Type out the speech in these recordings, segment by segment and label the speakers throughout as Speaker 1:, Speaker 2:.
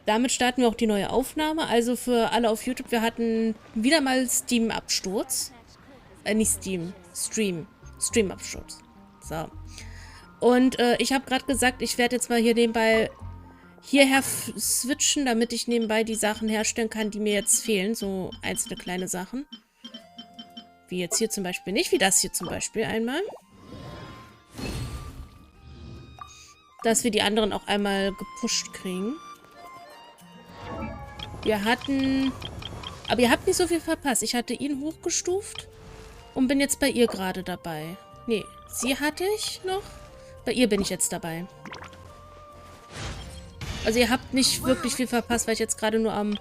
Speaker 1: damit starten wir auch die neue Aufnahme. Also für alle auf YouTube, wir hatten wieder mal Steam-Absturz. Nicht Steam, Stream-Absturz. So. Und ich habe gerade gesagt, ich werde jetzt mal hier nebenbei hierher switchen, damit ich nebenbei die Sachen herstellen kann, die mir jetzt fehlen. So einzelne kleine Sachen. Wie jetzt hier zum Beispiel nicht, wie das hier zum Beispiel einmal. Dass wir die anderen auch einmal gepusht kriegen. Wir hatten... Aber ihr habt nicht so viel verpasst. Ich hatte ihn hochgestuft und bin jetzt bei ihr gerade dabei. Nee, sie hatte ich noch. Bei ihr bin ich jetzt dabei. Also ihr habt nicht wirklich viel verpasst, weil ich jetzt gerade nur am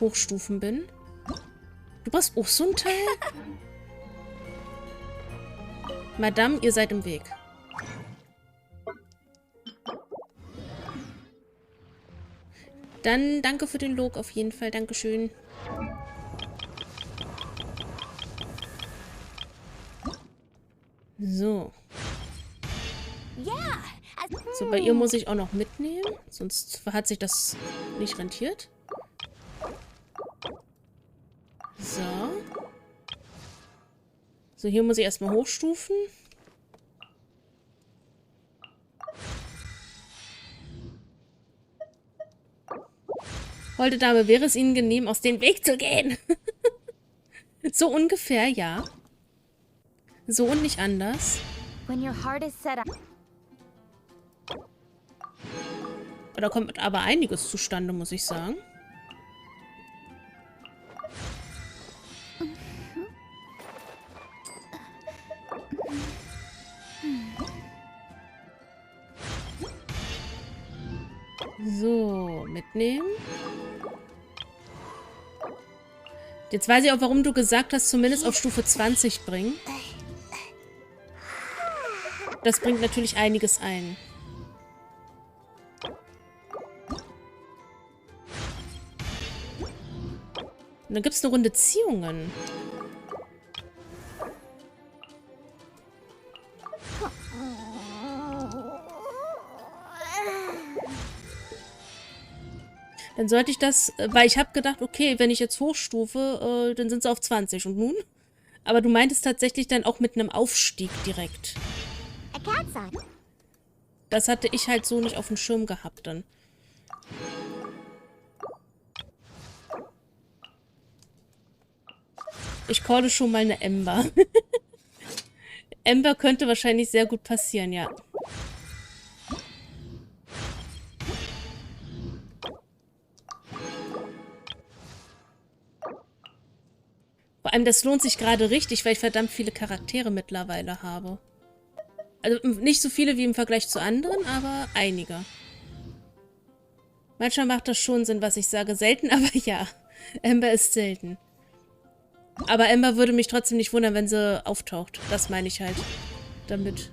Speaker 1: Hochstufen bin. Du brauchst auch so ein Teil? Madame, ihr seid im Weg. Dann danke für den Log auf jeden Fall. Dankeschön. So. So, bei ihr muss ich auch noch mitnehmen. Sonst hat sich das nicht rentiert. So. So, hier muss ich erstmal hochstufen. Holde Dame, wäre es Ihnen genehm, aus dem Weg zu gehen? So ungefähr, ja. So und nicht anders. Da kommt aber einiges zustande, muss ich sagen. So, mitnehmen. Jetzt weiß ich auch, warum du gesagt hast, zumindest auf Stufe 20 bringen. Das bringt natürlich einiges ein. Und dann gibt es eine Runde Ziehungen. Dann sollte ich das, weil ich habe gedacht, okay, wenn ich jetzt hochstufe, dann sind sie auf 20. Und nun? Aber du meintest tatsächlich dann auch mit einem Aufstieg direkt. Das hatte ich halt so nicht auf dem Schirm gehabt dann. Ich calle schon mal eine Ember. Ember könnte wahrscheinlich sehr gut passieren, ja. Vor allem, das lohnt sich gerade richtig, weil ich verdammt viele Charaktere mittlerweile habe. Also nicht so viele wie im Vergleich zu anderen, aber einige. Manchmal macht das schon Sinn, was ich sage. Selten, aber ja. Ember ist selten. Aber Ember würde mich trotzdem nicht wundern, wenn sie auftaucht. Das meine ich halt damit.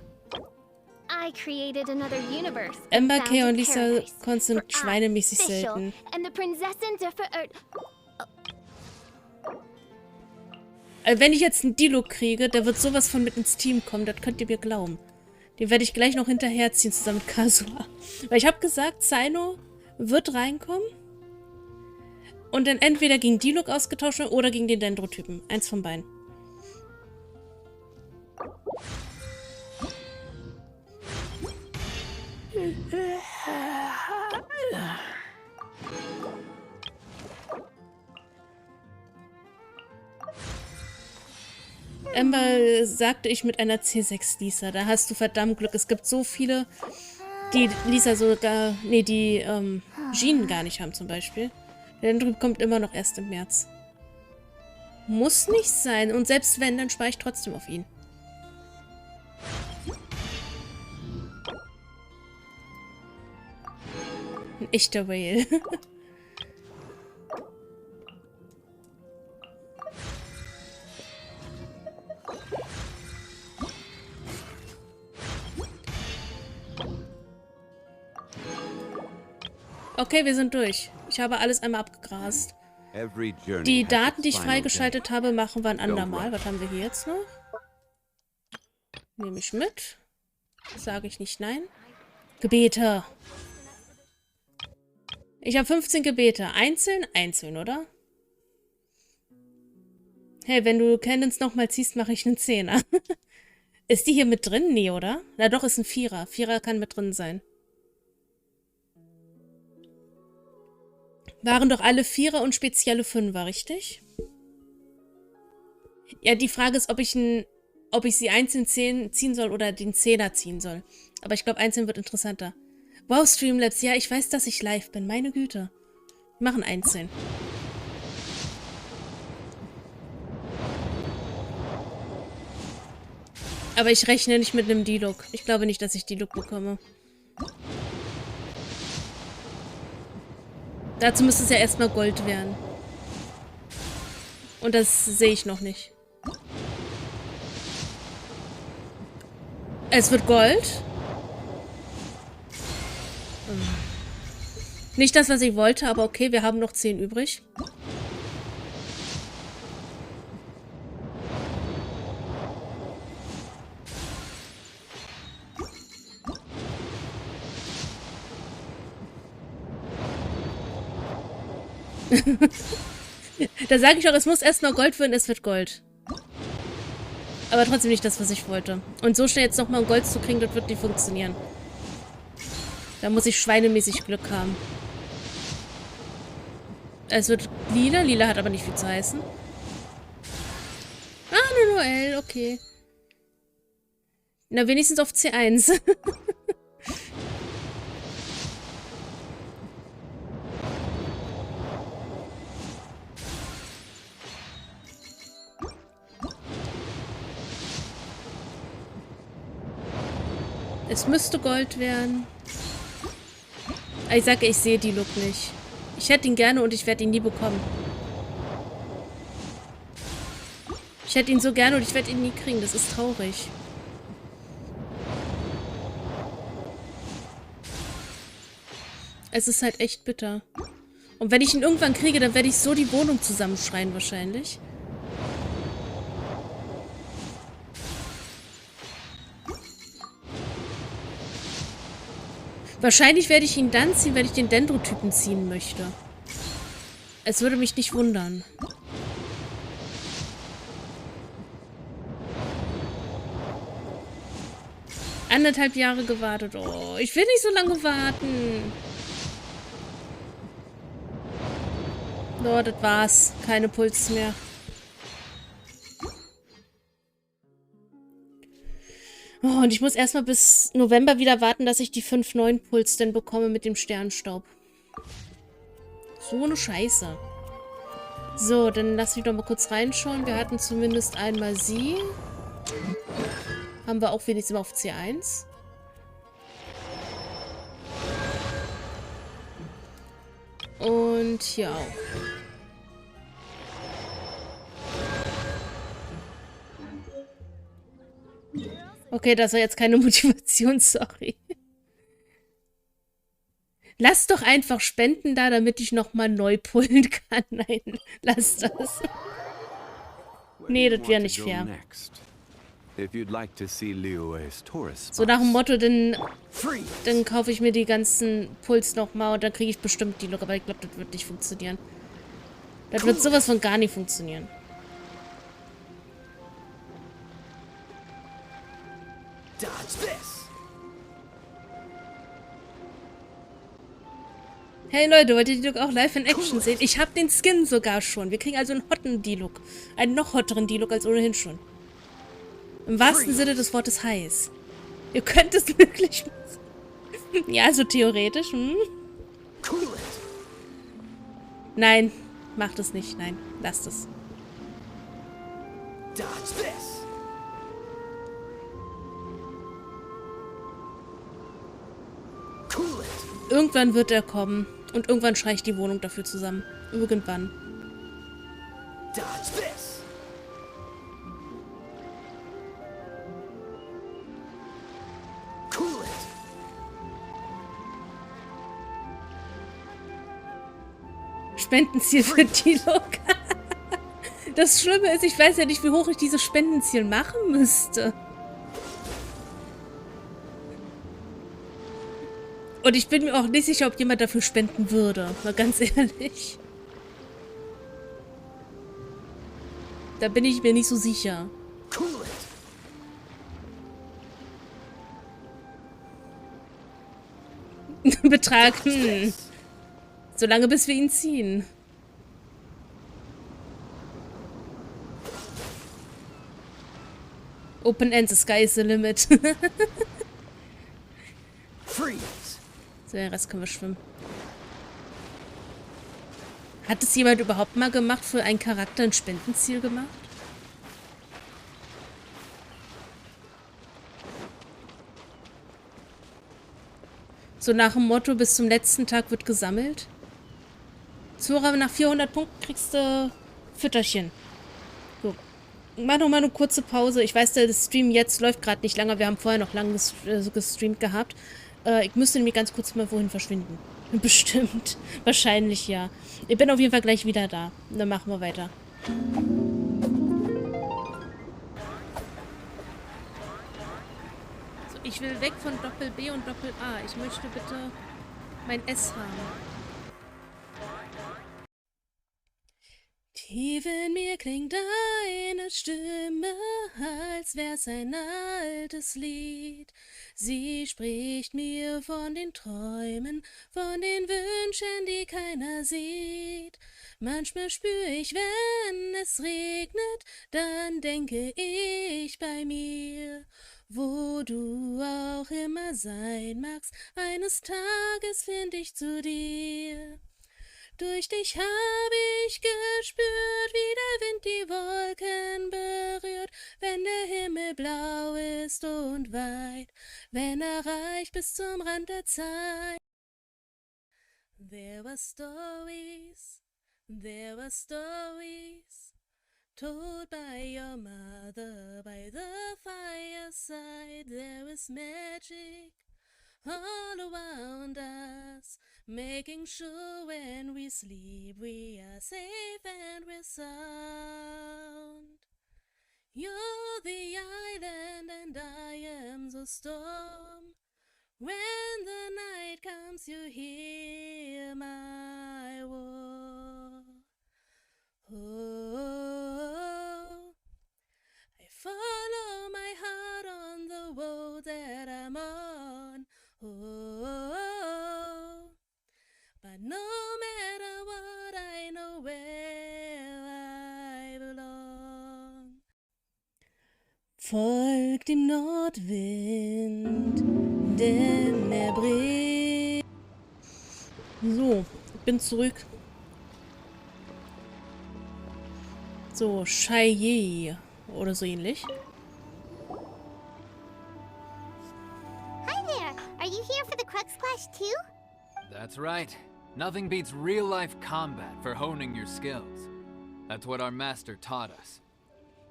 Speaker 1: Ember, Kay und Lisa sind schweinemäßig selten. Wenn ich jetzt einen Dilo kriege, der wird sowas von mit ins Team kommen, das könnt ihr mir glauben. Den werde ich gleich noch hinterherziehen, zusammen mit Kasua. Weil ich habe gesagt, Zaino wird reinkommen und dann entweder gegen Diluc ausgetauscht oder gegen den Dendrotypen. Eins von beiden. Ember sagte ich mit einer C6 Lisa. Da hast du verdammt Glück. Es gibt so viele, die Lisa sogar, nee, die Jean gar nicht haben zum Beispiel. Der Dendrotyp kommt immer noch erst im März. Muss nicht sein. Und selbst wenn, dann spare ich trotzdem auf ihn. Ein echter Whale. Okay, wir sind durch. Ich habe alles einmal abgegrast. Die Daten, die ich freigeschaltet habe, machen wir ein andermal. Was haben wir hier jetzt noch? Nehme ich mit. Sage ich nicht nein. Gebete. Ich habe 15 Gebete. Einzeln? Einzeln, oder? Hey, wenn du Candence nochmal ziehst, mache ich einen Zehner. Ist die hier mit drin? Nee, oder? Na doch, ist ein Vierer. Vierer kann mit drin sein. Waren doch alle Vierer und spezielle Fünfer, richtig? Ja, die Frage ist, ob ich sie einzeln ziehen soll oder den Zehner ziehen soll. Aber ich glaube, einzeln wird interessanter. Wow, Streamlabs, ja, ich weiß, dass ich live bin. Meine Güte. Wir machen einzeln. Aber ich rechne nicht mit einem D-Look. Ich glaube nicht, dass ich D-Look bekomme. Dazu müsste es ja erstmal Gold werden. Und das sehe ich noch nicht. Es wird Gold. Nicht das, was ich wollte, aber okay, wir haben noch 10 übrig. Da sage ich auch, es muss erstmal Gold werden, es wird Gold. Aber trotzdem nicht das, was ich wollte. Und so schnell jetzt nochmal Gold zu kriegen, das wird nicht funktionieren. Da muss ich schweinemäßig Glück haben. Es wird lila. Lila hat aber nicht viel zu heißen. Ah, nur L, okay. Na, wenigstens auf C1. Es müsste Gold werden. Ich sage, ich sehe die Look nicht. Ich hätte ihn gerne und ich werde ihn nie bekommen. Ich hätte ihn so gerne und ich werde ihn nie kriegen. Das ist traurig. Es ist halt echt bitter. Und wenn ich ihn irgendwann kriege, dann werde ich so die Wohnung zusammenschreien wahrscheinlich. Wahrscheinlich werde ich ihn dann ziehen, wenn ich den Dendrotypen ziehen möchte. Es würde mich nicht wundern. Anderthalb Jahre gewartet. Oh, ich will nicht so lange warten. Oh, das war's. Keine Puls mehr. Oh, und ich muss erstmal bis November wieder warten, dass ich die 5-9 Puls denn bekomme mit dem Sternstaub. So eine Scheiße. So, dann lass mich doch mal kurz reinschauen. Wir hatten zumindest einmal sie. Haben wir auch wenigstens immer auf C1. Und hier auch. Okay, das war jetzt keine Motivation, sorry. Lass doch einfach Spenden da, damit ich nochmal neu pullen kann. Nein, lass das. Nee, das wäre nicht fair. So nach dem Motto, dann kaufe ich mir die ganzen Puls nochmal und dann kriege ich bestimmt die Look. Aber ich glaube, das wird nicht funktionieren. Das wird sowas von gar nicht funktionieren. Hey Leute, wollt ihr die Look auch live in Action sehen? Ich habe den Skin sogar schon. Wir kriegen also einen hotten D-Look. Einen noch hotteren D-Look als ohnehin schon. Im wahrsten Sinne des Wortes heiß. Ihr könnt es wirklich machen. Ja, so theoretisch. Hm? Nein, macht es nicht. Nein, lasst es. Irgendwann wird er kommen. Und irgendwann schreie ich die Wohnung dafür zusammen. Irgendwann. Spendenziel für die Look. Das Schlimme ist, ich weiß ja nicht, wie hoch ich dieses Spendenziel machen müsste. Und ich bin mir auch nicht sicher, ob jemand dafür spenden würde. Mal ganz ehrlich. Da bin ich mir nicht so sicher. Betrag, solange bis wir ihn ziehen. Open End, the sky is the limit. So, den Rest können wir schwimmen. Hat es jemand überhaupt mal gemacht, für einen Charakter ein Spendenziel gemacht? So nach dem Motto, bis zum letzten Tag wird gesammelt. Zora, nach 400 Punkten kriegst du Fütterchen. So. Mach noch mal eine kurze Pause. Ich weiß, der Stream jetzt läuft gerade nicht lange. Wir haben vorher noch lange gestreamt gehabt. Ich müsste nämlich ganz kurz mal wohin verschwinden. Bestimmt. Wahrscheinlich ja. Ich bin auf jeden Fall gleich wieder da. Dann machen wir weiter. So, ich will weg von Doppel B und Doppel A. Ich möchte bitte mein S haben. Tief in mir klingt eine Stimme, als wär's ein altes Lied. Sie spricht mir von den Träumen, von den Wünschen, die keiner sieht. Manchmal spür ich, wenn es regnet, dann denke ich bei mir, wo du auch immer sein magst, eines Tages find ich zu dir. Durch dich habe ich gespürt, wie der Wind die Wolken berührt, wenn der Himmel blau ist und weit, wenn er reicht bis zum Rand der Zeit. There were stories told by your mother by the fireside. There is magic all around us, making sure when we sleep we are safe and we're sound. You're the island and I am the storm. When the night comes you hear my war. Oh, I follow my heart on the road that I'm on. Oh, but no matter what, I know where I belong. Folgt dem Nordwind, denn er bricht. So, ich bin zurück. So, Shai oder so ähnlich.
Speaker 2: Hi there! Are you here for the Crux Clash too?
Speaker 3: That's right. Nothing beats real-life combat for honing your skills. That's what our master taught us.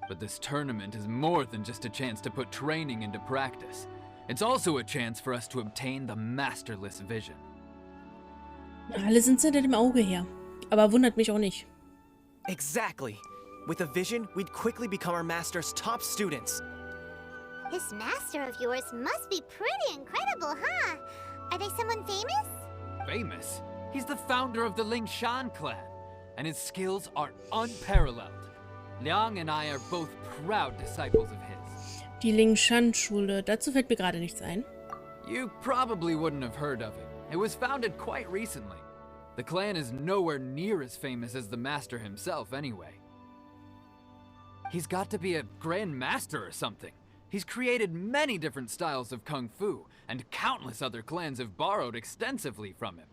Speaker 3: But this tournament is more than just a chance to put training into practice. It's also a chance for us to obtain the masterless vision.
Speaker 1: Alle sind hinter dem Auge her. Aber wundert mich auch nicht.
Speaker 4: Exactly. With a vision, we'd quickly become our master's top students.
Speaker 2: This master of yours must be pretty incredible, huh? Are they someone famous?
Speaker 3: Famous? He's the founder of the Lingshan clan, and his skills are unparalleled. Liang and I are both proud disciples of his.
Speaker 1: Die Lingshan-Schule. Dazu fällt mir gerade nichts ein.
Speaker 3: You probably wouldn't have heard of it. It was founded quite recently. The clan is nowhere near as famous as the master himself anyway. He's got to be a grand master or something. He's created many different styles of kung fu, and countless other clans have borrowed extensively from him.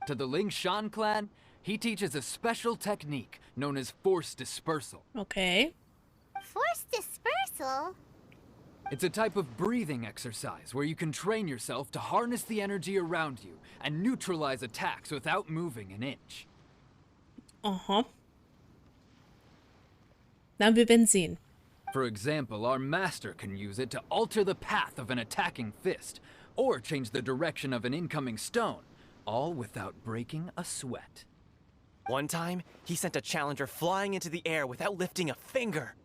Speaker 3: To the Lingshan clan, he teaches a special technique known as force dispersal.
Speaker 1: Okay.
Speaker 2: Force dispersal?
Speaker 3: It's a type of breathing exercise where you can train yourself to harness the energy around you and neutralize attacks without moving an inch.
Speaker 1: Aha. Na, wir werden sehen.
Speaker 3: For example, our master can use it to alter the path of an attacking fist, or change the direction of an incoming stone, all without breaking a sweat.
Speaker 4: One time, he sent a challenger flying into the air without lifting a finger.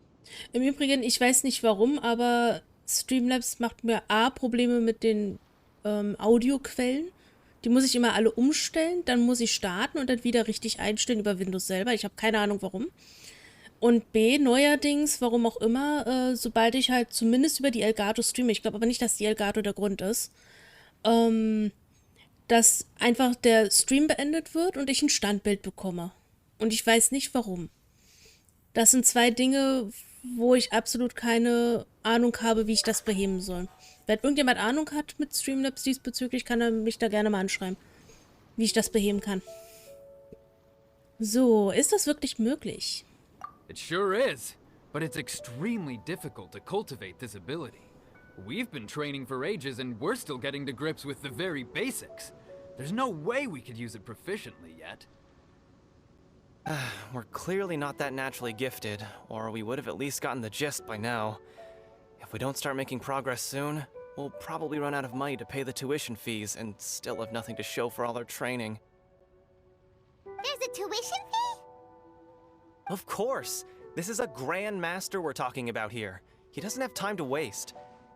Speaker 1: Im Übrigen, ich weiß nicht warum, aber Streamlabs macht mir A, Probleme mit den Audioquellen Die muss ich immer alle umstellen, dann muss ich starten und dann wieder richtig einstellen über Windows selber. Ich habe keine Ahnung warum. Und B, neuerdings, warum auch immer, sobald ich halt zumindest über die Elgato streame, ich glaube aber nicht, dass die Elgato der Grund ist, dass einfach der Stream beendet wird und ich ein Standbild bekomme. Und ich weiß nicht warum. Das sind zwei Dinge, wo ich absolut keine Ahnung habe, wie ich das beheben soll. Wenn irgendjemand Ahnung hat mit Streamlabs diesbezüglich, kann er mich da gerne mal anschreiben, wie ich das beheben kann. So, ist das wirklich möglich?
Speaker 3: It sure is, but it's extremely difficult to cultivate this ability. We've been training for ages and we're still getting to grips with the very basics. There's no way we could use it proficiently yet.
Speaker 4: We're clearly not that naturally gifted, or we would have at least gotten the gist by now. If we don't start making progress soon, we'll probably run out of money to pay the tuition fees and still have nothing to show for all our training.
Speaker 2: There's a tuition fee?
Speaker 4: Of course! This is a Grand Master we're talking about here. He doesn't have time to waste.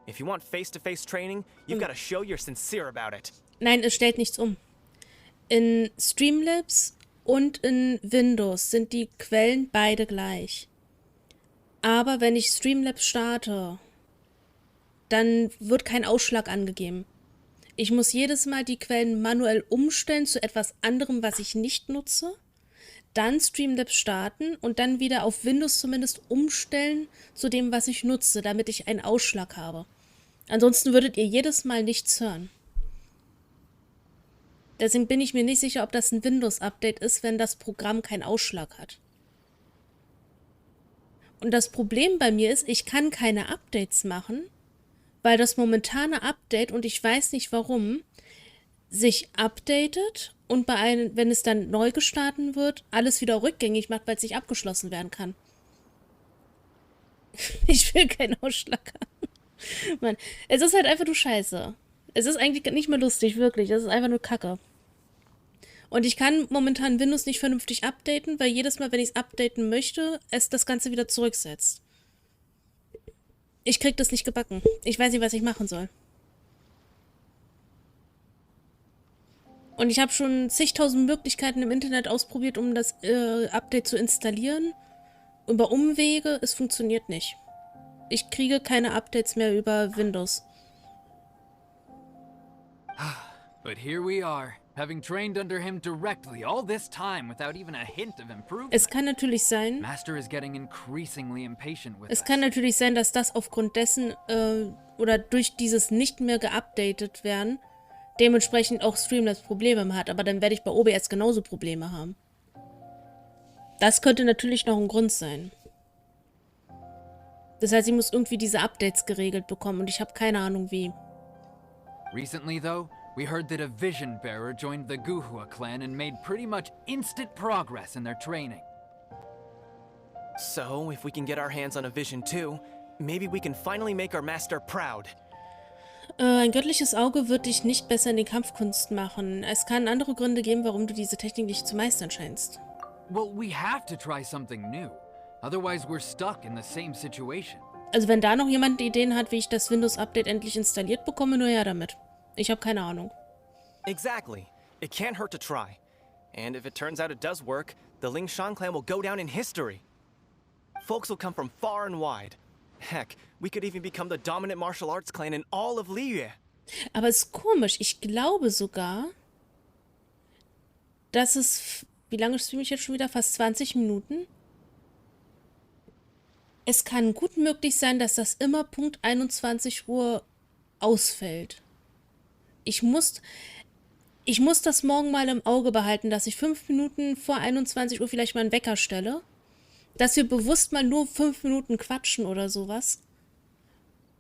Speaker 4: If you want face-to-face training, you've got to show you're sincere about it.
Speaker 1: Nein, es stellt nichts um. In Streamlabs und in Windows sind die Quellen beide gleich. Aber wenn ich Streamlabs starte, dann wird kein Ausschlag angegeben. Ich muss jedes Mal die Quellen manuell umstellen zu etwas anderem, was ich nicht nutze, dann Streamlabs starten und dann wieder auf Windows zumindest umstellen zu dem, was ich nutze, damit ich einen Ausschlag habe. Ansonsten würdet ihr jedes Mal nichts hören. Deswegen bin ich mir nicht sicher, ob das ein Windows-Update ist, wenn das Programm keinen Ausschlag hat. Und das Problem bei mir ist, ich kann keine Updates machen, weil das momentane Update, und ich weiß nicht warum, sich updatet und wenn es dann neu gestartet wird, alles wieder rückgängig macht, weil es nicht abgeschlossen werden kann. Ich will keinen Ausschlag haben. Mann, es ist halt einfach nur Scheiße. Es ist eigentlich nicht mehr lustig, wirklich. Es ist einfach nur Kacke. Und ich kann momentan Windows nicht vernünftig updaten, weil jedes Mal, wenn ich es updaten möchte, es das Ganze wieder zurücksetzt. Ich krieg das nicht gebacken. Ich weiß nicht, was ich machen soll. Und ich habe schon zigtausend Möglichkeiten im Internet ausprobiert, um das Update zu installieren. Über Umwege, es funktioniert nicht. Ich kriege keine Updates mehr über Windows.
Speaker 3: But here we are, having trained under him directly all this time without even a hint of improvement.
Speaker 1: Es kann natürlich sein,
Speaker 3: Master is getting increasingly impatient with
Speaker 1: es kann natürlich sein, dass das aufgrund dessen oder durch dieses nicht mehr geupdatet werden, dementsprechend auch Streamlabs Probleme hat. Aber dann werde ich bei OBS genauso Probleme haben. Das könnte natürlich noch ein Grund sein. Das heißt, ich muss irgendwie diese Updates geregelt bekommen und ich habe keine Ahnung wie.
Speaker 3: Recently, though, we heard that a vision bearer joined the Guhua clan and made pretty much instant progress in their training.
Speaker 4: So, if we can get our hands on a vision too, maybe we can finally make our master proud.
Speaker 1: Ein göttliches Auge wird dich nicht besser in den Kampfkunsten machen. Es kann andere Gründe geben, warum du diese Technik nicht zu meistern scheinst.
Speaker 3: Well, we have to try something new. Otherwise, we're stuck in the same situation.
Speaker 1: Also wenn da noch jemand Ideen hat, wie ich das Windows-Update endlich installiert bekomme, nur her damit. Ich habe keine Ahnung.
Speaker 4: Exactly. It can't hurt to try. And if it turns out it does work, the Lingshan clan will go down in history. Folks will come from far and wide. Heck, we could even become the dominant martial arts clan in all of Liyue.
Speaker 1: Aber es ist komisch. Ich glaube sogar, dass es... Wie lange streame ich jetzt schon wieder? Fast 20 Minuten? Es kann gut möglich sein, dass das immer Punkt 21 Uhr ausfällt. Ich muss das morgen mal im Auge behalten, dass ich 5 Minuten vor 21 Uhr vielleicht mal einen Wecker stelle. Dass wir bewusst mal nur 5 Minuten quatschen oder sowas.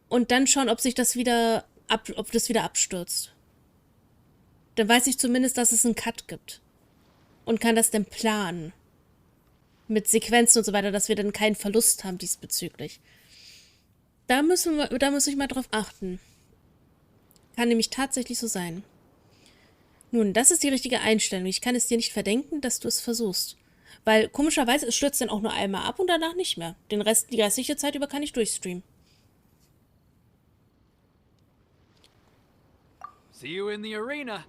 Speaker 1: Und dann schauen, ob das wieder abstürzt. Dann weiß ich zumindest, dass es einen Cut gibt. Und kann das dann planen. Mit Sequenzen und so weiter, dass wir dann keinen Verlust haben diesbezüglich. Da muss ich mal drauf achten. Kann nämlich tatsächlich so sein. Nun, das ist die richtige Einstellung. Ich kann es dir nicht verdenken, dass du es versuchst. Weil komischerweise, es stürzt dann auch nur einmal ab und danach nicht mehr. Die restliche Zeit über kann ich durchstreamen.
Speaker 3: See you in the arena.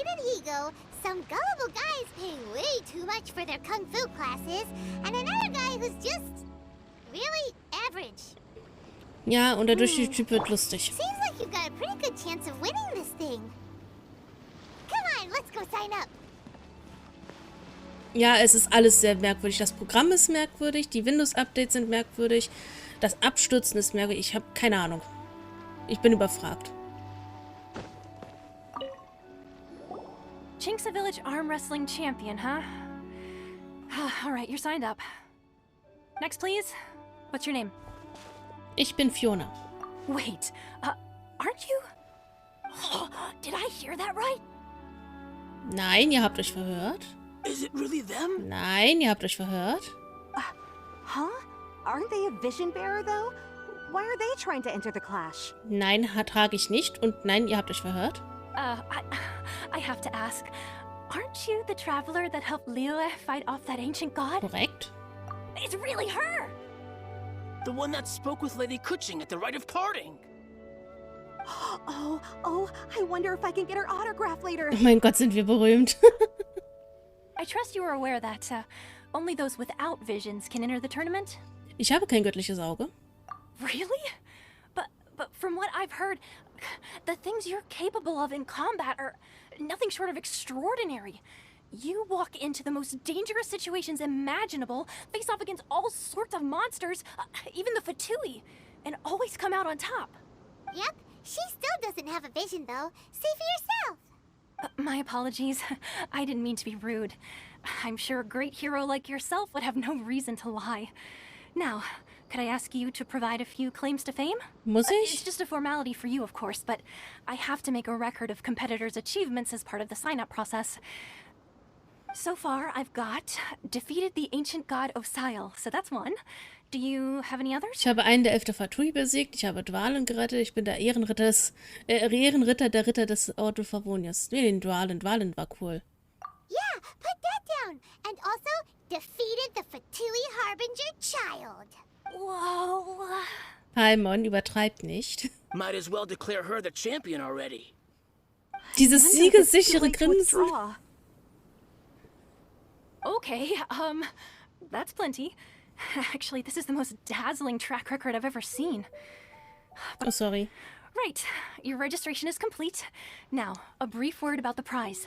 Speaker 2: did he go? Some gullible guy's paying way too much for their kung fu classes, and another guy who's just really average.
Speaker 1: Ja, und der durchschnittliche Typ wird lustig.
Speaker 2: Seems like you've got a pretty good chance of winning this thing. Come on, let's go sign up.
Speaker 1: Ja, es ist alles sehr merkwürdig. Das Programm ist merkwürdig, die Windows-Updates sind merkwürdig, das Abstürzen ist merkwürdig. Ich habe keine Ahnung. Ich bin überfragt.
Speaker 5: Chink's a village arm wrestling champion, huh? All right, you're signed up. Next, please. What's your name?
Speaker 1: Ich bin Fiona.
Speaker 5: Wait, aren't you? Did I hear that right?
Speaker 1: Nein, ihr habt euch verhört.
Speaker 6: Is it really them?
Speaker 1: Nein, ihr habt euch verhört.
Speaker 7: Huh? Aren't they a vision bearer, though? Why are they trying to enter the clash?
Speaker 1: Nein, trage ich nicht. Und nein, ihr habt euch verhört.
Speaker 5: I have to ask, aren't you the traveler that helped Leute fight off that ancient god?
Speaker 1: Korrekt.
Speaker 5: It's really her!
Speaker 6: The one that spoke with Lady Kuching at the rite of parting.
Speaker 7: Oh, I wonder if I can get her autograph later.
Speaker 1: Oh mein Gott, sind wir berühmt.
Speaker 5: I trust you are aware that only those without visions can enter the tournament?
Speaker 1: Ich habe kein göttliches Auge.
Speaker 5: Really? But from what I've heard, the things you're capable of in combat are nothing short of extraordinary. You walk into the most dangerous situations imaginable, face off against all sorts of monsters, even the Fatui, and always come out on top.
Speaker 2: Yep, she still doesn't have a vision, though. See for yourself.
Speaker 5: My apologies. I didn't mean to be rude. I'm sure a great hero like yourself would have no reason to lie. Now, could I ask you to provide a few claims to fame?
Speaker 1: Muss
Speaker 5: It's
Speaker 1: ich?
Speaker 5: just a formality for you, of course, but I have to make a record of competitors' achievements as part of the sign-up process. So far, I've got defeated the ancient god Osail, so that's one. Do you have any others?
Speaker 1: Ich habe einen der 11. Fatui besiegt. Ich habe Dwalen gerettet. Ich bin der Ehrenritter der Ritter des Ordo Favonius. Nee, den Dwalen. Dwalen war cool.
Speaker 2: Yeah, put that down. And also, defeated the Fatui Harbinger child.
Speaker 5: Whoa.
Speaker 1: Paimon, übertreibt nicht.
Speaker 6: Might as well declare her the champion already.
Speaker 1: Dieses
Speaker 7: Wonder if it's too
Speaker 1: siegessichere
Speaker 7: late to
Speaker 1: Grinsen.
Speaker 7: withdraw.
Speaker 5: Okay, that's plenty. Actually, this is the most dazzling track record I've ever seen.
Speaker 1: Oh, sorry.
Speaker 5: Right, your registration is complete. Now, a brief word about the prize.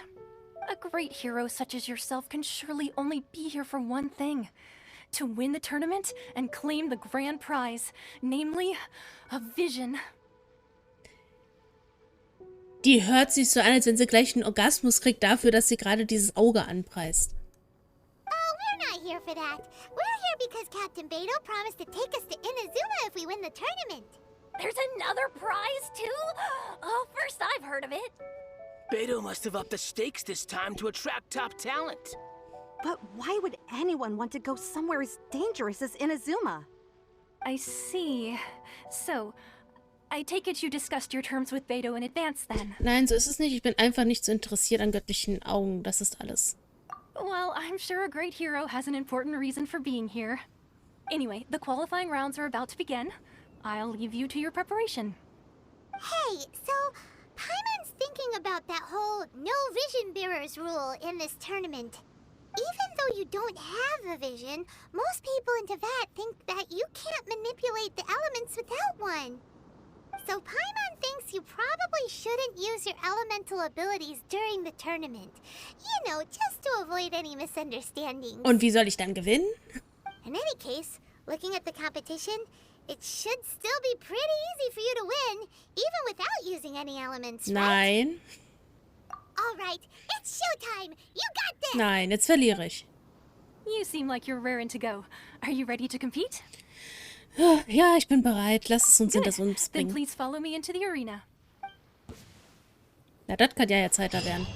Speaker 5: A great hero such as yourself can surely only be here for one thing. To win the tournament and claim the grand prize, namely, a vision.
Speaker 1: Die hört sich so an, als wenn sie gleich einen Orgasmus kriegt dafür, dass sie gerade dieses Auge anpreist.
Speaker 2: Oh, we're not here for that. We're here because Captain Beto promised to take us to Inazuma if we win the tournament.
Speaker 5: There's another prize, too? Oh, first I've heard of it.
Speaker 6: Beto must have upped the stakes this time to attract top talent.
Speaker 7: But why would anyone want to go somewhere as dangerous as Inazuma?
Speaker 5: I see. So, I take it you discussed your terms with Beto in advance, then?
Speaker 1: Nein, so ist es nicht. Ich bin einfach nicht so interessiert an göttlichen Augen. Das ist alles.
Speaker 5: Well, I'm sure a great hero has an important reason for being here. Anyway, the qualifying rounds are about to begin. I'll leave you to your preparation.
Speaker 2: Hey, so Paimon's thinking about that whole no vision bearers rule in this tournament. Even though you don't have a vision, most people in Teyvat think that you can't manipulate the elements without one. So Paimon thinks you probably shouldn't use your elemental abilities during the tournament. You know, just to avoid any misunderstandings.
Speaker 1: Und wie soll ich dann gewinnen?
Speaker 2: In any case, looking at the competition, it should still be pretty easy for you to win, even without using any elements, right?
Speaker 1: Nein.
Speaker 2: All right, it's showtime. You got this.
Speaker 1: Nein, jetzt verliere ich.
Speaker 5: You seem like you're raring to go. Are you ready to compete?
Speaker 1: Ja, ich bin bereit. Lass es uns hinter uns
Speaker 5: Then
Speaker 1: bringen.
Speaker 5: please follow me into the arena.
Speaker 1: Na, das kann ja jetzt heiter werden.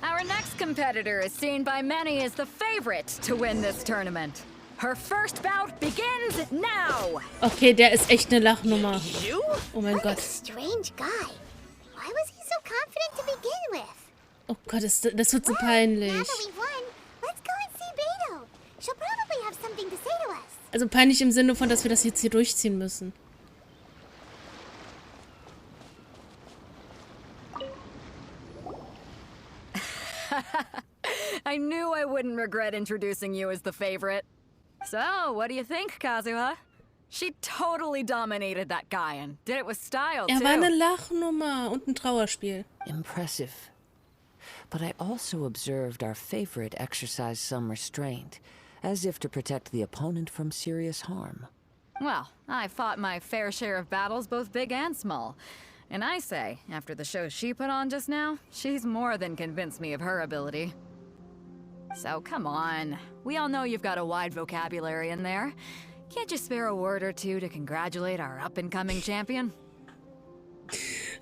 Speaker 8: Our next competitor is seen by many as the favorite to win this tournament. Her first bout begins now.
Speaker 1: Okay, der ist echt eine Lachnummer.
Speaker 6: You?
Speaker 1: Oh mein
Speaker 2: What a
Speaker 1: Gott.
Speaker 2: strange guy. Why was he so confident to begin with?
Speaker 1: Oh Gott, das wird so
Speaker 2: Now
Speaker 1: peinlich.
Speaker 2: that we've won, let's go and see Beto. She'll probably have something to say to us.
Speaker 1: Also peinlich im Sinne von, dass wir das jetzt hier durchziehen müssen.
Speaker 8: I wouldn't regret introducing you as the favorite. So, what do you think, Kazuha? She totally dominated that guy and did it with style, too.
Speaker 1: Er war eine Lachnummer und ein Trauerspiel.
Speaker 9: Impressive. But I also observed our favorite exercise some restraint, as if to protect the opponent from serious harm.
Speaker 8: Well, I fought my fair share of battles, both big and small. And I say, after the show she put on just now, she's more than convinced me of her ability. So come on. We all know you've got a wide vocabulary in there. Can't you spare a word or two to congratulate our up-and-coming champion?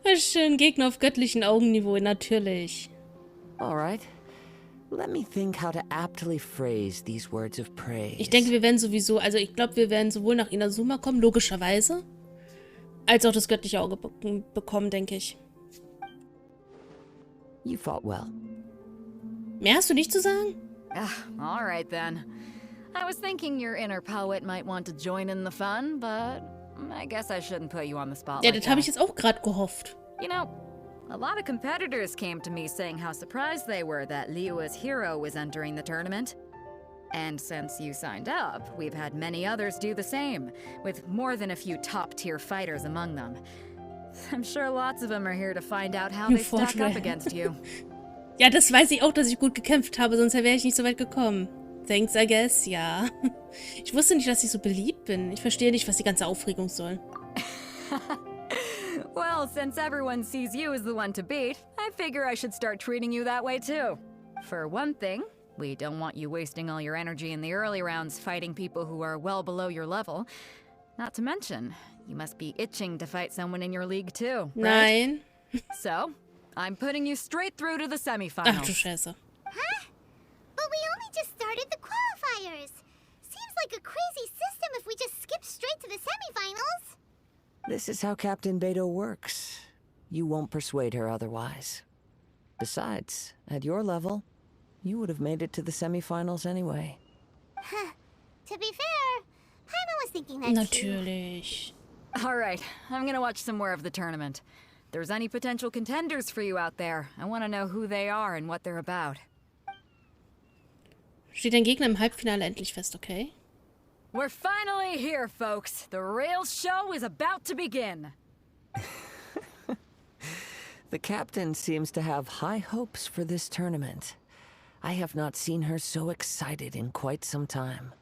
Speaker 1: Schön, Gegner auf göttlichen Augenniveau, natürlich.
Speaker 9: All right. Let me think how to aptly phrase these words of praise.
Speaker 1: Ich denke, wir werden sowieso, also ich glaube, wir werden sowohl nach Inazuma kommen, logischerweise, als auch das göttliche Auge bekommen, denke ich.
Speaker 9: You fought well.
Speaker 1: Mehr hast du nicht zu sagen?
Speaker 8: All right then. I was thinking your inner poet might want to join in the fun, but I guess I shouldn't put you on the spot.
Speaker 1: Ja,
Speaker 8: like
Speaker 1: das habe
Speaker 8: that.
Speaker 1: ich jetzt auch gerade gehofft.
Speaker 8: You know, a lot of competitors came to me saying how surprised they were that Liyue's hero was entering the tournament. And since you signed up, we've had many others do the same, with more than a few top-tier fighters among them. I'm sure lots of them are here to find out how they stack up against you.
Speaker 1: Ja, das weiß ich auch, dass ich gut gekämpft habe, sonst wäre ich nicht so weit gekommen. Thanks, I guess, ja. Ich wusste nicht, dass ich so beliebt bin. Ich verstehe nicht, was die ganze Aufregung soll.
Speaker 8: Well, since everyone sees you as the one to beat, I figure I should start treating you that way too. For one thing, we don't want you wasting all your energy in the early rounds fighting people who are well below your level. Not to mention, you must be itching to fight someone in your league too, right?
Speaker 1: Nein.
Speaker 8: So, I'm putting you straight through to the semifinals.
Speaker 1: Ach du Scheiße.
Speaker 2: Huh? But we only just started the qualifiers. Seems like a crazy system if we just skip straight to the semifinals.
Speaker 9: This is how Captain Beto works. You won't persuade her otherwise. Besides, at your level, you would have made it to the semifinals anyway.
Speaker 2: Huh. To be fair, Paimon was thinking that too.
Speaker 1: Natürlich.
Speaker 8: All right, I'm gonna watch some more of the tournament. If there's any potential contenders for you out there, I want to know who they are and what they're about.
Speaker 1: Steht dein Gegner im Halbfinale endlich fest, okay?
Speaker 8: We're finally here, folks. The real show is about to begin.
Speaker 9: The captain seems to have high hopes for this tournament. I have not seen her so excited in quite some time.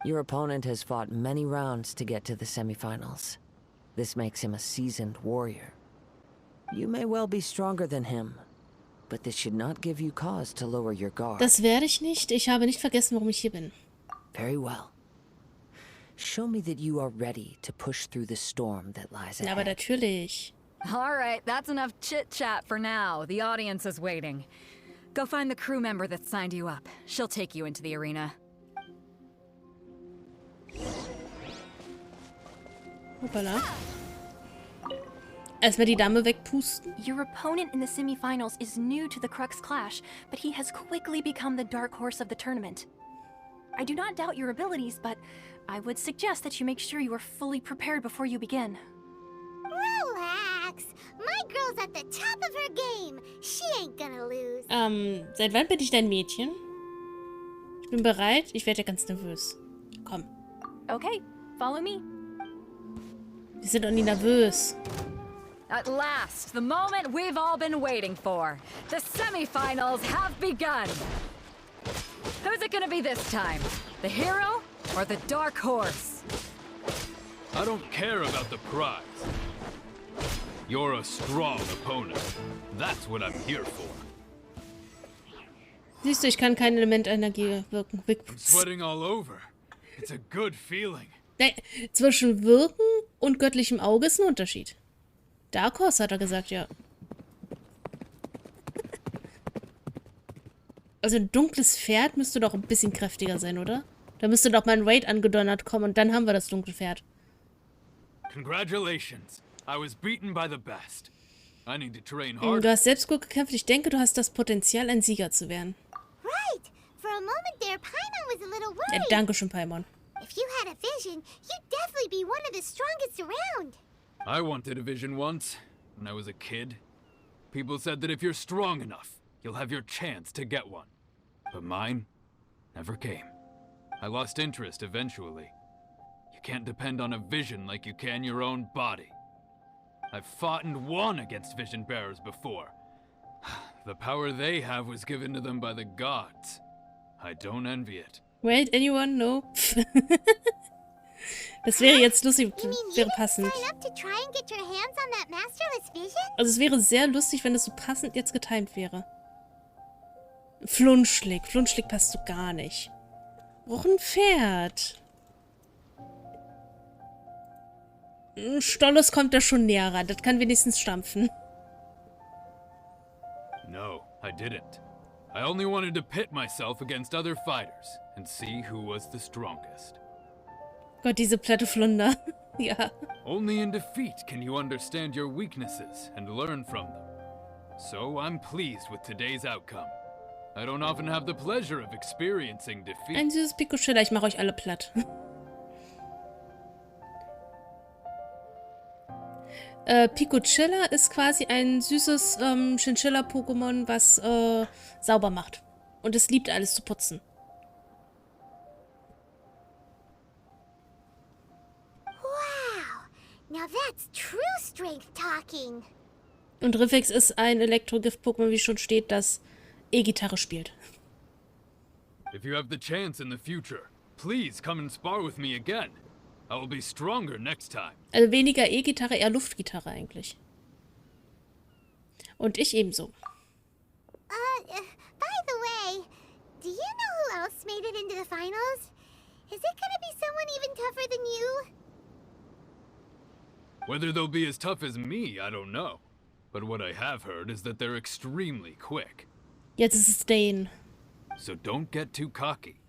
Speaker 9: Your opponent has fought many rounds to get to the semifinals. This makes him a seasoned warrior. You may well be stronger than him, but this should not give you cause to lower your guard.
Speaker 1: Das werde ich nicht. Ich habe nicht vergessen, warum ich hier bin.
Speaker 9: Very well. Show me that you are ready to push through the storm that lies
Speaker 1: Aber
Speaker 9: ahead.
Speaker 1: natürlich.
Speaker 8: All right, that's enough chit-chat for now. The audience is waiting. Go find the crew member that signed you up. She'll take you into the arena.
Speaker 1: Hoppala. Erstmal die Dame wegpusten.
Speaker 5: Your opponent in the semifinals is new to the Crux Clash, but he has quickly become the dark horse of the tournament. I do not doubt your abilities, but I would suggest that you make sure you are fully prepared before you begin.
Speaker 2: Relax. My girl's at the top of her game. She ain't gonna lose.
Speaker 1: Seit wann bin ich dein Mädchen? Ich bin bereit. Ich werde ja ganz nervös. Komm.
Speaker 5: Okay, follow me.
Speaker 1: Wir sind doch nie nervös.
Speaker 8: At last, the moment we've all been waiting for. The semifinals have begun. Who's it gonna be this time? The hero or the dark horse?
Speaker 10: I don't care about the prize. You're a strong opponent. That's what I'm here for.
Speaker 1: Siehst du, ich kann kein Element Energie wirken.
Speaker 10: I'm sweating all over. It's a good feeling.
Speaker 1: Nee, zwischen Wirken und göttlichem Auge ist ein Unterschied. Dark Horse hat er gesagt, ja. Also ein dunkles Pferd müsste doch ein bisschen kräftiger sein, oder? Da müsste doch mal ein Raid angedonnert kommen und dann haben wir das dunkle Pferd.
Speaker 10: Congratulations. I was beaten by the best. I need to train hard.
Speaker 1: Du hast selbst gut gekämpft. Ich denke, du hast das Potenzial, ein Sieger zu werden.
Speaker 2: Right. For a moment there, Paimon was a little
Speaker 1: Ja,
Speaker 2: worried.
Speaker 1: danke schön, Paimon.
Speaker 2: If you had a vision, you'd definitely be one of the strongest around.
Speaker 10: I wanted a vision once, when I was a kid. People said that if you're strong enough, you'll have your chance to get one. But mine never came. I lost interest eventually. You can't depend on a vision like you can your own body. I've fought and won against vision bearers before. The power they have was given to them by the gods. I don't envy it.
Speaker 1: Wait, anyone? No. Das wäre jetzt lustig,
Speaker 2: You mean you
Speaker 1: wäre
Speaker 2: didn't
Speaker 1: passend.
Speaker 2: sign up to try and get your hands on that masterless vision?
Speaker 1: Also es wäre sehr lustig, wenn es so passend jetzt getimt wäre. Flunschlig. Flunschlig passt so gar nicht. Brauch ein Pferd. Stolles kommt da schon näher ran. Das kann wenigstens stampfen.
Speaker 10: No, I didn't. I only wanted to pit myself against other fighters and see who was the strongest.
Speaker 1: Gott, diese platte Flunder. Ja.
Speaker 10: Only in defeat can you understand your weaknesses and learn from them. So I'm pleased with today's outcome. I don't often have the pleasure of experiencing defeat.
Speaker 1: Ein süßes Picochilla. Ich mache euch alle platt. Picochilla ist quasi ein süßes Chinchilla-Pokémon, was sauber macht. Und es liebt alles zu putzen.
Speaker 2: Wow, now that's true strength talking.
Speaker 1: Und Riffex ist ein Elektrogift-Pokémon, wie schon steht, das E-Gitarre spielt.
Speaker 10: If you have the chance in the future, please come and spar with me again. I will be stronger next time.
Speaker 1: Also weniger E-Gitarre, eher Luftgitarre eigentlich. Und ich ebenso.
Speaker 2: By the way, do you know who else made it into the finals? Is it gonna be someone even tougher than you?
Speaker 10: Whether they'll be as tough as me, I don't know. But what I have heard is that they're extremely quick.
Speaker 1: Jetzt ist es Dane.
Speaker 10: So don't get too cocky.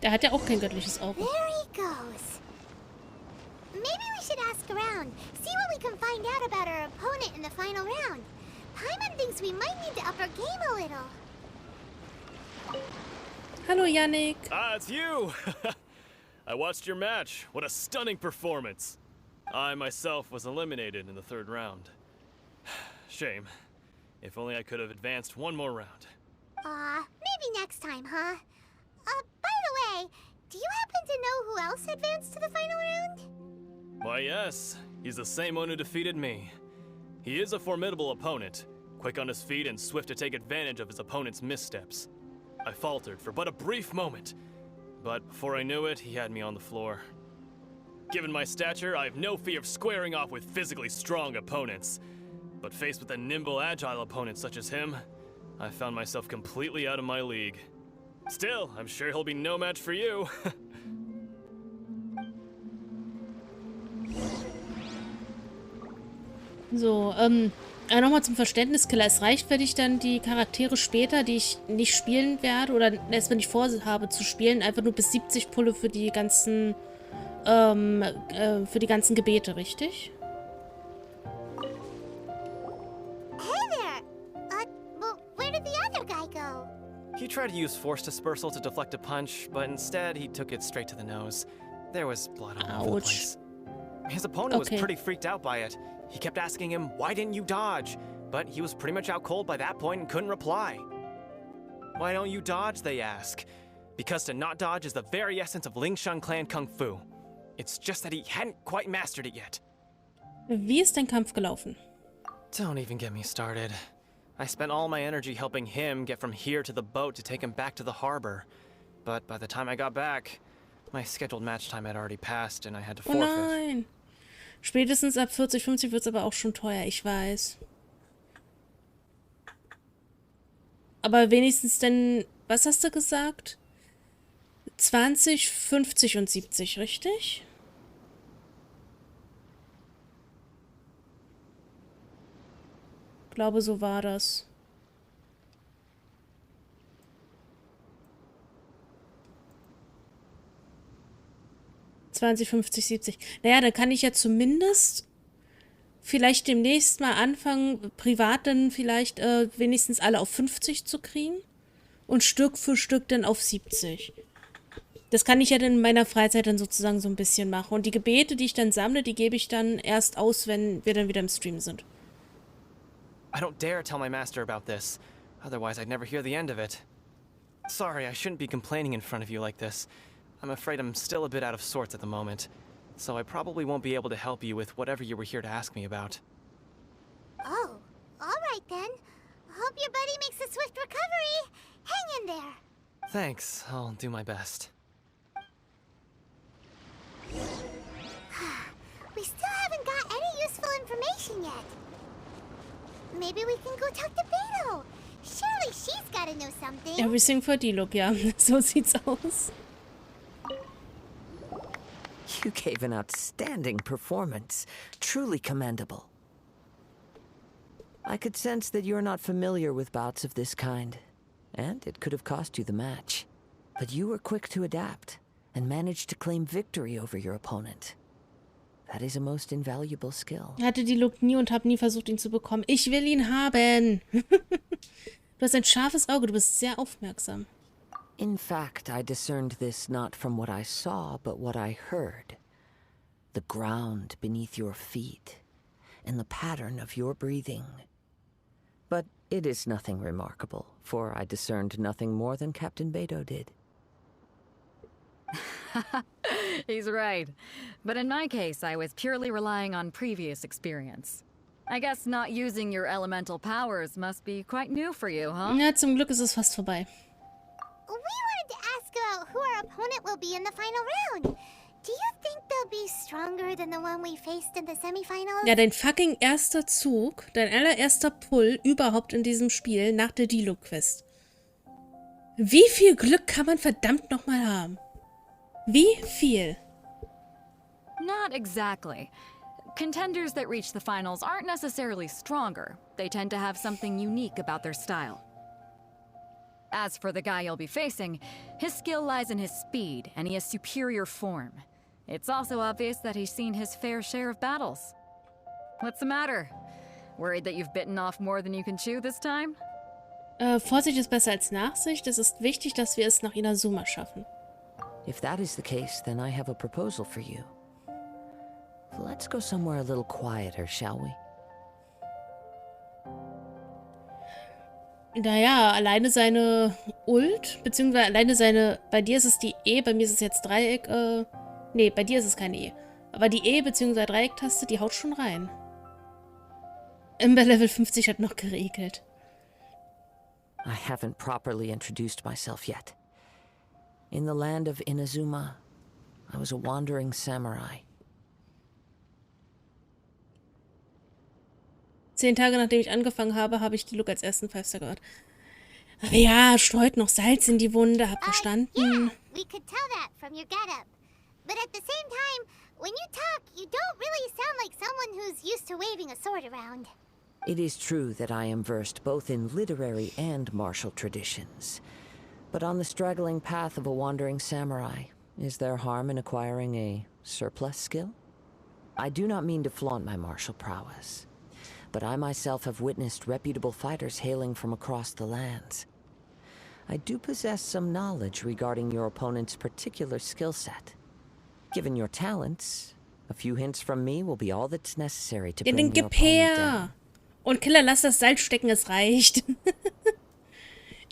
Speaker 1: Der hat ja auch kein göttliches Auge.
Speaker 2: There he goes. Maybe we should ask around, see what we can find out about our opponent in the final round. Paimon thinks we might need to up our game a little.
Speaker 1: Hallo, Yannick.
Speaker 4: Ah, it's you! I watched your match. What a stunning performance. I myself was eliminated in the third round. Shame. If only I could have advanced one more round.
Speaker 2: Maybe next time, huh? By the way, do you happen to know who else advanced to the final round?
Speaker 4: Why, yes. He's the same one who defeated me. He is a formidable opponent, quick on his feet and swift to take advantage of his opponent's missteps. I faltered for but a brief moment, but before I knew it, he had me on the floor. Given my stature, I have no fear of squaring off with physically strong opponents. But faced with a nimble, agile opponent such as him, I found myself completely out of my league. Still, I'm sure he'll be no match for you.
Speaker 1: So, nochmal zum Verständnis, Killer. Es reicht für dich dann die Charaktere später, die ich nicht spielen werde oder erstmal nicht vorhabe zu spielen, einfach nur bis 70 Pulle für die ganzen, Gebete, richtig?
Speaker 2: Hey there! Well, where did the other guy go?
Speaker 4: He tried to use force dispersal to deflect a punch, but instead he took it straight to the nose. There was blood all over the place. His opponent was pretty freaked out by it. He kept asking him, "Why didn't you dodge?" But he was pretty much out cold by that point and couldn't reply. "Why don't you dodge?" they ask. Because to not dodge is the very essence of Lingshan clan Kung Fu. It's just that he hadn't quite mastered it yet.
Speaker 1: Wie ist dein Kampf gelaufen?
Speaker 4: Don't even get me started. I spent all my energy helping him get from here to the boat to take him back to the harbor. But by the time I got back, my scheduled match time had already passed and I had to
Speaker 1: Oh
Speaker 4: forfeit.
Speaker 1: nein! Spätestens ab 40, 50 wird es aber auch schon teuer, ich weiß. Aber wenigstens denn, was hast du gesagt? 20, 50 und 70, richtig? Ich glaube, so war das. Naja, dann kann ich ja zumindest vielleicht demnächst mal anfangen, privat dann vielleicht wenigstens alle auf 50 zu kriegen und Stück für Stück dann auf 70. Das kann ich ja dann in meiner Freizeit dann sozusagen so ein bisschen machen. Und die Gebete, die ich dann sammle, die gebe ich dann erst aus, wenn wir dann wieder im Stream sind.
Speaker 4: I don't dare tell my master about this. Otherwise, I'd never hear the end of it. Sorry, I shouldn't be complaining in front of you like this. I'm afraid I'm still a bit out of sorts at the moment, so I probably won't be able to help you with whatever you were here to ask me about.
Speaker 2: Oh, alright then. Hope your buddy makes a swift recovery. Hang in there.
Speaker 4: Thanks, I'll do my best.
Speaker 2: We still haven't got any useful information yet. Maybe we can go talk to Beto. Surely she's gotta know something.
Speaker 1: Everything for Diluc, ja. So sieht's aus.
Speaker 9: You gave an outstanding performance. Truly commendable. I could sense that you're not familiar with bouts of this kind, and it could have cost you the match. But you were quick to adapt, and managed to claim victory over your opponent. That is a most invaluable skill.
Speaker 1: Ich hatte Diluc nie und habe nie versucht, ihn zu bekommen. Ich will ihn haben. Du hast ein scharfes Auge, du bist sehr aufmerksam.
Speaker 9: In fact, I discerned this not from what I saw, but what I heard. The ground beneath your feet, and the pattern of your breathing. But it is nothing remarkable, for I discerned nothing more than Captain Beto did.
Speaker 8: He's right. But in my case, I was purely relying on previous experience. I guess not using your elemental powers must be quite new for you, huh?
Speaker 1: Ja, zum Glück ist es fast vorbei.
Speaker 2: We wanted to ask about who our opponent will be in the final round. Do you think they'll be stronger than the one we faced in the semifinals?
Speaker 1: Ja, dein fucking erster Zug, dein allererster Pull überhaupt in diesem Spiel nach der Diluc-Quest. Wie viel Glück kann man verdammt nochmal haben? Wie viel?
Speaker 8: Not exactly. Contenders that reach the finals aren't necessarily stronger. They tend to have something unique about their style. As for the guy you'll be facing, his skill lies in his speed, and he has superior form. It's also obvious that he's seen his fair share of battles. What's the matter? Worried that you've bitten off more than you can chew this time?
Speaker 1: Vorsicht ist besser als Nachsicht. Es ist wichtig, dass wir es nach Inazuma schaffen.
Speaker 9: If that is the case, then I have a proposal for you. Let's go somewhere a little quieter, shall we?
Speaker 1: Naja, alleine seine Ult, beziehungsweise alleine seine, bei dir ist es die E, bei mir ist es jetzt Dreieck, nee, bei dir ist es keine E. Aber die E, beziehungsweise Dreiecktaste, die haut schon rein. Imber Level 50 hat noch geregelt.
Speaker 9: I haven't properly introduced myself yet. In the land of Inazuma, I was a wandering samurai.
Speaker 1: 10 Tage nachdem ich angefangen habe, habe ich Diluc als ersten 5-Star gehört. Ja, streut noch Salz in die Wunde, hab verstanden.
Speaker 2: Yeah, we could tell that from your getup. But at the same time, when you talk, you don't really sound like someone who's used to waving a sword around.
Speaker 9: It is true that I am versed both in literary and martial traditions. But on the straggling path of a wandering samurai, is there harm in acquiring a surplus skill? I do not mean to flaunt my martial prowess, but I myself have witnessed reputable fighters hailing from across the lands. I do possess some knowledge regarding your opponent's particular skill set. Given your talents, a few hints from me will be all that's necessary to
Speaker 1: Ja,
Speaker 9: bring
Speaker 1: dann
Speaker 9: your
Speaker 1: gib
Speaker 9: opponent
Speaker 1: her.
Speaker 9: down.
Speaker 1: Und Killer, lass das Salz stecken, es reicht.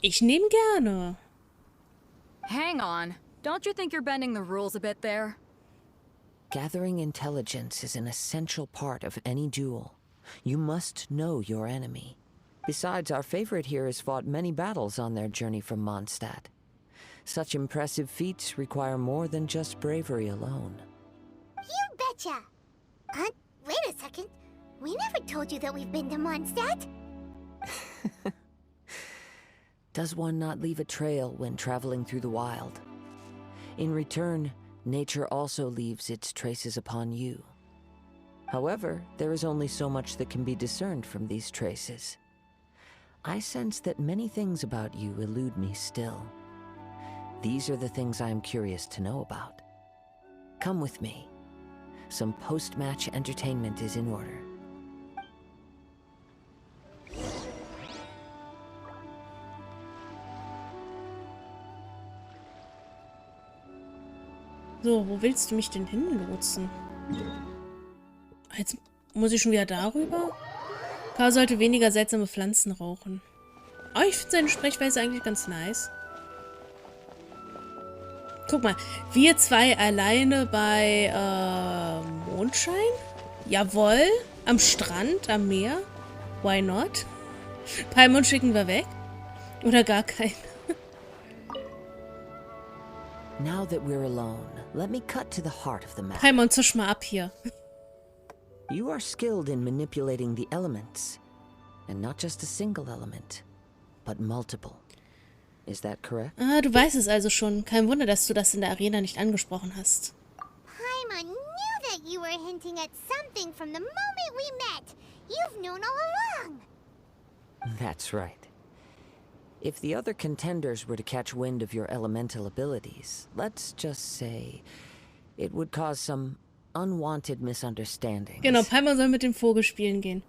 Speaker 1: Ich nehme gerne.
Speaker 8: Hang on. Don't you think you're bending the rules a bit there?
Speaker 9: Gathering intelligence is an essential part of any duel. You must know your enemy. Besides, our favorite here has fought many battles on their journey from Mondstadt. Such impressive feats require more than just bravery alone.
Speaker 2: You betcha! Wait a second. We never told you that we've been to Mondstadt.
Speaker 9: Does one not leave a trail when traveling through the wild? In return, nature also leaves its traces upon you. However, there is only so much that can be discerned from these traces. I sense that many things about you elude me still. These are the things I am curious to know about. Come with me. Some post-match entertainment is in order.
Speaker 1: So, wo willst du mich denn hinlotsen? Jetzt muss ich schon wieder darüber? K sollte weniger seltsame Pflanzen rauchen. Oh, ich finde seine Sprechweise eigentlich ganz nice. Guck mal, wir zwei alleine bei Mondschein? Jawohl. Am Strand, am Meer. Why not? Paimon schicken wir weg. Oder gar keinen.
Speaker 9: Now that we're alone, let me cut to the heart of the matter.
Speaker 1: Paimon, zisch mal ab hier.
Speaker 9: You are skilled in manipulating the elements. And not just a single element, but multiple. Is that correct?
Speaker 1: Ah, du weißt es also schon. Kein Wunder, dass du das in der Arena nicht angesprochen hast.
Speaker 2: Paimon knew that you were hinting at something from the moment we met. You've known all along.
Speaker 9: That's right. If the other contenders were to catch wind of your elemental abilities, let's just say it would cause some unwanted misunderstandings.
Speaker 1: Genau, Paimon soll mit dem Vogel spielen gehen.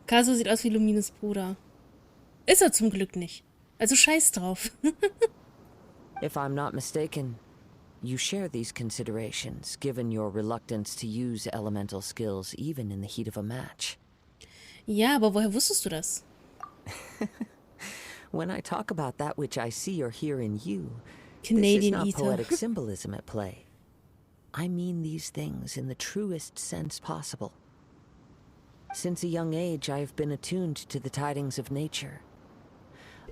Speaker 1: Kaso sieht aus wie Lumines Bruder. Ist er zum Glück nicht. Also scheiß drauf.
Speaker 9: If I'm not mistaken, you share these considerations, given your reluctance to use elemental skills even in the heat of a match.
Speaker 1: Ja, aber woher wusstest du das?
Speaker 9: When I talk about that which I see or hear in you,
Speaker 1: Canadian
Speaker 9: this is not
Speaker 1: Eater.
Speaker 9: poetic symbolism at play. I mean these things in the truest sense possible. Since a young age, I have been attuned to the tidings of nature.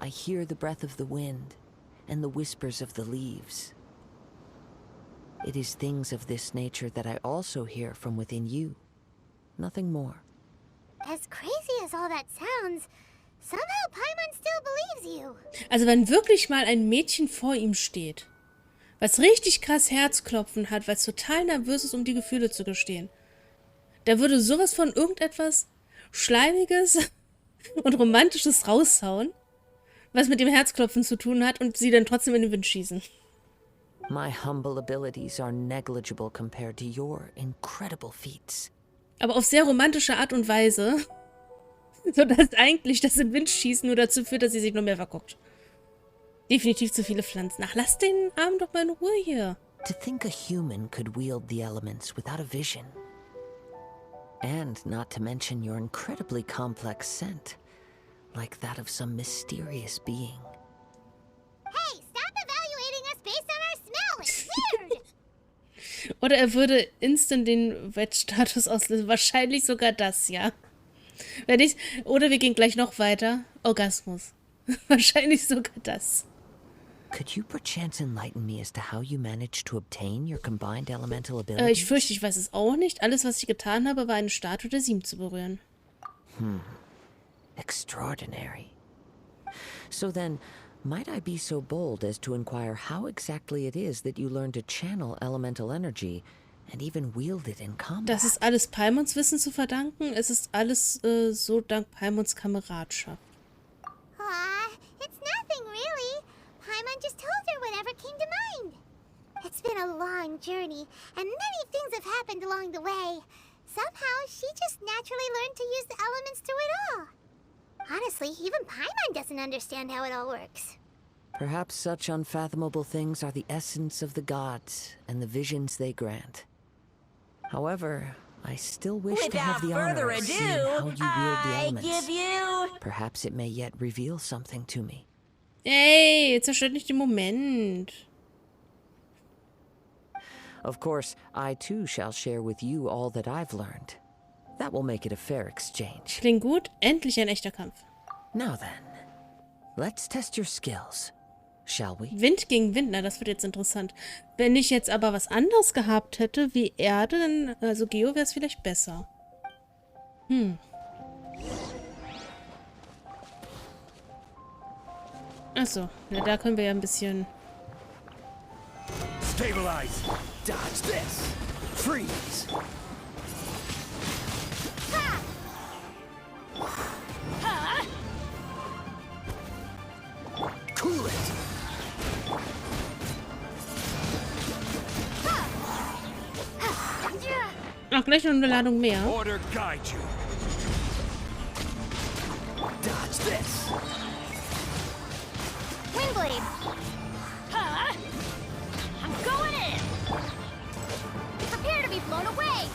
Speaker 9: I hear the breath of the wind and the whispers of the leaves. It is things of this nature that I also hear from within you. Nothing more.
Speaker 2: As crazy as all that sounds, somehow Paimon still believes you.
Speaker 1: Also wenn wirklich mal ein Mädchen vor ihm steht, was richtig krass Herzklopfen hat, weil es total nervös ist, um die Gefühle zu gestehen, der würde sowas von irgendetwas Schleimiges und Romantisches raushauen, was mit dem Herzklopfen zu tun hat und sie dann trotzdem in den Wind schießen.
Speaker 9: My humble abilities are negligible compared to your incredible feats.
Speaker 1: Aber auf sehr romantische Art und Weise, sodass eigentlich das in den Wind schießen nur dazu führt, dass sie sich noch mehr verguckt. Definitiv zu viele Pflanzen. Ach, lass den Arm doch mal in Ruhe hier.
Speaker 9: To think a human could wield the elements without a vision. And not to mention your incredibly complex scent, like that of some mysterious being.
Speaker 2: Hey, stop evaluating us based on our smell. It's weird.
Speaker 1: Oder er würde instant den Wettstatus auslösen. Wahrscheinlich sogar das, ja. Wenn nicht, oder wir gehen gleich noch weiter. Orgasmus. Wahrscheinlich sogar das.
Speaker 9: Could you perchance enlighten me as to how you managed to obtain your combined elemental abilities?
Speaker 1: Ich fürchte, ich weiß es auch nicht. Alles, was ich getan habe, war eine Statue der 7 zu berühren.
Speaker 9: Extraordinary. So then, might I be so bold as to inquire how exactly it is that you learned to channel elemental energy and even wield it in combat?
Speaker 1: Das ist alles Paimons Wissen zu verdanken. Es ist alles so dank Paimons Kameradschaft.
Speaker 2: It's nothing really. Paimon just told her whatever came to mind. It's been a long journey, and many things have happened along the way. Somehow, she just naturally learned to use the elements through it all. Honestly, even Paimon doesn't understand how it all works.
Speaker 9: Perhaps such unfathomable things are the essence of the gods and the visions they grant. However, I still wish to have the honor of seeing how you wield the elements. Perhaps it may yet reveal something to me.
Speaker 1: Ey, jetzt zerstört nicht den Moment.
Speaker 9: Of course, I too shall share with you all that I've learned. That will make it a fair exchange.
Speaker 1: Klingt gut. Endlich ein echter Kampf.
Speaker 9: Now then, let's test your skills, shall we?
Speaker 1: Wind gegen Wind, na, das wird jetzt interessant. Wenn ich jetzt aber was anderes gehabt hätte, wie Erde, dann, also Geo, wäre es vielleicht besser. Achso, na, da können wir ja ein bisschen...
Speaker 6: Stabilize. Dodge this. Freeze. Cool it.
Speaker 1: Ach, gleich noch eine Ladung mehr.
Speaker 6: Order guide you. Dodge this.
Speaker 2: Windblade.
Speaker 5: I'm going in!
Speaker 2: Prepare to be blown away.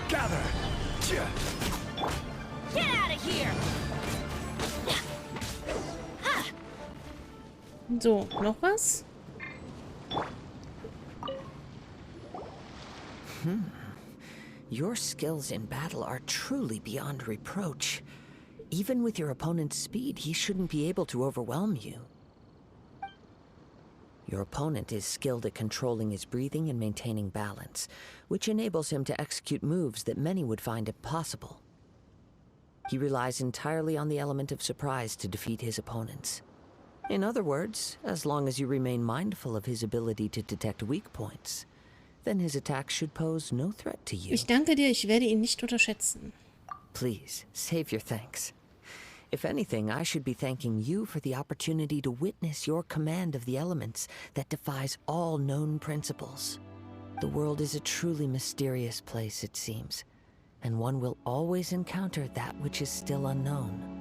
Speaker 6: Gather.
Speaker 5: Get out of here!
Speaker 1: So, noch was?
Speaker 9: Your skills in battle are truly beyond reproach. Even with your opponent's speed, he shouldn't be able to overwhelm you. Your opponent is skilled at controlling his breathing and maintaining balance, which enables him to execute moves that many would find impossible. He relies entirely on the element of surprise to defeat his opponents. In other words, as long as you remain mindful of his ability to detect weak points, then his attacks should pose no threat to you.
Speaker 1: Ich danke dir, ich werde ihn nicht unterschätzen.
Speaker 9: Please, save your thanks. If anything, I should be thanking you for the opportunity to witness your command of the elements that defies all known principles. The world is a truly mysterious place, it seems, and one will always encounter that which is still unknown.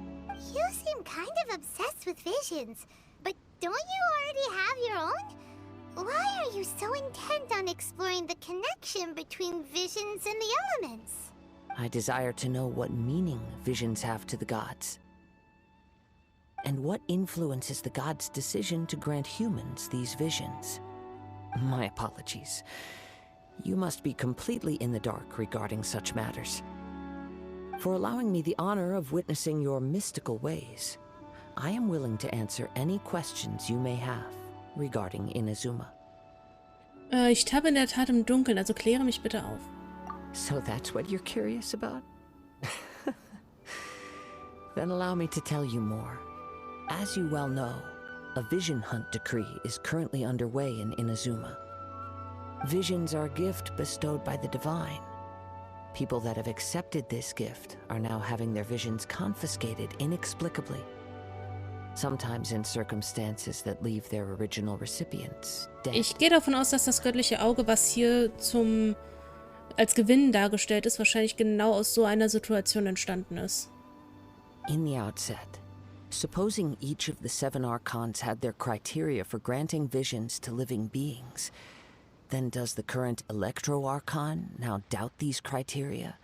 Speaker 2: You seem kind of obsessed with visions, but don't you already have your own? Why are you so intent on exploring the connection between visions and the elements?
Speaker 9: I desire to know what meaning visions have to the gods, and what influences the gods' decision to grant humans these visions. My apologies. You must be completely in the dark regarding such matters. For allowing me the honor of witnessing your mystical ways, I am willing to answer any questions you may have regarding Inazuma.
Speaker 1: Ich tappe in der Tat im Dunkeln, also kläre mich bitte auf.
Speaker 9: So that's what you're curious about? Then allow me to tell you more. As you well know, a vision hunt decree is currently underway in Inazuma. Visions are a gift bestowed by the divine. People that have accepted this gift are now having their visions confiscated inexplicably. Sometimes in circumstances that leave their original recipients dead.
Speaker 1: Ich gehe davon aus, dass das göttliche Auge, was hier als Gewinn dargestellt ist, wahrscheinlich genau aus so einer Situation entstanden ist.
Speaker 9: In the outset, supposing each of the 7 archons had their criteria for granting visions to living beings, then does the current Electro-Archon now doubt these criteria,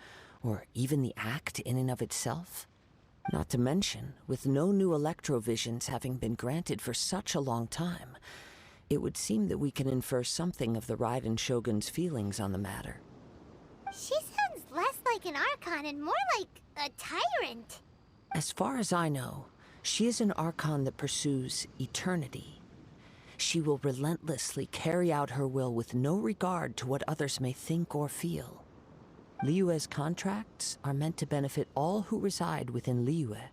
Speaker 9: or even the act in and of itself? Not to mention, with no new Electro-visions having been granted for such a long time, it would seem that we can infer something of the Raiden Shogun's feelings on the matter.
Speaker 2: She sounds less like an Archon and more like a tyrant.
Speaker 9: As far as I know, she is an Archon that pursues eternity. She will relentlessly carry out her will with no regard to what others may think or feel. Liyue's contracts are meant to benefit all who reside within Liyue.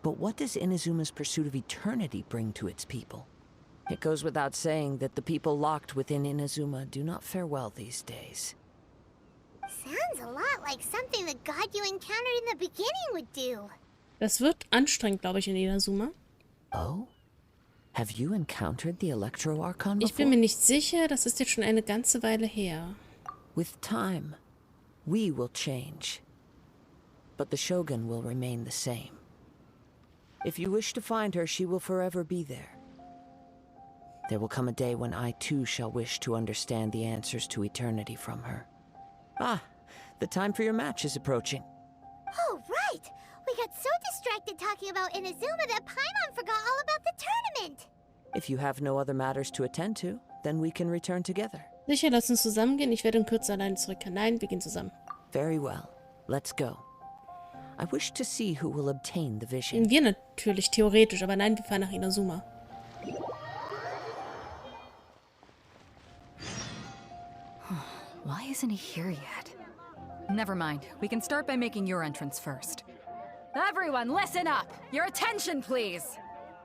Speaker 9: But what does Inazuma's pursuit of eternity bring to its people? It goes without saying that the people locked within Inazuma do not fare well these days.
Speaker 2: Sounds a lot like something the god you encountered in the beginning would do.
Speaker 1: Das wird anstrengend, glaube ich, in Inazuma.
Speaker 9: Oh? Have you encountered the Electro-Archon before?
Speaker 1: Ich bin mir nicht sicher, das ist jetzt schon eine ganze Weile her.
Speaker 9: With time, we will change. But the Shogun will remain the same. If you wish to find her, she will forever be there. There will come a day when I too shall wish to understand the answers to eternity from her. Ah, the time for your match is approaching.
Speaker 2: Oh, right! We got so distracted talking about Inazuma that Paimon forgot all about the tournament!
Speaker 9: If you have no other matters to attend to, then we can return together.
Speaker 1: Sicher, lass uns zusammengehen. Ich werde in Kürze alleine zurückkehren. Nein, wir gehen zusammen.
Speaker 9: Very well. Let's go. I wish to see who will obtain the vision.
Speaker 1: Wir natürlich, theoretisch, aber nein, wir fahren nach Inazuma.
Speaker 8: Why isn't he here yet? Never mind. We can start by making your entrance first. Everyone, listen up! Your attention, please!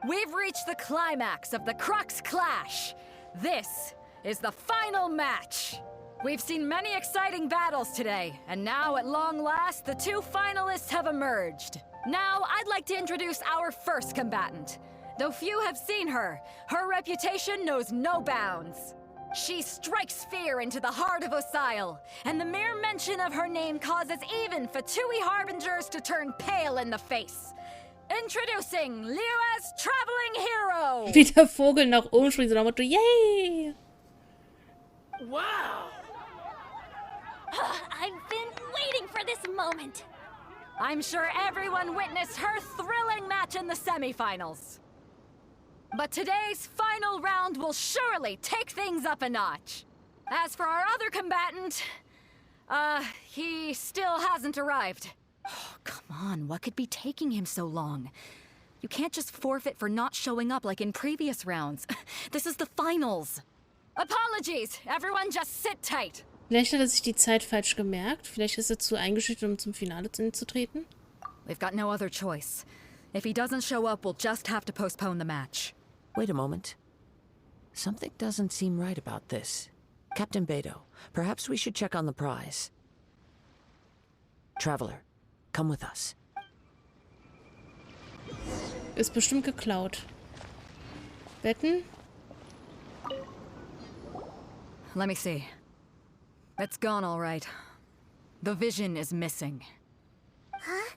Speaker 8: We've reached the climax of the Crux Clash! This is the final match! We've seen many exciting battles today, and now at long last, the 2 finalists have emerged. Now, I'd like to introduce our first combatant. Though few have seen her, her reputation knows no bounds. She strikes fear into the heart of Osile, and the mere mention of her name causes even Fatui Harbingers to turn pale in the face. Introducing Liyue's traveling hero!
Speaker 1: Wie der Vogel nach oben springt, so nach dem Motto, yay!
Speaker 6: Wow!
Speaker 5: I've been waiting for this moment.
Speaker 8: I'm sure everyone witnessed her thrilling match in the semifinals. But today's final round will surely take things up a notch. As for our other combatant, he still hasn't arrived. Oh, come on, what could be taking him so long? You can't just forfeit for not showing up like in previous rounds. This is the finals. Apologies, everyone just sit tight.
Speaker 1: Vielleicht hat er sich die Zeit falsch gemerkt. Vielleicht ist er zu eingeschüchtert, um zum Finale zu treten.
Speaker 8: We've got no other choice. If he doesn't show up, we'll just have to postpone the match.
Speaker 9: Wait a moment. Something doesn't seem right about this. Captain Beto, perhaps we should check on the prize. Traveler, come with us.
Speaker 1: Ist bestimmt geklaut. Wetten?
Speaker 8: Let me see. It's gone all right. The vision is missing.
Speaker 2: Huh?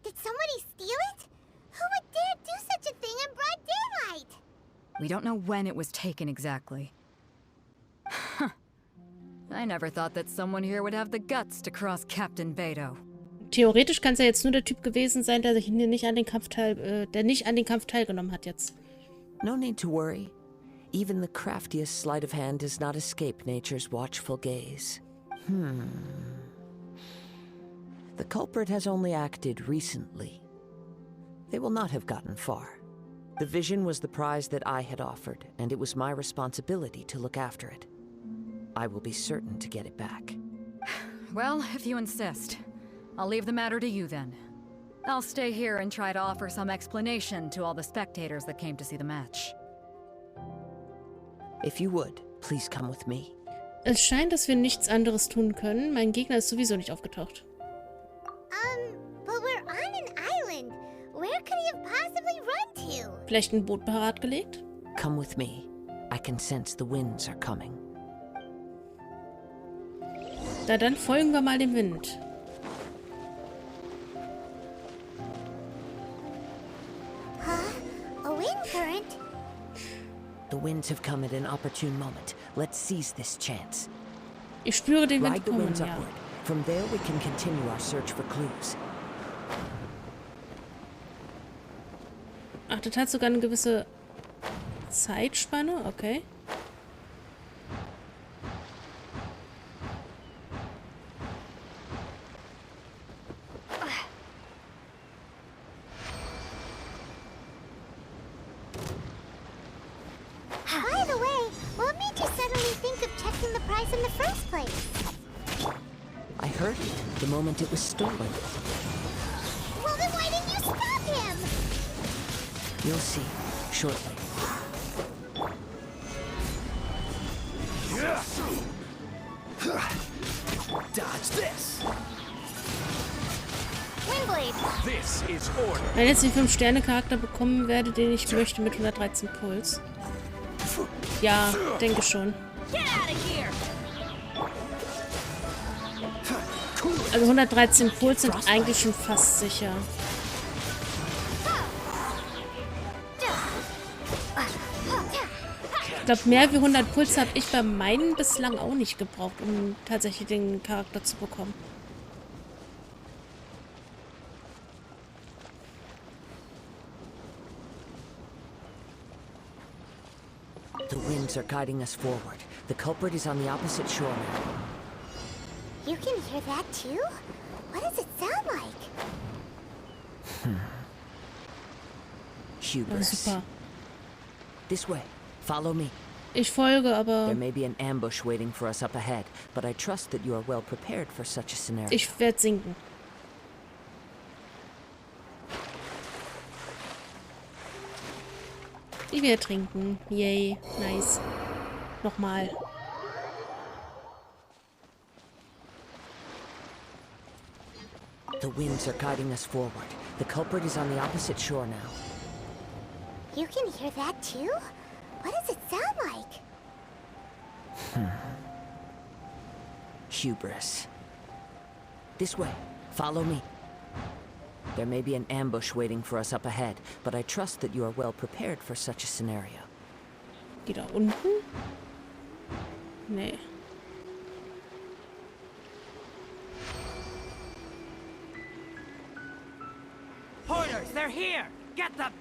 Speaker 2: Did somebody steal it? Who would dare do such a thing in broad daylight?
Speaker 8: We don't know when it was taken exactly. I never thought that someone here would have the guts to cross Captain Beto.
Speaker 1: Theoretisch kann es ja jetzt nur der Typ gewesen sein, der nicht an den Kampf teilgenommen hat jetzt.
Speaker 9: No need to worry. Even the craftiest sleight of hand does not escape nature's watchful gaze. The culprit has only acted recently. They will not have gotten far. The vision was the prize that I had offered, and it was my responsibility to look after it. I will be certain to get it back.
Speaker 8: Well, if you insist. I'll leave the matter to you then. I'll stay here and try to offer some explanation to all the spectators that came to see the match.
Speaker 9: If you would, please come with me.
Speaker 1: Es scheint, dass wir nichts anderes tun können. Mein Gegner ist sowieso nicht aufgetaucht.
Speaker 2: But we're on an island. Where could he have possibly run to?
Speaker 1: Vielleicht ein Boot parat gelegt?
Speaker 9: Come with me. I can sense the winds are coming.
Speaker 1: Na, dann folgen wir mal dem Wind.
Speaker 2: Huh? A wind current?
Speaker 9: The winds have come at an opportune moment. Let's seize this chance.
Speaker 1: Ich spüre den Wind
Speaker 9: Ride the
Speaker 1: kommen,
Speaker 9: winds
Speaker 1: ja.
Speaker 9: upward. From there we can continue our search for clues.
Speaker 1: Ach, das hat sogar eine gewisse Zeitspanne? Okay.
Speaker 2: By the way, what made you suddenly think of checking the price in the first place?
Speaker 9: I heard it the moment it was stolen.
Speaker 2: Well, then why didn't you stop him?
Speaker 9: You'll see shortly.
Speaker 6: Dodge this.
Speaker 2: Windblade.
Speaker 6: This is order.
Speaker 1: Wenn ich jetzt den 5-Sterne-Charakter bekommen werde, den ich möchte mit 113 Puls. Ja, denke schon.
Speaker 5: Get out of here!
Speaker 1: Also 113 Puls sind eigentlich schon fast sicher. Ich glaube, mehr wie 100 Puls habe ich bei meinen bislang auch nicht gebraucht, um tatsächlich den Charakter zu bekommen.
Speaker 9: The winds are guiding us forward. The culprit is on the opposite shore now.
Speaker 2: You can hear that too? What does it sound like?
Speaker 9: Hubris.
Speaker 1: Super.
Speaker 9: This way. Follow me.
Speaker 1: Ich folge, aber
Speaker 9: There may be an ambush waiting for us up ahead, but I trust that you are well prepared for such a scenario.
Speaker 1: ich werde sinken. Ich werde trinken. Yay. Nice. Nochmal.
Speaker 9: The winds are guiding us forward. The culprit is on the opposite shore now.
Speaker 2: You can hear that too? What does it sound like?
Speaker 9: Hubris. This way. Follow me. There may be an ambush waiting for us up ahead, but I trust that you are well prepared for such a scenario.
Speaker 1: Die da unten? Nee.
Speaker 6: Porters, they're here! Get them!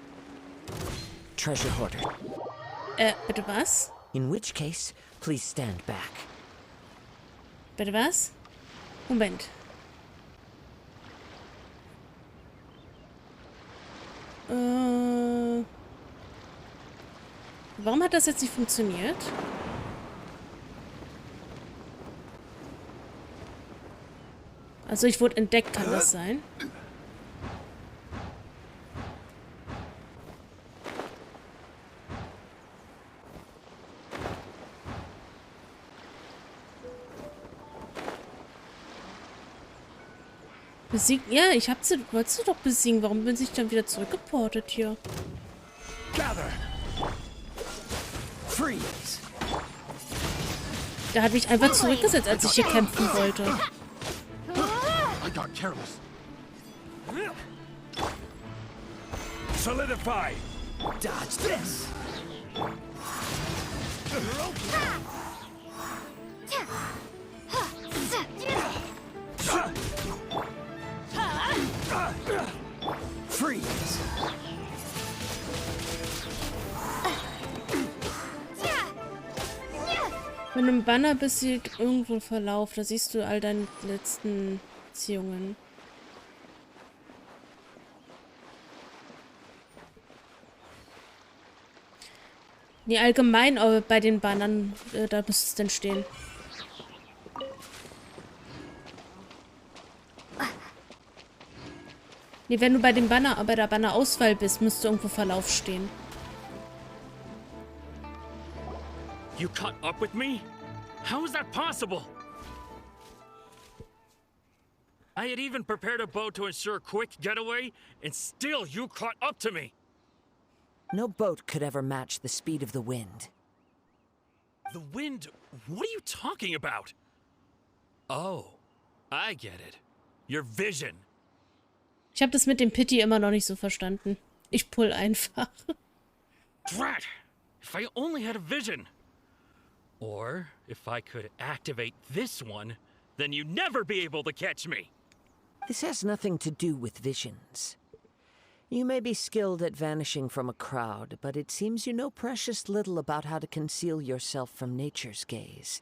Speaker 9: treasure hoarder.
Speaker 1: Bitte was?
Speaker 9: In which case, please stand back.
Speaker 1: Bitte was? Moment. Warum hat das jetzt nicht funktioniert? Also ich wurde entdeckt, kann das sein? Besiegen? Ja, ich hab sie. Wolltest du doch besiegen? Warum bin ich dann wieder zurückgeportet hier? Der hat mich einfach zurückgesetzt, als ich hier kämpfen wollte.
Speaker 6: Solidify. Dodge this. Freeze.
Speaker 1: Wenn du im Banner besiegt, irgendwo Verlauf, da siehst du all deine letzten Beziehungen. Nee, allgemein bei den Bannern, da müsste es denn stehen. Nee, wenn du bei dem Banner, bei der Bannerauswahl bist, müsste irgendwo Verlauf stehen.
Speaker 6: You caught up with me? How is that possible? I had even prepared a boat to ensure a quick getaway, and still you caught up to me.
Speaker 9: No boat could ever match the speed of the wind.
Speaker 6: The wind? What are you talking about? Oh, I get it. Your vision.
Speaker 1: Ich habe das mit dem Pity immer noch nicht so verstanden. Ich pull einfach.
Speaker 6: Drat! If I only had a vision. Or if I could activate this one, then you'd never be able to catch me.
Speaker 9: This has nothing to do with visions. You may be skilled at vanishing from a crowd, but it seems you know precious little about how to conceal yourself from nature's gaze.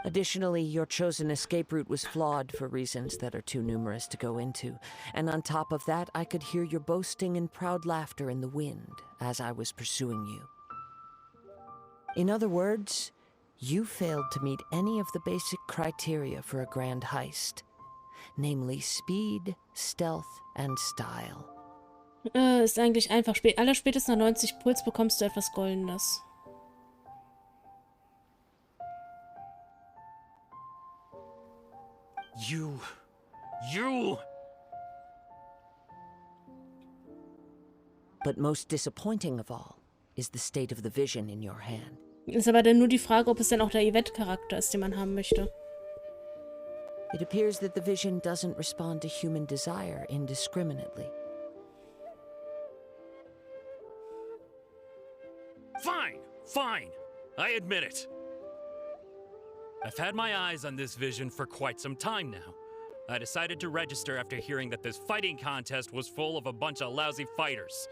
Speaker 9: Additionally, your chosen escape route was flawed for reasons that are too numerous to go into, and on top of that, I could hear your boasting and proud laughter in the wind as I was pursuing you. In other words, you failed to meet any of the basic criteria for a grand heist, namely speed, stealth, and style.
Speaker 1: Ist eigentlich einfach. Allerspätestens nach 90 Puls bekommst du etwas Goldenes.
Speaker 6: You...
Speaker 9: But most disappointing of all is the state of the vision in your hand.
Speaker 1: Ist aber dann nur die Frage, ob es denn auch der Yvette-Charakter ist, den man haben möchte.
Speaker 9: It appears that the vision doesn't respond to human desire indiscriminately.
Speaker 6: Fine. I admit it. I've had my eyes on this vision for quite some time now. I decided to register after hearing that this fighting contest was full of a bunch of lousy fighters.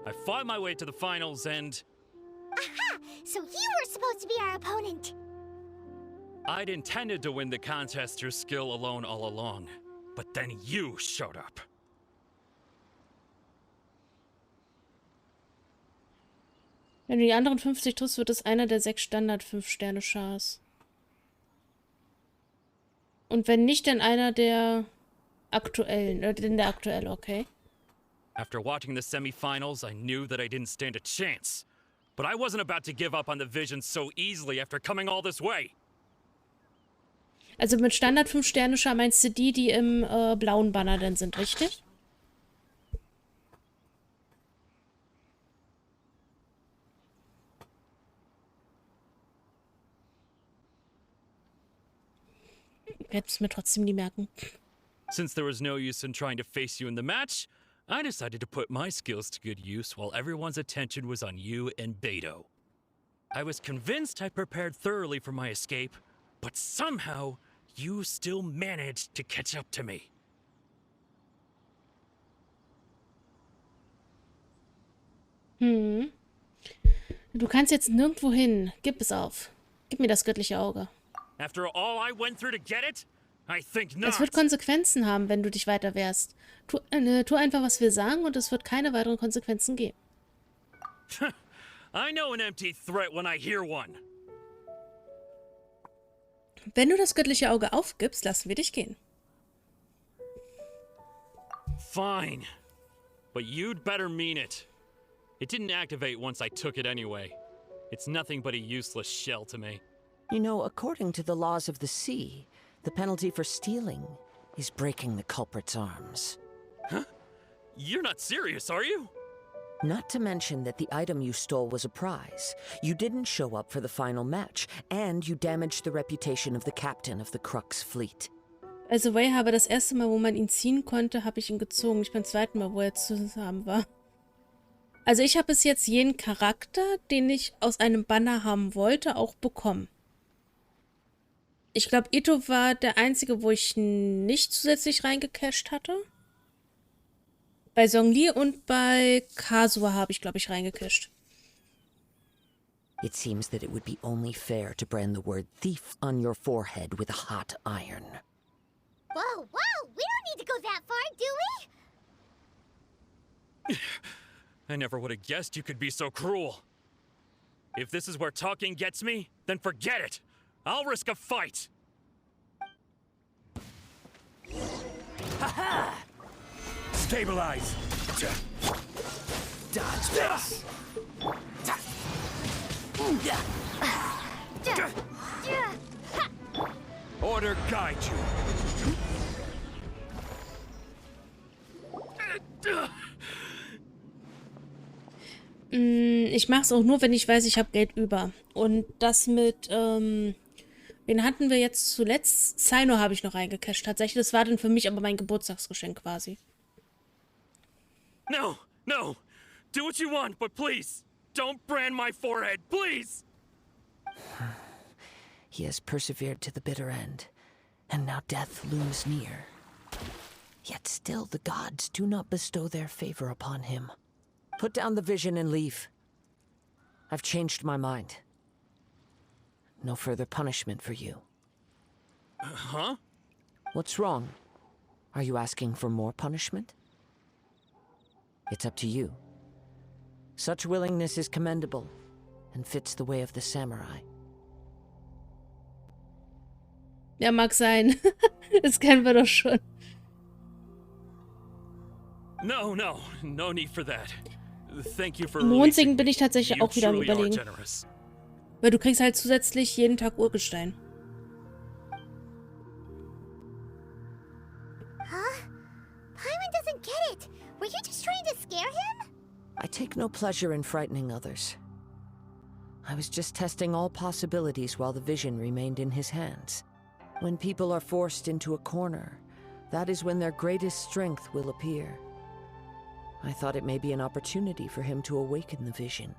Speaker 6: I fought my way to the finals and...
Speaker 2: Aha! So you were supposed to be our opponent!
Speaker 6: I'd intended to win the contest through skill alone all along, but then you showed up.
Speaker 1: Wenn du die anderen 50 triffst, wird es einer der 6 Standard 5-Sterne-Chars. Und wenn nicht, dann einer der aktuellen, denn der aktuelle, okay.
Speaker 6: After watching the semifinals, I knew that I didn't stand a chance. But I wasn't about to give up on the vision so easily after coming all this way.
Speaker 1: Also mit Standard 5-Sterne-Char meinst du die im blauen Banner dann sind, richtig? Ich werde es mir trotzdem nie merken.
Speaker 6: Since there was no use in trying to face you in the match, I decided to put my skills to good use while everyone's attention was on you and Beto. I was convinced I prepared thoroughly for my escape, but somehow you still managed to catch up to me.
Speaker 1: Hm. Du kannst jetzt nirgendwo hin. Gib es auf. Gib mir das göttliche Auge.
Speaker 6: After all I went through to get it? I think not.
Speaker 1: Es wird Konsequenzen haben, wenn du dich weiter wehrst. Tu einfach, was wir sagen, und es wird keine weiteren Konsequenzen geben.
Speaker 6: I know an empty threat when I hear one.
Speaker 1: Wenn du das göttliche Auge aufgibst, lassen wir dich gehen.
Speaker 6: Fine. But you'd better mean it. It didn't activate once I took it anyway. It's nothing but a useless shell to me.
Speaker 9: You know, according to the laws of the sea, the penalty for stealing is breaking the culprit's arms.
Speaker 6: Huh? You're not serious, are you?
Speaker 9: Not to mention that the item you stole was a prize. You didn't show up for the final match, and you damaged the reputation of the captain of the Crux fleet.
Speaker 1: Also, weil habe das erste Mal, wo man ihn ziehen konnte, habe ich ihn gezogen. Nicht beim zweiten Mal, wo er zusammen war. Also ich habe bis jetzt jeden Charakter, den ich aus einem Banner haben wollte, auch bekommen. Ich glaube, Ito war der einzige, wo ich nicht zusätzlich reingecached hatte. Bei Zhongli und bei Kasua habe ich, glaube ich, reingecached.
Speaker 9: It seems that it would be only fair to brand the word thief on your forehead with a hot iron.
Speaker 2: Whoa, whoa! We don't need to go that far, do we?
Speaker 6: I never would have guessed you could be so cruel. If this is where talking gets me, then forget it. I'll risk a fight.
Speaker 11: Ha-ha! Stabilize. Dodge this. Order guide you.
Speaker 1: Ich mache es auch nur, wenn ich weiß, ich habe Geld über. Und das mit, wen hatten wir jetzt zuletzt? Sino habe ich noch reingecasht. Tatsächlich, das war dann für mich aber mein Geburtstagsgeschenk quasi.
Speaker 6: No, no. Do what you want, but please, don't brand my forehead, please.
Speaker 9: He has persevered to the bitter end, and now death looms near. Yet still the gods do not bestow their favor upon him. Put down the vision and leave. I've changed my mind. No further punishment for you.
Speaker 6: Huh?
Speaker 9: What's wrong? Are you asking for more punishment? It's up to you. Such willingness is commendable and fits the way of the samurai.
Speaker 1: Ja, mag sein. Das kennen wir doch schon.
Speaker 6: No, no. No need for that. Thank you for
Speaker 1: Mondsingen bin ich tatsächlich auch wieder am
Speaker 6: truly are
Speaker 1: Überlegen.
Speaker 6: generous.
Speaker 1: Weil du kriegst halt zusätzlich jeden Tag Urgestein.
Speaker 2: Huh? Paimon doesn't get it. Were you just trying to scare him?
Speaker 9: I take no pleasure in frightening others. I was just testing all possibilities while the vision remained in his hands. When people are forced into a corner, that is when their greatest strength will appear. I thought it may be an opportunity for him to awaken the vision.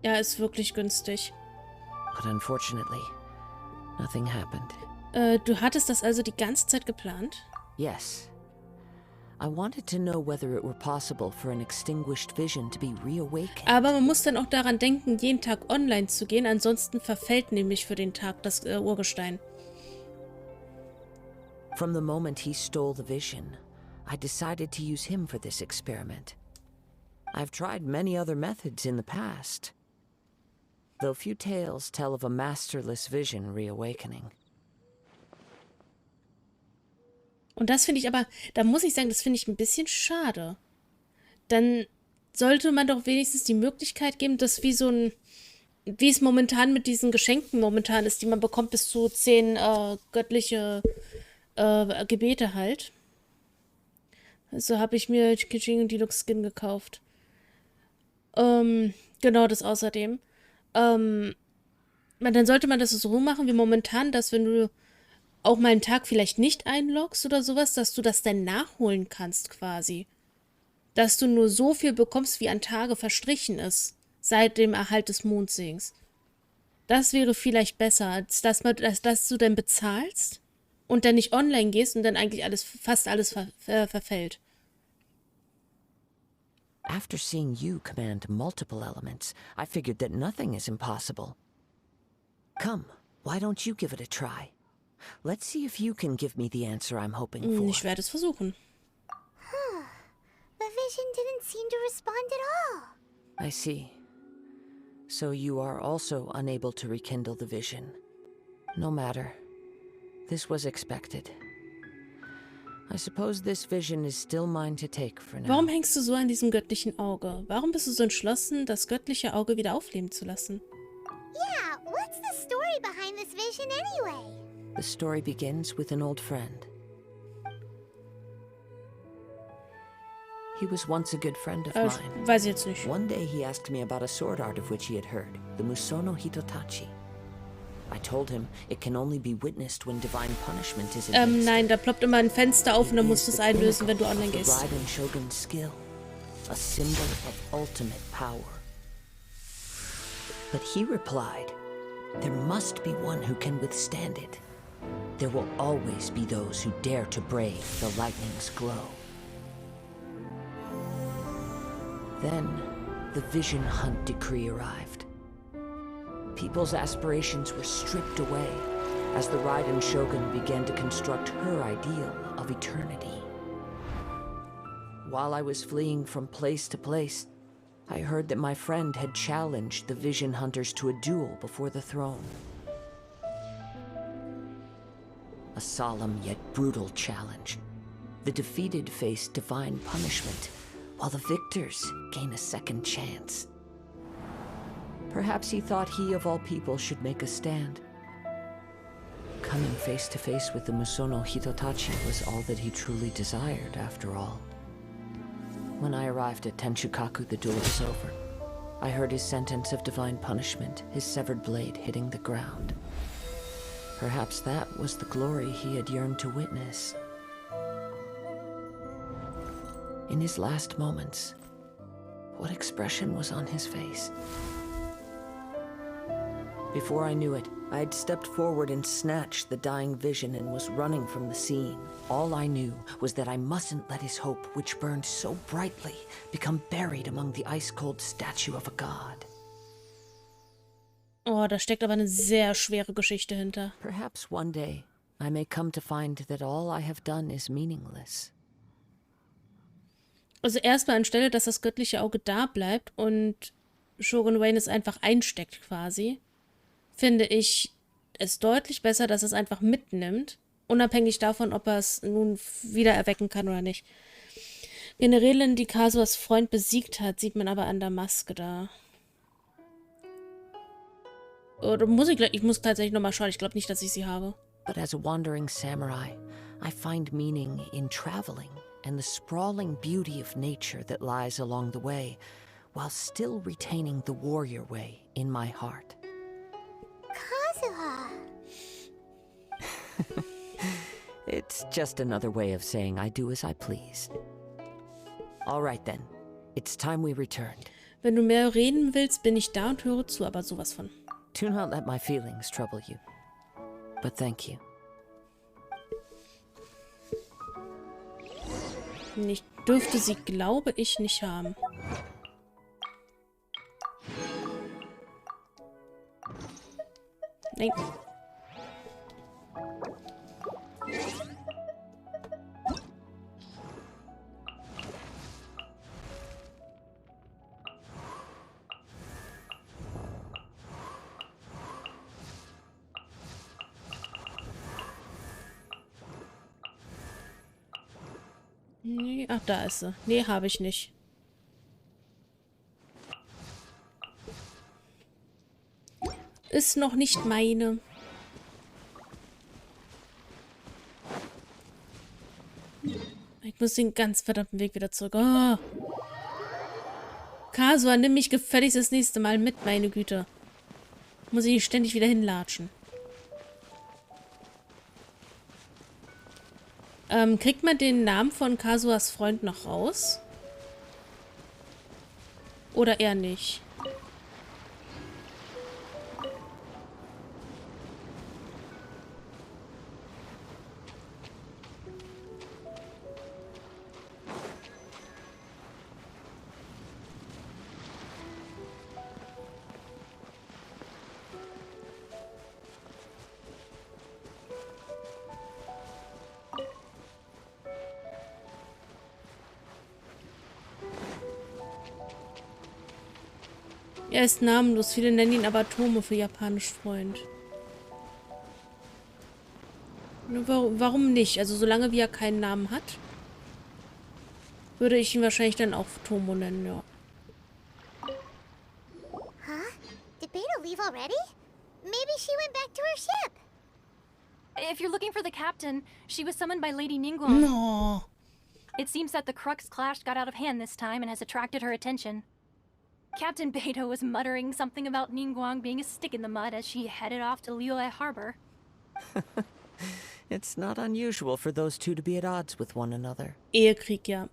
Speaker 1: Ja, ist wirklich günstig.
Speaker 9: But unfortunately, nothing happened.
Speaker 1: Du hattest das also die ganze Zeit geplant?
Speaker 9: Yes. I wanted to know whether it were possible for an extinguished vision to be reawakened.
Speaker 1: Aber man muss dann auch daran denken, jeden Tag online zu gehen, ansonsten verfällt nämlich für den Tag das Urgestein.
Speaker 9: From the moment he stole the vision, I decided to use him for this experiment. I've tried many other methods in the past, though few tales tell of a masterless vision reawakening.
Speaker 1: Und das finde ich aber, da muss ich sagen, das finde ich ein bisschen schade. Dann sollte man doch wenigstens die Möglichkeit geben, dass wie es momentan mit diesen Geschenken momentan ist, die man bekommt, bis zu 10 göttliche Gebete halt. Also habe ich mir Genshin Deluxe Skin gekauft. Genau, das außerdem. Dann sollte man das so machen wie momentan, dass wenn du auch mal einen Tag vielleicht nicht einloggst oder sowas, dass du das dann nachholen kannst quasi. Dass du nur so viel bekommst, wie an Tage verstrichen ist, seit dem Erhalt des Mondsegens. Das wäre vielleicht besser, als dass du dann bezahlst und dann nicht online gehst und dann eigentlich fast alles verfällt.
Speaker 9: After seeing you command multiple elements, I figured that nothing is impossible. Come, why don't you give it a try? Let's see if you can give me the answer I'm hoping for.
Speaker 1: Ich werde es versuchen.
Speaker 2: The vision didn't seem to respond at all.
Speaker 9: I see. So you are also unable to rekindle the vision. No matter. This was expected. I suppose this vision is still mine to take for now.
Speaker 1: Warum hängst du so an diesem göttlichen Auge? Warum bist du so entschlossen, das göttliche Auge wieder aufleben zu lassen?
Speaker 2: Yeah, what's the story behind this vision anyway?
Speaker 9: The story begins with an old friend. He was once a good friend of mine.
Speaker 1: Weiß ich jetzt nicht.
Speaker 9: One day he asked me about a sword art of which he had heard, the Musono Hitotachi. I told him it can only be witnessed when divine punishment is administered.
Speaker 1: Nein, da ploppt immer ein Fenster auf und dann musst du es einlösen, wenn du online
Speaker 9: The
Speaker 1: gehst.
Speaker 9: bride and shogun's skill, a symbol of ultimate power. But he replied, there must be one who can withstand it. There will always be those who dare to brave the lightning's glow. Then, the Vision Hunt decree arrived. People's aspirations were stripped away as the Raiden Shogun began to construct her ideal of eternity. While I was fleeing from place to place, I heard that my friend had challenged the Vision Hunters to a duel before the throne. A solemn yet brutal challenge. The defeated face divine punishment, while the victors gain a second chance. Perhaps he thought he of all people should make a stand. Coming face to face with the Musono Hitotachi was all that he truly desired, after all. When I arrived at Tenshukaku, the duel was over. I heard his sentence of divine punishment, his severed blade hitting the ground. Perhaps that was the glory he had yearned to witness. In his last moments, what expression was on his face? Before I knew it, I had stepped forward and snatched the dying vision and was running from the scene. All I knew was that I mustn't let his hope, which burned so brightly, become buried among the ice-cold statue of a god.
Speaker 1: Oh, da steckt aber eine sehr schwere Geschichte hinter.
Speaker 9: Perhaps one day, I may come to find that all I have done is meaningless.
Speaker 1: Also erstmal anstelle, dass das göttliche Auge da bleibt und Shogun Wayne es einfach einsteckt quasi, finde ich es deutlich besser, dass es einfach mitnimmt, unabhängig davon, ob er es nun wieder erwecken kann oder nicht. Generälin, die Kazuas Freund besiegt hat, sieht man aber an der Maske da. Oder ich muss tatsächlich nochmal schauen, ich glaube nicht, dass ich sie habe.
Speaker 9: But as a wandering samurai, I find meaning in traveling and the sprawling beauty of nature that lies along the way, while still retaining the warrior way in my heart.
Speaker 2: Kazuha.
Speaker 9: It's just another way of saying I do as I please. All right then, it's time we returned.
Speaker 1: Wenn du mehr reden willst, bin ich da und höre zu, aber sowas von.
Speaker 9: Do not let my feelings trouble you. But thank you.
Speaker 1: Ich dürfte sie, glaube ich, nicht haben. Nein. Nee, ach, da ist sie. Nee, habe ich nicht. Ist noch nicht meine. Ich muss den ganz verdammten Weg wieder zurück. Oh. Kasua, nimm mich gefälligst das nächste Mal mit, meine Güte. Muss ich nicht ständig wieder hinlatschen. Kriegt man den Namen von Kasuas Freund noch raus? Oder eher nicht? Er ist namenlos. Viele nennen ihn aber Tomo für japanisch Freund. Warum nicht? Also solange wie er keinen Namen hat, würde ich ihn wahrscheinlich dann auch Tomo nennen, ja.
Speaker 2: Huh? Did Beta leave already? Maybe she went back to her ship.
Speaker 5: If you're looking for the captain, she was summoned by Lady Ningguang.
Speaker 1: No.
Speaker 5: It seems that the Crux clash got out of hand this time and has attracted her attention. Captain Beto was muttering something about Ningguang being a stick in the mud as she headed off to Liyue Harbor.
Speaker 9: It's not unusual for those two to be at odds with one another.
Speaker 1: Ehekrieg, ja.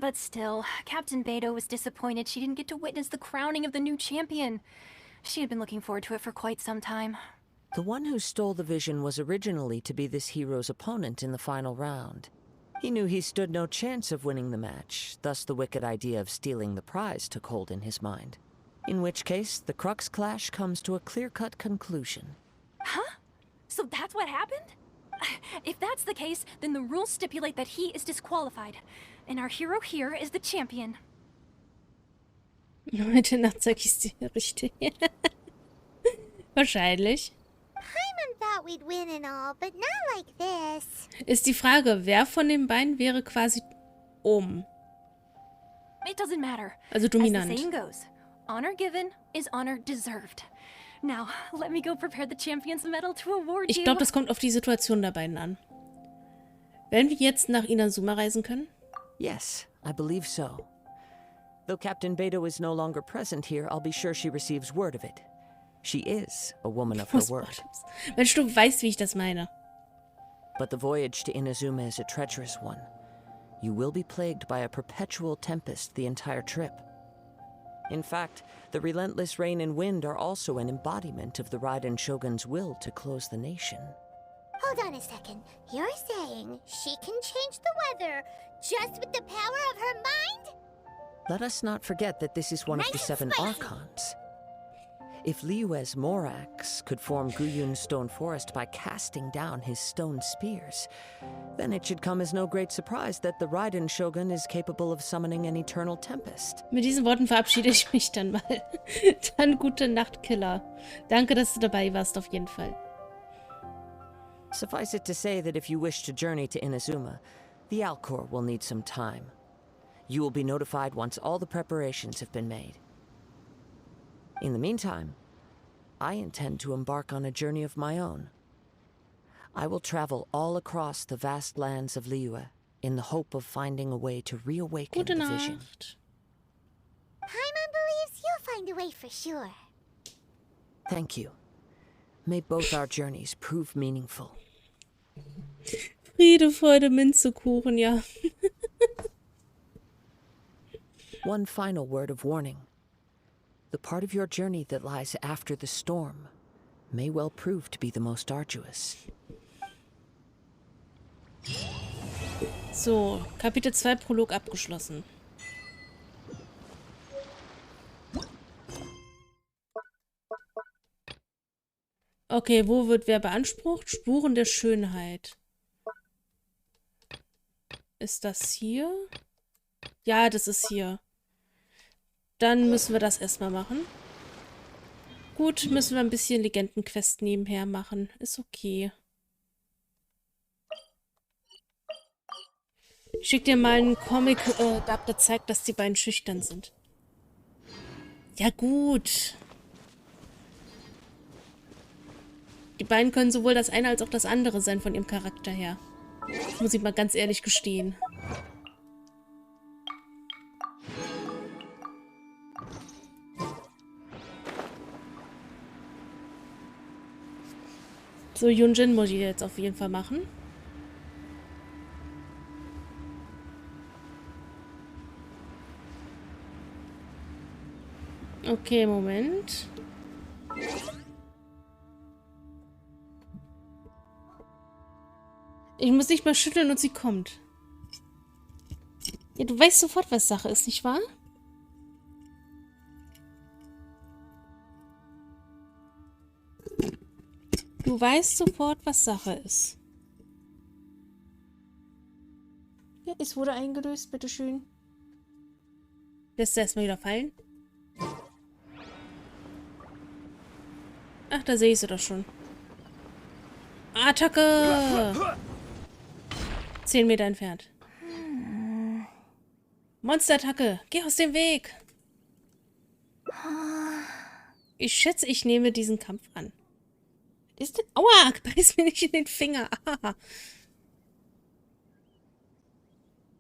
Speaker 5: But still, Captain Beto was disappointed she didn't get to witness the crowning of the new champion. She had been looking forward to it for quite some time.
Speaker 9: The one who stole the vision was originally to be this hero's opponent in the final round. He knew he stood no chance of winning the match, thus the wicked idea of stealing the prize took hold in his mind. In which case, the Crux clash comes to a clear-cut conclusion.
Speaker 5: Huh? So that's what happened? If that's the case, then the rules stipulate that he is disqualified. And our hero here is the champion.
Speaker 1: Heute Nacht sag ich's dir richtig. Wahrscheinlich.
Speaker 2: Paimon thought we'd win and all, but not like this.
Speaker 1: Ist die Frage, wer von den beiden wäre quasi oben?
Speaker 5: It doesn't matter.
Speaker 1: Also
Speaker 5: As the
Speaker 1: dominant.
Speaker 5: saying goes, honor given is honor deserved. Now, let me go prepare the champion's medal to award
Speaker 1: Ich
Speaker 5: you.
Speaker 1: glaube, das kommt auf die Situation der beiden an. Werden wir jetzt nach Inazuma reisen können?
Speaker 9: Yes, I believe so. Though Captain Beto is no longer present here, I'll be sure she receives word of it. She is a woman of her word.
Speaker 1: Mensch, du weißt, wie ich das meine.
Speaker 9: But the voyage to Inazuma is a treacherous one. You will be plagued by a perpetual tempest the entire trip. In fact, the relentless rain and wind are also an embodiment of the Raiden Shogun's will to close the nation.
Speaker 2: Hold on a second. You're saying she can change the weather just with the power of her mind?
Speaker 9: Let us not forget that this is one of the
Speaker 2: Nice
Speaker 9: 7
Speaker 2: and spicy.
Speaker 9: Archons. If Liyue's Morax could form Guyun's stone forest by casting down his stone spears, then it should come as no great surprise that the Raiden Shogun is capable of summoning an eternal tempest.
Speaker 1: Mit diesen Worten verabschiede ich mich dann mal. Dann gute Nacht, Killer. Danke, dass du dabei warst, auf jeden Fall.
Speaker 9: Suffice it to say that if you wish to journey to Inazuma, the Alcor will need some time. You will be notified once all the preparations have been made. In the meantime, I intend to embark on a journey of my own. I will travel all across the vast lands of Liyue in the hope of finding a way to reawaken
Speaker 1: Gute
Speaker 9: the vision.
Speaker 1: Nacht.
Speaker 2: Paimon believes you'll find a way for sure.
Speaker 9: Thank you. May both our journeys prove meaningful.
Speaker 1: Friede, Freude, Minzekuchen, ja.
Speaker 9: One final word of warning. The part of your journey that lies after the storm may well prove to be the most arduous.
Speaker 1: So, Kapitel 2 Prolog abgeschlossen. Okay, wo wird wer beansprucht? Spuren der Schönheit. Ist das hier? Ja, das ist hier. Dann müssen wir das erstmal machen. Gut, müssen wir ein bisschen Legendenquest nebenher machen. Ist okay. Ich schick dir mal einen Comic, der zeigt, dass die beiden schüchtern sind. Ja gut. Die beiden können sowohl das eine als auch das andere sein von ihrem Charakter her. Das muss ich mal ganz ehrlich gestehen. So, Yunjin muss ich jetzt auf jeden Fall machen. Okay, Moment. Ich muss nicht mal schütteln und sie kommt. Ja, du weißt sofort, was Sache ist, nicht wahr? Du weißt sofort, was Sache ist. Ja, es wurde eingelöst, bitteschön. Lässt du erstmal wieder fallen? Ach, da sehe ich sie doch schon. Attacke! 10 Meter entfernt. Monsterattacke! Geh aus dem Weg! Ich schätze, ich nehme diesen Kampf an. Was ist denn? Aua! Beiß mir nicht in den Finger. Ah.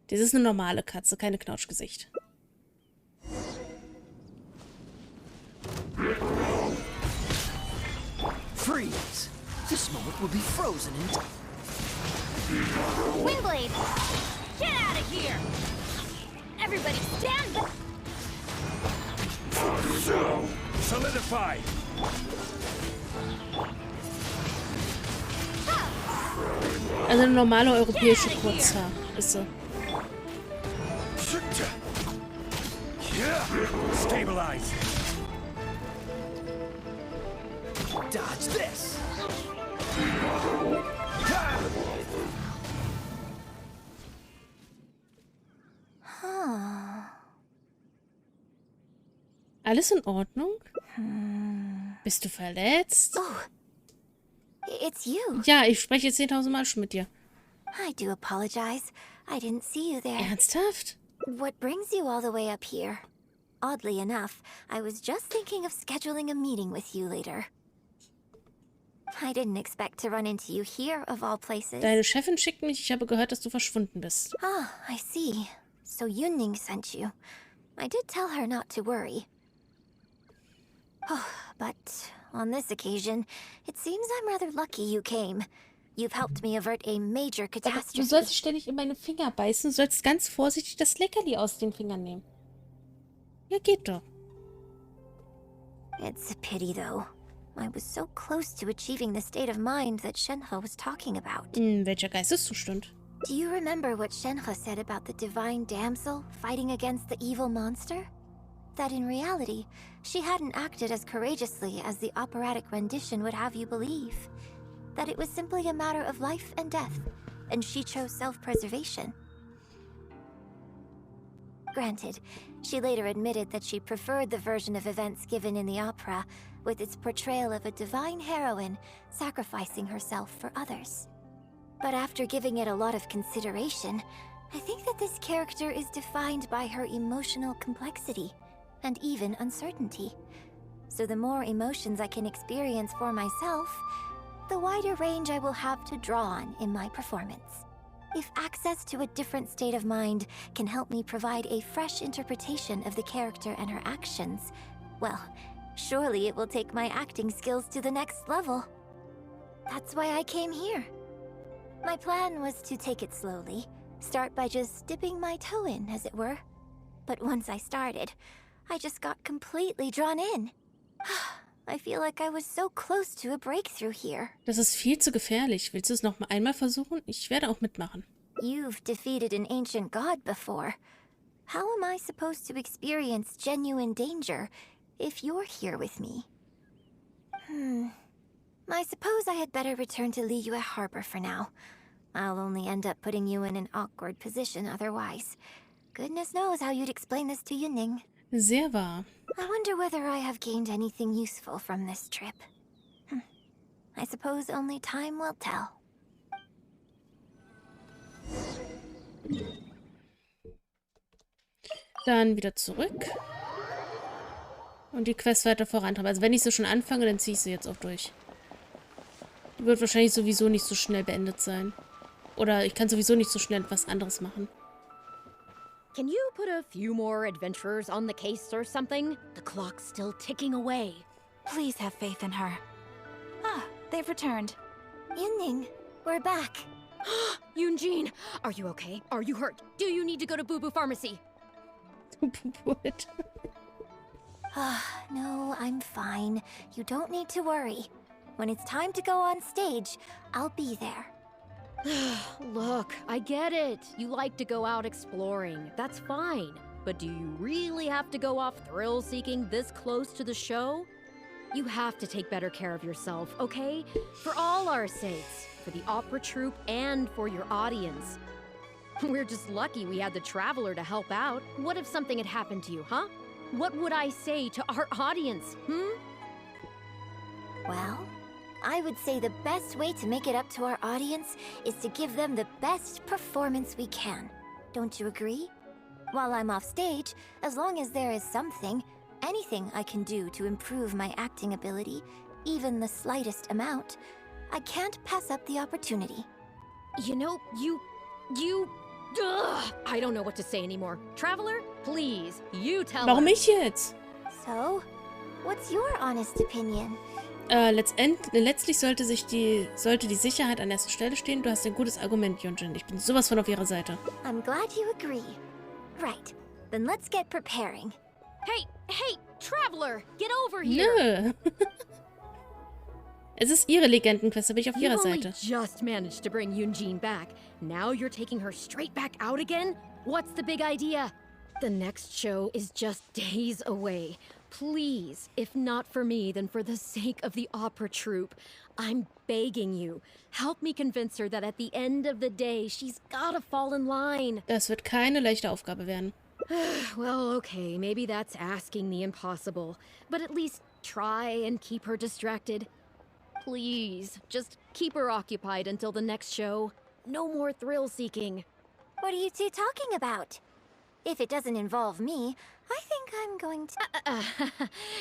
Speaker 1: Das ist eine normale Katze, keine Knautschgesicht.
Speaker 12: Freeze! This moment will be frozen in time.
Speaker 5: Windblade! Get out of here! Everybody stand back!
Speaker 11: Solidify!
Speaker 1: Also eine normale europäische Kurzhaar ist sie.
Speaker 11: Stabilize!
Speaker 12: Dodge this!
Speaker 1: Alles in Ordnung? Bist du verletzt?
Speaker 2: Oh, it's you.
Speaker 1: Ja, ich spreche jetzt 10.000 Mal schon mit dir.
Speaker 2: I do apologize. I didn't see you there.
Speaker 1: Ernsthaft?
Speaker 2: What brings you all the way up here? Oddly enough, I was just thinking of scheduling a meeting with you later. I didn't expect to run into you here, of all places.
Speaker 1: Deine Chefin schickt mich. Ich habe gehört, dass du verschwunden bist.
Speaker 2: Ah, I see. So Yunning sent you. I did tell her not to worry. Oh, but on this occasion, it seems I'm rather lucky you came. You've helped me avert a major
Speaker 1: Du
Speaker 2: catastrophe.
Speaker 1: sollst ständig in meine Finger beißen. Du sollst ganz vorsichtig das Leckerli aus den Fingern nehmen. Ja, geht doch.
Speaker 2: It's a pity, though. I was so close to achieving the state of mind that Shenhe was talking about.
Speaker 1: Welcher Geisteszustand?
Speaker 2: Do you remember what Shenhe said about the divine damsel fighting against the evil monster? That in reality, she hadn't acted as courageously as the operatic rendition would have you believe. That it was simply a matter of life and death, and she chose self-preservation. Granted, she later admitted that she preferred the version of events given in the opera, with its portrayal of a divine heroine sacrificing herself for others. But after giving it a lot of consideration, I think that this character is defined by her emotional complexity, and even uncertainty. So the more emotions I can experience for myself, the wider range I will have to draw on in my performance. If access to a different state of mind can help me provide a fresh interpretation of the character and her actions, well, surely it will take my acting skills to the next level. That's why I came here. My plan was to take it slowly, start by just dipping my toe in, as it were. But once I started, I just got completely drawn in. I feel like I was so close to a breakthrough here.
Speaker 1: Das ist viel zu gefährlich. Willst du es noch einmal versuchen? Ich werde auch mitmachen.
Speaker 2: You've defeated an ancient god before. How am I supposed to experience genuine danger if you're here with me? I suppose I had better return to Liyue Harbor for now. I'll only end up putting you in an awkward position otherwise. Goodness knows how you'd explain this to Yunning.
Speaker 1: Sehr wahr.
Speaker 2: I wonder whether I have gained anything useful from this trip. I suppose only time will tell.
Speaker 1: Dann wieder zurück. Und die Quest weiter vorantreiben. Also wenn ich sie schon anfange, dann ziehe ich sie jetzt auch durch. Die wird wahrscheinlich sowieso nicht so schnell beendet sein. Oder ich kann sowieso nicht so schnell etwas anderes machen.
Speaker 13: Can you put a few more adventurers on the case or something? The clock's still ticking away.
Speaker 5: Please have faith in her. Ah, they've returned.
Speaker 2: Yunning, we're back.
Speaker 13: Yunjin, are you okay? Are you hurt? Do you need to go to Boo Boo Pharmacy?
Speaker 1: What?
Speaker 2: No, I'm fine. You don't need to worry. When it's time to go on stage, I'll be there.
Speaker 13: Look, I get it. You like to go out exploring. That's fine. But do you really have to go off thrill-seeking this close to the show? You have to take better care of yourself, okay? For all our sakes. For the opera troupe and for your audience. We're just lucky we had the Traveler to help out. What if something had happened to you, huh? What would I say to our audience,
Speaker 2: Well, I would say the best way to make it up to our audience is to give them the best performance we can. Don't you agree? While I'm off stage, as long as there is something, anything I can do to improve my acting ability, even the slightest amount, I can't pass up the opportunity.
Speaker 13: You know, Ugh, I don't know what to say anymore. Traveler, please, you tell
Speaker 1: Warum
Speaker 13: her.
Speaker 1: ich jetzt?
Speaker 2: So, what's your honest opinion?
Speaker 1: Letztlich sollte die Sicherheit an erster Stelle stehen. Du hast ein gutes Argument, Yunjin. Ich bin sowas von auf ihrer Seite.
Speaker 2: I'm glad you agree. Right, then let's get preparing.
Speaker 13: Hey, Traveler, get over here.
Speaker 1: Nö. Es ist ihre Legendenquest, da bin ich auf
Speaker 13: You
Speaker 1: ihrer
Speaker 13: only
Speaker 1: Seite.
Speaker 13: just managed to bring Yunjin back. Now you're taking her straight back out again? What's the big idea? The next show is just days away. Please, if not for me, then for the sake of the opera troupe, I'm begging you, help me convince her that at the end of the day, she's gotta fall in line.
Speaker 1: Das wird keine leichte Aufgabe werden.
Speaker 13: Well, okay, maybe that's asking the impossible, but at least try and keep her distracted. Please, just keep her occupied until the next show. No more thrill-seeking.
Speaker 2: What are you two talking about? If it doesn't involve me, I think I'm going to...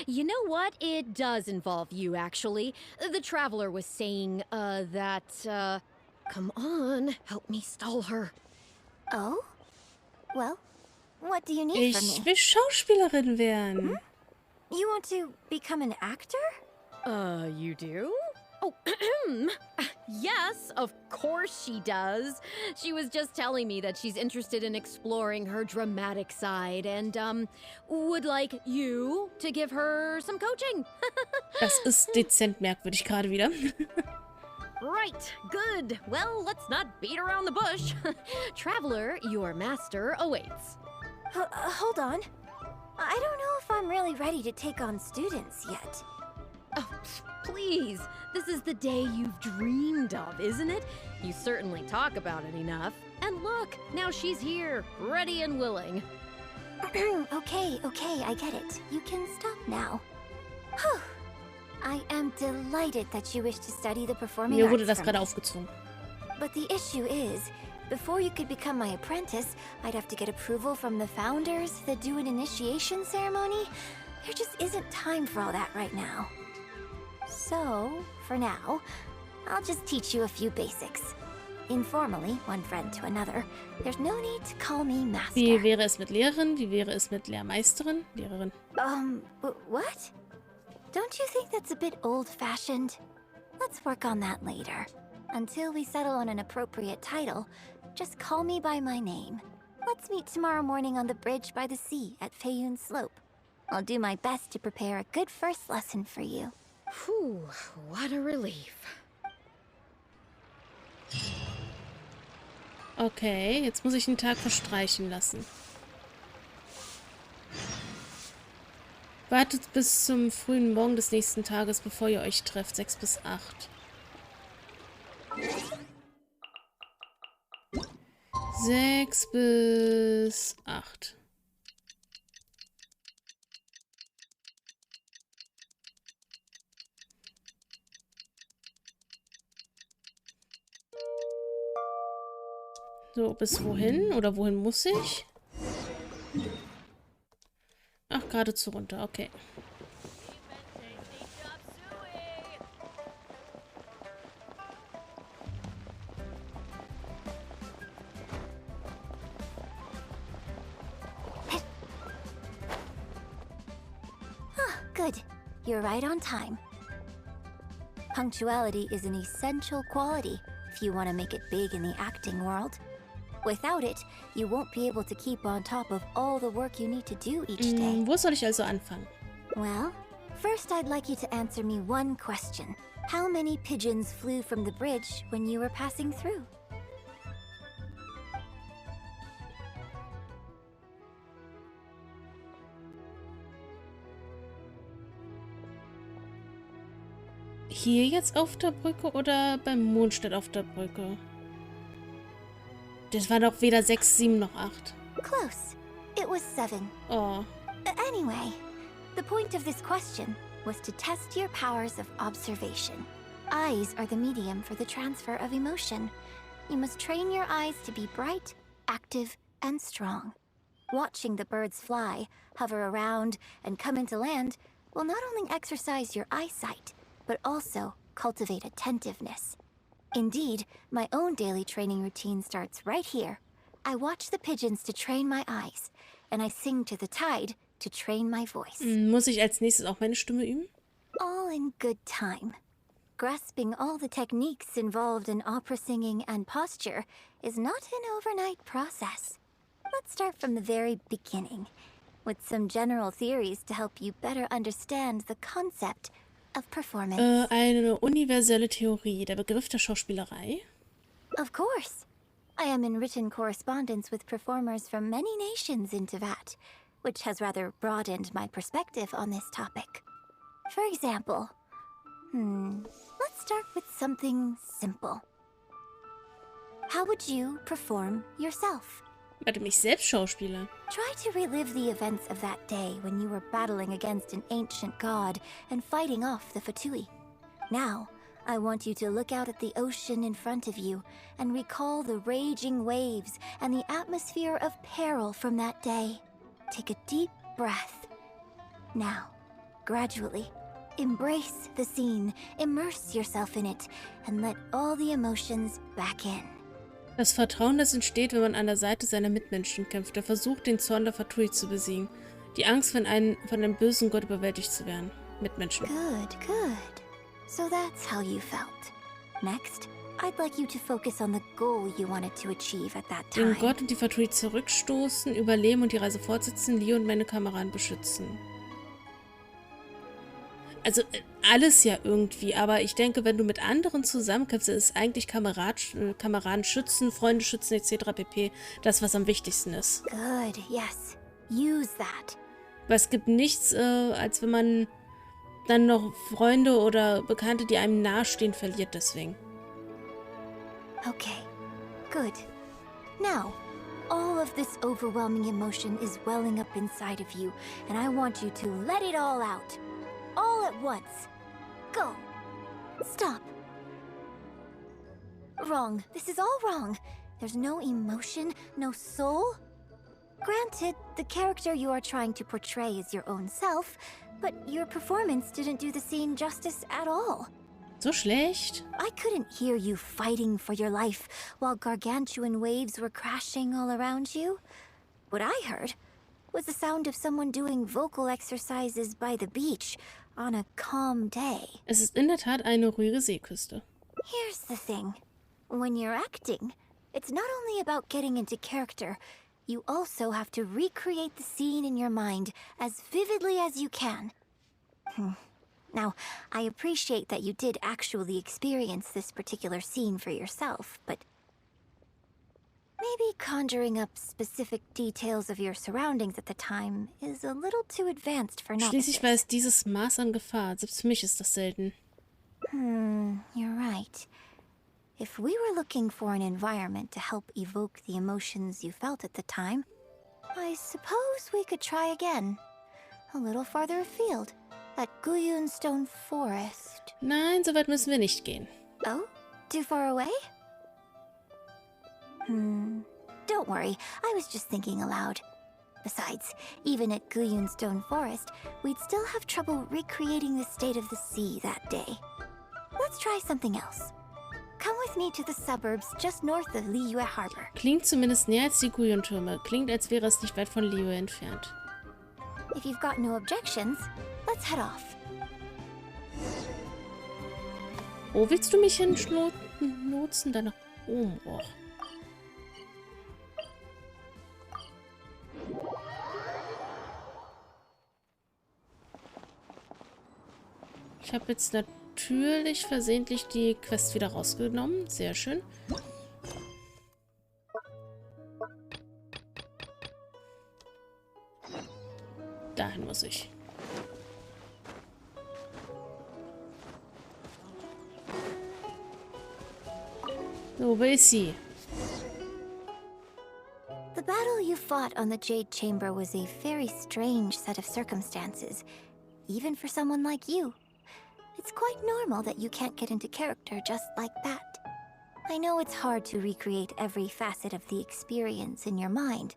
Speaker 13: You know what? It does involve you, actually. The Traveler was saying, come on, help me stall her.
Speaker 2: Oh? Well, what do you need from
Speaker 1: Ich
Speaker 2: me?
Speaker 1: will Schauspielerin werden.
Speaker 2: You want to become an actor?
Speaker 13: You do? Oh, yes, of course she does. She was just telling me that she's interested in exploring her dramatic side and, would like you to give her some coaching.
Speaker 1: Das ist dezent merkwürdig gerade wieder.
Speaker 13: Right, good. Well, let's not beat around the bush. Traveler, your master awaits.
Speaker 2: Hold on. I don't know if I'm really ready to take on students yet.
Speaker 13: Oh, please. This is the day you've dreamed of, isn't it? You certainly talk about it enough. And look, now she's here, ready and willing.
Speaker 2: Okay, I get it. You can stop now. Whew. I am delighted that you wish to study the performing
Speaker 1: Mir wurde
Speaker 2: arts
Speaker 1: das
Speaker 2: from
Speaker 1: gerade
Speaker 2: me.
Speaker 1: aufgezwungen.
Speaker 2: But the issue is, before you could become my apprentice, I'd have to get approval from the founders that do an initiation ceremony. There just isn't time for all that right now. So, for now, I'll just teach you a few basics. Informally, one friend to another. There's no need to call me master.
Speaker 1: Wie wäre es mit Lehrerin? Wie wäre es mit Lehrmeisterin? Lehrerin.
Speaker 2: What? Don't you think that's a bit old-fashioned? Let's work on that later. Until we settle on an appropriate title, just call me by my name. Let's meet tomorrow morning on the bridge by the sea at Feiyun Slope. I'll do my best to prepare a good first lesson for you.
Speaker 13: Whew, what a relief.
Speaker 1: Okay, jetzt muss ich den Tag verstreichen lassen. Wartet bis zum frühen Morgen des nächsten Tages, bevor ihr euch trefft. 6 bis 8. 6 bis 8. So, bis wohin? Oder wohin muss ich? Ach, geradezu runter, okay.
Speaker 2: Good. You're right on time. Punctuality is an essential quality if you want to make it big in the acting world. Without it, you won't be able to keep on top of all the work you need to do each day.
Speaker 1: Wo soll ich also anfangen?
Speaker 2: Well, first I'd like you to answer me one question. How many pigeons flew from the bridge when you were passing through?
Speaker 1: Hier jetzt auf der Brücke oder beim Mondstadt auf der Brücke? Das war doch weder 6, 7 noch 8.
Speaker 2: Close. It was 7.
Speaker 1: Oh.
Speaker 2: Anyway, the point of this question was to test your powers of observation. Eyes are the medium for the transfer of emotion. You must train your eyes to be bright, active, and strong. Watching the birds fly, hover around, and come into land will not only exercise your eyesight, but also cultivate attentiveness. Indeed, my own daily training routine starts right here. I watch the pigeons to train my eyes, and I sing to the tide to train my voice.
Speaker 1: Muss ich als nächstes auch meine Stimme üben?
Speaker 2: All in good time. Grasping all the techniques involved in opera singing and posture is not an overnight process. Let's start from the very beginning, with some general theories to help you better understand the concept of performance.
Speaker 1: Eine universelle Theorie, der Begriff der Schauspielerei.
Speaker 2: Of course. I am in written correspondence with performers from many nations in Teyvat, which has rather broadened my perspective on this topic. For example, let's start with something simple. How would you perform yourself?
Speaker 1: Warte, mich selbst schauspielern.
Speaker 2: Try to relive the events of that day when you were battling against an ancient god and fighting off the Fatui. Now, I want you to look out at the ocean in front of you and recall the raging waves and the atmosphere of peril from that day. Take a deep breath. Now, gradually, embrace the scene, immerse yourself in it, and let all the emotions back in.
Speaker 1: Das Vertrauen, das entsteht, wenn man an der Seite seiner Mitmenschen kämpft, der versucht, den Zorn der Fatui zu besiegen. Die Angst, von einem bösen Gott überwältigt zu werden. Mitmenschen.
Speaker 2: Good, good. So that's how you felt. Next, I'd like you to focus on the goal you wanted to achieve at that time.
Speaker 1: Den Gott und die Fatui zurückstoßen, überleben und die Reise fortsetzen, Leo und meine Kameraden beschützen. Also alles ja irgendwie, aber ich denke, wenn du mit anderen zusammenkämpfst, ist eigentlich Kameraden schützen, Freunde schützen etc. pp. Das, was am wichtigsten ist.
Speaker 2: Good, yes. Use that.
Speaker 1: Weil es gibt nichts, als wenn man dann noch Freunde oder Bekannte, die einem nahestehen, verliert deswegen.
Speaker 2: Okay, good. Now, all of this overwhelming emotion is welling up inside of you, and I want you to let it all out. All at once. Go. Stop. Wrong. This is all wrong. There's no emotion, no soul. Granted, the character you are trying to portray is your own self, but your performance didn't do the scene justice at all.
Speaker 1: So schlecht.
Speaker 2: I couldn't hear you fighting for your life while gargantuan waves were crashing all around you. What I heard was the sound of someone doing vocal exercises by the beach on a calm day.
Speaker 1: Es ist in der Tat eine ruhige Seeküste.
Speaker 2: Here's the thing. When you're acting, it's not only about getting into character, you also have to recreate the scene in your mind as vividly as you can. Now, I appreciate that you did actually experience this particular scene for yourself, but maybe conjuring up specific details of your surroundings at the time is a little too advanced for novices.
Speaker 1: Schließlich war es dieses Maß an Gefahr. Selbst für mich ist das selten.
Speaker 2: You're right. If we were looking for an environment to help evoke the emotions you felt at the time, I suppose we could try again. A little farther afield, at Guyun Stone Forest.
Speaker 1: Nein, so weit müssen wir nicht gehen.
Speaker 2: Oh? Too far away? Don't worry, I was just thinking aloud. Besides, even at Guyun Stone Forest, we'd still have trouble recreating the state of the sea that day. Let's try something else. Come with me to the suburbs just north of Liyue Harbor.
Speaker 1: Klingt zumindest näher als die Guyun-Türme. Klingt, als wäre es nicht weit von Liyue entfernt.
Speaker 2: If you've got no objections, let's head off.
Speaker 1: Wo willst du mich hinlotsen? Da nach oben. Oh. Ich habe jetzt natürlich versehentlich die Quest wieder rausgenommen. Sehr schön. Dahin muss ich. So, wo ist sie?
Speaker 2: The battle you fought on the Jade Chamber was a very strange set of circumstances, even for someone like you. It It's quite normal that you can't get into character just like that. I know it's hard to recreate every facet of the experience in your mind.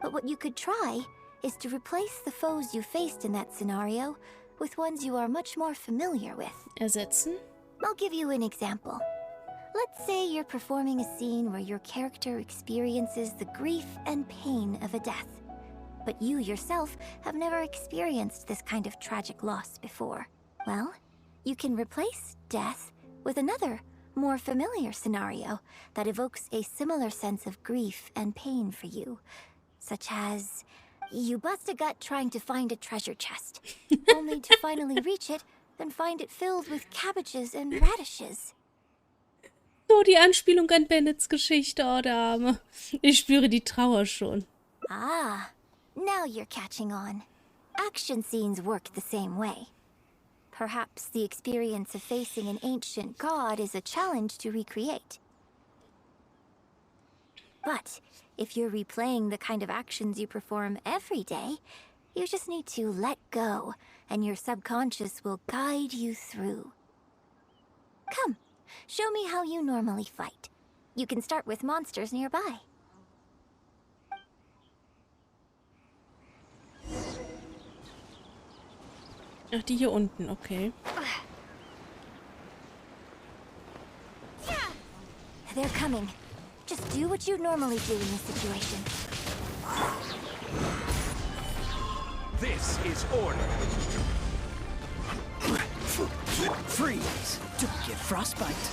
Speaker 2: But what you could try is to replace the foes you faced in that scenario with ones you are much more familiar with.
Speaker 1: Ersetzen?
Speaker 2: I'll give you an example. Let's say you're performing a scene where your character experiences the grief and pain of a death. But you yourself have never experienced this kind of tragic loss before. Well, you can replace death with another, more familiar scenario that evokes a similar sense of grief and pain for you. Such as, you bust a gut trying to find a treasure chest, only to finally reach it, then find it filled with cabbages and radishes.
Speaker 1: So, die Anspielung an Bennets Geschichte, oh, der Arme. Ich spüre die Trauer schon.
Speaker 2: Ah, now you're catching on. Action scenes work the same way. Perhaps the experience of facing an ancient god is a challenge to recreate. But if you're replaying the kind of actions you perform every day, you just need to let go, and your subconscious will guide you through. Come, show me how you normally fight. You can start with monsters nearby.
Speaker 1: Ach, die hier unten, okay.
Speaker 2: They're coming. Just do what you normally do in this situation.
Speaker 11: This is order.
Speaker 12: Freeze! Don't get frostbite.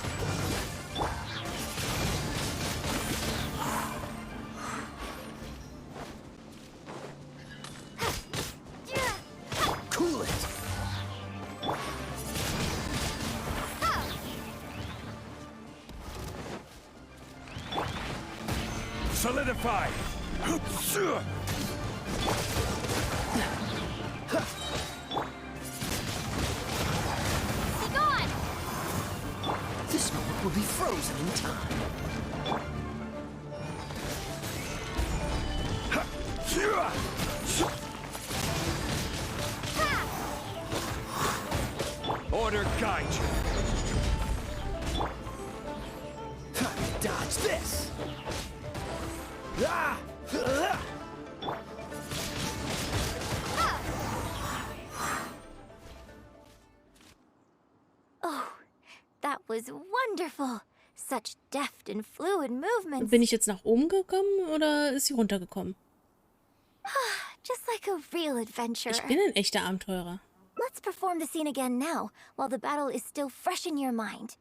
Speaker 12: Cool it.
Speaker 11: Solidify.
Speaker 12: This moment will be frozen in time.
Speaker 11: Order guide you.
Speaker 12: Dodge this.
Speaker 2: Oh, that was wonderful. Such deft and fluid movements.
Speaker 1: Bin ich jetzt nach oben gekommen oder ist sie runtergekommen?
Speaker 2: Just like a real adventurer.
Speaker 1: Ich bin ein echter Abenteurer.
Speaker 2: Let's perform the scene again now, while the battle is still fresh in your mind.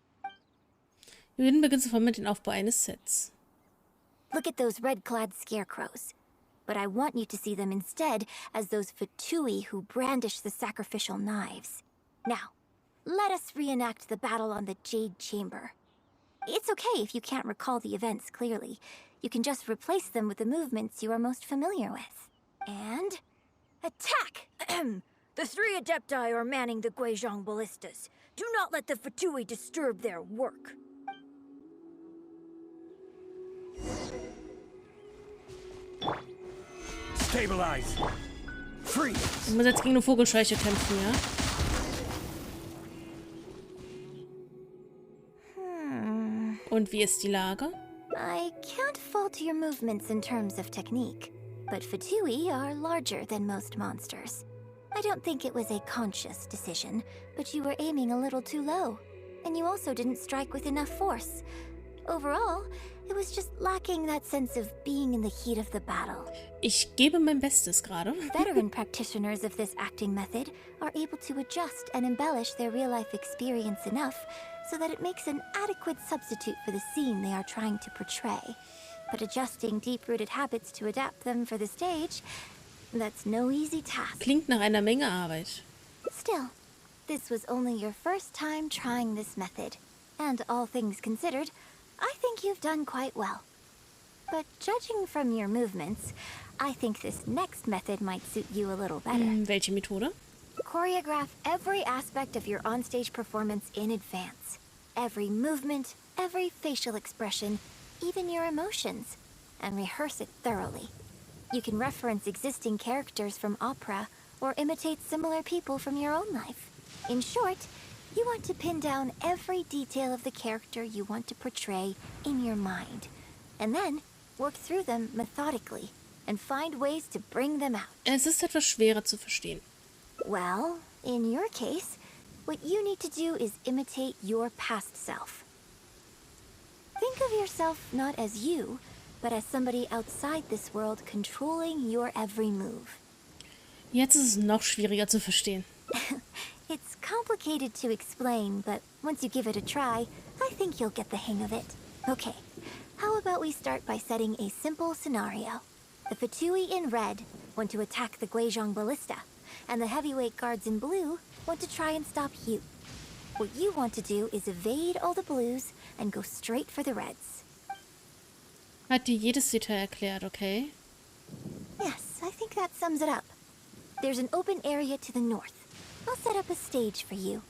Speaker 1: Jeden beginnt sofort mit dem Aufbau eines Sets.
Speaker 2: Look at those red-clad scarecrows. But I want you to see them instead as those Fatui who brandish the sacrificial knives. Now, let us reenact the battle on the Jade Chamber. It's okay if you can't recall the events clearly. You can just replace them with the movements you are most familiar with. And... attack!
Speaker 13: The 3 Adepti are manning the Guizhong ballistas. Do not let the Fatui disturb their work.
Speaker 11: Stabilize. Freeze.
Speaker 1: Ich muss jetzt gegen eine Vogelscheuche kämpfen, ja? Und wie ist die Lage?
Speaker 2: I can't fault your movements in terms of technique, but Fatui are larger than most monsters. I don't think it was a conscious decision, but you were aiming a little too low. And you also didn't strike with enough force. Overall, it was just lacking that sense of being in the heat of the battle.
Speaker 1: Ich gebe mein Bestes gerade.
Speaker 2: Veteran practitioners of this acting method are able to adjust and embellish their real-life experience enough so that it makes an adequate substitute for the scene they are trying to portray. But adjusting deep-rooted habits to adapt them for the stage, that's no easy task.
Speaker 1: Klingt nach einer Menge Arbeit.
Speaker 2: Still, this was only your first time trying this method. And all things considered, I think you've done quite well. But judging from your movements, I think this next method might suit you a little better.
Speaker 1: Welche Methode?
Speaker 2: Choreograph every aspect of your onstage performance in advance. Every movement, every facial expression, even your emotions. And rehearse it thoroughly. You can reference existing characters from opera or imitate similar people from your own life. In short, you want to pin down every detail of the character you want to portray in your mind, and then work through them methodically and find ways to bring them out.
Speaker 1: Es ist etwas schwerer zu verstehen.
Speaker 2: Well, in your case, what you need to do is imitate your past self. Think of yourself not as you, but as somebody outside this world controlling your every move.
Speaker 1: Jetzt ist es noch schwieriger zu verstehen.
Speaker 2: It's complicated to explain, but once you give it a try, I think you'll get the hang of it. Okay, how about we start by setting a simple scenario. The Fatui in red want to attack the Guizhong Ballista, and the heavyweight guards in blue want to try and stop you. What you want to do is evade all the blues and go straight for the reds.
Speaker 1: Hat dir jedes Detail erklärt, okay?
Speaker 2: Yes, I think that sums it up. There's an open area to the north. I'll set up a stage for you.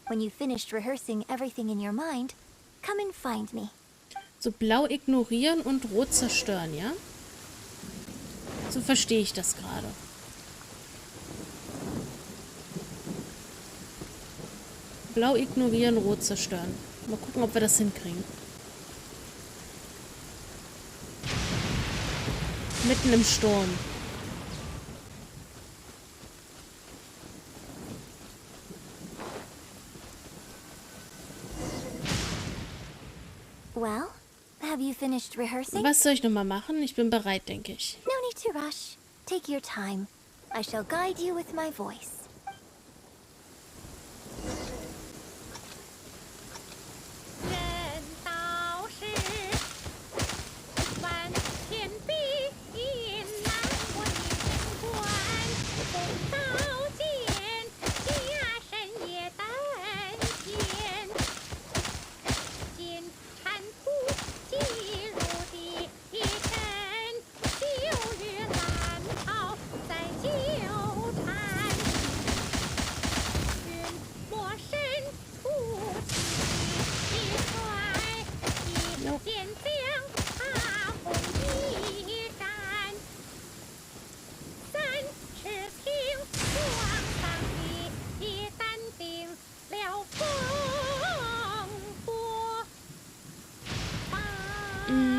Speaker 2: When you've finished rehearsing everything in your mind, come and find me.
Speaker 1: So blau ignorieren und rot zerstören, ja? So verstehe ich das gerade. Blau ignorieren, rot zerstören. Mal gucken, ob wir das hinkriegen. Mitten im Sturm.
Speaker 2: Well, have you finished rehearsing?
Speaker 1: Was soll ich nochmal machen? Ich bin bereit, denke ich.
Speaker 2: No need to rush. Take your time. I shall guide you with my voice.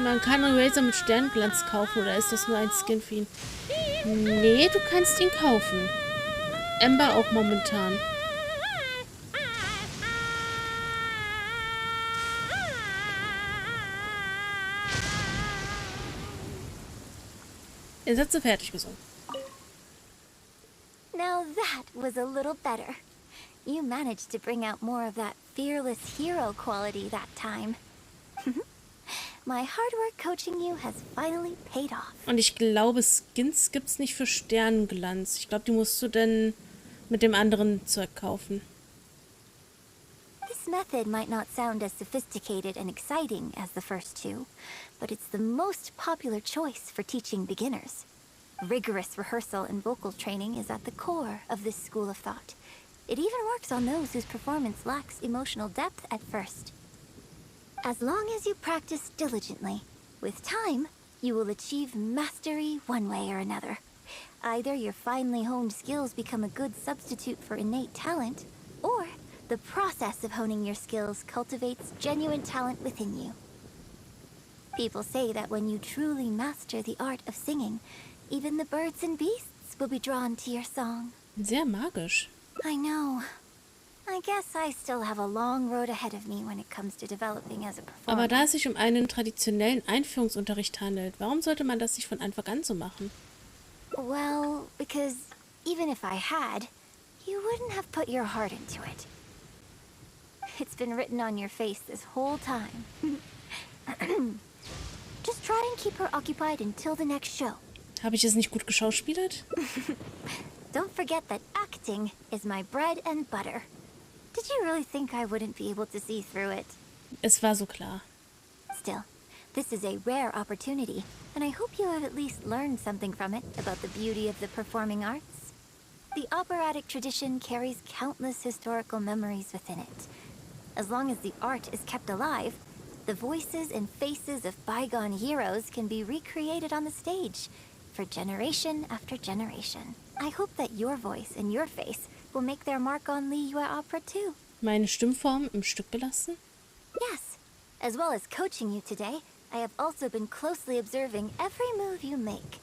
Speaker 1: Man kann einen Razor mit Sternglanz kaufen, oder ist das nur ein Skin für ihn? Nee, du kannst ihn kaufen. Ember auch momentan. Jetzt hat sie fertig gesungen.
Speaker 2: Now that was a little better. You managed to bring out more of that fearless hero quality that time. My hard work coaching you has finally paid off.
Speaker 1: Und ich glaube, Skins gibt's nicht für Sternglanz. Ich glaube, die musst du denn mit dem anderen Zeug kaufen.
Speaker 2: This method might not sound as sophisticated and exciting as the first two, but it's the most popular choice for teaching beginners. Rigorous rehearsal and vocal training is at the core of this school of thought. It even works on those whose performance lacks emotional depth at first. As long as you practice diligently, with time, you will achieve mastery one way or another. Either your finely honed skills become a good substitute for innate talent, or the process of honing your skills cultivates genuine talent within you. People say that when you truly master the art of singing, even the birds and beasts will be drawn to your song.
Speaker 1: Sehr magisch.
Speaker 2: I know. I guess I still have a long road ahead of me when it comes to developing as a performer.
Speaker 1: Aber da es sich um einen traditionellen Einführungsunterricht handelt, warum sollte man das nicht von Anfang an so machen?
Speaker 2: Well, because even if I had, you wouldn't have put your heart into it. It's been written on your face this whole time. Just try and keep her occupied until the next show.
Speaker 1: Habe ich es nicht gut geschauspielert?
Speaker 2: Don't forget that acting is my bread and butter. Did you really think I wouldn't be able to see through it?
Speaker 1: Es war so klar.
Speaker 2: Still, this is a rare opportunity, and I hope you have at least learned something from it about the beauty of the performing arts. The operatic tradition carries countless historical memories within it. As long as the art is kept alive, the voices and faces of bygone heroes can be recreated on the stage for generation after generation. I hope that your voice and your face will make their mark on Liyue opera too.
Speaker 1: Meine Stimmform im Stück belassen?
Speaker 2: Yes. As well as coaching you today, I have also been closely observing every move you make.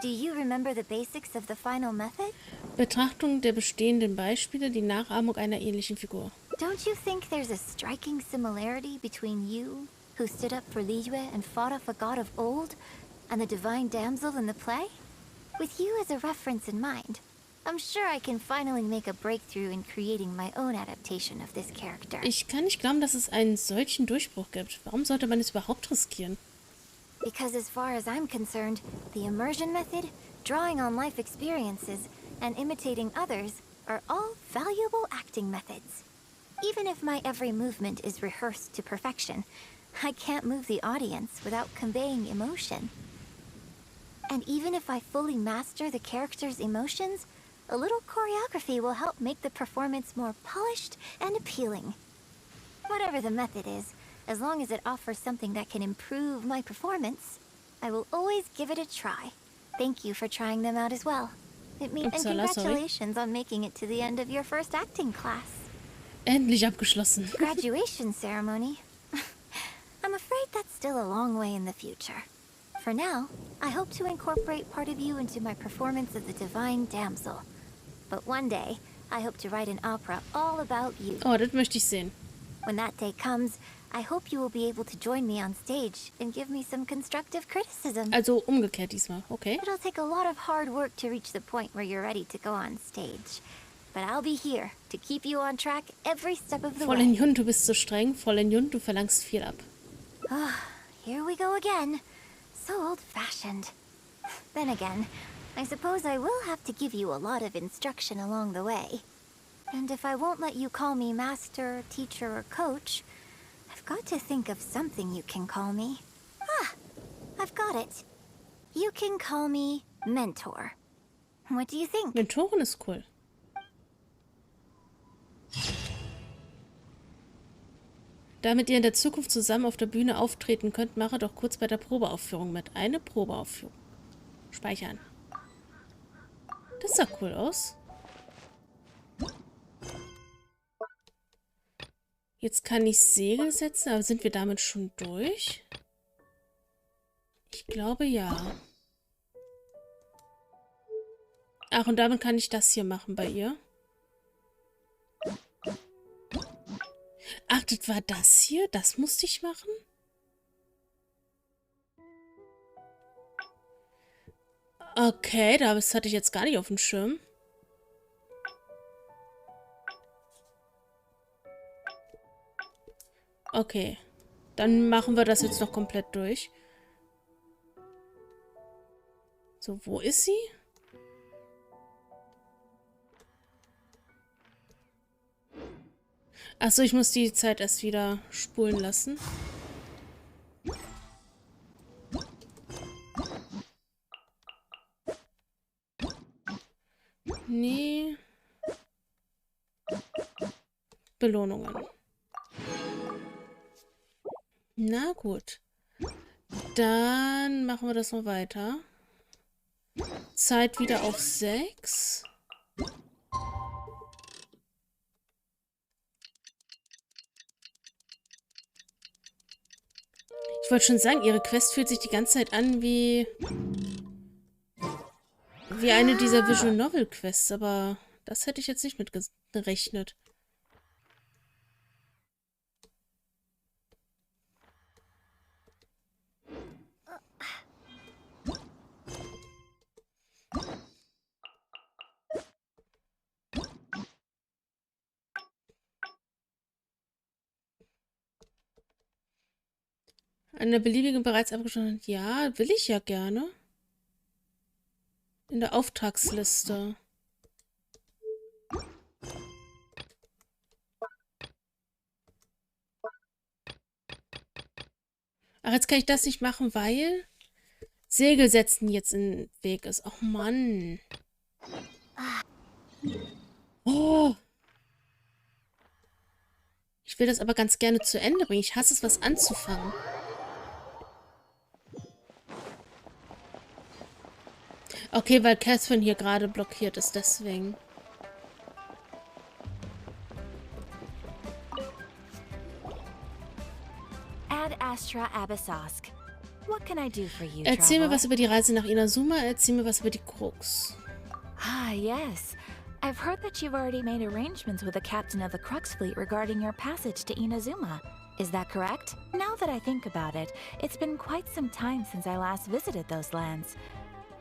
Speaker 2: Do you remember the basics of the final method?
Speaker 1: Betrachtung der bestehenden Beispiele, die Nachahmung einer ähnlichen Figur.
Speaker 2: Don't you think there's a striking similarity between you, who stood up for Liyue and fought off a god of old, and the divine damsel in the play? With you as a reference in mind, I'm sure I can finally make a breakthrough in creating my own adaptation of this character.
Speaker 1: Ich kann nicht glauben, dass es einen solchen Durchbruch gibt. Warum sollte man es überhaupt riskieren?
Speaker 2: Because as far as I'm concerned, the immersion method, drawing on life experiences, and imitating others are all valuable acting methods. Even if my every movement is rehearsed to perfection, I can't move the audience without conveying emotion. And even if I fully master the character's emotions, a little choreography will help make the performance more polished and appealing. Whatever the method is, as long as it offers something that can improve my performance, I will always give it a try. Thank you for trying them out as well. And congratulations on making it to the end of your first acting class.
Speaker 1: Endlich abgeschlossen.
Speaker 2: Graduation ceremony. I'm afraid that's still a long way in the future. For now, I hope to incorporate part of you into my performance of the Divine Damsel. But one day, I hope to write an opera all about you.
Speaker 1: Oh, das möchte ich sehen.
Speaker 2: When that day comes, I hope you will be able to join me on stage and give me some constructive criticism.
Speaker 1: Also umgekehrt diesmal, okay.
Speaker 2: It'll take a lot of hard work to reach the point where you're ready to go on stage. But I'll be here to keep you on track every step of the way.
Speaker 1: Fräulein Jun, du bist so streng. Fräulein Jun, du verlangst viel ab.
Speaker 2: Here we go again. So old-fashioned. Then again, I suppose I will have to give you a lot of instruction along the way. And if I won't let you call me master, teacher, or coach, I've got to think of something you can call me. I've got it. You can call me mentor. What do you think?
Speaker 1: Mentorin ist cool. Damit ihr in der Zukunft zusammen auf der Bühne auftreten könnt, mache doch kurz bei der Probeaufführung mit. Eine Probeaufführung. Speichern. Das sah cool aus. Jetzt kann ich Segel setzen, aber sind wir damit schon durch? Ich glaube ja. Ach, und damit kann ich das hier machen bei ihr. Ach, das war das hier? Das musste ich machen? Okay, das hatte ich jetzt gar nicht auf dem Schirm. Okay. Dann machen wir das jetzt noch komplett durch. So, wo ist sie? Achso, ich muss die Zeit erst wieder spulen lassen. Nee. Belohnungen. Na gut. Dann machen wir das noch weiter. Zeit wieder auf 6. Ich wollte schon sagen, ihre Quest fühlt sich die ganze Zeit an wie eine dieser Visual Novel Quests, aber das hätte ich jetzt nicht mit gerechnet. Eine beliebige bereits abgeschlossene. Ja, will ich ja gerne. In der Auftragsliste. Ach, jetzt kann ich das nicht machen, weil Segel setzen jetzt im Weg ist. Ach, Mann. Oh. Ich will das aber ganz gerne zu Ende bringen. Ich hasse es, was anzufangen. Okay, weil Catherine hier gerade blockiert ist, deswegen.
Speaker 5: Ad Astra Abyssosk. What can I do for you,
Speaker 1: Erzähl mir
Speaker 5: traveler?
Speaker 1: was über die Reise nach Inazuma, erzähl mir was über die Crux.
Speaker 5: Ah, yes. I've heard that you've already made arrangements with the captain of the Crux fleet regarding your passage to Inazuma. Is that correct? Now that I think about it, it's been quite some time since I last visited those lands.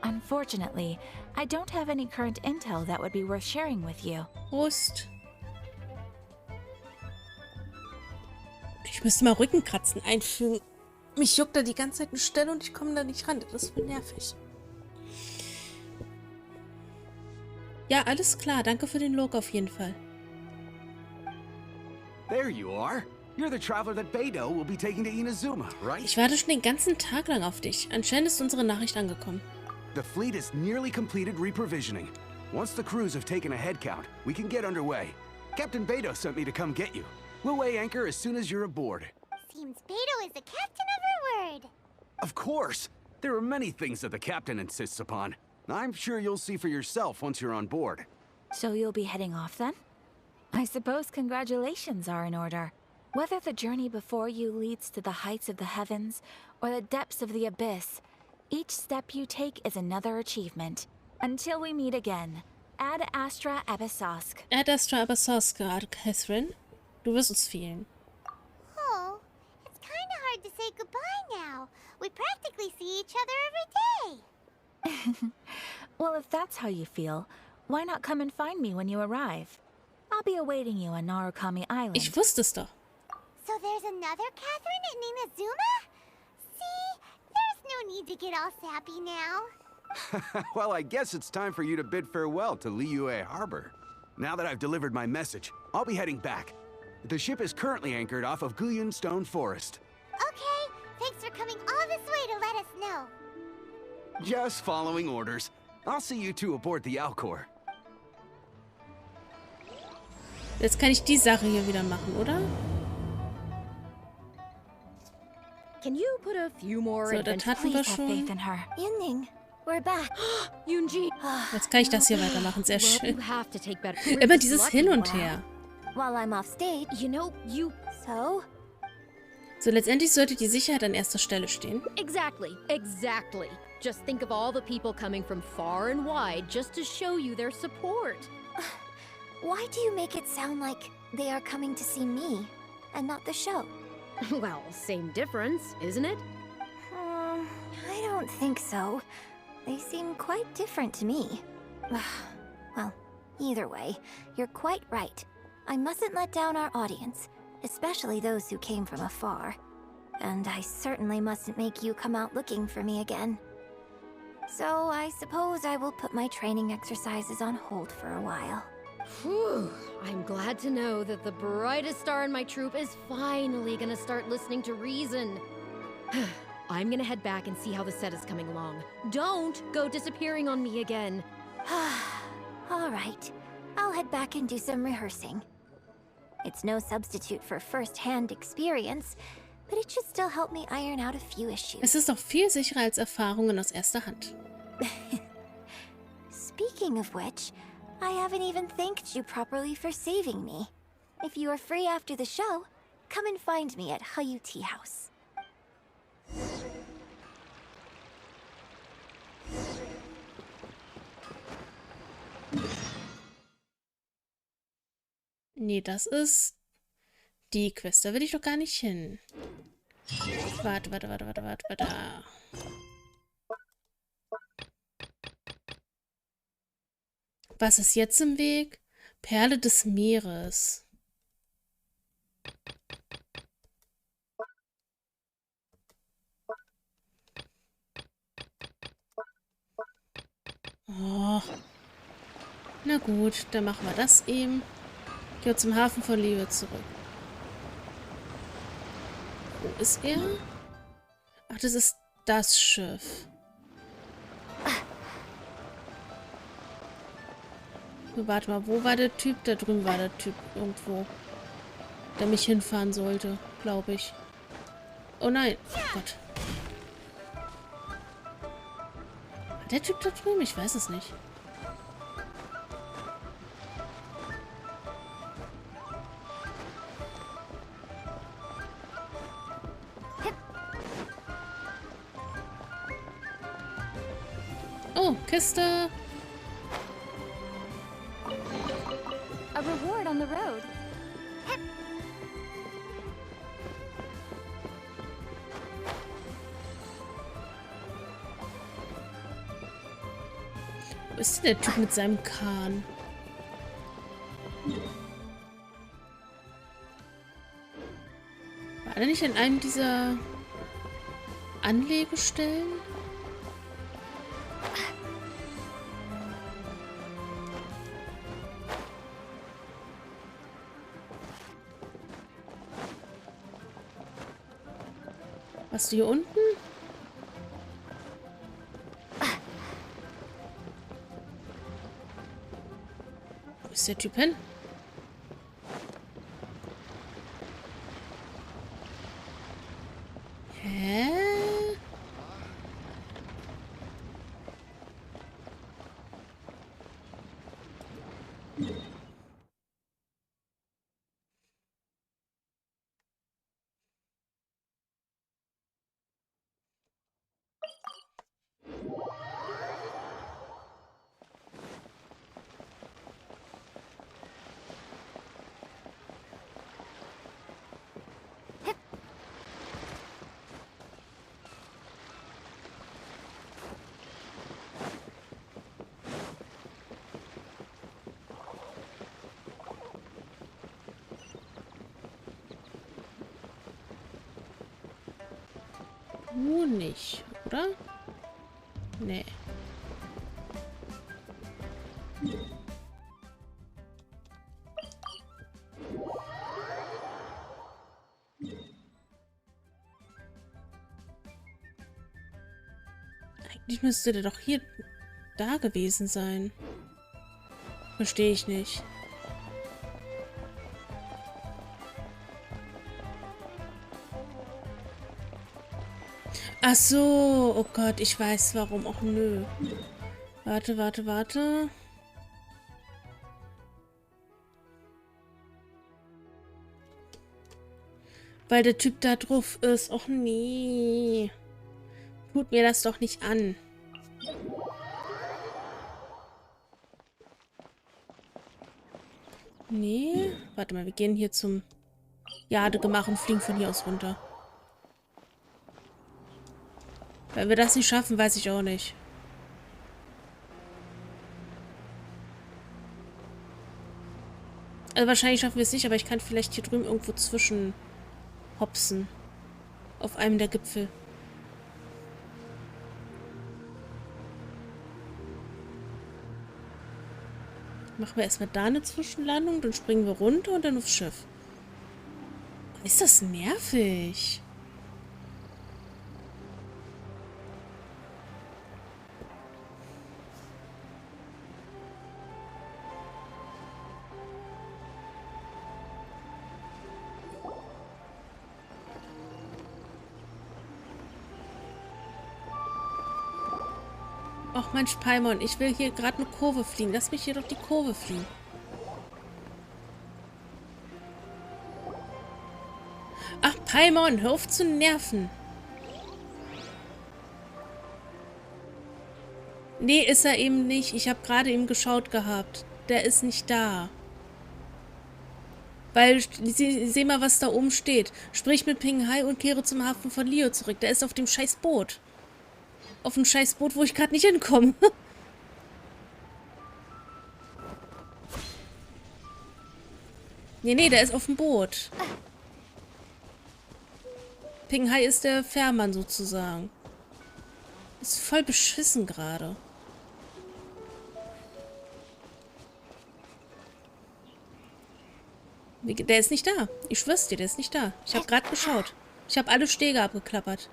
Speaker 5: Unfortunately, I don't have any current intel that would be worth sharing with you.
Speaker 1: Prost. Ich müsste mal Rückenkratzen einfügen. Mich juckt da die ganze Zeit eine Stelle und ich komme da nicht ran. Das ist voll nervig. Ja, alles klar. Danke für den Look auf jeden Fall.
Speaker 11: There you are. You're the traveler that Beidou will be taking to Inazuma, right?
Speaker 1: Ich warte schon den ganzen Tag lang auf dich. Anscheinend ist unsere Nachricht angekommen.
Speaker 11: The fleet has nearly completed reprovisioning. Once the crews have taken a head count, we can get underway. Captain Beidou sent me to come get you. We'll weigh anchor as soon as you're aboard.
Speaker 2: Seems Beidou is the captain of her word.
Speaker 11: Of course! There are many things that the captain insists upon. I'm sure you'll see for yourself once you're on board.
Speaker 5: So you'll be heading off then? I suppose congratulations are in order. Whether the journey before you leads to the heights of the heavens or the depths of the abyss, each step you take is another achievement. Until we meet again, Ad Astra Abyssosk.
Speaker 1: Ad Astra Abyssosk, Catherine. Du wirst uns fehlen.
Speaker 2: Oh, it's kind of hard to say goodbye now. We practically see each other every day.
Speaker 5: Well, if that's how you feel, why not come and find me when you arrive? I'll be awaiting you on Narukami Island.
Speaker 1: Ich wusste es doch.
Speaker 2: So there's another Catherine in Inazuma? See, there's no need to get all sappy now.
Speaker 11: Well, I guess it's time for you to bid farewell to Liyue Harbor. Now that I've delivered my message, I'll be heading back. The ship is currently anchored off of Guyun Stone Forest.
Speaker 2: Okay, thanks for coming all this way to let us know.
Speaker 11: Just following orders. I'll see you two aboard the Alcor.
Speaker 1: Jetzt kann ich die Sache hier wieder machen, oder?
Speaker 13: Can you put a few more
Speaker 1: So, das hatten wir schon.
Speaker 5: Faith in her.
Speaker 2: Yunning, we're back.
Speaker 13: Yunji,
Speaker 1: Jetzt kann ich das hier weitermachen. Sehr
Speaker 13: well,
Speaker 1: schön.
Speaker 13: you have to take better.
Speaker 1: Immer dieses Hin und Her.
Speaker 2: While I'm off stage,
Speaker 13: You know, you
Speaker 2: so?
Speaker 1: So, letztendlich sollte die Sicherheit an erster Stelle stehen.
Speaker 13: exactly. Just think of all the people coming from far and wide just to show you their support.
Speaker 2: Why do you make it sound like they are coming to see me and not the show?
Speaker 13: Well, same difference, isn't it?
Speaker 2: I don't think so. They seem quite different to me. Well, either way, you're quite right. I mustn't let down our audience, especially those who came from afar. And I certainly mustn't make you come out looking for me again. So I suppose I will put my training exercises on hold for a while.
Speaker 13: Whew, I'm glad to know that the brightest star in my troupe is finally gonna start listening to reason. I'm gonna head back and see how the set is coming along. Don't go disappearing on me again.
Speaker 2: All right, I'll head back and do some rehearsing. It's no substitute for first-hand experience, but it should still help me iron out a few issues.
Speaker 1: Es ist doch viel sicherer als Erfahrungen aus erster Hand.
Speaker 2: Speaking of which, I haven't even thanked you properly for saving me. If you are free after the show, come and find me at Hayu Tea House.
Speaker 1: Nee, das ist die Quest. Da will ich doch gar nicht hin. Warte. Was ist jetzt im Weg? Perle des Meeres. Oh. Na gut, dann machen wir das eben. Geh zum Hafen von Liebe zurück. Wo ist er? Ach, das ist das Schiff. Warte mal, wo war der Typ? Da drüben war der Typ irgendwo. Der mich hinfahren sollte, glaube ich. Oh nein. Oh Gott. War der Typ da drüben? Ich weiß es nicht. Oh, Kiste.
Speaker 5: A reward on the road.
Speaker 1: Wo ist denn der Typ mit seinem Kahn? War er nicht in einem dieser Anlegestellen? Was hier unten? Wo ist der Typ hin? Hä? Du nicht, oder? Nee. Eigentlich müsste der doch hier da gewesen sein. Verstehe ich nicht. Ach so, oh Gott, ich weiß warum. Och nö. Warte, warte, warte. Weil der Typ da drauf ist. Och nee. Tut mir das doch nicht an. Nee. Warte mal, wir gehen hier zum Jadegemacht und fliegen von hier aus runter. Wenn wir das nicht schaffen, weiß ich auch nicht. Also wahrscheinlich schaffen wir es nicht, aber ich kann vielleicht hier drüben irgendwo zwischen hopsen. Auf einem der Gipfel. Machen wir erstmal da eine Zwischenlandung, dann springen wir runter und dann aufs Schiff. Ist das nervig? Ach Mensch, Paimon, ich will hier gerade eine Kurve fliegen. Lass mich hier doch die Kurve fliegen. Ach, Paimon, hör auf zu nerven. Nee, ist er eben nicht. Ich habe gerade eben geschaut gehabt. Der ist nicht da. Weil, seh mal, was da oben steht. Sprich mit Ping Hai und kehre zum Hafen von Leo zurück. Der ist auf dem scheiß Boot. Auf dem scheiß Boot, wo ich gerade nicht hinkomme. Nee, der ist auf dem Boot. Ping Hai ist der Fährmann sozusagen. Ist voll beschissen gerade. Der ist nicht da. Ich schwör's dir, der ist nicht da. Ich habe gerade geschaut. Ich habe alle Stege abgeklappert.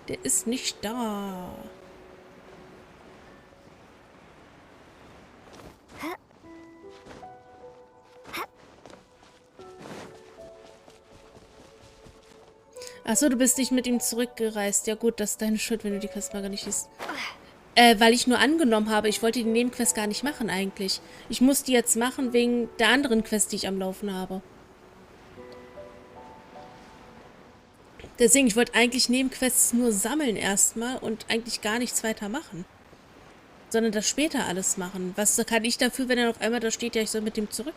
Speaker 1: Der ist nicht da. Achso, du bist nicht mit ihm zurückgereist. Ja gut, das ist deine Schuld, wenn du die Quest mal gar nicht liest. Weil ich nur angenommen habe. Ich wollte die Nebenquest gar nicht machen eigentlich. Ich muss die jetzt machen wegen der anderen Quest, die ich am Laufen habe. Deswegen, ich wollte eigentlich Nebenquests nur sammeln erstmal und eigentlich gar nichts weiter machen. Sondern das später alles machen. Was kann ich dafür, wenn er auf einmal da steht, ja, ich soll mit dem zurück?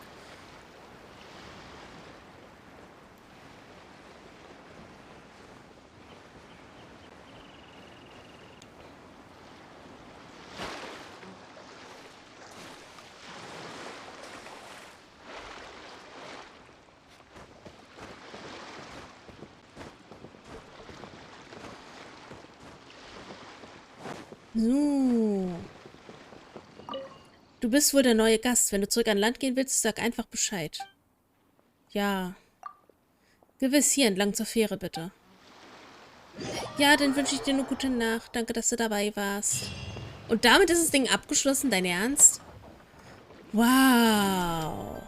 Speaker 1: So. Du bist wohl der neue Gast. Wenn du zurück an Land gehen willst, sag einfach Bescheid. Ja. Gewiss, hier entlang zur Fähre, bitte. Ja, dann wünsche ich dir eine gute Nacht. Danke, dass du dabei warst. Und damit ist das Ding abgeschlossen, dein Ernst? Wow.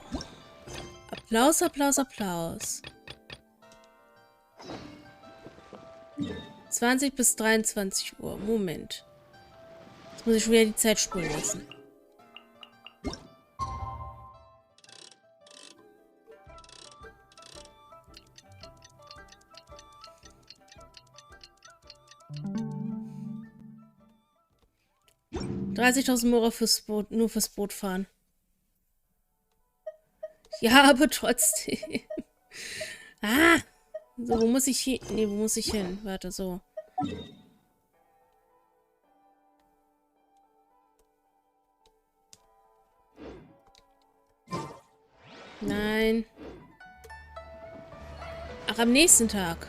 Speaker 1: Applaus, Applaus, Applaus. 20 bis 23 Uhr. Moment. Jetzt muss ich schon wieder die Zeit spulen lassen. €30.000 fürs Boot, nur fürs Boot fahren. Ja, aber trotzdem. Ah! So, wo muss ich hin? Nee, wo muss ich hin? Warte, so. Nein. Ach, am nächsten Tag.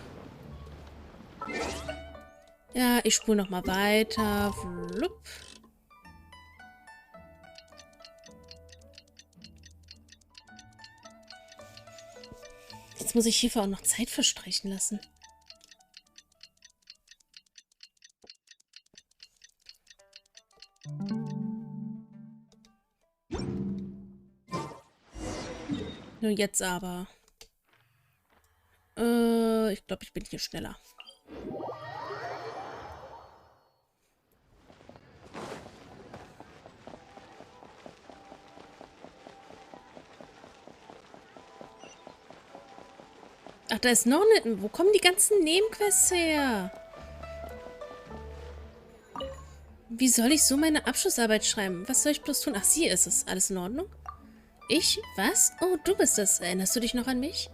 Speaker 1: Ja, ich spule noch mal weiter. Flupp. Jetzt muss ich hierfür auch noch Zeit verstreichen lassen. Nur jetzt aber. Ich glaube, ich bin hier schneller. Ach, da ist noch eine... Wo kommen die ganzen Nebenquests her? Wie soll ich so meine Abschlussarbeit schreiben? Was soll ich bloß tun? Ach, sie ist es. Alles in Ordnung? Ich? Was? Oh, du bist es. Erinnerst du dich noch an mich?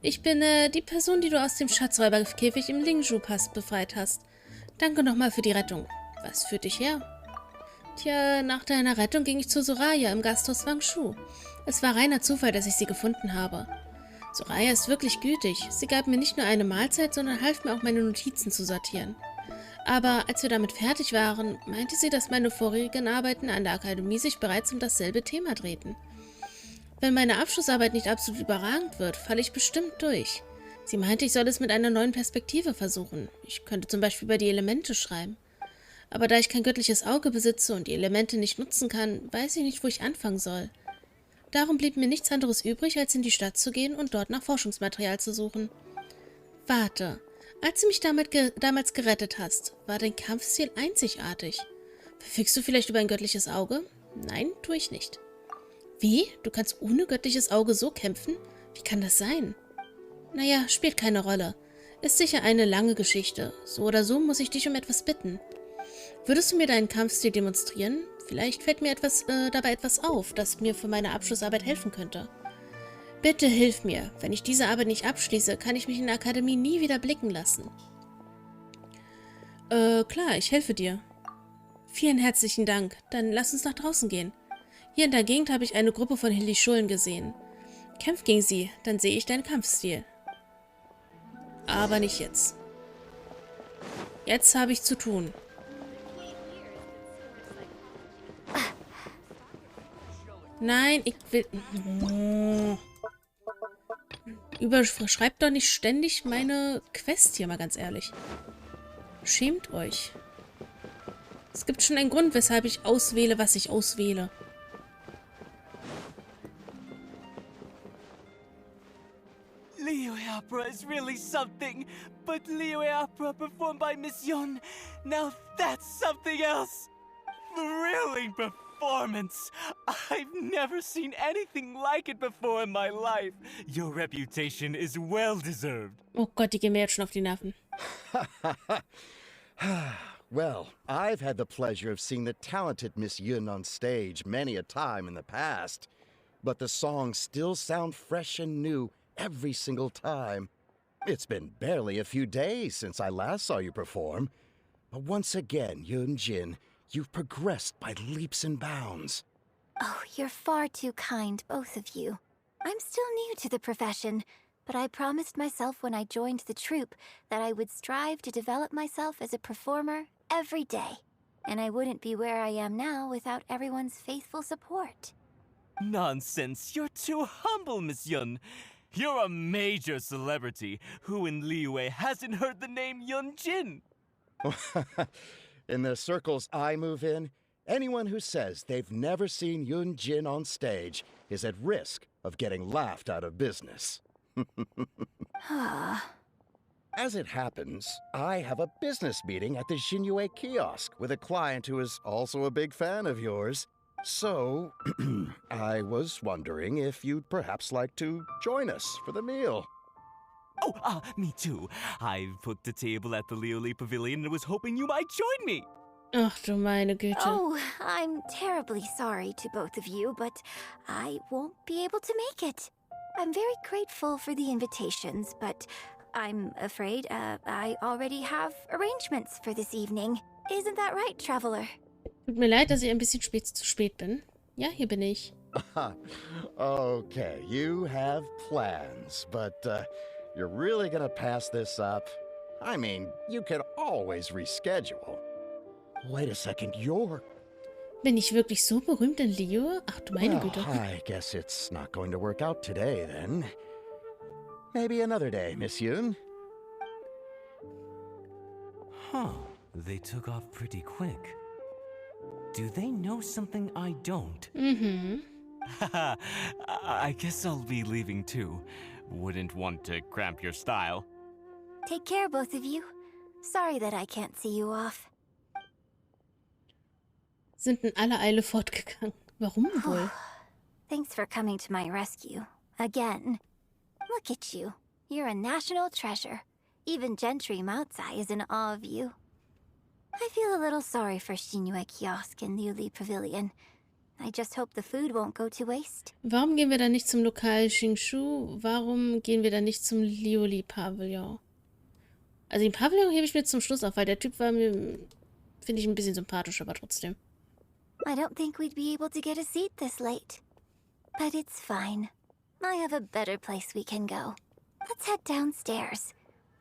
Speaker 1: Ich bin, die Person, die du aus dem Schatzräuberkäfig im Lingzhu-Pass befreit hast. Danke nochmal für die Rettung. Was führt dich her? Tja, nach deiner Rettung ging ich zu Soraya im Gasthaus Wangshu. Es war reiner Zufall, dass ich sie gefunden habe. Soraya ist wirklich gütig. Sie gab mir nicht nur eine Mahlzeit, sondern half mir auch, meine Notizen zu sortieren. Aber als wir damit fertig waren, meinte sie, dass meine vorigen Arbeiten an der Akademie sich bereits um dasselbe Thema drehten. Wenn meine Abschlussarbeit nicht absolut überragend wird, falle ich bestimmt durch. Sie meinte, ich soll es mit einer neuen Perspektive versuchen. Ich könnte zum Beispiel über die Elemente schreiben. Aber da ich kein göttliches Auge besitze und die Elemente nicht nutzen kann, weiß ich nicht, wo ich anfangen soll. Darum blieb mir nichts anderes übrig, als in die Stadt zu gehen und dort nach Forschungsmaterial zu suchen. Warte, als du mich damals gerettet hast, war dein Kampfstil einzigartig. Verfügst du vielleicht über ein göttliches Auge? Nein, tue ich nicht. Wie? Du kannst ohne göttliches Auge so kämpfen? Wie kann das sein? Naja, spielt keine Rolle. Ist sicher eine lange Geschichte. So oder so muss ich dich um etwas bitten. Würdest du mir deinen Kampfstil demonstrieren? Vielleicht fällt mir dabei etwas auf, das mir für meine Abschlussarbeit helfen könnte. Bitte hilf mir. Wenn ich diese Arbeit nicht abschließe, kann ich mich in der Akademie nie wieder blicken lassen. Klar, ich helfe dir. Vielen herzlichen Dank. Dann lass uns nach draußen gehen. Hier in der Gegend habe ich eine Gruppe von Hilly-Schullen gesehen. Kämpf gegen sie, dann sehe ich deinen Kampfstil. Aber nicht jetzt. Jetzt habe ich zu tun. Nein, ich will... Überschreibt doch nicht ständig meine Quest hier, mal ganz ehrlich. Schämt euch. Es gibt schon einen Grund, weshalb ich auswähle, was ich auswähle.
Speaker 14: Liyue opera is really something, but Liyue opera performed by Miss Yun, now that's something else. Thrilling performance. I've never seen anything like it before in my life. Your reputation is well deserved.
Speaker 1: Oh Gott, die gehen mir jetzt schon auf die Nerven.
Speaker 15: Well, I've had the pleasure of seeing the talented Miss Yun on stage many a time in the past, but the songs still sound fresh and new every single time. It's been barely a few days since I last saw you perform, but once again, Yun Jin, you've progressed by leaps and bounds.
Speaker 2: Oh, you're far too kind, both of you. I'm still new to the profession, but I promised myself when I joined the troupe that I would strive to develop myself as a performer every day. And I wouldn't be where I am now without everyone's faithful support.
Speaker 14: Nonsense, you're too humble, Miss Yun. You're a major celebrity. Who in Liyue hasn't heard the name Yun Jin?
Speaker 15: In the circles I move in, anyone who says they've never seen Yun Jin on stage is at risk of getting laughed out of business. As it happens, I have a business meeting at the Xinyue kiosk with a client who is also a big fan of yours. So, I was wondering if you'd perhaps like to join us for the meal.
Speaker 14: Oh, me too. I've booked a table at the Lioli Pavilion and was hoping you might join me.
Speaker 1: Ach du meine Güte.
Speaker 2: Oh, I'm terribly sorry to both of you, but I won't be able to make it. I'm very grateful for the invitations, but I'm afraid I already have arrangements for this evening. Isn't that right, Traveler?
Speaker 1: Tut mir leid, dass ich ein bisschen zu spät bin. Ja, hier bin ich.
Speaker 15: Okay, you have plans, but you're really gonna pass this up? I mean, you can always reschedule. Wait a second, you're...
Speaker 1: Bin ich wirklich so berühmt in Liyue? Ach du meine Güte.
Speaker 15: I guess it's not going to work out today, then. Maybe another day, Miss Yun.
Speaker 14: Huh, they took off pretty quick. Do they know something I don't?
Speaker 1: Mhm.
Speaker 14: I guess I'll be leaving too. Wouldn't want to cramp your style.
Speaker 2: Take care, both of you. Sorry that I can't see you off.
Speaker 1: Sind in aller Eile fortgegangen. Warum wohl?
Speaker 2: Thanks for coming to my rescue. Again. Look at you. You're a national treasure. Even Gentry Moutsai is in awe of you. I feel a little sorry for Xinyue Kiosk and Liuli Pavilion. I just hope the food won't go to waste.
Speaker 1: Warum gehen wir dann nicht zum Lokal Xingshu? Warum gehen wir dann nicht zum Liuli Pavillon? Also den Pavillon hebe ich mir zum Schluss auf, weil der Typ war mir, finde ich, ein bisschen sympathisch, aber trotzdem.
Speaker 2: I don't think we'd be able to get a seat this late. But it's fine. I have a better place we can go. Let's head downstairs.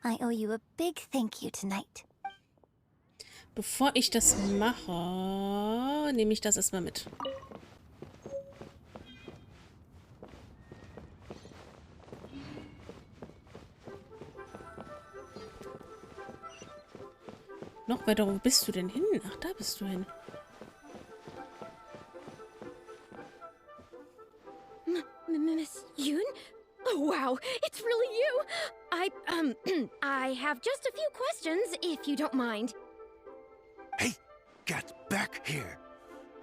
Speaker 2: I owe you a big thank you tonight.
Speaker 1: Bevor ich das mache, nehme ich das erstmal mit. Noch weiter, wo bist du denn hin? Ach, da bist du hin.
Speaker 13: Miss Yun? Oh, wow, it's really you! I have just a few questions, if you don't mind.
Speaker 16: Hey, get back here.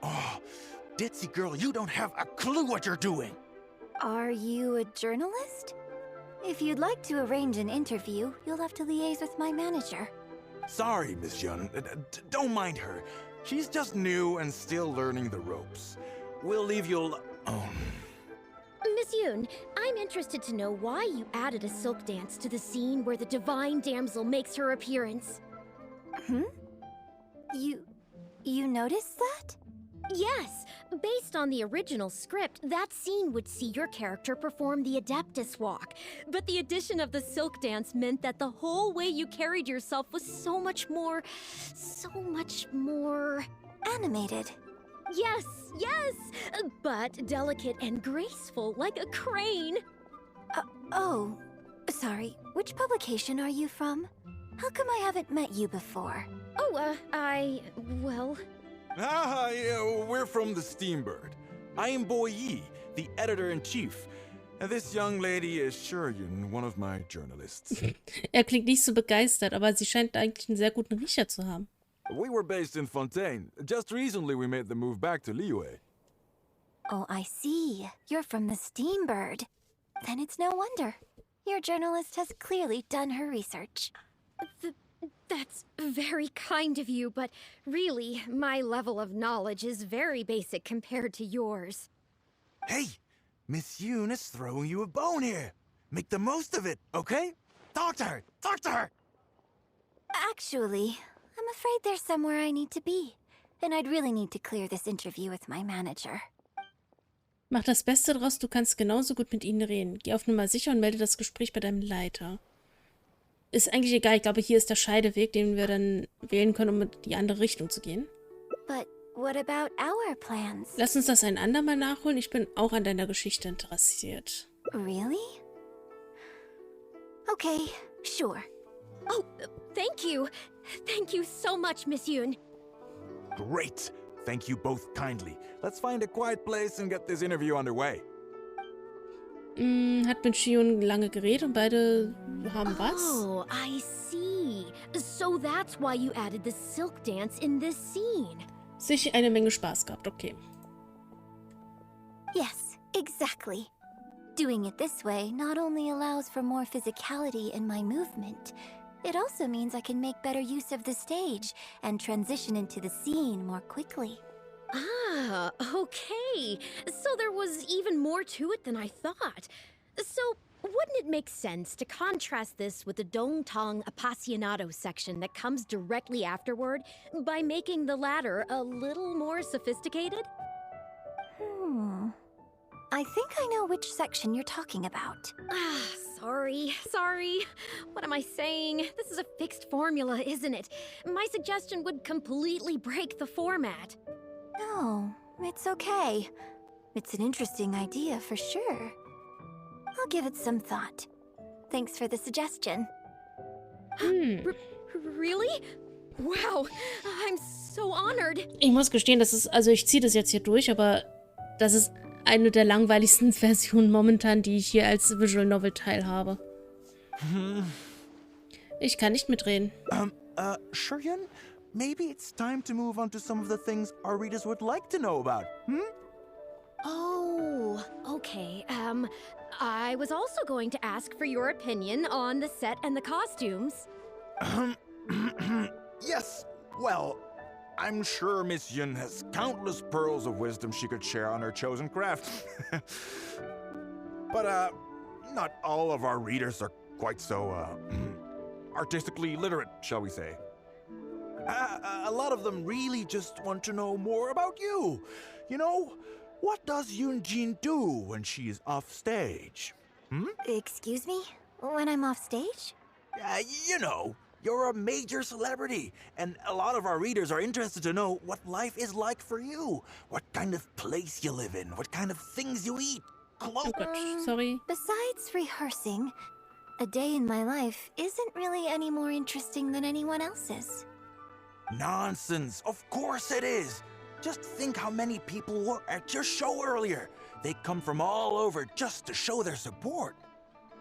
Speaker 16: Oh, ditzy girl, you don't have a clue what you're doing.
Speaker 2: Are you a journalist? If you'd like to arrange an interview, you'll have to liaise with my manager.
Speaker 16: Sorry, Miss Yun. Don't mind her. She's just new and still learning the ropes. We'll leave you
Speaker 13: Miss Yun, I'm interested to know why you added a silk dance to the scene where the divine damsel makes her appearance.
Speaker 2: You noticed that?
Speaker 13: Yes. Based on the original script, that scene would see your character perform the Adeptus Walk. But the addition of the silk dance meant that the whole way you carried yourself was so much more...
Speaker 2: animated.
Speaker 13: Yes, but delicate and graceful, like a crane.
Speaker 2: Oh, sorry. Which publication are you from? How come I haven't met you before?
Speaker 13: Oh,
Speaker 16: yeah, we're from the Steambird. I am Boy Yi, the editor-in-chief. This young lady is Shurian, one of my journalists.
Speaker 1: Klingt nicht so begeistert, aber sie scheint eigentlich einen sehr guten Riecher zu haben.
Speaker 16: We were based in Fontaine. Just recently we made the move back to Liyue.
Speaker 5: Oh, I see. You're from the Steambird. Then it's no wonder. Your journalist has clearly done her research.
Speaker 13: That's very kind of you, but really, my level of knowledge is very basic compared to yours.
Speaker 16: Hey, Miss Yoon is throwing you a bone here. Make the most of it, okay? Talk to her! Talk to her!
Speaker 5: Actually, I'm afraid there's somewhere I need to be. And I'd really need to clear this interview with my manager.
Speaker 1: Mach das Beste draus, du kannst genauso gut mit ihnen reden. Geh auf Nummer sicher und melde das Gespräch bei deinem Leiter. Ist eigentlich egal, ich glaube, hier ist der Scheideweg, den wir dann wählen können, um in die andere Richtung zu gehen.
Speaker 5: But what about our plans?
Speaker 1: Lass uns das ein andermal nachholen, ich bin auch an deiner Geschichte interessiert.
Speaker 5: Really? Okay, sure.
Speaker 13: Oh, thank you. Thank you so much, Miss Yoon.
Speaker 16: Great! Thank you both kindly. Let's find a quiet place and get this interview underway.
Speaker 1: Hat mit Shion lange geredet und beide haben was?
Speaker 13: Oh, I see. So that's why you added the silk dance in this scene.
Speaker 1: Sicher eine Menge Spaß gehabt, okay.
Speaker 5: Yes, exactly. Doing it this way not only allows for more physicality in my movement, it also means I can make better use of the stage and transition into the scene more quickly.
Speaker 13: Ah, okay. So there was even more to it than I thought. So, wouldn't it make sense to contrast this with the Dongtong Appassionato section that comes directly afterward by making the latter a little more sophisticated?
Speaker 5: I think I know which section you're talking about.
Speaker 13: Ah, sorry. What am I saying? This is a fixed formula, isn't it? My suggestion would completely break the format.
Speaker 5: No, it's okay. It's an interesting idea for sure. I'll give it some thought. Thanks for the suggestion.
Speaker 13: Really? Wow, I'm so honored.
Speaker 1: Ich muss gestehen, das ist, also ich ziehe das jetzt hier durch, aber das ist eine der langweiligsten Versionen momentan, die ich hier als Visual Novel teilhabe. Ich kann nicht mitreden.
Speaker 16: Shurian? Maybe it's time to move on to some of the things our readers would like to know about,
Speaker 13: Oh, okay. I was also going to ask for your opinion on the set and the costumes.
Speaker 16: Yes, well, I'm sure Miss Yun has countless pearls of wisdom she could share on her chosen craft. But, not all of our readers are quite so, artistically literate, shall we say. A lot of them really just want to know more about you. You know, what does Yoonjin do when she is off stage?
Speaker 5: Excuse me? When I'm off stage?
Speaker 16: You know, you're a major celebrity, and a lot of our readers are interested to know what life is like for you. What kind of place you live in, what kind of things you eat.
Speaker 1: Sorry.
Speaker 5: Besides rehearsing, a day in my life isn't really any more interesting than anyone else's.
Speaker 16: Nonsense! Of course it is! Just think how many people were at your show earlier. They come from all over just to show their support.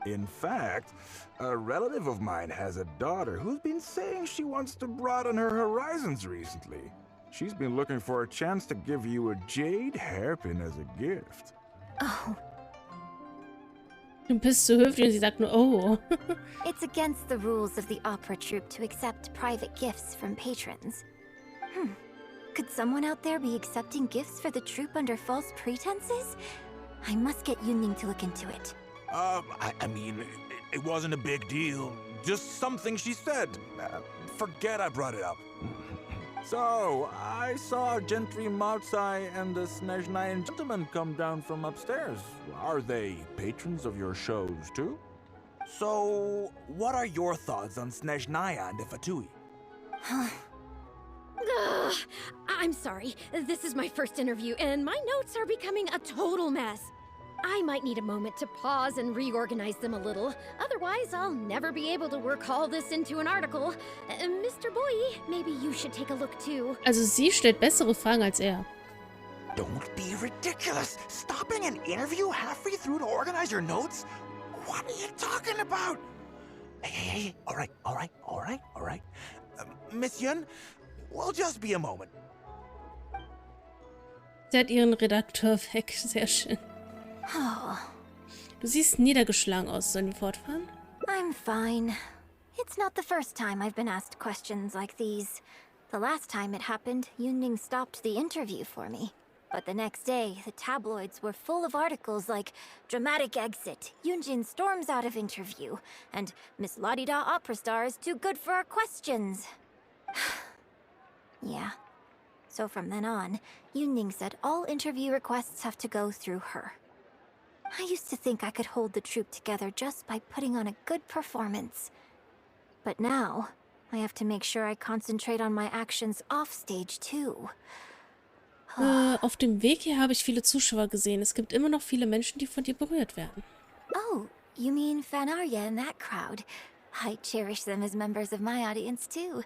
Speaker 16: In fact, a relative of mine has a daughter who's been saying she wants to broaden her horizons recently. She's been looking for a chance to give you a jade hairpin as a gift.
Speaker 5: Oh.
Speaker 1: Du bist so höflich und sie sagt nur, oh.
Speaker 5: It's against the rules of the opera troupe to accept private gifts from patrons. Could someone out there be accepting gifts for the troupe under false pretenses? I must get Yunning to look into it.
Speaker 16: I mean, it wasn't a big deal. Just something she said. Forget I brought it up. So, I saw Gentry Maotsai and the Snezhnayan gentleman come down from upstairs. Are they patrons of your shows, too? So, what are your thoughts on Snezhnaya and the Fatui?
Speaker 13: I'm sorry. This is my first interview, and my notes are becoming a total mess. I might need a moment to pause and reorganize them a little. Otherwise, I'll never be able to work all this into an article. Mr. Boy, maybe you should take a look too.
Speaker 1: Also sie stellt bessere Fragen als er.
Speaker 16: Don't be ridiculous. Stopping an interview halfway through to organize your notes? What are you talking about? Hey, all right. Miss Yun, we'll just be a moment.
Speaker 1: Sie hat ihren Redakteur weg. Sehr schön.
Speaker 5: Oh,
Speaker 1: Du siehst niedergeschlagen aus. Sollen wir fortfahren?
Speaker 5: I'm fine. It's not the first time I've been asked questions like these. The last time it happened, Yunning stopped the interview for me. But the next day, the tabloids were full of articles like "Dramatic Exit, Yunjin storms out of interview," and "Miss La-di-da opera star is too good for our questions." Yeah. So from then on, Yunning said all interview requests have to go through her. I used to think I could hold the troupe together just by putting on a good performance. But now, I have to make sure I concentrate on my actions offstage too.
Speaker 1: Auf dem Weg hier habe ich viele Zuschauer gesehen. Es gibt immer noch viele Menschen, die von dir berührt werden.
Speaker 5: Oh, you mean Fanarya and that crowd? I cherish them as members of my audience too.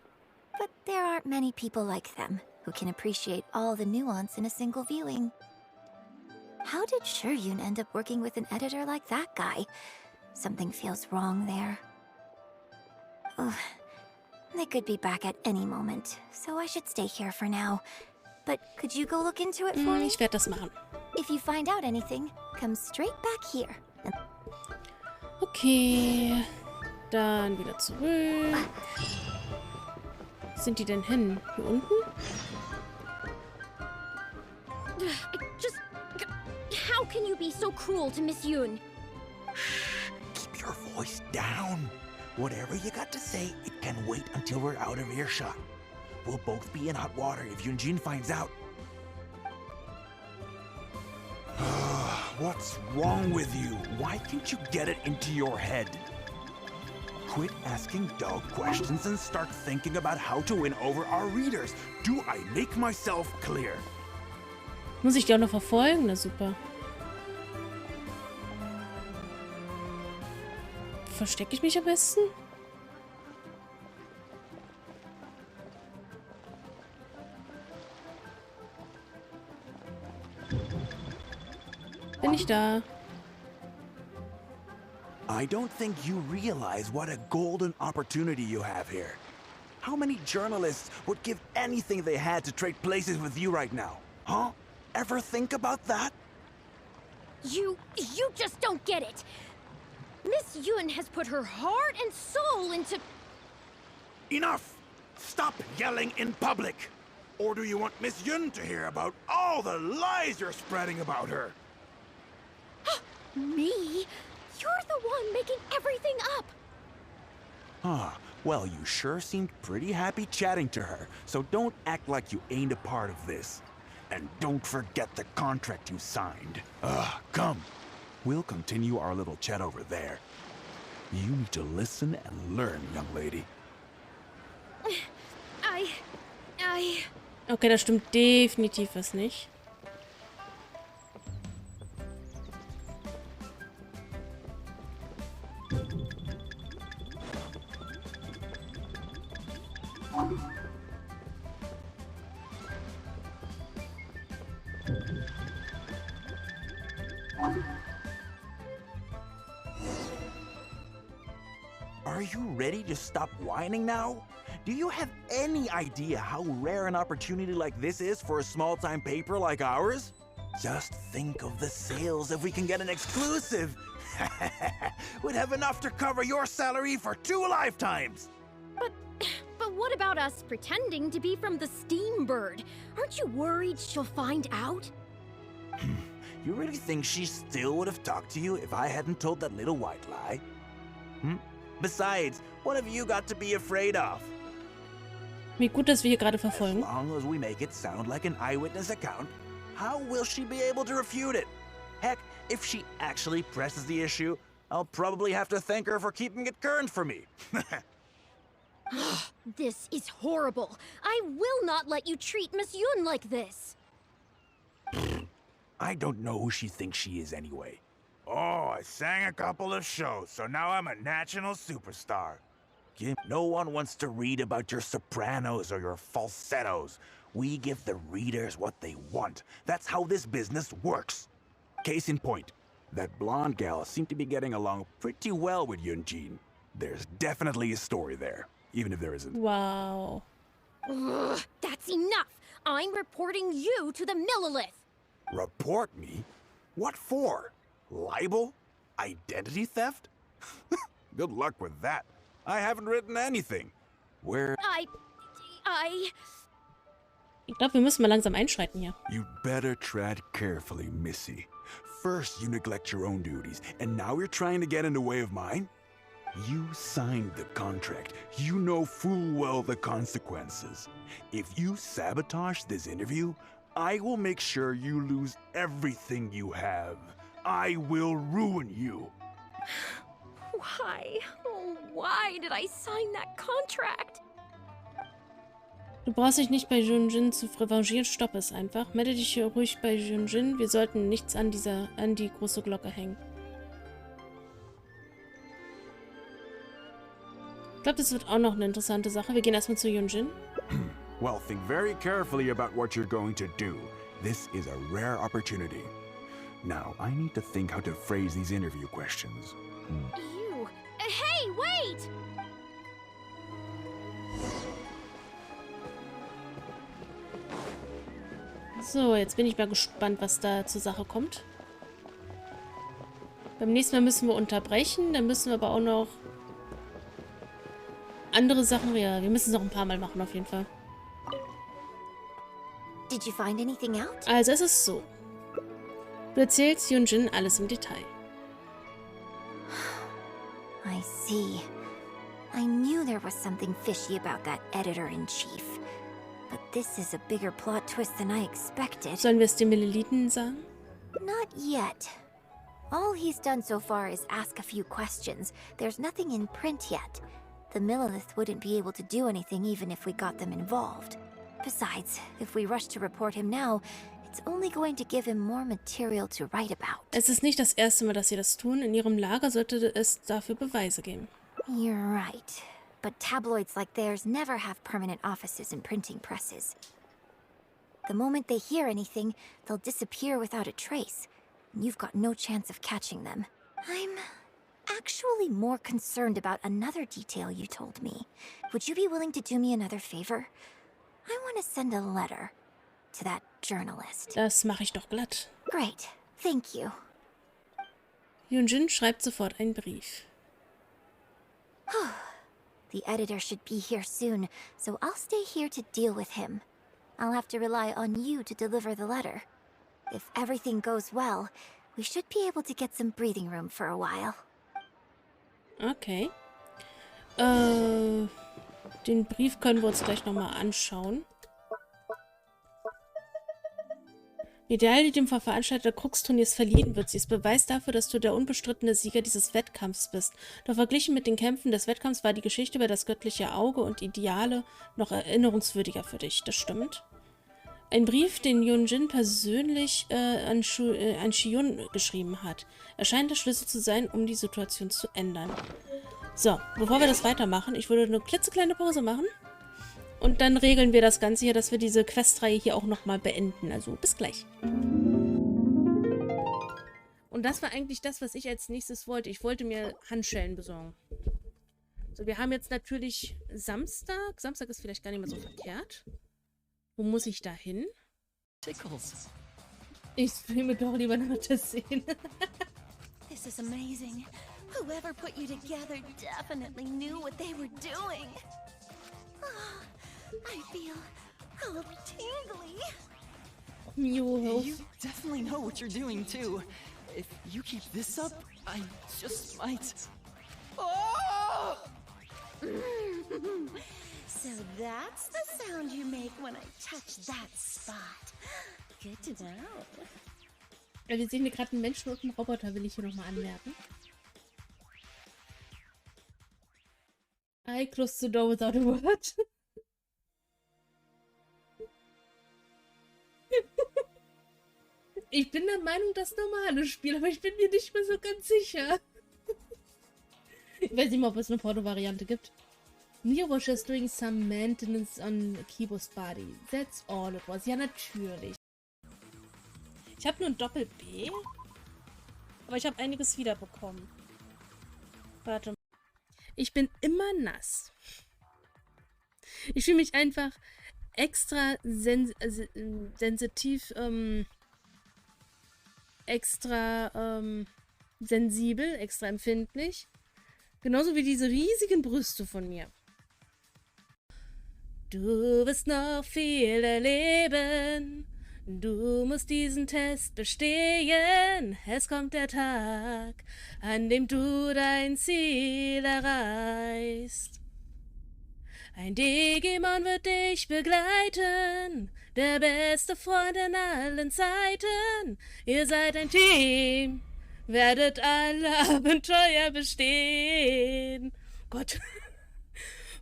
Speaker 5: But there aren't many people like them who can appreciate all the nuance in a single viewing. How did Shiryun end up working with an editor like that guy? Something feels wrong there. Ugh. They could be back at any moment, so I should stay here for now. But could you go look into it for me?
Speaker 1: Ich werde das machen.
Speaker 5: If you find out anything, come straight back here.
Speaker 1: Okay. Dann wieder zurück. Wo sind die denn hin? Hier unten?
Speaker 13: How can you be so cruel to Miss Yun?
Speaker 16: Keep your voice down. Whatever you got to say, it can wait until we're out of earshot. We'll both be in hot water if Yunjin finds out. What's wrong with you? Why can't you get it into your head? Quit asking dull questions and start thinking about how to win over our readers. Do I make myself clear?
Speaker 1: Muss ich die auch noch verfolgen? Na super. Verstecke ich mich am besten? Bin ich da?
Speaker 16: I don't think you realize what a golden opportunity you have here. How many journalists would give anything they had to trade places with you right now? Huh? Ever think about that?
Speaker 13: You just don't get it. Miss Yun has put her heart and soul into...
Speaker 16: Enough! Stop yelling in public! Or do you want Miss Yun to hear about all the lies you're spreading about her?
Speaker 13: Me? You're the one making everything up!
Speaker 16: Ah, well, you sure seemed pretty happy chatting to her, so don't act like you ain't a part of this. And don't forget the contract you signed. Come. We'll continue our little chat over there. You need to listen and learn, young lady.
Speaker 1: Okay, da stimmt definitiv was nicht.
Speaker 16: Are you ready to stop whining now? Do you have any idea how rare an opportunity like this is for a small-time paper like ours? Just think of the sales if we can get an exclusive. We'd have enough to cover your salary for 2 lifetimes.
Speaker 13: But what about us pretending to be from the Steam Bird? Aren't you worried she'll find out?
Speaker 16: You really think she still would have talked to you if I hadn't told that little white lie? Besides, what have you got to be afraid of?
Speaker 1: Wie gut, dass wir hier gerade verfolgen.
Speaker 16: As long as we make it sound like an eyewitness account, how will she be able to refute it? Heck, if she actually presses the issue, I'll probably have to thank her for keeping it current for me.
Speaker 13: This is horrible. I will not let you treat Miss Yun like this.
Speaker 16: I don't know who she thinks she is anyway. Oh, I sang a couple of shows, so now I'm a national superstar. No one wants to read about your sopranos or your falsettos. We give the readers what they want. That's how this business works. Case in point, that blonde gal seemed to be getting along pretty well with Yunjin. There's definitely a story there, even if there isn't.
Speaker 1: Wow.
Speaker 13: Ugh, that's enough! I'm reporting you to the Millilith!
Speaker 16: Report me? What for? Libel? Identity theft? Good luck with that. I haven't written anything. Where...
Speaker 1: Ich glaube, wir müssen mal langsam einschreiten hier.
Speaker 16: You'd better tread carefully, Missy. First, you neglect your own duties, and now you're trying to get in the way of mine? You signed the contract. You know full well the consequences. If you sabotage this interview, I will make sure you lose everything you have. I will ruin you.
Speaker 13: Why? Oh, why did I sign that contract?
Speaker 1: Du brauchst dich nicht bei Yunjin zu revanchieren. Stopp es einfach. Melde dich hier ruhig bei Yunjin. Wir sollten nichts an die große Glocke hängen. Ich glaube, das wird auch noch eine interessante Sache. Wir gehen erstmal zu Yunjin.
Speaker 16: Well, think very carefully about what you're going to do. This is a rare opportunity. Now, I need to think how to phrase these interview questions.
Speaker 13: You... Hey, wait!
Speaker 1: So, jetzt bin ich mal gespannt, was da zur Sache kommt. Beim nächsten Mal müssen wir unterbrechen. Dann müssen wir aber auch noch andere Sachen... Ja, wir müssen es noch ein paar Mal machen, auf jeden Fall.
Speaker 2: Did you find anything out?
Speaker 1: Also, es ist so. Du erzählst Yunjin alles im Detail.
Speaker 2: I see. I knew there was something fishy about that editor-in-chief. But this is a bigger plot twist than I expected.
Speaker 1: Sollen wir es den Millilithen sagen?
Speaker 2: Not yet. All he's done so far is ask a few questions. There's nothing in print yet. The Millilith wouldn't be able to do anything even if we got them involved. Besides, if we rush to report him now, it's only going to give him more material to write about.
Speaker 1: Es ist nicht das erste Mal, dass sie das tun. In ihrem Lager sollte es dafür Beweise geben.
Speaker 2: You're right. But tabloids like theirs never have permanent offices and printing presses. The moment they hear anything, they'll disappear without a trace. And you've got no chance of catching them. I'm actually more concerned about another detail you told me. Would you be willing to do me another favor? I want to send a letter to that journalist.
Speaker 1: Das mache ich doch glatt.
Speaker 2: Great. Thank you.
Speaker 1: Yunjin schreibt sofort einen Brief.
Speaker 2: The editor should be here soon, so I'll stay here to deal with him. I'll have to rely on you to deliver the letter. If everything goes well, we should be able to get some breathing room for a while.
Speaker 1: Okay. Den Brief können wir uns gleich nochmal anschauen. Medaille, die dem Veranstalter Krux-Turniers verliehen wird. Sie ist Beweis dafür, dass du der unbestrittene Sieger dieses Wettkampfs bist. Doch verglichen mit den Kämpfen des Wettkampfs war die Geschichte über das göttliche Auge und Ideale noch erinnerungswürdiger für dich. Das stimmt. Ein Brief, den Yunjin persönlich an Shiyun geschrieben hat. Er scheint der Schlüssel zu sein, um die Situation zu ändern. So, bevor wir das weitermachen, ich würde eine klitzekleine Pause machen. Und dann regeln wir das Ganze hier, dass wir diese Questreihe hier auch nochmal beenden. Also bis gleich. Und das war eigentlich das, was ich als nächstes wollte. Ich wollte mir Handschellen besorgen. So, wir haben jetzt natürlich Samstag. Samstag ist vielleicht gar nicht mehr so verkehrt. Wo muss ich da hin?
Speaker 12: Tickles.
Speaker 1: Ich streame doch lieber noch das sehen.
Speaker 5: This is amazing. Whoever put you together definitely knew what they were doing. I feel all tingly.
Speaker 12: You definitely know what you're doing, too. If you keep this up, I just might... Oh!
Speaker 5: So that's the sound you make when I touch that spot. Good to know.
Speaker 1: Wir sehen hier gerade einen Menschen und einen Roboter, will ich hier nochmal anmerken. I closed the door without a word. Ich bin der Meinung, das normale Spiel, aber ich bin mir nicht mehr so ganz sicher. Ich weiß nicht mal, ob es eine Porto-Variante gibt. Mia was just doing some maintenance on Kibo's body. That's all it was. Ja, natürlich. Ich habe nur ein Doppel-B. Aber ich habe einiges wiederbekommen. Warte. Ich bin immer nass. Ich fühle mich einfach extra sensitiv, extra sensibel, extra empfindlich. Genauso wie diese riesigen Brüste von mir. Du wirst noch viel erleben. Du musst diesen Test bestehen. Es kommt der Tag, an dem du dein Ziel erreichst. Ein Digimon wird dich begleiten, der beste Freund in allen Zeiten. Ihr seid ein Team, werdet alle Abenteuer bestehen. Gott.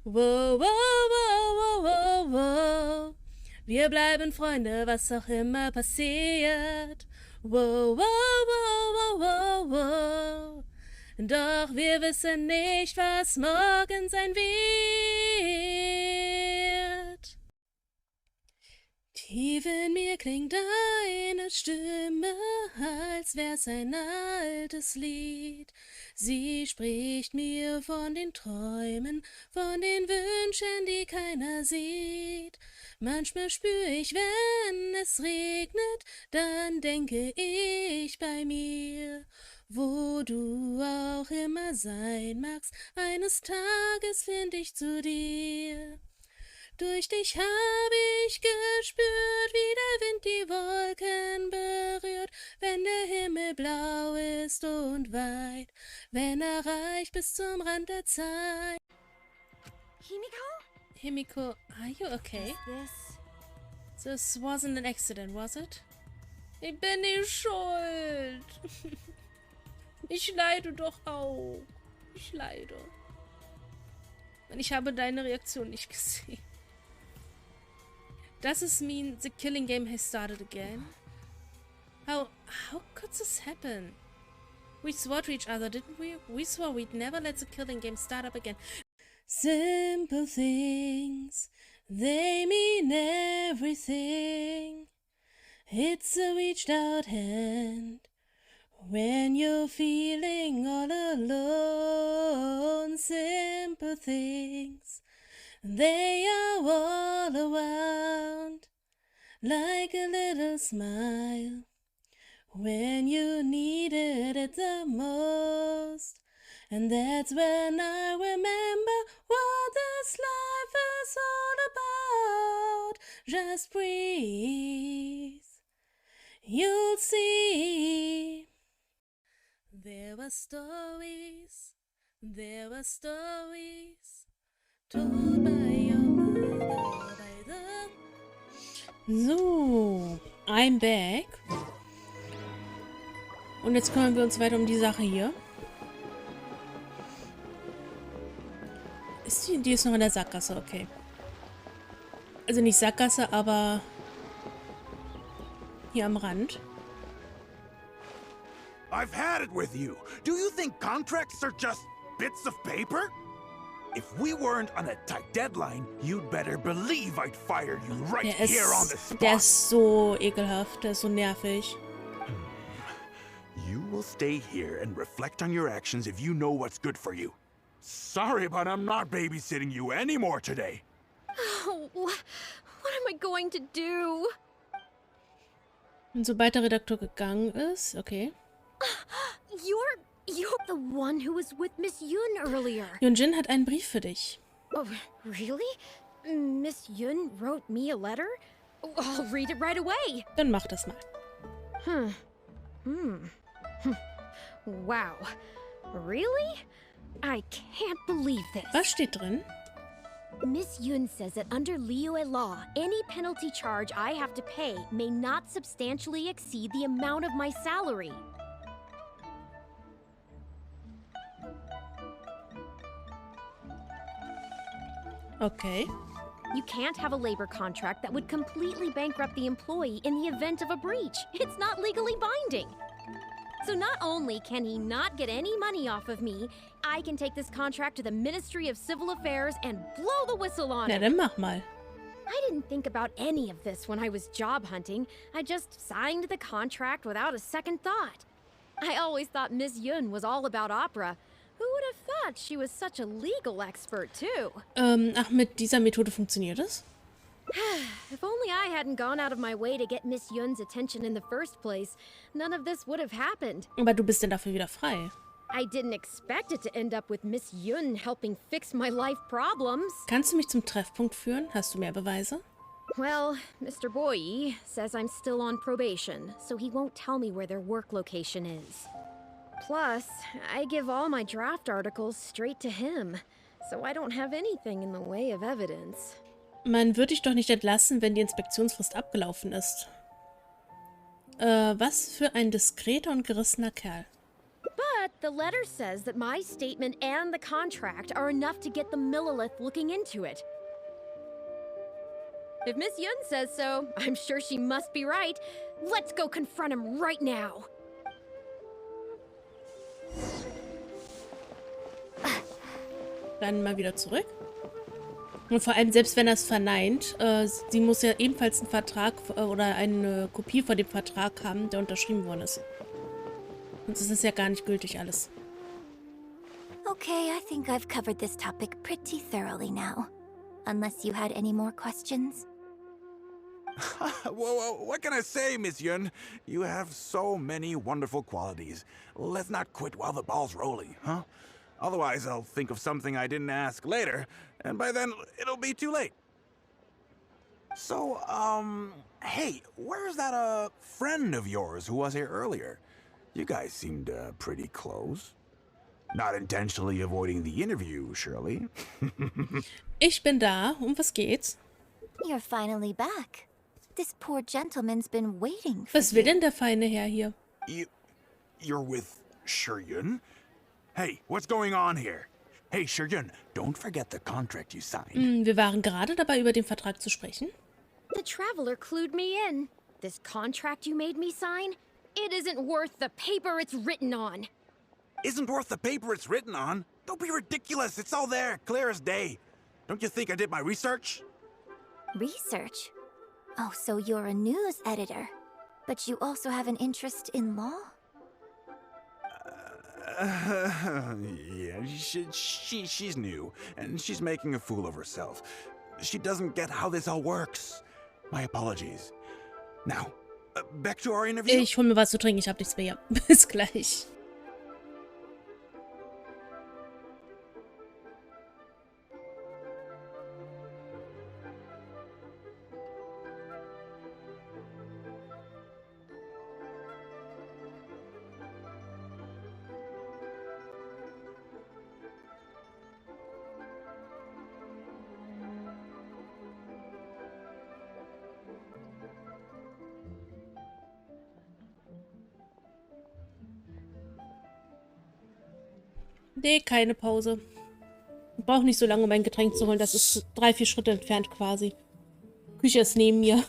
Speaker 1: Wow, wow, wow, wow, wow, wow. Wir bleiben Freunde, was auch immer passiert. Wow, wow, wow, wow, wow, wow. Doch wir wissen nicht, was morgen sein wird. Tief in mir klingt deine Stimme, als wär's ein altes Lied. Sie spricht mir von den Träumen, von den Wünschen, die keiner sieht. Manchmal spüre ich, wenn es regnet, dann denke ich bei mir, wo du auch immer sein magst, eines Tages find ich zu dir. Durch dich habe ich gespürt, wie der Wind die Wolken berührt, wenn der Himmel blau ist und weit, wenn er reicht bis zum Rand der Zeit. Himiko, are you okay? This wasn't an accident, was it? Ich bin nicht schuld. Ich leide doch auch. Ich leide. Und ich habe deine Reaktion nicht gesehen. Does this mean the killing game has started again? How could this happen? We swore to each other, didn't we? We swore we'd never let the killing game start up again. Simple things, they mean everything. It's a reached out hand when you're feeling all alone. Simple things, they are all around, like a little smile when you needed it the most. And that's when I remember what this life is all about. Just breathe, you'll see. There were stories told by your mother, by the... So, I'm back. Und jetzt kümmern wir uns weiter um die Sache hier. Die ist noch in der Sackgasse, okay. Also nicht Sackgasse, aber hier am Rand.
Speaker 16: I've had it with you. Do you think contracts are just bits of paper? If we weren't on a tight deadline, you'd better believe I'd fire you right here on the spot.
Speaker 1: Der ist so ekelhaft, der ist so nervig.
Speaker 16: You will stay here and reflect on your actions if you know what's good for you. Sorry, but I'm not babysitting you anymore today.
Speaker 13: Oh, what am I going to do?
Speaker 1: Und sobald der Redakteur gegangen ist, okay.
Speaker 13: You're the one who was with Miss Yun earlier.
Speaker 1: Yunjin hat einen Brief für dich.
Speaker 13: Oh, really? Miss Yun wrote me a letter? I'll read it right away.
Speaker 1: Dann mach das mal.
Speaker 13: Wow. Really? I can't believe this.
Speaker 1: Was steht drin?
Speaker 13: Miss Yun says that under Liyue law, any penalty charge I have to pay may not substantially exceed the amount of my salary.
Speaker 1: Okay.
Speaker 13: You can't have a labor contract that would completely bankrupt the employee in the event of a breach. It's not legally binding. So not only can he not get any money off of me, I can take this contract to the Ministry of Civil Affairs and blow the whistle on
Speaker 1: Na,
Speaker 13: it.
Speaker 1: dann mach mal.
Speaker 13: I didn't think about any of this when I was job hunting. I just signed the contract without a second thought. I always thought Miss Yun was all about opera. Who would have thought she was such a legal expert, too?
Speaker 1: Ach, mit dieser Methode funktioniert es?
Speaker 13: If only I hadn't gone out of my way to get Miss Yun's attention in the first place, none of this would have happened.
Speaker 1: Aber du bist denn dafür wieder frei.
Speaker 13: I didn't expect it to end up with Miss Yun helping fix my life problems.
Speaker 1: Kannst du mich zum Treffpunkt führen? Hast du mehr Beweise?
Speaker 13: Well, Mr. Boye says I'm still on probation, so he won't tell me where their work location is. Plus, I give all my draft articles straight to him, so I don't have anything in the way of evidence.
Speaker 1: Man würde dich doch nicht entlassen, wenn die Inspektionsfrist abgelaufen ist. Was für ein diskreter und gerissener Kerl.
Speaker 13: But the letter says that my statement and the contract are enough to get the Millilith looking into it. If Miss Yun says so, I'm sure she must be right. Let's go confront him right now.
Speaker 1: Dann mal wieder zurück. Und vor allem, selbst wenn er es verneint, sie muss ja ebenfalls einen Vertrag oder eine Kopie von dem Vertrag haben, der unterschrieben worden ist. Sonst ist es ja gar nicht gültig alles.
Speaker 2: Okay, I think I've covered this topic pretty thoroughly now. Unless you had any more questions?
Speaker 16: Whoa, what can I say, Miss Yun? You have so many wonderful qualities. Let's not quit while the ball's rolling, huh? Otherwise, I'll think of something I didn't ask later, and by then, it'll be too late. So, hey, where's that, friend of yours who was here earlier? You guys seemed, pretty close. Not intentionally avoiding the interview, surely?
Speaker 1: Ich bin da. Um was geht's?
Speaker 2: You're finally back. This poor gentleman's been waiting for
Speaker 1: Was will denn der feine Herr hier?
Speaker 16: You're with Shiryun? Hey, what's going on here? Hey, Shiryun, don't forget the contract you signed.
Speaker 1: Wir waren gerade dabei, über den Vertrag zu sprechen.
Speaker 13: The traveler clued me in. This contract you made me sign? It isn't worth the paper it's written on.
Speaker 16: Isn't worth the paper it's written on? Don't be ridiculous. It's all there, clear as day. Don't you think I did my research?
Speaker 2: Research? Oh, so you're a news editor. But you also have an interest in law?
Speaker 16: Yeah, she's new, and she's making a fool of herself. She doesn't get how this all works. My apologies. Now, back to our interview.
Speaker 1: Ich hol mir was zu trinken, ich hab nichts mehr. Bis gleich. Nee, keine Pause. Ich brauche nicht so lange, um ein Getränk zu holen. Das ist 3-4 Schritte entfernt quasi. Küche ist neben mir.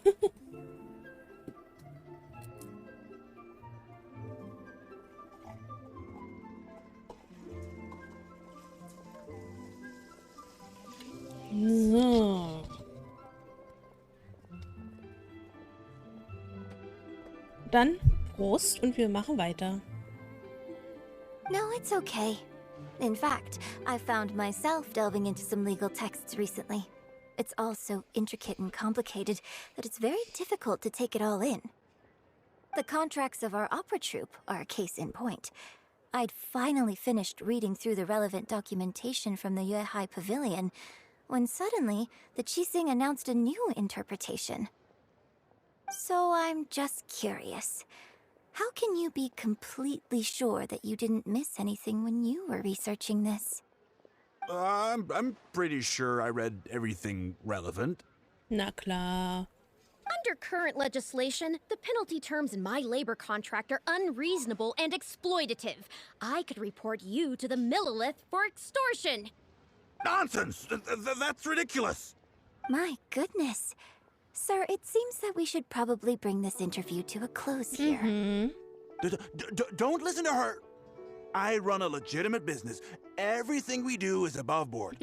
Speaker 1: So. Dann Prost und wir machen weiter.
Speaker 2: No, it's okay. In fact, I found myself delving into some legal texts recently. It's all so intricate and complicated that it's very difficult to take it all in. The contracts of our opera troupe are a case in point. I'd finally finished reading through the relevant documentation from the Yuehai Pavilion when suddenly the Qixing announced a new interpretation. So I'm just curious. How can you be completely sure that you didn't miss anything when you were researching this?
Speaker 16: I'm pretty sure I read everything relevant.
Speaker 1: Na klar.
Speaker 13: Under current legislation, the penalty terms in my labor contract are unreasonable and exploitative. I could report you to the Millilith for extortion.
Speaker 16: Nonsense! That's ridiculous!
Speaker 2: My goodness. Sir, it seems that we should probably bring this interview to a close here.
Speaker 16: Don't listen to her. I run a legitimate business. Everything we do is above board.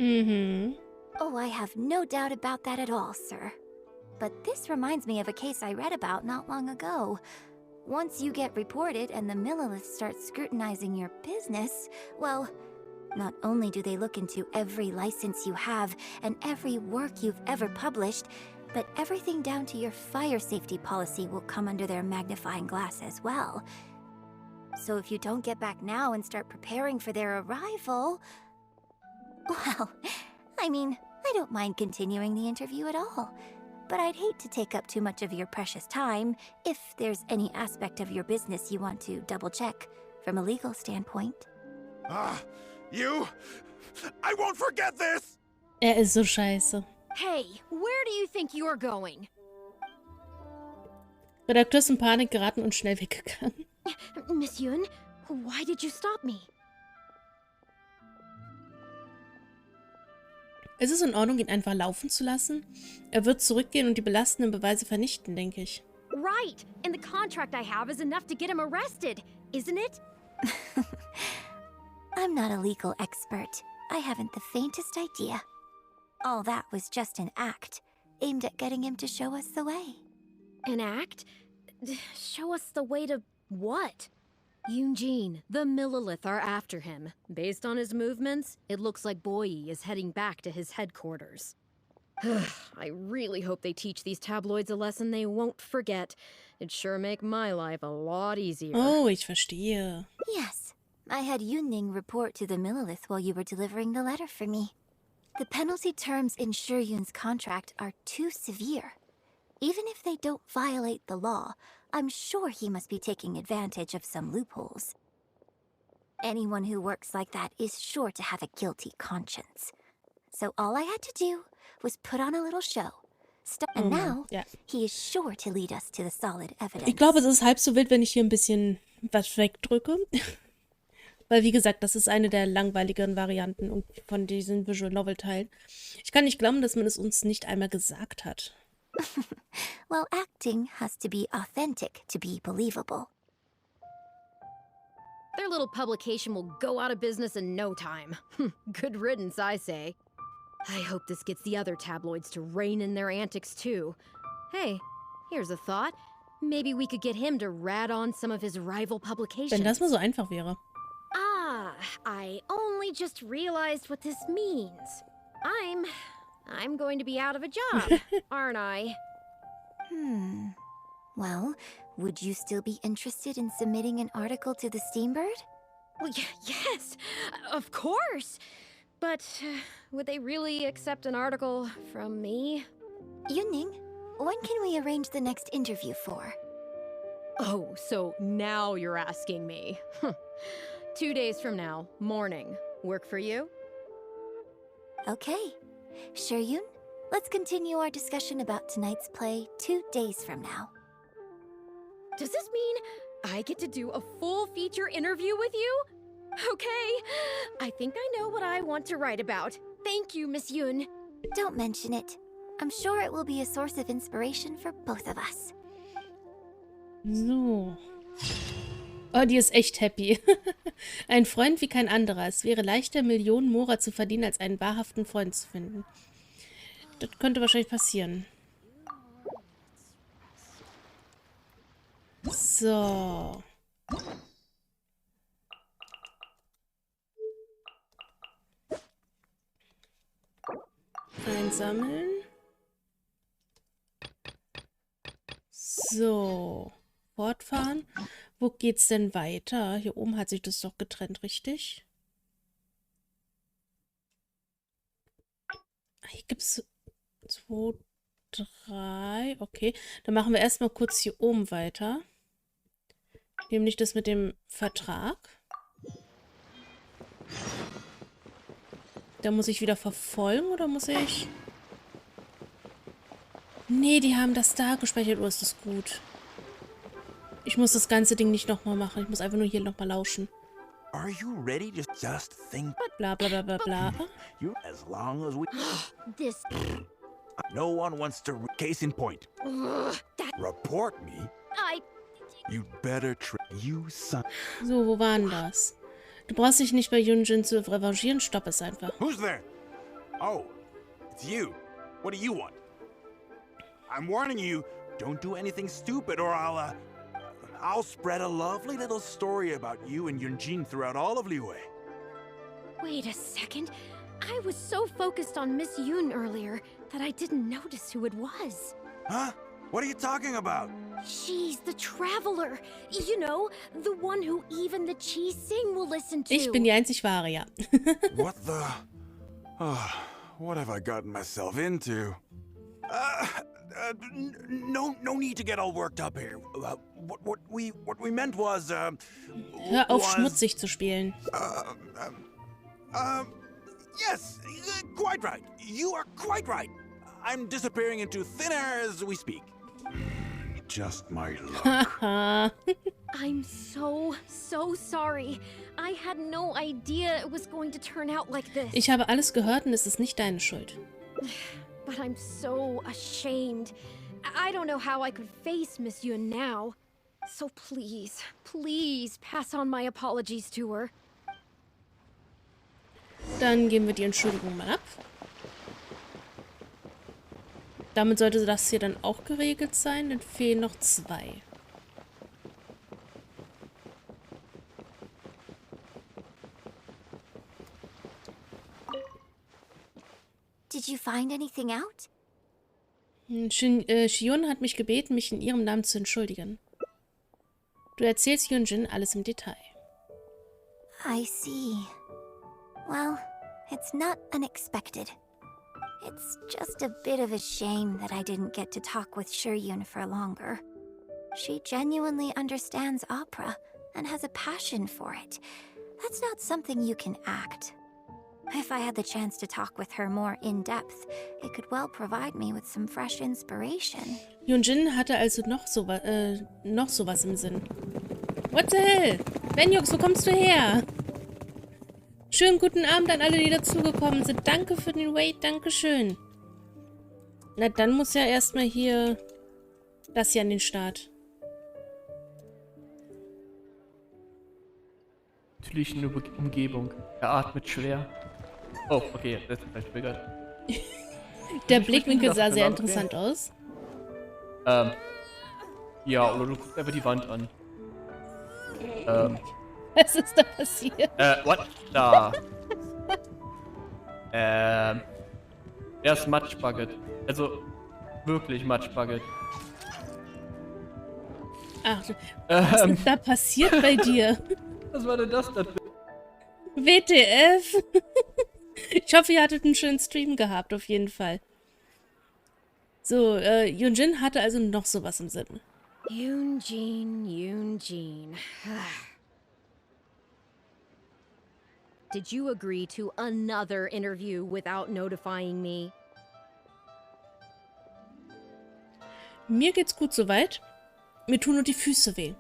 Speaker 2: Oh, I have no doubt about that at all, sir. But this reminds me of a case I read about not long ago. Once you get reported and the Millilith starts scrutinizing your business, well, not only do they look into every license you have and every work you've ever published, but everything down to your fire safety policy will come under their magnifying glass as well. So if you don't get back now and start preparing for their arrival... Well, I mean, I don't mind continuing the interview at all. But I'd hate to take up too much of your precious time if there's any aspect of your business you want to double-check from a legal standpoint.
Speaker 16: You... I won't forget this!
Speaker 1: Ist so scheiße.
Speaker 13: Hey, where do you think you're going?
Speaker 1: Redakteur ist in Panik geraten und schnell weggegangen.
Speaker 13: Miss Yun, why did you stop me?
Speaker 1: Es ist in Ordnung, ihn einfach laufen zu lassen. Er wird zurückgehen und die belastenden Beweise vernichten, denke ich.
Speaker 13: Right, and the contract I have is enough to get him arrested, isn't it?
Speaker 2: I'm not a legal expert. I haven't the faintest idea. All that was just an act, aimed at getting him to show us the way.
Speaker 13: An act? Show us the way to what? Eugene, the Millilith are after him. Based on his movements, it looks like Boyi is heading back to his headquarters. I really hope they teach these tabloids a lesson they won't forget. It'd sure make my life a lot easier.
Speaker 1: Oh, ich verstehe.
Speaker 2: Yes, I had Yunning report to the Millilith while you were delivering the letter for me. The penalty terms in Shuryun's contract are too severe. Even if they don't violate the law, I'm sure he must be taking advantage of some loopholes. Anyone who works like that is sure to have a guilty conscience. So all I had to do was put on a little show. And now, he is sure to lead us to the solid evidence.
Speaker 1: Ich glaube, es ist halb so wild, wenn ich hier ein bisschen was wegdrücke. Weil, wie gesagt, das ist eine der langweiligeren Varianten von diesen Visual Novel Teilen. Ich kann nicht glauben, dass man es uns nicht einmal gesagt hat.
Speaker 2: Well, acting has to be authentic to be believable.
Speaker 13: Their little publication will go out of business in no time. Good riddance, I say. I hope this gets the other tabloids to rein in their antics too. Hey, here's a thought. Maybe we could get him to rat on some of his rival publications.
Speaker 1: Wenn das mal so einfach wäre.
Speaker 13: Ah, I only just realized what this means. I'm going to be out of a job, aren't I?
Speaker 2: Well, would you still be interested in submitting an article to the Steambird?
Speaker 13: Well, yes, of course. But would they really accept an article from me?
Speaker 2: Yunning, when can we arrange the next interview for?
Speaker 13: Oh, so now you're asking me. 2 days from now, morning. Work for you?
Speaker 2: Okay. Shuryun, let's continue our discussion about tonight's play 2 days from now.
Speaker 13: Does this mean I get to do a full feature interview with you? Okay, I think I know what I want to write about. Thank you, Miss Yun.
Speaker 2: Don't mention it. I'm sure it will be a source of inspiration for both of us.
Speaker 1: So. Oh, die ist echt happy. Ein Freund wie kein anderer. Es wäre leichter, Millionen Mora zu verdienen, als einen wahrhaften Freund zu finden. Das könnte wahrscheinlich passieren. So. Einsammeln. So. Fortfahren. Wo geht's denn weiter? Hier oben hat sich das doch getrennt, richtig? Hier gibt's 2, 3. Okay, dann machen wir erstmal kurz hier oben weiter. Nämlich das mit dem Vertrag. Da muss ich wieder verfolgen oder muss ich... Nee, die haben das da gespeichert. Oh, ist das gut. Ich muss das ganze Ding nicht nochmal machen. Ich muss einfach nur hier nochmal lauschen.
Speaker 16: Are you ready to just think?
Speaker 1: Bla bla bla bla bla.
Speaker 16: You as long as we...
Speaker 13: This...
Speaker 16: No one wants to... Case in point. Report me?
Speaker 13: I...
Speaker 16: You'd better You son.
Speaker 1: So, wo war denn das? Du brauchst dich nicht bei Yunjin zu revanchieren. Stopp es einfach.
Speaker 16: Who's there? Oh, it's you. What do you want? I'm warning you, don't do anything stupid or I'll spread a lovely little story about you and Yunjin throughout all of Liyue.
Speaker 13: Wait a second. I was so focused on Miss Yoon earlier that I didn't notice who it was.
Speaker 16: Huh? What are you talking about?
Speaker 13: She's the traveler. You know, the one who even the Chi Sing will listen to.
Speaker 1: Ich bin die einzig wahre, ja.
Speaker 16: What the... what have I gotten myself into? No need to get all worked up here. What we meant was,
Speaker 1: Hör auf, schmutzig zu spielen.
Speaker 16: Yes, quite right. You are quite right. I'm disappearing into thin air as we speak. Just my luck.
Speaker 13: I'm so sorry. I had no idea it was going to turn out like this.
Speaker 1: Ich habe alles gehört und es ist nicht deine Schuld.
Speaker 13: But I'm so ashamed. I don't know how I could face Miss Yoon now. So please pass on my apologies to her.
Speaker 1: Dann geben wir die Entschuldigung mal ab. Damit sollte das hier dann auch geregelt sein. Dann fehlen noch 2.
Speaker 2: Did you find anything out?
Speaker 1: Shion hat mich gebeten, mich in ihrem Namen zu entschuldigen. Du erzählst Yunjin alles im Detail.
Speaker 2: I see. Well, it's not unexpected. It's just a bit of a shame that I didn't get to talk with Shiryun for longer. She genuinely understands opera and has a passion for it. That's not something you can act. If I had the chance to talk with her more in depth, it could well provide me with some fresh inspiration.
Speaker 1: Yunjin hatte also noch sowas im Sinn. What the hell? Benjux, wo kommst du her? Schönen guten Abend an alle, die dazugekommen sind. Danke für den Wait, dankeschön. Na, dann muss ja erstmal hier das hier an den Start.
Speaker 17: Natürlich eine Umgebung. Er atmet schwer. Oh, okay, das ist vielleicht triggert.
Speaker 1: Der Blickwinkel sah sehr interessant aus.
Speaker 17: Ja, oder du guckst einfach die Wand an.
Speaker 1: Was ist da passiert?
Speaker 17: What? Da. Er ist Matschbucket. Also, wirklich Matschbucket.
Speaker 1: Ach, was ist denn da passiert bei dir?
Speaker 17: Was war denn das da?
Speaker 1: WTF? Ich hoffe, ihr hattet einen schönen Stream gehabt, auf jeden Fall. So, Yunjin hatte also noch sowas im Sinn.
Speaker 13: Yunjin. Did you agree to another interview without notifying me?
Speaker 1: Mir geht's gut soweit. Mir tun nur die Füße weh.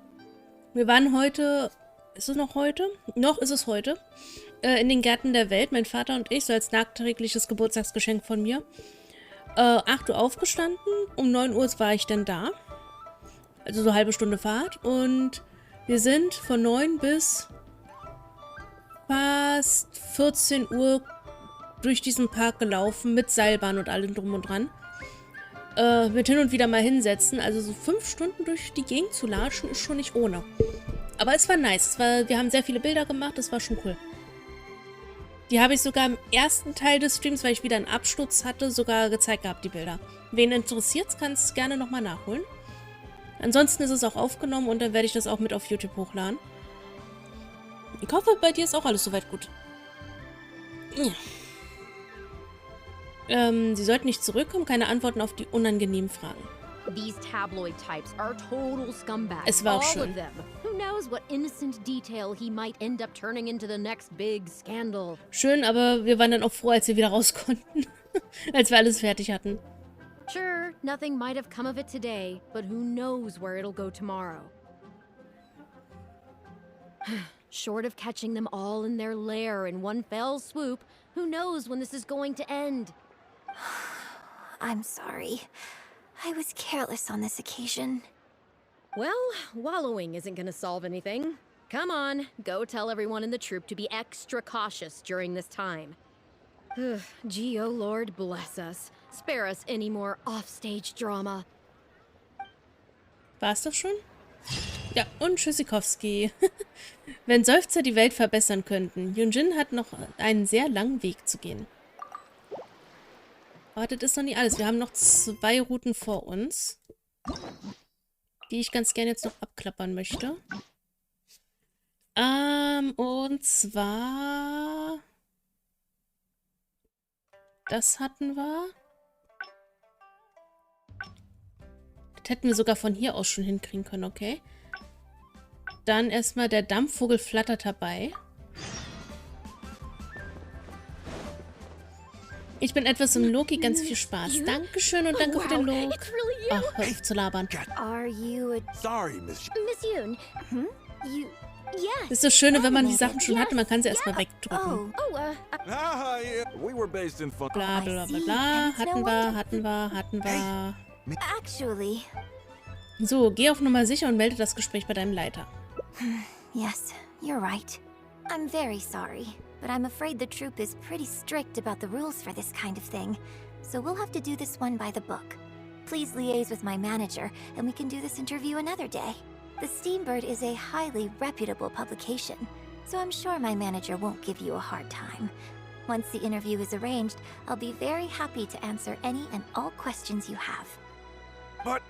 Speaker 1: Wir waren heute... Ist es noch heute? Noch ist es heute. In den Gärten der Welt. Mein Vater und ich, so als nachträgliches Geburtstagsgeschenk von mir. 8 Uhr aufgestanden. Um 9 Uhr war ich dann da. Also so eine halbe Stunde Fahrt. Und wir sind von 9 bis fast 14 Uhr durch diesen Park gelaufen. Mit Seilbahn und allem drum und dran. Mit hin und wieder mal hinsetzen. Also so 5 Stunden durch die Gegend zu latschen ist schon nicht ohne. Aber es war nice. Wir haben sehr viele Bilder gemacht. Das war schon cool. Die habe ich sogar im ersten Teil des Streams, weil ich wieder einen Absturz hatte, sogar gezeigt gehabt, die Bilder. Wen interessiert, kann es gerne nochmal nachholen. Ansonsten ist es auch aufgenommen und dann werde ich das auch mit auf YouTube hochladen. Ich hoffe, bei dir ist auch alles soweit gut. Ja. Sie sollten nicht zurückkommen, keine Antworten auf die unangenehmen Fragen.
Speaker 13: These tabloid types are total scumbags.
Speaker 1: Es war auch
Speaker 13: all
Speaker 1: schön.
Speaker 13: of them. Who knows what innocent detail he might end up turning into the next big scandal.
Speaker 1: Schön, aber wir waren dann auch froh, als wir wieder raus konnten. Als wir alles fertig hatten.
Speaker 13: Sure, nothing might have come of it today, but who knows where it'll go tomorrow. Short of catching them all in their lair in one fell swoop, who knows when this is going to end?
Speaker 2: I'm sorry. I was careless on this occasion.
Speaker 13: Well, wallowing isn't gonna solve anything. Come on, go tell everyone in the troupe to be extra cautious during this time. Gee, oh Lord, bless us. Spare us any more offstage drama.
Speaker 1: War's doch schon? Ja, und Tschüssikowski. Wenn Seufzer die Welt verbessern könnten. Yunjin hat noch einen sehr langen Weg zu gehen. Aber das ist noch nicht alles. Wir haben noch 2 Routen vor uns, die ich ganz gerne jetzt noch abklappern möchte. Und zwar... Das hatten wir. Das hätten wir sogar von hier aus schon hinkriegen können, okay. Dann erstmal der Dampfvogel flattert herbei. Ich bin etwas im Loki, ganz viel Spaß. Dankeschön und danke für den Lob. Ach, hör auf zu labern.
Speaker 2: Are you a...
Speaker 16: Sorry, Miss
Speaker 2: Yoon? You... Yes.
Speaker 1: Das ist das Schöne, wenn man die Sachen schon hat, man kann sie erstmal wegdrücken. Bla bla bla bla. Hatten wir.
Speaker 2: Actually...
Speaker 1: So, geh auf Nummer sicher und melde das Gespräch bei deinem Leiter.
Speaker 2: Yes, you're right. I'm very sorry, but I'm afraid the troupe is pretty strict about the rules for this kind of thing. So we'll have to do this one by the book. Please liaise with my manager, and we can do this interview another day. The Steambird is a highly reputable publication, so I'm sure my manager won't give you a hard time. Once the interview is arranged, I'll be very happy to answer any and all questions you have.
Speaker 16: But...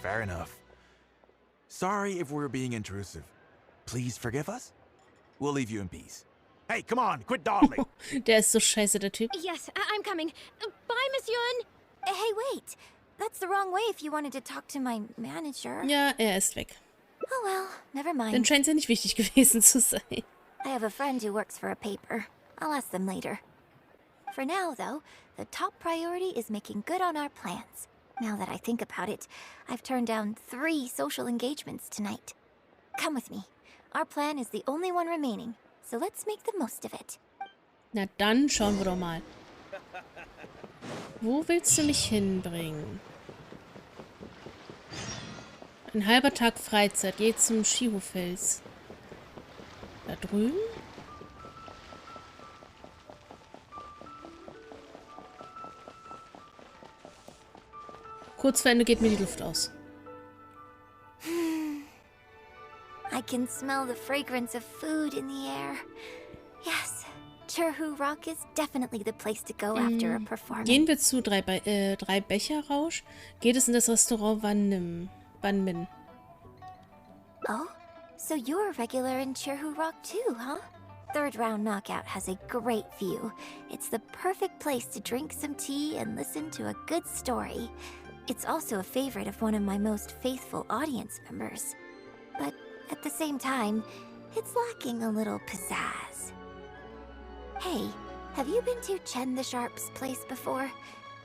Speaker 16: Fair enough. Sorry if we're being intrusive. Please forgive us. We'll leave you in peace. Hey, come on, quit dawdling.
Speaker 1: Der ist so scheiße, der Typ.
Speaker 2: Yes, I'm coming. Bye, Miss Yun. Hey, wait. That's the wrong way if you wanted to talk to my manager.
Speaker 1: Ja, er ist weg.
Speaker 2: Oh well, never mind.
Speaker 1: Dann scheint es ja nicht wichtig gewesen zu sein.
Speaker 2: I have a friend who works for a paper. I'll ask them later. For now, though, the top priority is making good on our plans. Now that I think about it, I've turned down 3 social engagements tonight. Come with me. Our plan is the only one remaining, so let's make the most of it.
Speaker 1: Na dann schauen wir doch mal. Wo willst du mich hinbringen? Ein halber Tag Freizeit. Geh zum Skihofels. Da drüben? Kurz vor Ende geht mir die Luft aus.
Speaker 2: I can smell the fragrance of food in the air. Yes, Cherhu Rock is definitely the place to go after a performance.
Speaker 1: Gehen wir zu drei Becher Rausch. Geht es in das Restaurant Ban Min?
Speaker 2: Oh, so you're a regular in Cherhu Rock too, huh? Third Round Knockout has a great view. It's the perfect place to drink some tea and listen to a good story. It's also a favorite of one of my most faithful audience members. But at the same time, it's lacking a little pizzazz. Hey, have you been to Chen the Sharp's place before?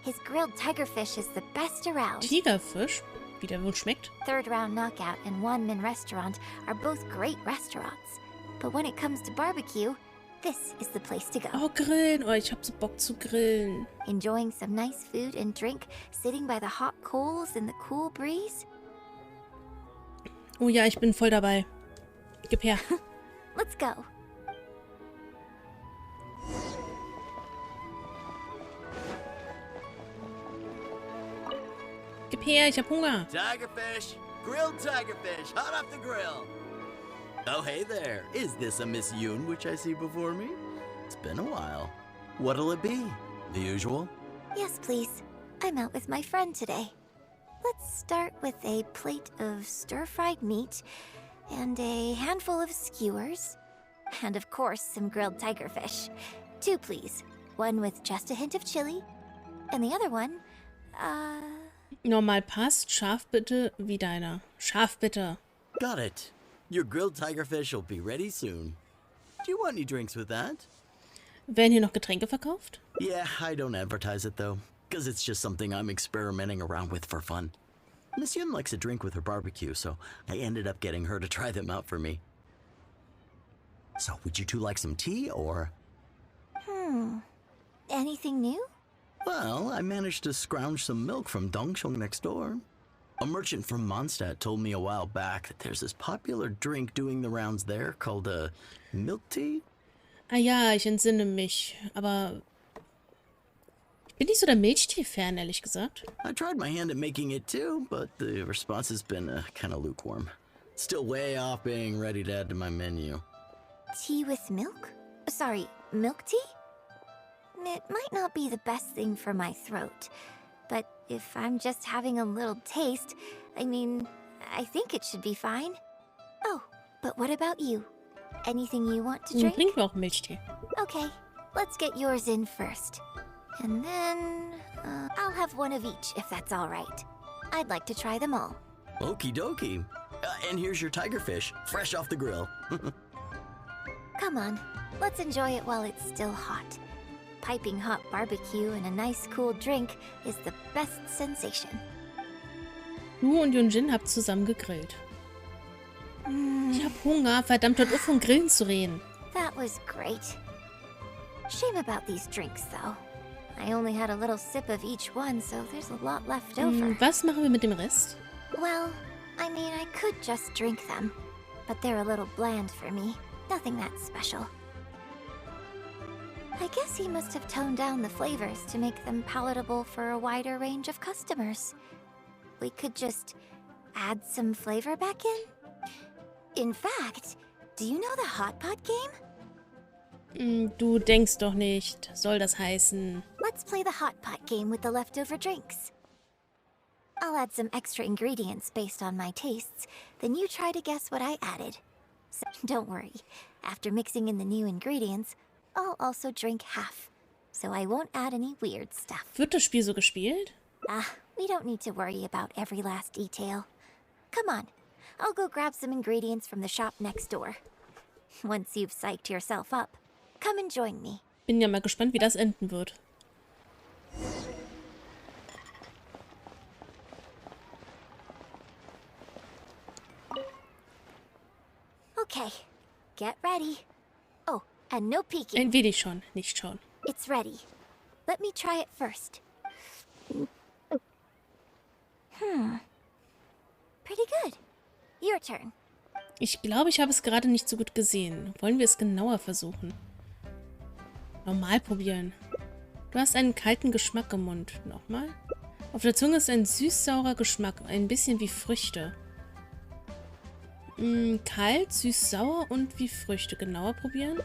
Speaker 2: His grilled tigerfish is the best around.
Speaker 1: Tigerfisch? Wie der wohl schmeckt?
Speaker 2: Third Round Knockout and Wanmin Restaurant are both great restaurants. But when it comes to barbecue, this is the place to go.
Speaker 1: Oh, grillen. Oh, ich hab so Bock zu grillen.
Speaker 2: Enjoying some nice food and drink, sitting by the hot coals in the cool breeze?
Speaker 1: Oh ja, ich bin voll dabei. Gib her.
Speaker 2: Let's go.
Speaker 1: Gib her, ich hab Hunger.
Speaker 18: Tigerfish, grilled tigerfish, hot off the grill. Oh, hey there. Is this a Miss Yoon which I see before me? It's been a while. What'll it be? The usual?
Speaker 2: Yes, please. I'm out with my friend today. Let's start with a plate of stir-fried meat and a handful of skewers. And of course, some grilled tigerfish. 2, please. One with just a hint of chili. And the other one,
Speaker 1: Normal passt. Scharf bitte wie deiner. Scharf bitte.
Speaker 18: Got it. Your grilled tigerfish will be ready soon. Do you want any drinks with that?
Speaker 1: Werden hier noch Getränke verkauft?
Speaker 18: Yeah, I don't advertise it though, because it's just something I'm experimenting around with for fun. Miss Yun likes a drink with her barbecue, so I ended up getting her to try them out for me. So, would you two like some tea, or?
Speaker 2: Anything new?
Speaker 18: Well, I managed to scrounge some milk from Dongsheng next door. A merchant from Mondstadt told me a while back that there's this popular drink doing the rounds there called milk tea.
Speaker 1: Ah ja, ich entsinne mich. Aber ich bin nicht so der Milchtee-Fan, ehrlich gesagt.
Speaker 18: I tried my hand at making it too, but the response has been kind of lukewarm. Still way off being ready to add to my menu.
Speaker 2: Tea with milk? Sorry, milk tea? It might not be the best thing for my throat, but if I'm just having a little taste, I mean, I think it should be fine. Oh, but what about you? Anything you want to drink?
Speaker 1: Trinken wir auch Milchtee.
Speaker 2: Okay, let's get yours in first. And then, I'll have one of each, if that's all right. I'd like to try them all.
Speaker 18: Okie dokie. And here's your tigerfish, fresh off the grill.
Speaker 2: Come on, let's enjoy it while it's still hot. Piping hot barbecue and a nice cool drink is the best sensation.
Speaker 1: Du und Yunjin habt zusammen gegrillt. Ich hab Hunger, verdammt, hört auf von Grillen zu reden.
Speaker 2: That was great. Shame about these drinks, though. I only had a little sip of each one, so there's a lot left over.
Speaker 1: Was machen wir mit dem Rest?
Speaker 2: Well, I mean, I could just drink them, but they're a little bland for me. Nothing that special. I guess he must have toned down the flavors to make them palatable for a wider range of customers. We could just add some flavor back in? In fact, do you know the Hot Pot game?
Speaker 1: Du denkst doch nicht. Soll das heißen?
Speaker 2: Let's play the Hot Pot game with the leftover drinks. I'll add some extra ingredients based on my tastes, then you try to guess what I added. So don't worry, after mixing in the new ingredients, I'll also drink half, so I won't add any weird stuff.
Speaker 1: Wird das Spiel so gespielt?
Speaker 2: We don't need to worry about every last detail. Come on, I'll go grab some ingredients from the shop next door. Once you've psyched yourself up, come and join me.
Speaker 1: Bin ja mal gespannt, wie das enden wird.
Speaker 2: Okay, get ready. Oh, and no peeking.
Speaker 1: Ein wenig schon, nicht schauen.
Speaker 2: It's ready. Let me try it first. Pretty good. Your turn.
Speaker 1: Ich glaube, ich habe es gerade nicht so gut gesehen. Wollen wir es genauer versuchen? Normal probieren. Du hast einen kalten Geschmack im Mund. Nochmal. Auf der Zunge ist ein süß-saurer Geschmack. Ein bisschen wie Früchte. Kalt, süß-sauer und wie Früchte. Genauer probieren.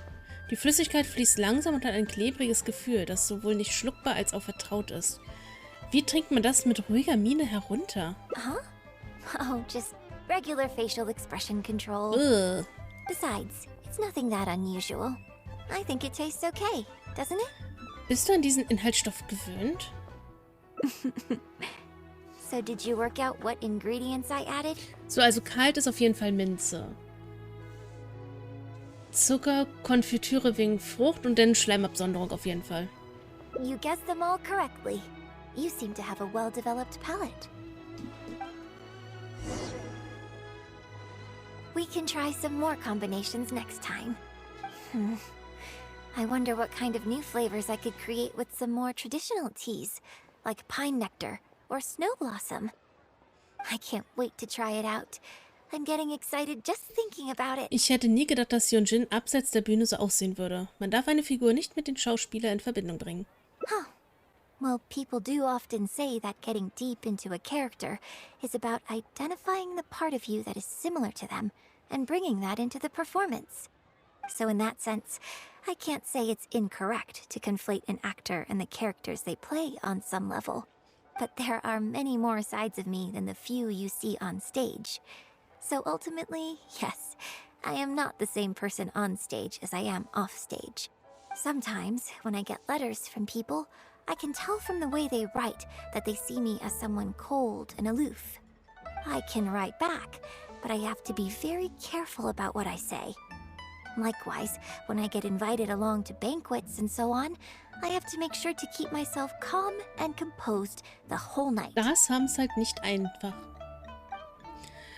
Speaker 1: Die Flüssigkeit fließt langsam und hat ein klebriges Gefühl, das sowohl nicht schluckbar als auch vertraut ist. Wie trinkt man das mit ruhiger Miene herunter?
Speaker 2: Oh, just regular facial expression control.
Speaker 1: Ugh.
Speaker 2: Besides, it's nothing that unusual. I think it tastes okay, doesn't it?
Speaker 1: Bist du an diesen Inhaltsstoff gewöhnt?
Speaker 2: So did you work out what ingredients I added?
Speaker 1: So, also kalt ist auf jeden Fall Minze. Zucker, Konfitüre wegen Frucht und dann Schleimabsonderung auf jeden Fall.
Speaker 2: You guessed them all correctly. You seem to have a well-developed palate. We can try some more combinations next time. I wonder what kind of new flavors I could create with some more traditional teas, like pine nectar or snow blossom. I can't wait to try it out. I'm getting excited just thinking about it.
Speaker 1: Ich hätte nie gedacht, dass Yunjin abseits der Bühne so aussehen würde. Man darf eine Figur nicht mit den Schauspielern in Verbindung bringen.
Speaker 2: Huh. Well, people do often say that getting deep into a character is about identifying the part of you that is similar to them and bringing that into the performance. So in that sense, I can't say it's incorrect to conflate an actor and the characters they play on some level. But there are many more sides of me than the few you see on stage. So ultimately, yes, I am not the same person on stage as I am off stage. Sometimes, when I get letters from people, I can tell from the way they write that they see me as someone cold and aloof. I can write back, but I have to be very careful about what I say. Likewise, when I get invited along to banquets and so on, I have to make sure to keep myself calm and composed the whole night.
Speaker 1: Das haben es halt nicht einfach.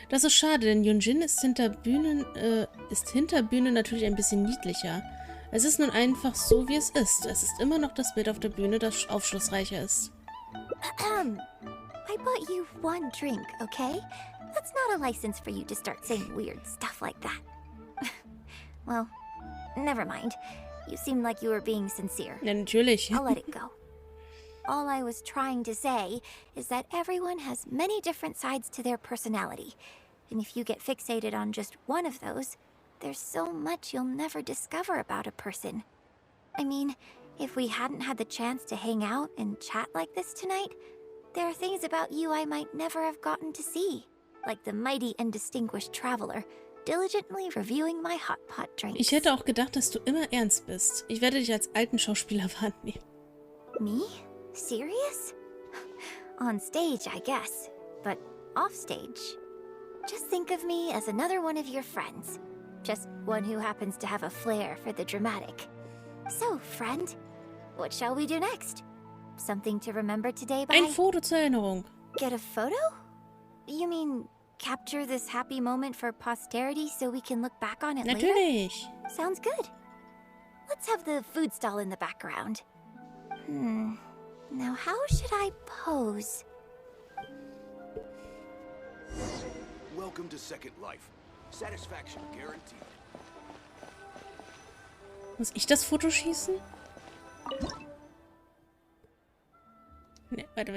Speaker 1: Das ist schade, denn Yunjin ist hinter Bühnen natürlich ein bisschen niedlicher. Es ist nun einfach so, wie es ist. Es ist immer noch das Bild auf der Bühne, das aufschlussreicher ist.
Speaker 2: I I bought you one drink, okay? That's not a license for you to start saying weird stuff like that. Well, never mind. You seemed like you were being sincere.
Speaker 1: Ja, natürlich.
Speaker 2: I'll let it go. All I was trying to say is that everyone has many different sides to their personality. And if you get fixated on just one of those, there's so much you'll never discover about a person. I mean, if we hadn't had the chance to hang out and chat like this tonight, there are things about you I might never have gotten to see. Like the mighty and distinguished traveler, diligently reviewing my hot pot drinks.
Speaker 1: Ich hätte auch gedacht, dass du immer ernst bist. Ich werde dich als alten Schauspieler wahrnehmen.
Speaker 2: Me? Serious? On stage, I guess. But off stage? Just think of me as another one of your friends. Just one who happens to have a flair for the dramatic. So, friend, what shall we do next? Something to remember today by...
Speaker 1: Ein Foto zur Erinnerung.
Speaker 2: Get a photo? You mean capture this happy moment for posterity so we can look back on it
Speaker 1: Natürlich.
Speaker 2: later? Sounds good. Let's have the food stall in the background. Now how should I pose?
Speaker 11: Welcome to Second Life. Satisfaction guaranteed.
Speaker 1: Muss ich das Foto schießen? Ne, warte.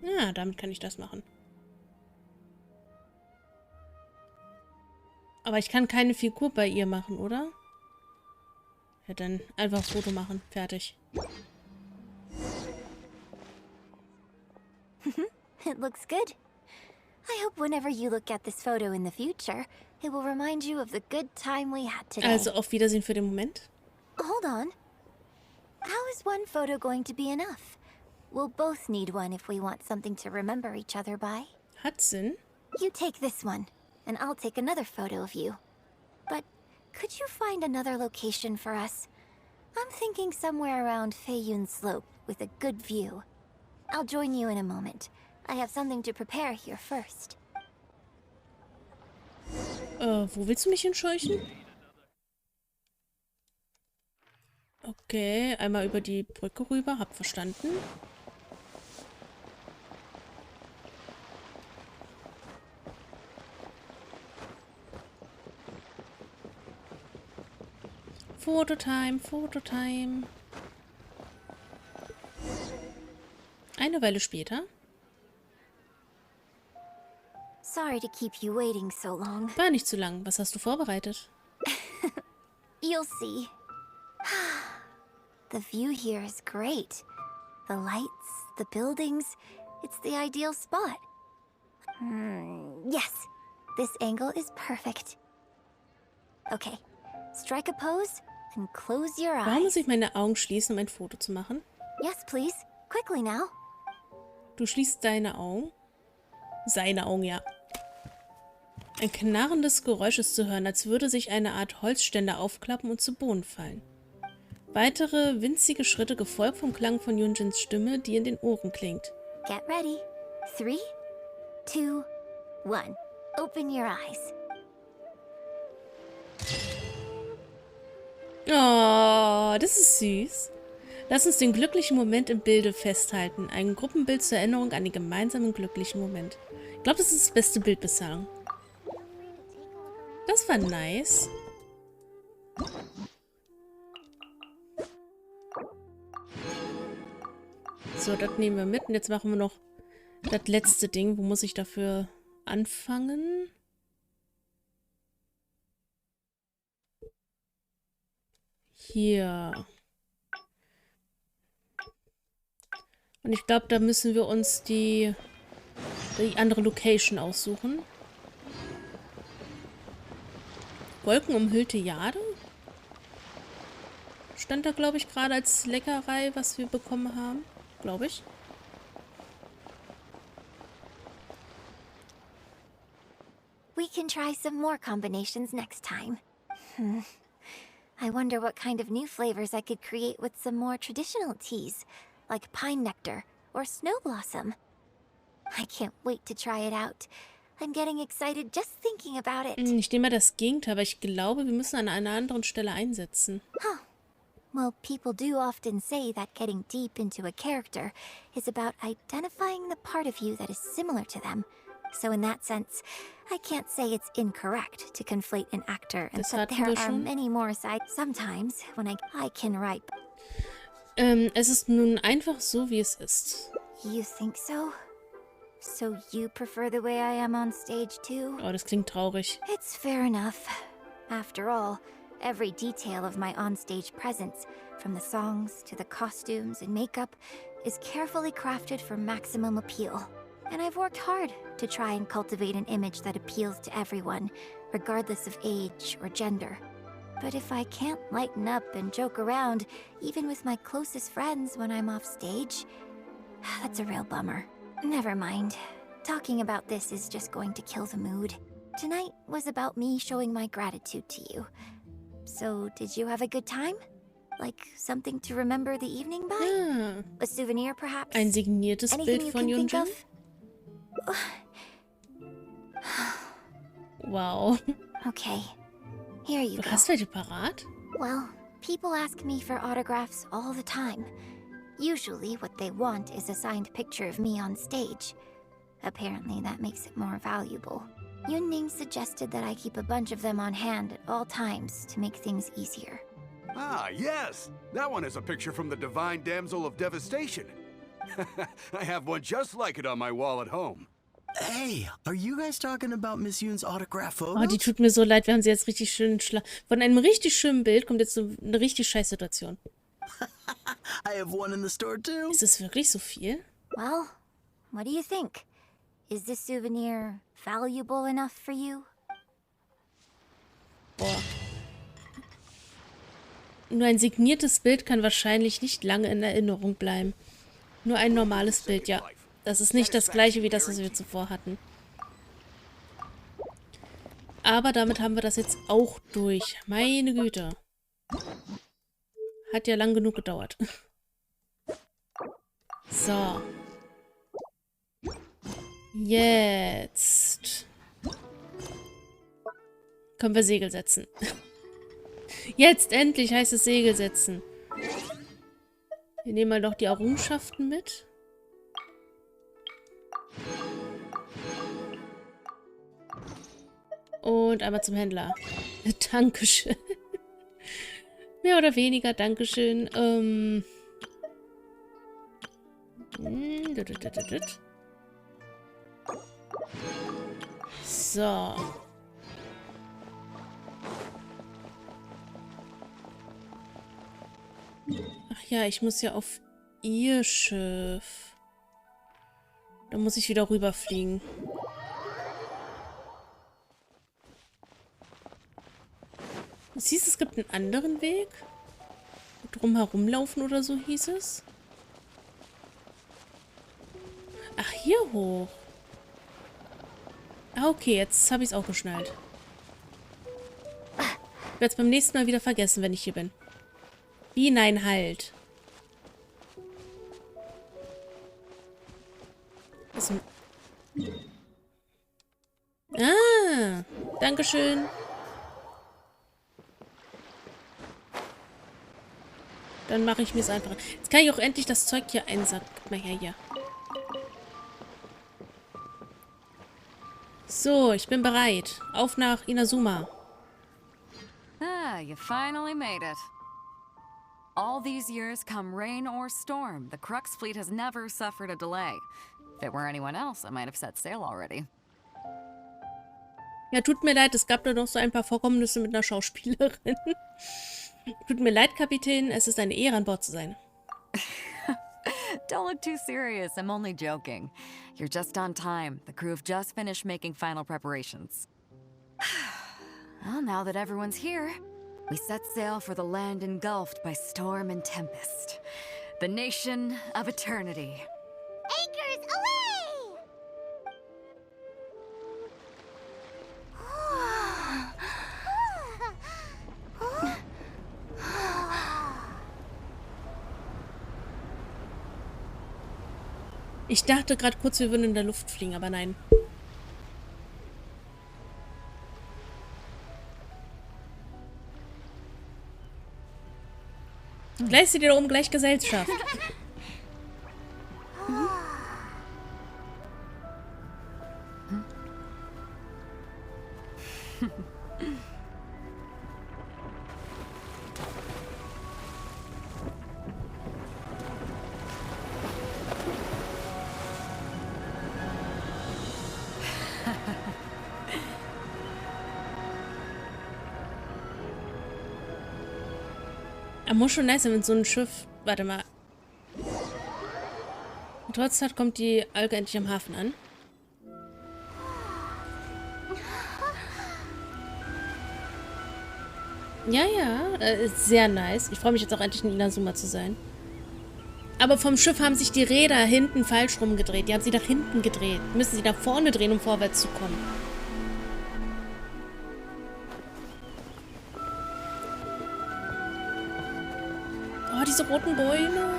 Speaker 1: Ja, damit kann ich das machen. Aber ich kann keine Figur bei ihr machen, oder? Ja, dann einfach Foto machen. Fertig.
Speaker 2: It looks good. I hope whenever you look at this photo in the future, it will remind you of the good time we had today.
Speaker 1: Also auf Wiedersehen für den Moment.
Speaker 2: Hold on. How is one photo going to be enough? We'll both need one if we want something to remember each other by.
Speaker 1: Hat Sinn.
Speaker 2: You take this one, and I'll take another photo of you. But could you find another location for us? I'm thinking somewhere around Feiyun Slope with a good view. I'll join you in a moment. I have something to prepare here first.
Speaker 1: Wo willst du mich hinscheuchen? Okay, einmal über die Brücke rüber. Hab verstanden. Fototime, Fototime. Eine Weile später.
Speaker 2: Sorry to keep you waiting so long.
Speaker 1: War nicht zu lang. Was hast du vorbereitet?
Speaker 2: You'll see. The view here is great. The lights, the buildings, it's the ideal spot. Yes, this angle is perfect. Okay, strike a pose and close your eyes.
Speaker 1: Warum muss ich meine Augen schließen, um ein Foto zu machen?
Speaker 2: Yes, please. Quickly now.
Speaker 1: Du schließt deine Augen. Seine Augen, ja. Ein knarrendes Geräusch ist zu hören, als würde sich eine Art Holzständer aufklappen und zu Boden fallen. Weitere winzige Schritte gefolgt vom Klang von Yunjins Stimme, die in den Ohren klingt.
Speaker 2: Get ready. 3, 2, 1. Open your eyes.
Speaker 1: Oh, das ist süß. Lass uns den glücklichen Moment im Bilde festhalten. Ein Gruppenbild zur Erinnerung an den gemeinsamen glücklichen Moment. Ich glaube, das ist das beste Bild bislang. Das war nice. So, das nehmen wir mit. Und jetzt machen wir noch das letzte Ding. Wo muss ich dafür anfangen? Hier. Und ich glaube, da müssen wir uns die andere Location aussuchen. Wolkenumhüllte Jade? Stand da, glaube ich, gerade als Leckerei, was wir bekommen haben. Glaube ich.
Speaker 2: We can try some more combinations next time. I wonder what kind of new flavors I could create with some more traditional teas, like pine nectar or snow blossom. I can't wait to try it out. I'm getting excited just thinking about it.
Speaker 1: Ich nehme mal das Gegenteil, aber ich glaube, wir müssen an einer anderen Stelle einsetzen.
Speaker 2: Huh. Well, people do often say that getting deep into a character is about identifying the part of you that is similar to them. So in that sense, I can't say it's incorrect to conflate an actor and that there are many more sides. Sometimes, when I can write.
Speaker 1: Es ist nun einfach so, wie es ist.
Speaker 2: You think so? So you prefer the way I am on stage too?
Speaker 1: Oh, das klingt traurig.
Speaker 2: It's fair enough. After all, every detail of my onstage presence, from the songs to the costumes and makeup, is carefully crafted for maximum appeal. And I've worked hard to try and cultivate an image that appeals to everyone, regardless of age or gender. But if I can't lighten up and joke around, even with my closest friends when I'm off stage, that's a real bummer. Never mind. Talking about this is just going to kill the mood. Tonight was about me showing my gratitude to you. So, did you have a good time? Like something to remember the evening by? A souvenir, perhaps?
Speaker 1: Ein signiertes Bild von Yunjin? Wow.
Speaker 2: Okay. Here you go.
Speaker 1: Du hast welche parat?
Speaker 2: Well, people ask me for autographs all the time. Usually what they want is a signed picture of me on stage. Apparently that makes it more valuable. Yunning suggested that I keep a bunch of them on hand at all times to make things easier.
Speaker 11: Ah, yes! That one is a picture from the Divine Damsel of Devastation. I have one just like it on my wall at home.
Speaker 18: Hey, are you guys talking about Miss Yoon's autograph photos?
Speaker 1: Oh, die tut mir so leid, wir haben sie jetzt richtig schön von einem richtig schönen Bild kommt jetzt so eine richtig scheiß Situation.
Speaker 18: I have one in the store too.
Speaker 1: Ist es wirklich so viel?
Speaker 2: Well, what do you think? Is this souvenir valuable enough for you?
Speaker 1: Boah. Nur ein signiertes Bild kann wahrscheinlich nicht lange in Erinnerung bleiben. Nur ein normales Bild, ja. Das ist nicht das gleiche wie das, was wir zuvor hatten. Aber damit haben wir das jetzt auch durch. Meine Güte. Hat ja lang genug gedauert. So. Jetzt können wir Segel setzen. Jetzt endlich heißt es Segel setzen. Wir nehmen mal noch die Errungenschaften mit. Und einmal zum Händler. Dankeschön. Mehr oder weniger, Dankeschön. So. Ach ja, ich muss ja auf ihr Schiff. Da muss ich wieder rüberfliegen. Es hieß, es gibt einen anderen Weg. Drum herumlaufen oder so hieß es. Ach, hier hoch. Ah, okay, jetzt habe ich es auch geschnallt. Ich werde es beim nächsten Mal wieder vergessen, wenn ich hier bin. Wie? Nein, halt. Was denn? Ah, Dankeschön. Dann mache ich mir es einfach. Jetzt kann ich auch endlich das Zeug hier einsacken. Guck mal her hier. So, ich bin bereit. Auf nach Inazuma.
Speaker 8: Ah, you finally made it. All these years, come rain or storm, the Crux fleet has never suffered a delay. If it were anyone else, I might have set sail already.
Speaker 1: Ja, tut mir leid, es gab da noch so ein paar Vorkommnisse mit einer Schauspielerin. Tut mir leid, Kapitän, es ist eine Ehre, an Bord zu sein.
Speaker 8: Don't look too serious, I'm only joking. You're just on time. The crew have just finished making final preparations. Well, now that everyone's here, we set sail for the land engulfed by storm and tempest. The nation of eternity.
Speaker 2: Anchors away!
Speaker 1: Ich dachte gerade kurz, wir würden in der Luft fliegen, aber nein. Leiste dir da oben gleich Gesellschaft. Muss schon nice sein, wenn so ein Schiff... Warte mal. Trotz hat, kommt die Alge endlich am Hafen an. Ja, ist sehr nice. Ich freue mich jetzt auch endlich in Inazuma zu sein. Aber vom Schiff haben sich die Räder hinten falsch rumgedreht. Die haben sie nach hinten gedreht. Müssen sie nach vorne drehen, um vorwärts zu kommen. Oh, diese roten Bäume.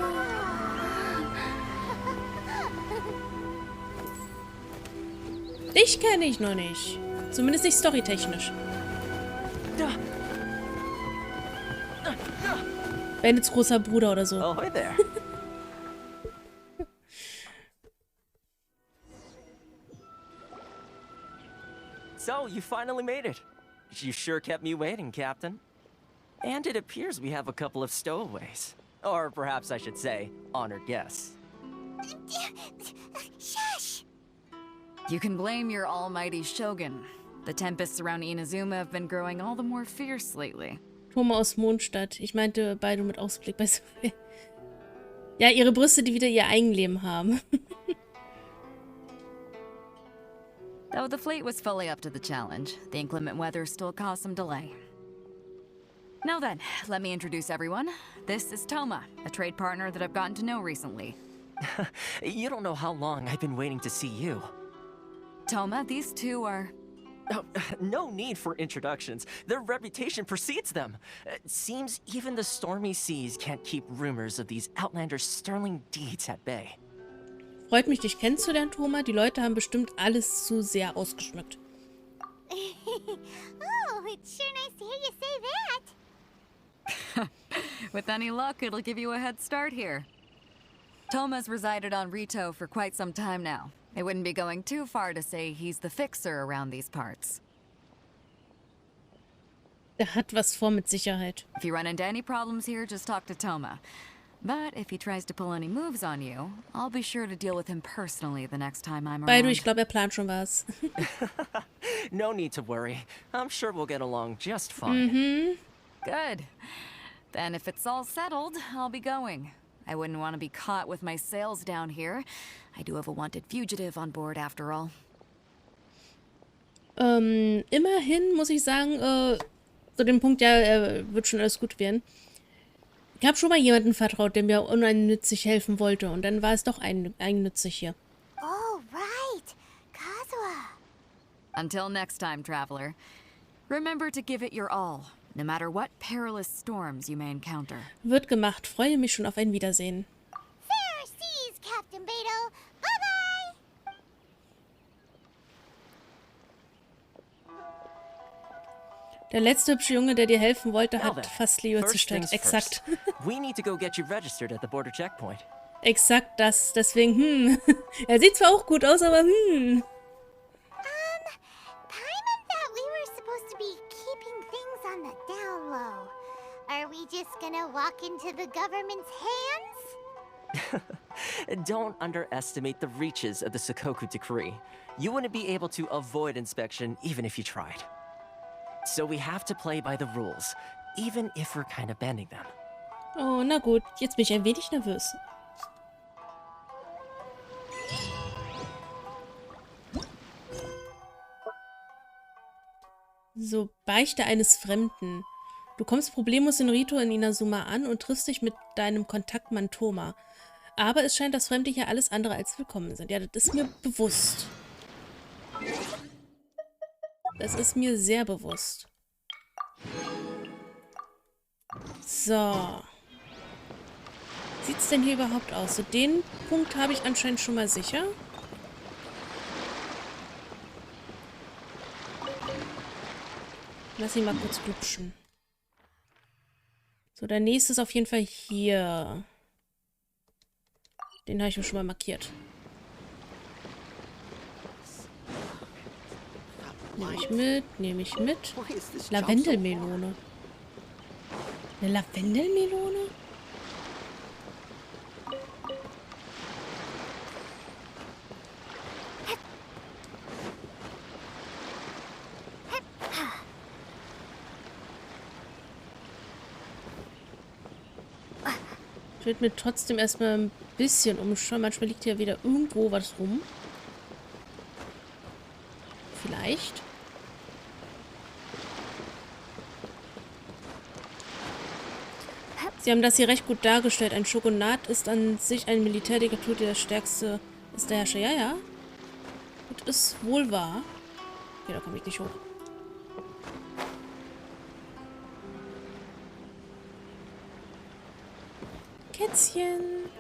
Speaker 1: Dich kenne ich noch nicht. Zumindest nicht storytechnisch. Bandits großer Bruder oder so.
Speaker 14: Oh, hi there. So, you finally made it. You sure kept me waiting, Captain. And it appears we have a couple of stowaways. Or perhaps I should say, honored guests.
Speaker 2: Shush!
Speaker 8: You can blame your almighty shogun. The tempests around Inazuma have been growing all the more fierce lately.
Speaker 1: Thoma aus Mondstadt. Ich meinte beide mit Ausblick bei Sophie. Ja, ihre Brüste, die wieder ihr Eigenleben haben.
Speaker 8: Though the fleet was fully up to the challenge, the inclement weather still caused some delay. Now then, let me introduce everyone. This is Thoma, a trade partner that I've gotten to know recently.
Speaker 14: You don't know how long I've been waiting to see you.
Speaker 8: Thoma, these two are...
Speaker 14: Oh, no need for introductions. Their reputation precedes them. Seems even the stormy seas can't keep rumors of these outlanders' sterling deeds at bay.
Speaker 1: Freut mich, dich kennenzulernen, Thoma. Die Leute haben bestimmt alles zu sehr ausgeschmückt.
Speaker 2: Oh, it's sure nice to hear you say that.
Speaker 8: With any luck, it'll give you a head start here. Thoma's resided on Rito for quite some time now. It wouldn't be going too far to say he's the fixer around these parts.
Speaker 1: Er hat was vor mit Sicherheit.
Speaker 8: If you run into any problems here, just talk to Thoma. But if he tries to pull any moves on you, I'll be sure to deal with him personally the next time I'm around.
Speaker 1: Beide, ich glaube, plant schon was.
Speaker 14: No need to worry. I'm sure we'll get along just fine.
Speaker 8: Mm-hmm. Good. Then if it's all settled, I'll be going. I wouldn't want to be caught with my sails down here. I do have a wanted fugitive on board after all.
Speaker 1: Immerhin muss ich sagen, zu dem Punkt, ja, wird schon alles gut werden. Ich habe schon mal jemanden vertraut, der mir uneigennützig helfen wollte. Und dann war es doch eigennützig hier.
Speaker 2: Oh, right. Kazuha.
Speaker 8: Until next time, traveler. Remember to give it your all, no matter what perilous storms you may encounter.
Speaker 1: Wird gemacht. Freue mich schon auf ein Wiedersehen.
Speaker 2: Fair seas, Captain Beto. Bye-bye.
Speaker 1: Der letzte hübsche Junge, der dir helfen wollte, hat fast Leo zerstört. Exakt.
Speaker 14: We need to go get you registered at the border checkpoint.
Speaker 1: Exakt das. Deswegen, Er sieht zwar auch gut aus, aber
Speaker 2: Paimon thought we were supposed to be keeping things on the down low. Are we just gonna walk into the government's hands?
Speaker 14: Don't underestimate the reaches of the Sakoku Decree. You wouldn't be able to avoid inspection even if you tried. So we have to play by the rules, even if we're kind of bending them.
Speaker 1: Oh, na gut. Jetzt bin ich ein wenig nervös. So, Beichte eines Fremden. Du kommst problemlos in Rito in Inazuma an und triffst dich mit deinem Kontaktmann Thoma. Aber es scheint, dass Fremde hier alles andere als willkommen sind. Ja, das ist mir bewusst. Das ist mir sehr bewusst. So. Wie sieht es denn hier überhaupt aus? So, den Punkt habe ich anscheinend schon mal sicher. Lass ihn mal kurz glupschen. So, der nächste ist auf jeden Fall hier. Den habe ich mir schon mal markiert. Nehme ich mit, nehme ich mit. Lavendelmelone. Eine Lavendelmelone? Ich würde mir trotzdem erstmal ein bisschen umschauen. Manchmal liegt hier wieder irgendwo was rum. Vielleicht. Sie haben das hier recht gut dargestellt. Ein Shogunat ist an sich eine Militärdiktatur, die der stärkste ist der Herrscher. Ja, ja. Das ist wohl wahr. Okay, da komme ich nicht hoch. Kätzchen.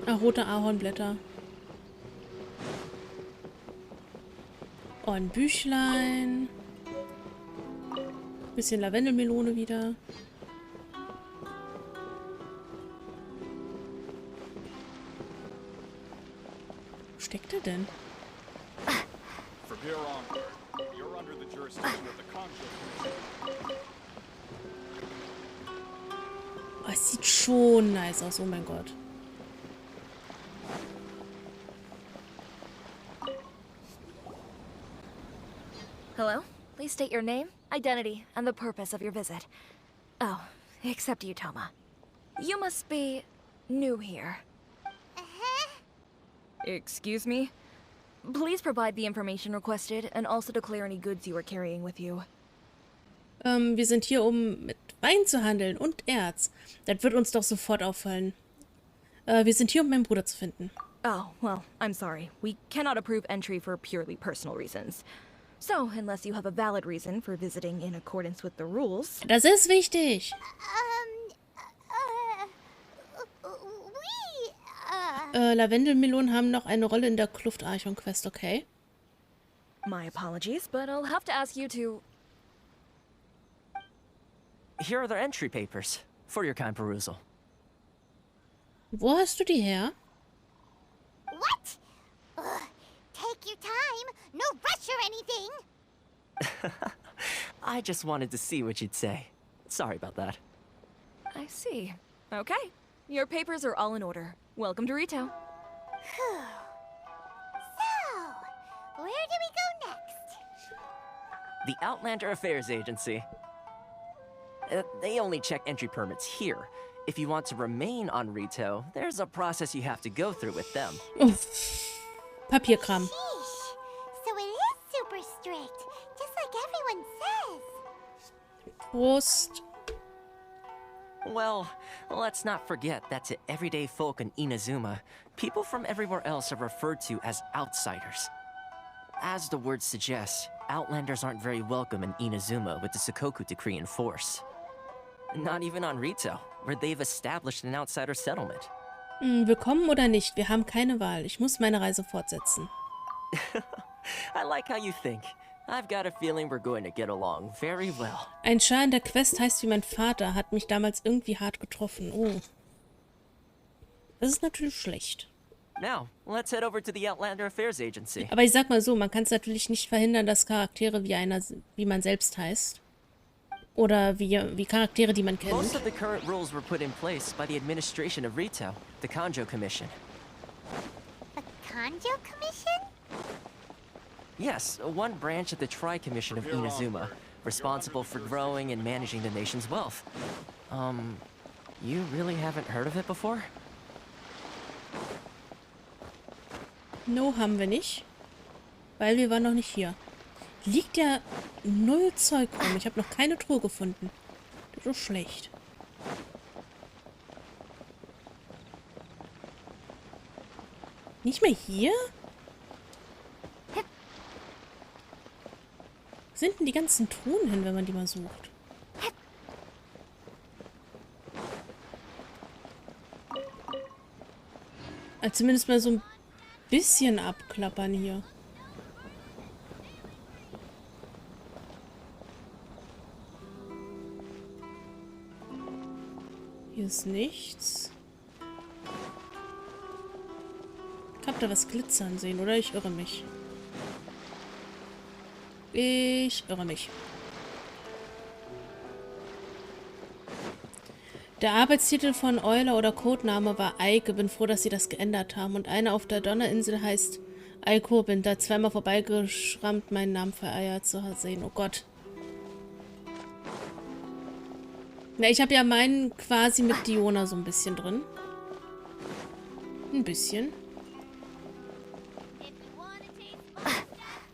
Speaker 1: Ah, rote Ahornblätter. Oh, ein Büchlein. Bisschen Lavendelmelone wieder. Wo steckt er denn?
Speaker 19: From here onward, you're under the jurisdiction of the Kanal.
Speaker 1: Oh, es sieht schon nice aus, oh mein Gott.
Speaker 5: Hello? Please state your name, identity, and the purpose of your visit. Oh, except you, Toma. You must be new here. Excuse me? Please provide the information requested and also declare any goods you are carrying with you.
Speaker 1: Wir sind hier, um mit Wein zu handeln und Erz. Das wird uns doch sofort auffallen. Wir sind hier, um meinen Bruder zu finden.
Speaker 5: Oh, well, I'm sorry. We cannot approve entry for purely personal reasons. So, unless you have a valid reason for visiting in accordance with the rules...
Speaker 1: Das ist wichtig. Lavendelmelonen haben noch eine Rolle in der Kluft-Archon-Quest, okay?
Speaker 5: My apologies, but I'll have to ask you to...
Speaker 4: Here are their entry papers, for your kind perusal.
Speaker 1: Wo hast du die her?
Speaker 2: What? Take your time. No rush or anything.
Speaker 4: I just wanted to see what you'd say. Sorry about that.
Speaker 5: I see. Okay. Your papers are all in order. Welcome to Rito.
Speaker 2: So, where do we go next?
Speaker 4: The Outlander Affairs Agency. They only check entry permits here. If you want to remain on Rito, there's a process you have to go through with them.
Speaker 1: Papierkram.
Speaker 2: Sheesh. So it is super strict, just like everyone says.
Speaker 1: Prost.
Speaker 4: Well, let's not forget that to everyday folk in Inazuma, people from everywhere else are referred to as outsiders. As the word suggests, Outlanders aren't very welcome in Inazuma with the Sakoku Decree in force. Not even on Rito, where they've established an outsider settlement.
Speaker 1: Willkommen oder nicht, wir haben keine Wahl. Ich muss meine Reise fortsetzen.
Speaker 4: I like how you think. I've got a feeling we're going to get along very well.
Speaker 1: Ein Schar in der Quest heißt wie mein Vater, hat mich damals irgendwie hart getroffen. Oh. Das ist natürlich schlecht.
Speaker 4: Now, let's head over to the Outlander Affairs Agency.
Speaker 1: Aber ich sag mal so, man kann es natürlich nicht verhindern, dass Charaktere wie man selbst heißt. Oder wie Charaktere, die man kennt.
Speaker 4: Most of the current rules were put in place by the administration of Rito, the Kanjo Commission.
Speaker 2: The Kanjo Commission?
Speaker 4: Yes, one branch of the Tri-Commission of Inazuma, responsible for growing and managing the nation's wealth. You really haven't heard of it before?
Speaker 1: No, haben wir nicht. Weil wir waren noch nicht hier. Liegt ja null Zeug rum. Ich habe noch keine Truhe gefunden. Das ist schlecht. Nicht mehr hier? Wo sind denn die ganzen Truhen hin, wenn man die mal sucht? Also zumindest mal so ein bisschen abklappern hier. Hier ist nichts. Ich hab da was glitzern sehen, oder? Ich irre mich. Ich irre mich. Der Arbeitstitel von Euler oder Codename war Eike. Bin froh, dass sie das geändert haben. Und eine auf der Donnerinsel heißt Eiko. Bin da zweimal vorbeigeschrammt, meinen Namen vereiert zu sehen. Oh Gott. Na, ich habe ja meinen quasi mit Diona so ein bisschen drin. Ein bisschen.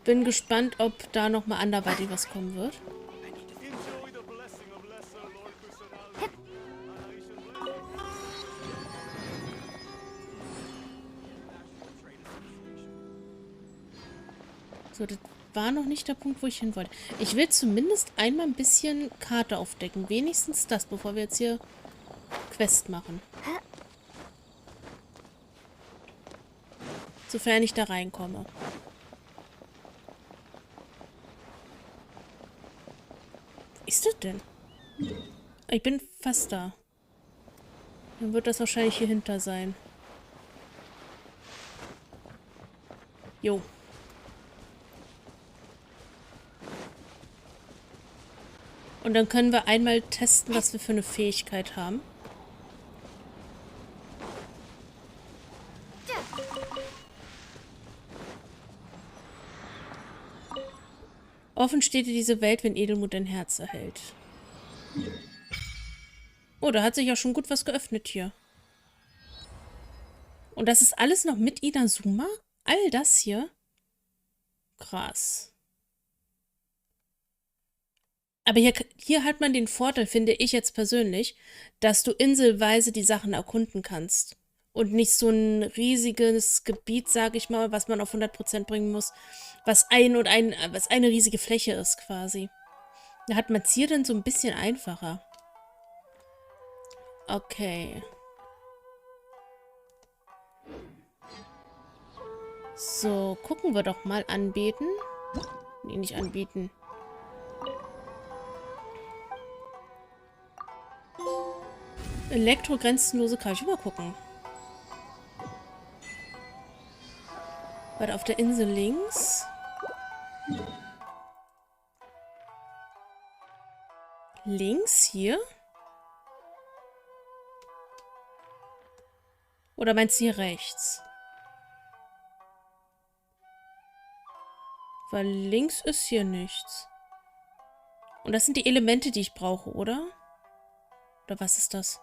Speaker 1: Bin gespannt, ob da nochmal anderweitig was kommen wird. So, das war noch nicht der Punkt, wo ich hin wollte. Ich will zumindest einmal ein bisschen Karte aufdecken. Wenigstens das, bevor wir jetzt hier Quest machen. Sofern ich da reinkomme. Wo ist das denn? Ich bin fast da. Dann wird das wahrscheinlich hier hinter sein. Jo. Und dann können wir einmal testen, was wir für eine Fähigkeit haben. Offen steht dir diese Welt, wenn Edelmut dein Herz erhält. Oh, da hat sich ja schon gut was geöffnet hier. Und das ist alles noch mit Inazuma? All das hier? Krass. Aber hier hat man den Vorteil, finde ich jetzt persönlich, dass du inselweise die Sachen erkunden kannst. Und nicht so ein riesiges Gebiet, sage ich mal, was man auf 100% bringen muss, was eine riesige Fläche ist quasi. Da hat man es hier dann so ein bisschen einfacher. Okay. So, gucken wir doch mal. Anbeten. Nee, nicht anbieten. Elektro-grenzenlose Karte. Mal gucken. Warte, auf der Insel links. Links hier? Oder meinst du hier rechts? Weil links ist hier nichts. Und das sind die Elemente, die ich brauche, oder? Oder was ist das?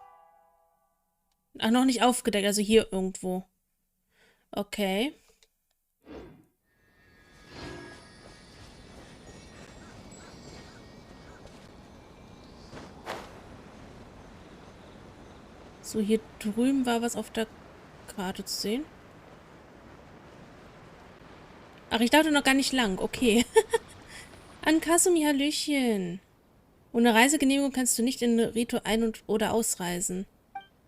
Speaker 1: Ach, noch nicht aufgedeckt, also hier irgendwo. Okay. So, hier drüben war was auf der Karte zu sehen. Ach, ich dachte noch gar nicht lang. Okay. An Kasumi, Hallöchen. Ohne Reisegenehmigung kannst du nicht in Rito ein- oder ausreisen.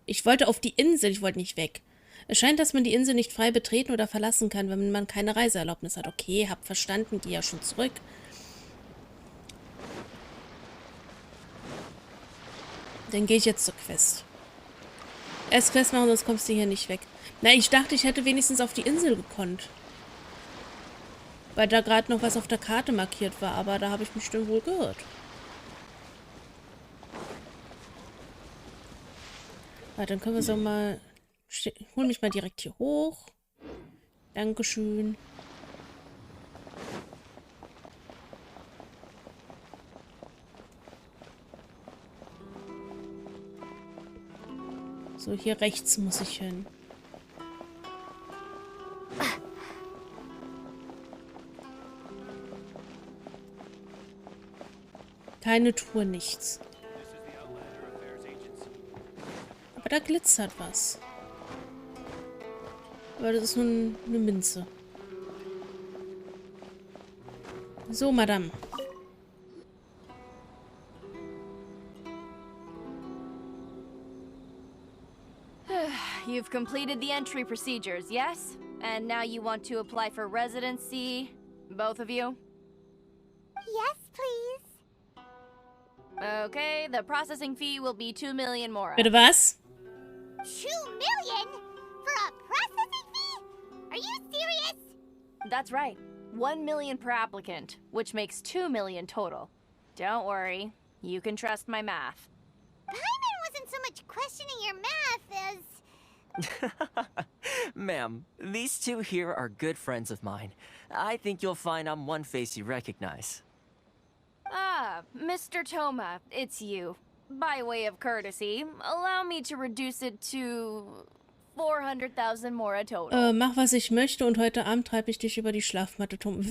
Speaker 1: Ich wollte auf die Insel, ich wollte nicht weg. Es scheint, dass man die Insel nicht frei betreten oder verlassen kann, wenn man keine Reiseerlaubnis hat. Okay, hab verstanden, geh ja schon zurück. Dann gehe ich jetzt zur Quest. Erst Quest machen, sonst kommst du hier nicht weg. Na, ich dachte, ich hätte wenigstens auf die Insel gekonnt. Weil da gerade noch was auf der Karte markiert war, aber da habe ich mich bestimmt wohl gehört. Warte, dann können wir so mal... Hol mich mal direkt hier hoch. Dankeschön. So, hier rechts muss ich hin. Keine Truhe, nichts. Aber da glitzert was. Aber das ist nur eine Münze. So, Madame.
Speaker 5: You've completed the entry procedures, yes? And now you want to apply for residency, both of you?
Speaker 2: Yes, please.
Speaker 5: Okay, the processing fee will be 2 million more.
Speaker 1: Bitte was?
Speaker 2: 2 million? For a processing fee? Are you serious?
Speaker 5: That's right. 1 million per applicant, which makes 2 million total. Don't worry, you can trust my math.
Speaker 2: Paimon wasn't so much questioning your math as...
Speaker 14: Ma'am, these two here are good friends of mine. I think you'll find I'm one face you recognize.
Speaker 5: Ah, Mr. Toma, it's you. By way of courtesy, allow me to reduce it to 400,000 more total.
Speaker 1: Mach, was ich möchte und heute Abend treibe ich dich über die Schlafmatte, Tom.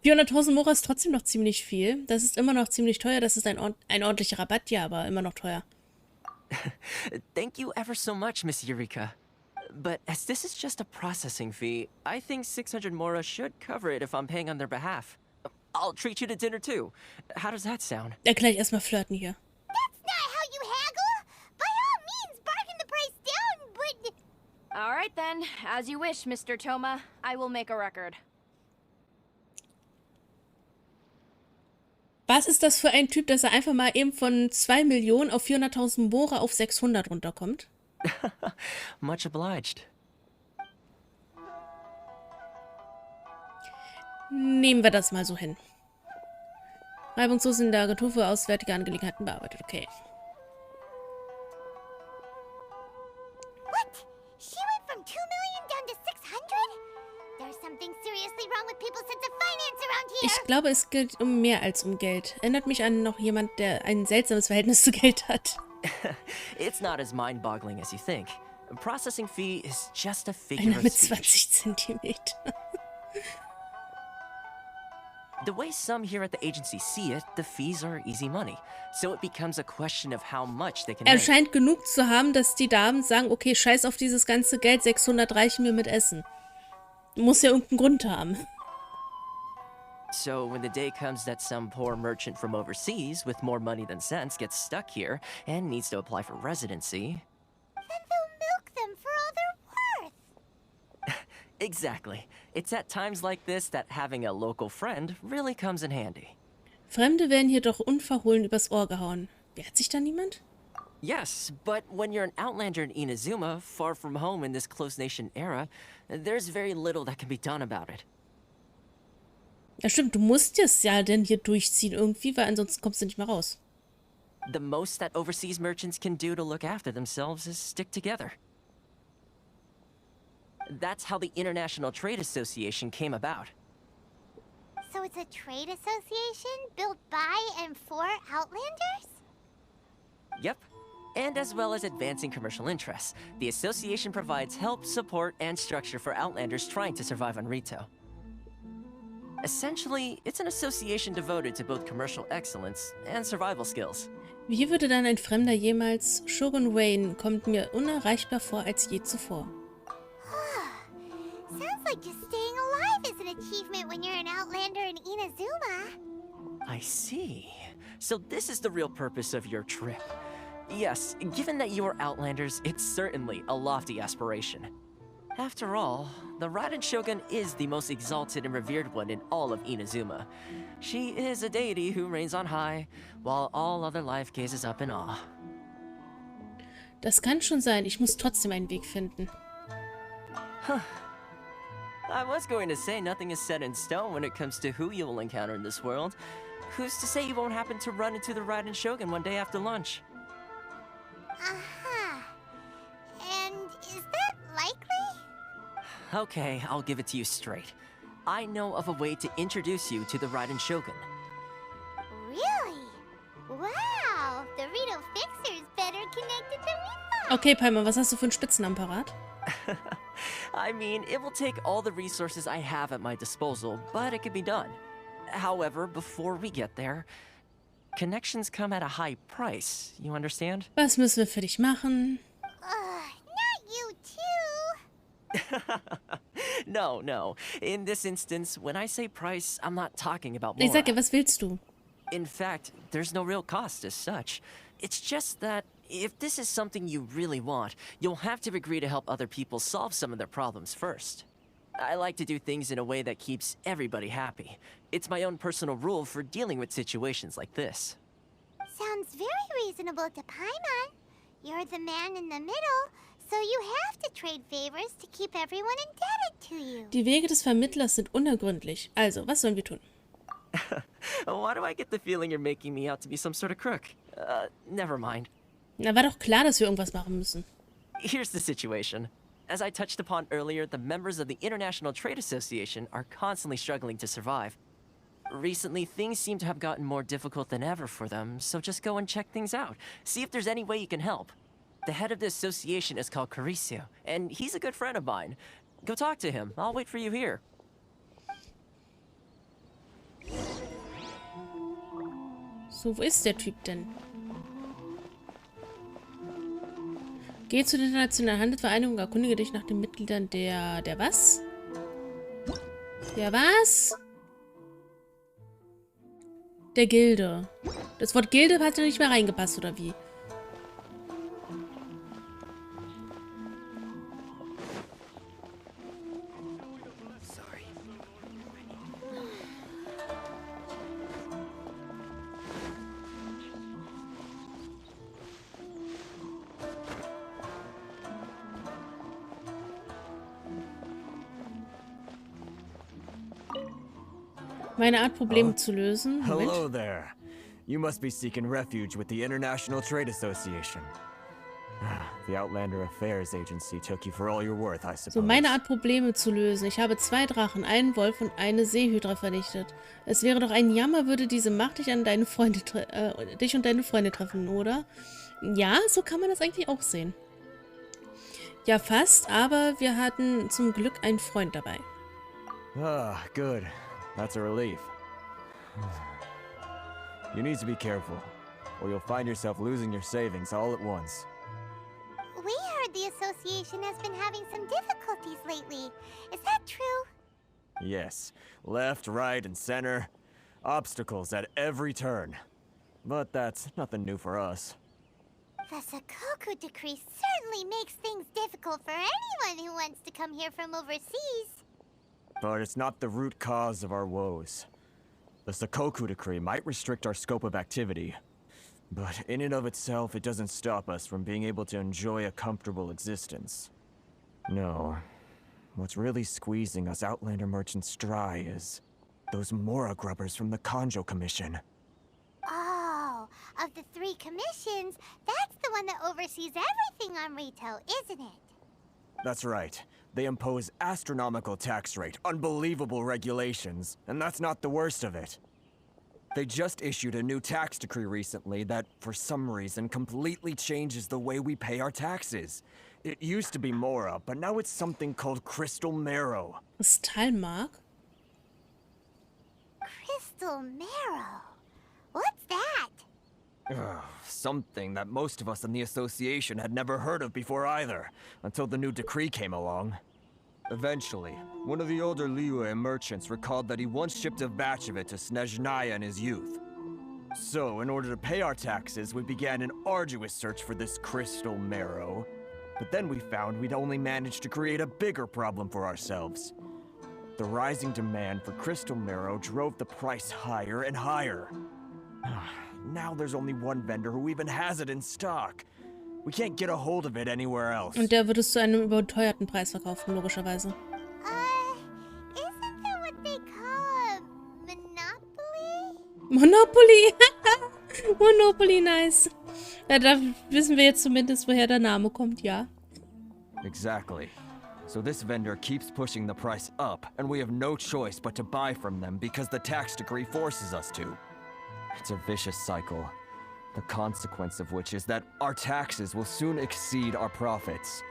Speaker 1: 400.000 Mora ist trotzdem noch ziemlich viel. Das ist immer noch ziemlich teuer. Das ist ein ordentlicher Rabatt, ja, aber immer noch teuer.
Speaker 14: Thank you ever so much, Miss Eureka. But as this is just a processing fee, I think 600 Mora should cover it if I'm paying on their behalf. I'll treat you to dinner too. How does that sound?
Speaker 1: Ja, gleich erstmal flirten hier.
Speaker 2: That's not how you haggle! By all means, bargain the price down, but...
Speaker 5: Alright then, as you wish, Mr. Toma. I will make a record.
Speaker 1: Was ist das für ein Typ, dass er einfach mal eben von 2 Millionen auf 400.000 Mora auf 600 runterkommt?
Speaker 14: Much obliged.
Speaker 1: Nehmen wir das mal so hin. Reibungslos in der Agentur für auswärtige Angelegenheiten bearbeitet. Okay.
Speaker 2: What? She went from 2 million down to 600? There's something seriously wrong with people's sense of finance around here.
Speaker 1: Ich glaube, es geht um mehr als um Geld. Erinnert mich an noch jemand, der ein seltsames Verhältnis zu Geld hat.
Speaker 14: It's not as mind-boggling as you think. A processing fee is just a figure
Speaker 1: Einer
Speaker 14: of
Speaker 1: mit
Speaker 14: speech.
Speaker 1: 20 Zentimeter.
Speaker 14: The way some here at the agency see it, the fees are easy money. So it becomes a question of how much they can
Speaker 1: Er
Speaker 14: make.
Speaker 1: scheint genug zu haben, dass die Damen sagen, okay, scheiß auf dieses ganze Geld, 600 reichen mir mit Essen. Muss ja irgendeinen Grund haben.
Speaker 14: So when the day comes that some poor merchant from overseas with more money than sense gets stuck here and needs to apply for residency...
Speaker 2: Then they'll milk them for all they're worth.
Speaker 14: Exactly. It's at times like this that having a local friend really comes in handy.
Speaker 1: Fremde werden hier doch unverhohlen übers Ohr gehauen. Wehrt sich da niemand?
Speaker 14: Yes, but when you're an outlander in Inazuma, far from home in this close nation era, there's very little that can be done about it.
Speaker 1: Ja stimmt, du musst es ja denn hier durchziehen irgendwie, weil ansonsten kommst du nicht mehr raus.
Speaker 14: The most that overseas merchants can do to look after themselves is stick together. That's how the International Trade Association came about.
Speaker 2: So it's a trade association built by and for Outlanders?
Speaker 14: Yep. And as well as advancing commercial interests, the association provides help, support, and structure for Outlanders trying to survive on Rito. Essentially, it's an association devoted to both commercial excellence and survival skills.
Speaker 1: Wie würde dann ein Fremder jemals... Shogun Wayne kommt mir unerreichbar vor als je zuvor.
Speaker 2: Sounds like just staying alive is an achievement when you're an Outlander in Inazuma.
Speaker 14: I see. So this is the real purpose of your trip. Yes, given that you are Outlanders, it's certainly a lofty aspiration. After all, the Raiden Shogun is the most exalted and revered one in all of Inazuma. She is a deity who reigns on high, while all other life gazes up in awe.
Speaker 1: Das kann schon sein. Ich muss trotzdem einen Weg finden.
Speaker 14: I was going to say nothing is set in stone when it comes to who you will encounter in this world. Who's to say you won't happen to run into the Raiden Shogun one day after lunch?
Speaker 2: Uh-huh. And is that likely?
Speaker 14: Okay, I'll give it to you straight. I know of a way to introduce you to the Raiden Shogun.
Speaker 2: Really? Wow, the Rito Fixer's better connected than we thought.
Speaker 1: Okay, Paimon, was hast du für einen Spitznamen parat?
Speaker 14: I mean, it will take all the resources I have at my disposal, but it can be done. However, before we get there, connections come at a high price, you understand?
Speaker 1: Was müssen wir für dich machen?
Speaker 2: Not you too.
Speaker 14: No. In this instance, when I say price, I'm not talking about
Speaker 1: Ich
Speaker 14: more.
Speaker 1: sag ja, was willst du?
Speaker 14: In fact, there's no real cost as such. It's just that if this is something you really want, you'll have to agree to help other people solve some of their problems first.
Speaker 20: I like to do things in a way that keeps everybody happy. It's my own personal rule for dealing with situations like this.
Speaker 2: Sounds very reasonable to Paimon. You're the man in the middle, so you have to trade favors to keep everyone indebted to you.
Speaker 1: Die Wege des Vermittlers sind unergründlich. Also, was sollen wir tun?
Speaker 20: Why do I get the feeling you're making me out to be some sort of crook? Never mind.
Speaker 1: Na, war doch klar, dass wir irgendwas machen müssen.
Speaker 20: Here's the situation. As I touched upon earlier, the members of the International Trade Association are constantly struggling to survive. Recently, things seem to have gotten more difficult than ever for them, so just go and check things out. See if there's any way you can help. The head of the association is called Caricio, and he's a good friend of mine. Go talk to him. I'll wait for you here.
Speaker 1: So, wo ist der Typ denn? Geh zu der Internationalen Handelsvereinigung, erkundige dich nach den Mitgliedern der was? Der was? Der Gilde. Das Wort Gilde hat ja nicht mehr reingepasst, oder wie? Meine Art, Probleme zu lösen. Moment.
Speaker 4: Hello there. You must be seeking refuge with the International Trade Association. The Outlander Affairs Agency took you for all you're worth, I suppose.
Speaker 1: So, meine Art, Probleme zu lösen. Ich habe 2 Drachen, einen Wolf und eine Seehydra vernichtet. Es wäre doch ein Jammer, würde diese Macht dich und deine Freunde treffen, oder? Ja, so kann man das eigentlich auch sehen. Ja, fast, aber wir hatten zum Glück einen Freund dabei.
Speaker 4: Ah, good. That's a relief. You need to be careful, or you'll find yourself losing your savings all at once.
Speaker 2: We heard the association has been having some difficulties lately. Is that true?
Speaker 4: Yes. Left, right, and center. Obstacles at every turn. But that's nothing new for us.
Speaker 2: The Sakoku decree certainly makes things difficult for anyone who wants to come here from overseas.
Speaker 4: But it's not the root cause of our woes. The Sakoku decree might restrict our scope of activity, but in and of itself, it doesn't stop us from being able to enjoy a comfortable existence. No. What's really squeezing us Outlander merchants dry is those Mora grubbers from the Kanjo Commission.
Speaker 2: Oh, of the 3 commissions, that's the one that oversees everything on Rito, isn't it?
Speaker 4: That's right. They impose astronomical tax rate, unbelievable regulations, and that's not the worst of it. They just issued a new tax decree recently that, for some reason, completely changes the way we pay our taxes. It used to be Mora, but now it's something called Crystal Marrow.
Speaker 1: Kristallmark?
Speaker 2: Crystal Marrow? What's that?
Speaker 4: Something that most of us in the association had never heard of before either, until the new decree came along. Eventually, one of the older Liyue merchants recalled that he once shipped a batch of it to Snezhnaya in his youth. So, in order to pay our taxes, we began an arduous search for this crystal marrow. But then we found we'd only managed to create a bigger problem for ourselves. The rising demand for crystal marrow drove the price higher and higher. Now there's only one vendor who even has it in stock. We can't get a hold of it anywhere else.
Speaker 1: Und der wird es zu einem überteuerten Preis verkaufen, logischerweise.
Speaker 2: Isn't that what they call a monopoly?
Speaker 1: Monopoly! Monopoly, nice. Ja, da wissen wir jetzt zumindest, woher der Name kommt, ja.
Speaker 4: Exactly. So this vendor keeps pushing the price up, and we have no choice but to buy from them because the tax decree forces us to. It's a vicious cycle, the consequence of which is that our taxes will soon exceed our profits.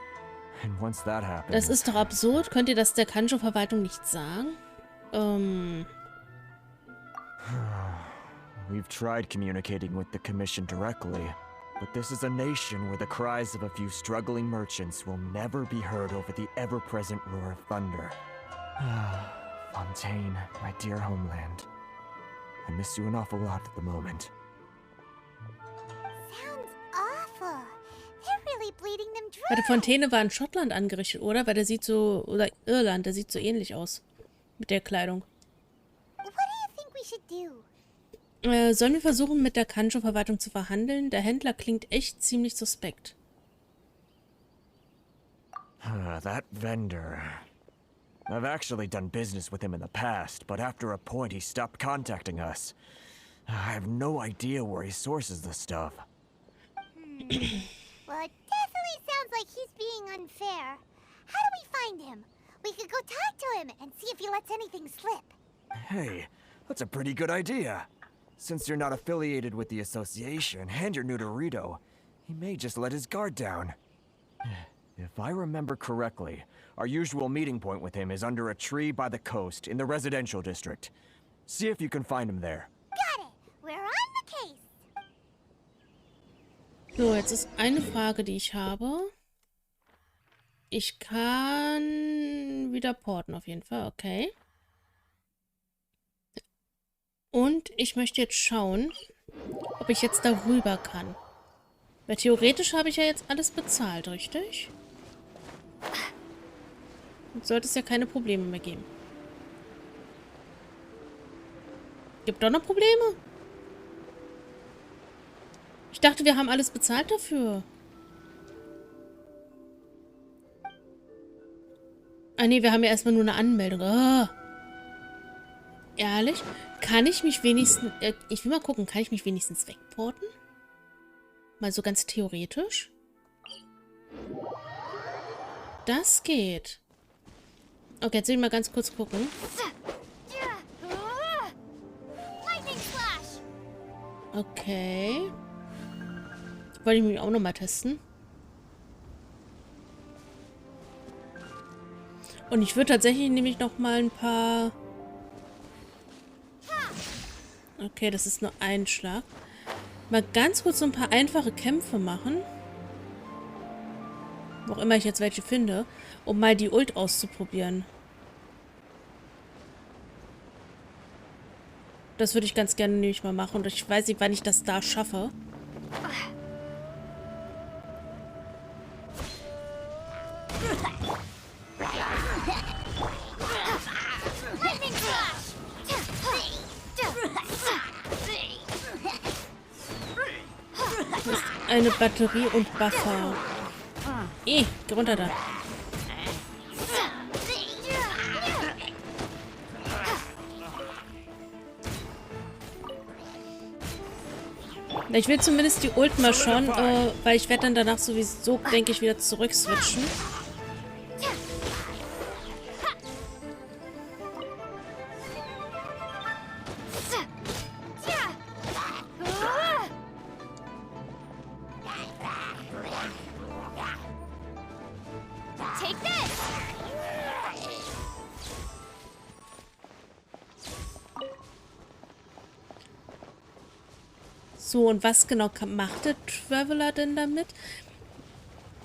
Speaker 4: And once that happens...
Speaker 1: Das ist doch absurd. Könnt ihr das der Kanjo-Verwaltung nicht sagen?
Speaker 4: We've tried communicating with the commission directly, but this is a nation where the cries of a few struggling merchants will never be heard over the ever-present roar of thunder. Fontaine, my dear homeland. I miss you an awful lot at the moment.
Speaker 2: Sounds awful. They're really leading them
Speaker 1: Weil die
Speaker 2: dry.
Speaker 1: Fontäne war in Schottland angerichtet, oder? Weil der sieht so, oder Irland, der sieht so ähnlich aus. Mit der Kleidung.
Speaker 2: What do you think we should do?
Speaker 1: Sollen wir versuchen, mit der Kanjo-Verwaltung zu verhandeln? Der Händler klingt echt ziemlich suspekt.
Speaker 21: That vendor. I've actually done business with him in the past, but after a point he stopped contacting us. I have no idea where he sources the stuff.
Speaker 2: Well, it definitely sounds like he's being unfair. How do we find him? We could go talk to him and see if he lets anything slip.
Speaker 21: Hey, that's a pretty good idea. Since you're not affiliated with the association and you're new to Rito, he may just let his guard down. If I remember correctly, our usual meeting point with him is under a tree by the coast in the residential district. See if you can find him there.
Speaker 2: Got it. We're on the case.
Speaker 1: So, jetzt ist eine Frage, die ich habe. Ich kann wieder porten, auf jeden Fall, okay. Und ich möchte jetzt schauen, ob ich jetzt darüber kann. Weil theoretisch habe ich ja jetzt alles bezahlt, richtig? Jetzt sollte es ja keine Probleme mehr geben. Gibt doch noch Probleme? Ich dachte, wir haben alles bezahlt dafür. Ah ne, wir haben ja erstmal nur eine Anmeldung. Oh. Ehrlich? Kann ich mich wenigstens... ich will mal gucken, kann ich mich wenigstens wegporten? Mal so ganz theoretisch? Das geht. Okay, jetzt will ich mal ganz kurz gucken. Okay. Wollte ich mich auch nochmal testen. Und ich würde tatsächlich nämlich nochmal ein paar... Okay, das ist nur ein Schlag. Mal ganz kurz so ein paar einfache Kämpfe machen. Wo auch immer ich jetzt welche finde. Um mal die Ult auszuprobieren. Das würde ich ganz gerne nämlich mal machen. Und ich weiß nicht, wann ich das da schaffe. Das ist eine Batterie und Buffer. Geh runter da. Ich will zumindest die Ult mal schauen, weil ich werde dann danach sowieso, denke ich, wieder zurück switchen. So, und was genau macht der Traveler denn damit?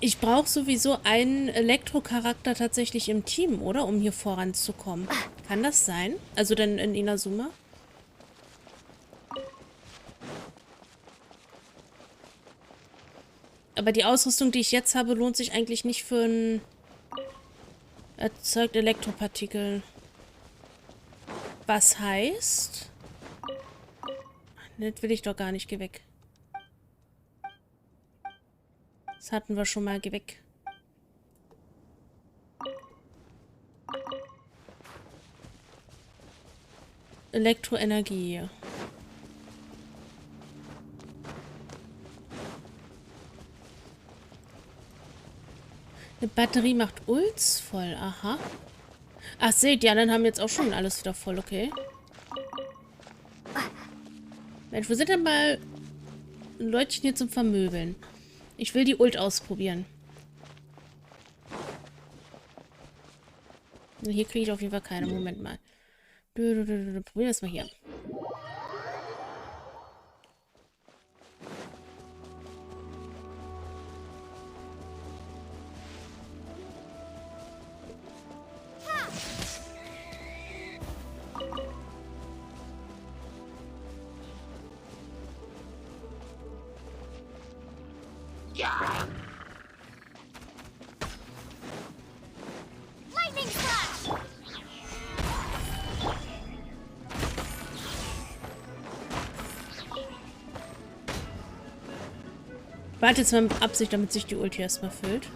Speaker 1: Ich brauche sowieso einen Elektrocharakter tatsächlich im Team, oder? Um hier voranzukommen. Kann das sein? Also denn in Inazuma? Aber die Ausrüstung, die ich jetzt habe, lohnt sich eigentlich nicht für ein... Erzeugt Elektropartikel. Was heißt... Das will ich doch gar nicht. Geh weg. Das hatten wir schon mal. Geh weg. Elektroenergie. Eine Batterie macht Ults voll. Aha. Ach, seht, die anderen haben jetzt auch schon alles wieder voll. Okay. Mensch, wo sind denn mal Leutchen hier zum Vermöbeln? Ich will die Ult ausprobieren. Hier kriege ich auf jeden Fall keine. Moment mal. Probier das mal hier. Warte jetzt mal mit Absicht, damit sich die Ulti erstmal füllt.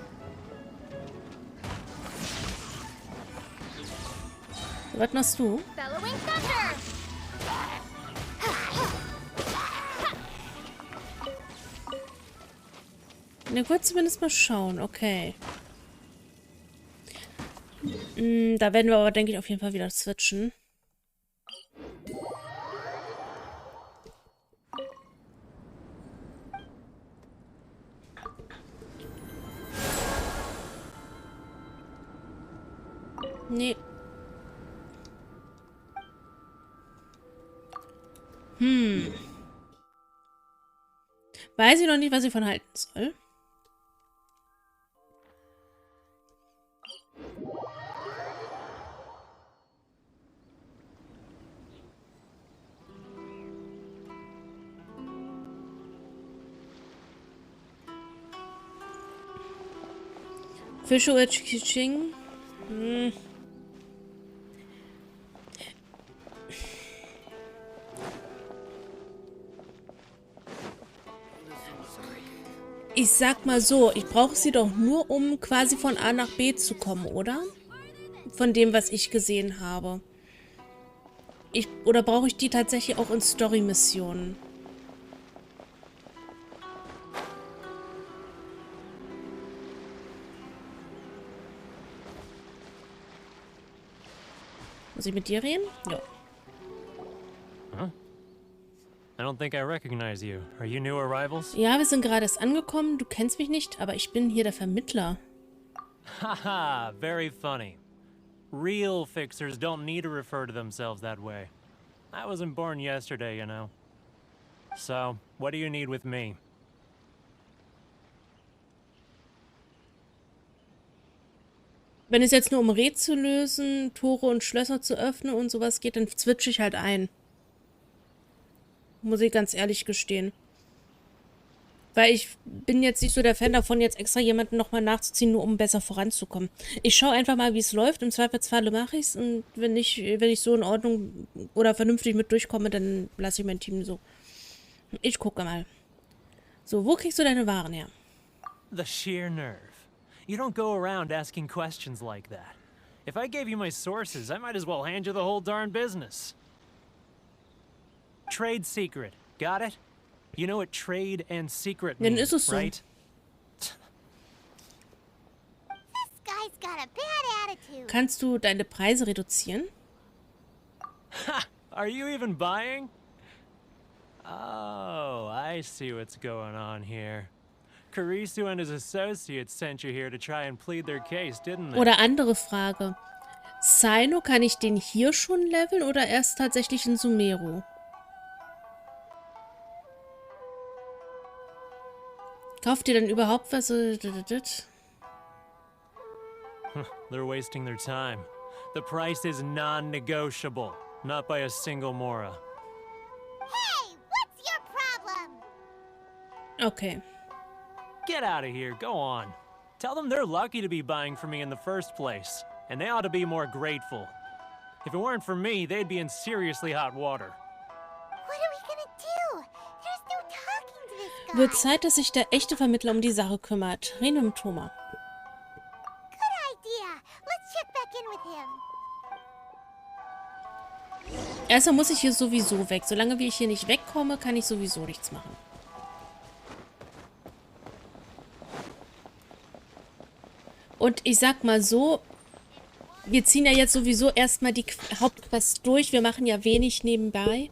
Speaker 1: So, was machst du? Na gut, zumindest mal schauen. Okay. Da werden wir aber, denke ich, auf jeden Fall wieder switchen. Nee. Weiß ich noch nicht, was ich von halten soll. Visual Teaching. Ich sag mal so, ich brauche sie doch nur, um quasi von A nach B zu kommen, oder? Von dem, was ich gesehen habe. Oder brauche ich die tatsächlich auch in Story-Missionen? Muss ich mit dir reden? Ja.
Speaker 3: Huh? I don't think I recognize you. Are you new arrivals?
Speaker 1: Ja, wir sind gerade erst angekommen. Du kennst mich nicht, aber ich bin hier der Vermittler.
Speaker 3: Haha, very funny. Real fixers don't need to refer to themselves that way. I wasn't born yesterday, you know. So, what do you need with me?
Speaker 1: Wenn es jetzt nur um Rätsel zu lösen, Tore und Schlösser zu öffnen und sowas geht, dann switche ich halt ein. Muss ich ganz ehrlich gestehen. Weil ich bin jetzt nicht so der Fan davon, jetzt extra jemanden nochmal nachzuziehen, nur um besser voranzukommen. Ich schaue einfach mal, wie es läuft. Im Zweifelsfalle mache ich es. Und wenn ich so in Ordnung oder vernünftig mit durchkomme, dann lasse ich mein Team so. Ich gucke mal. So, wo kriegst du deine Waren her?
Speaker 3: The sheer nerve. You don't go around asking questions like that. If I gave you my sources, I might as well hand you the whole darn business. Trade secret. Got it? You know what trade and secret mean,
Speaker 1: Dann ist es so.
Speaker 3: right?
Speaker 2: This guy's got a bad attitude.
Speaker 1: Kannst du deine Preise reduzieren?
Speaker 3: Ha! Are you even buying? Oh, I see what's going on here. Karisu and his associates sent you here to try and plead their case, didn't they?
Speaker 1: Oder andere Frage. Sino, kann ich den hier schon leveln oder erst tatsächlich in Sumeru? Kauft ihr denn überhaupt was?
Speaker 3: They're wasting their time. The price is non-negotiable, not by a single Mora.
Speaker 2: Hey, what's your problem?
Speaker 1: Okay.
Speaker 3: Get out of here, go on. Tell them they're lucky to be buying from me in the first place, and they ought to be more grateful. If it weren't for me, they'd be in seriously hot water.
Speaker 2: What are we gonna do? There's no talking to this guy.
Speaker 1: Wird Zeit, dass sich der echte Vermittler um die Sache kümmert. Reden wir mit Thomas.
Speaker 2: Good idea. Let's check back in with him.
Speaker 1: Erstmal muss ich hier sowieso weg. Solange wie ich hier nicht wegkomme, kann ich sowieso nichts machen. Und ich sag mal so, wir ziehen ja jetzt sowieso erstmal die Hauptquest durch. Wir machen ja wenig nebenbei.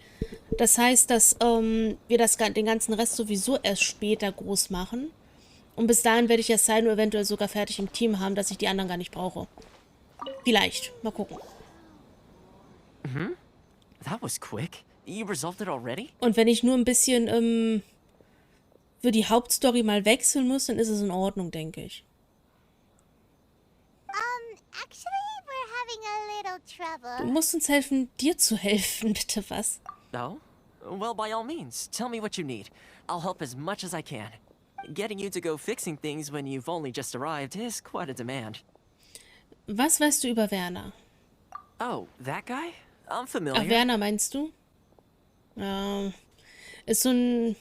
Speaker 1: Das heißt, dass wir den ganzen Rest sowieso erst später groß machen. Und bis dahin werde ich ja Sino eventuell sogar fertig im Team haben, dass ich die anderen gar nicht brauche. Vielleicht. Mal gucken.
Speaker 20: Mhm. That was quick. You resolved it already?
Speaker 1: Und wenn ich nur ein bisschen für die Hauptstory mal wechseln muss, dann ist es in Ordnung, denke ich.
Speaker 2: Actually, we're having a little trouble.
Speaker 1: Du musst uns helfen, dir zu helfen, bitte was?
Speaker 20: No? Well, by all means, tell me what you need. I'll help as much as I can. Getting you to go fixing things when you've only just arrived is quite a demand.
Speaker 1: Was weißt du über Werner?
Speaker 20: Oh, that guy? I'm familiar.
Speaker 1: Ach, Werner meinst du? Ist so ein